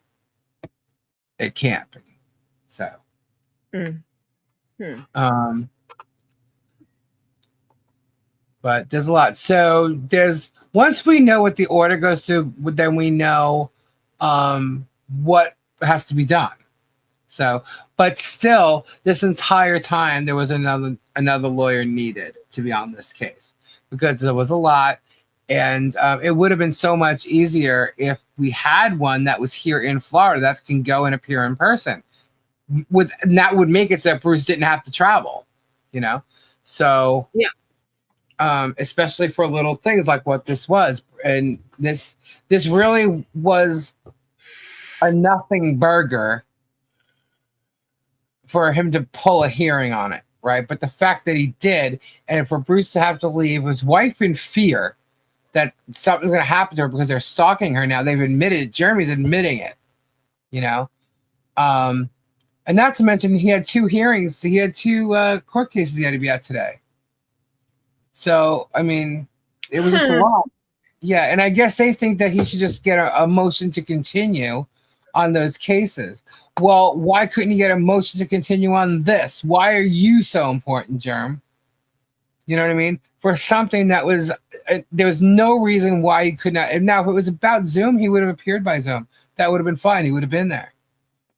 It can't be. So, but there's a lot. So once we know what the order goes to, then we know what has to be done. So, but still, this entire time there was another lawyer needed to be on this case because there was a lot. And it would have been so much easier if we had one that was here in Florida that can go and appear in person. And that would make it so that Bruce didn't have to travel, you know? So, yeah. Especially for little things like what this was. And this really was a nothing burger for him to pull a hearing on it, right? But the fact that he did, and for Bruce to have to leave, his wife in fear that something's going to happen to her because they're stalking her now. They've admitted it. Jeremy's admitting it, you know? And not to mention he had 2 hearings. He had 2 court cases he had to be at today. So, I mean, it was just a lot. Yeah, and I guess they think that he should just get a motion to continue on those cases. Well, why couldn't he get a motion to continue on this? Why are you so important, Jerm? You know what I mean? For something that was, there was no reason why he could not. And now, if it was about Zoom, he would have appeared by Zoom. That would have been fine. He would have been there.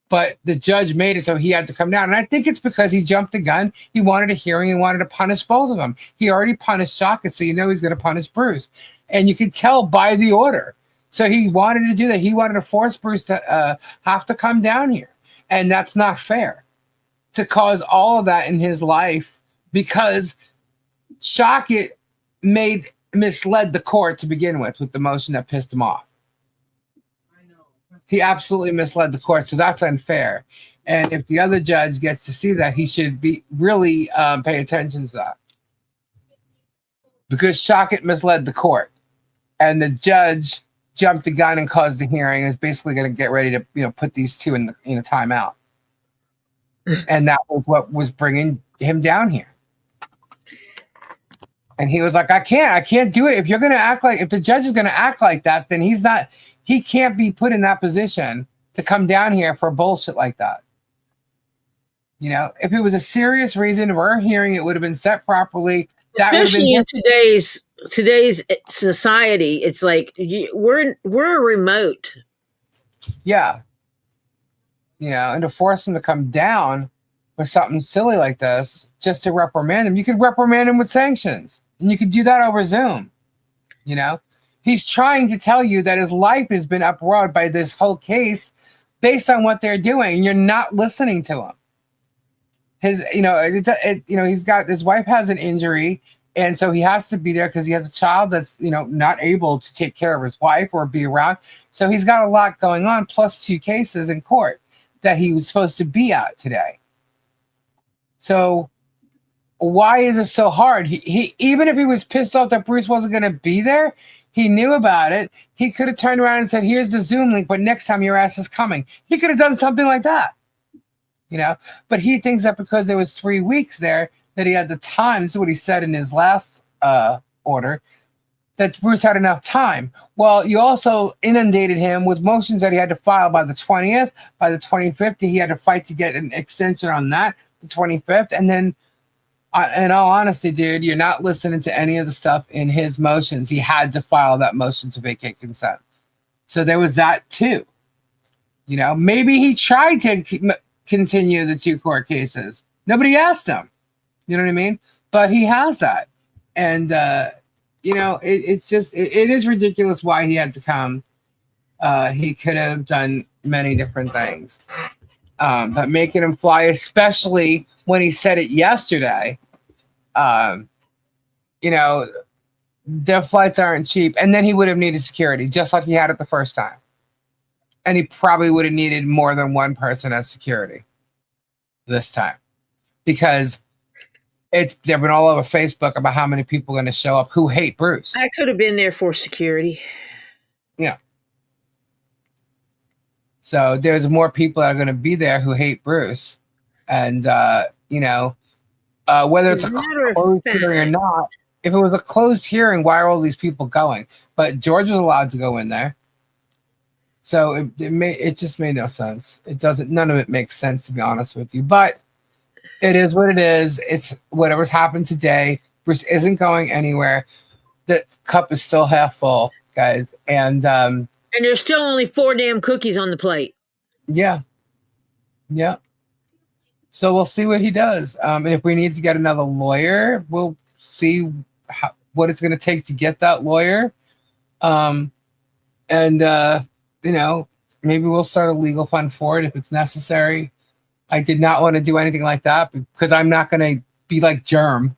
But the judge made it so he had to come down. And I think it's because he jumped the gun. He wanted a hearing and wanted to punish both of them. He already punished Shaka, so you know he's going to punish Bruce. And you could tell by the order. So he wanted to do that. He wanted to force Bruce to have to come down here. And that's not fair to cause all of that in his life because Shaka misled the court to begin with the motion that pissed him off. I know. He absolutely misled the court, so that's unfair. And if the other judge gets to see that, he should be really pay attention to that, because Shockett misled the court, and the judge jumped the gun and caused the hearing. Is basically going to get ready to put these two in the timeout, and that was what was bringing him down here. And he was like, I can't do it. If the judge is going to act like that, then he can't be put in that position to come down here for bullshit like that. If it was a serious reason for a hearing, it would have been set properly. Especially in today's society, it's like we're a remote. Yeah. And to force him to come down for something silly like this, just to reprimand him, you could reprimand him with sanctions. And you could do that over Zoom. He's trying to tell you that his life has been uprooted by this whole case based on what they're doing, and you're not listening to him. He's got, his wife has an injury, and so he has to be there because he has a child that's not able to take care of his wife or be around. So he's got a lot going on, plus 2 cases in court that he was supposed to be at today. So why is it so hard? He even if he was pissed off that Bruce wasn't going to be there, he knew about it. He could have turned around and said, here's the Zoom link, but next time your ass is coming. He could have done something like that. But he thinks that because there was 3 weeks there, that he had the time. This is what he said in his last order, that Bruce had enough time. Well, you also inundated him with motions that he had to file by the 20th. By the 25th, he had to fight to get an extension on that, the 25th. And then, in all honesty, dude, you're not listening to any of the stuff in his motions. He had to file that motion to vacate consent. So there was that too. Maybe he tried to continue the 2 court cases. Nobody asked him. You know what I mean? But he has that. And, it's just, it is ridiculous why he had to come. He could have done many different things. But making him fly, especially when he said it yesterday, their flights aren't cheap. And then he would have needed security, just like he had it the first time. And he probably would have needed more than one person as security this time, because they've been all over Facebook about how many people are going to show up who hate Bruce. I could have been there for security. Yeah. So there's more people that are going to be there who hate Bruce. And, whether it's a closed hearing or not, if it was a closed hearing, why are all these people going? But George was allowed to go in there. So it just made no sense. None of it makes sense, to be honest with you. But it is what it is. It's whatever's happened today. Bruce isn't going anywhere. The cup is still half full, guys. And there's still only 4 damn cookies on the plate. Yeah. Yeah. So we'll see what he does. And if we need to get another lawyer, we'll see what it's going to take to get that lawyer. Maybe we'll start a legal fund for it if it's necessary. I did not want to do anything like that because I'm not going to be like Germ,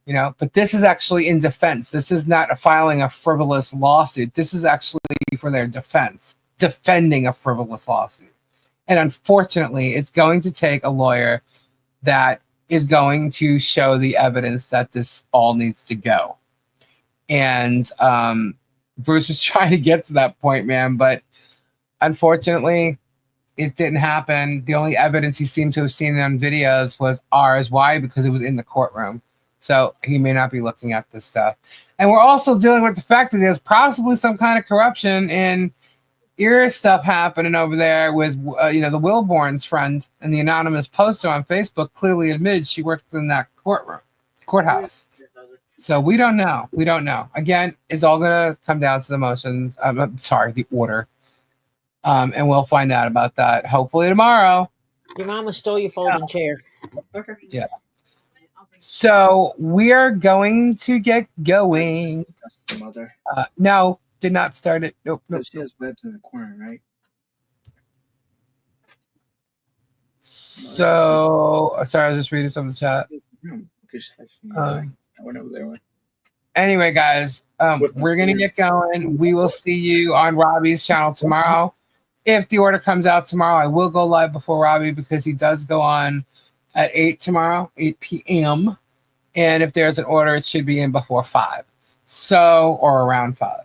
but this is actually in defense. This is not filing a frivolous lawsuit. This is actually for their defense, defending a frivolous lawsuit. And unfortunately, it's going to take a lawyer that is going to show the evidence that this all needs to go. And Bruce was trying to get to that point, man, but unfortunately, it didn't happen. The only evidence he seemed to have seen on videos was ours. Why? Because it was in the courtroom. So he may not be looking at this stuff. And we're also dealing with the fact that there's possibly some kind of corruption and ear stuff happening over there with, the Wilborn's friend, and the anonymous poster on Facebook clearly admitted she worked in that courthouse. So we don't know. We don't know. Again, it's all going to come down to the motions. The order. And we'll find out about that hopefully tomorrow. Your mama stole your folding chair. Okay. Yeah. So we are going to get going. Mother. No, did not start it. Nope. She has webs in the corner, right? So, sorry, I was just reading some of the chat. I went over there. Anyway, guys, we're going to get going. We will see you on Robbie's channel tomorrow. if the order comes out tomorrow, I will go live before Robbie because he does go on at 8 tomorrow, 8 p.m. And if there's an order, it should be in before 5. So, or around 5.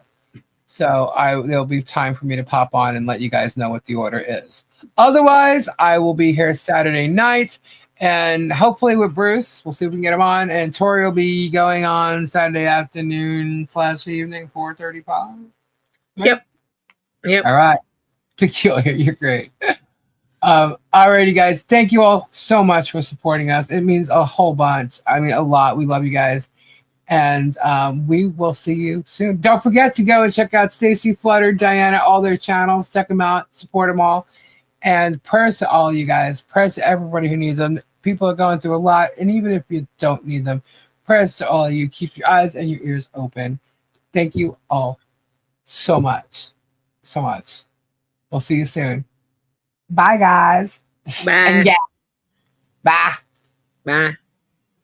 So there'll be time for me to pop on and let you guys know what the order is. Otherwise, I will be here Saturday night and hopefully with Bruce. We'll see if we can get him on. And Tori will be going on Saturday afternoon/evening, 4:35. Yep. All right. Peculiar, you're great. Alrighty, guys. Thank you all so much for supporting us. It means a whole bunch. I mean, a lot. We love you guys. And we will see you soon. Don't forget to go and check out Stacy, Flutter, Diana, all their channels. Check them out. Support them all. And prayers to all you guys. Prayers to everybody who needs them. People are going through a lot. And even if you don't need them, prayers to all of you. Keep your eyes and your ears open. Thank you all so much. So much. We'll see you soon. Bye, guys. Bye. And yeah. Bye. Bye.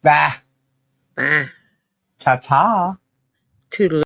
Bye. Bye. Ta-ta. Toodaloo.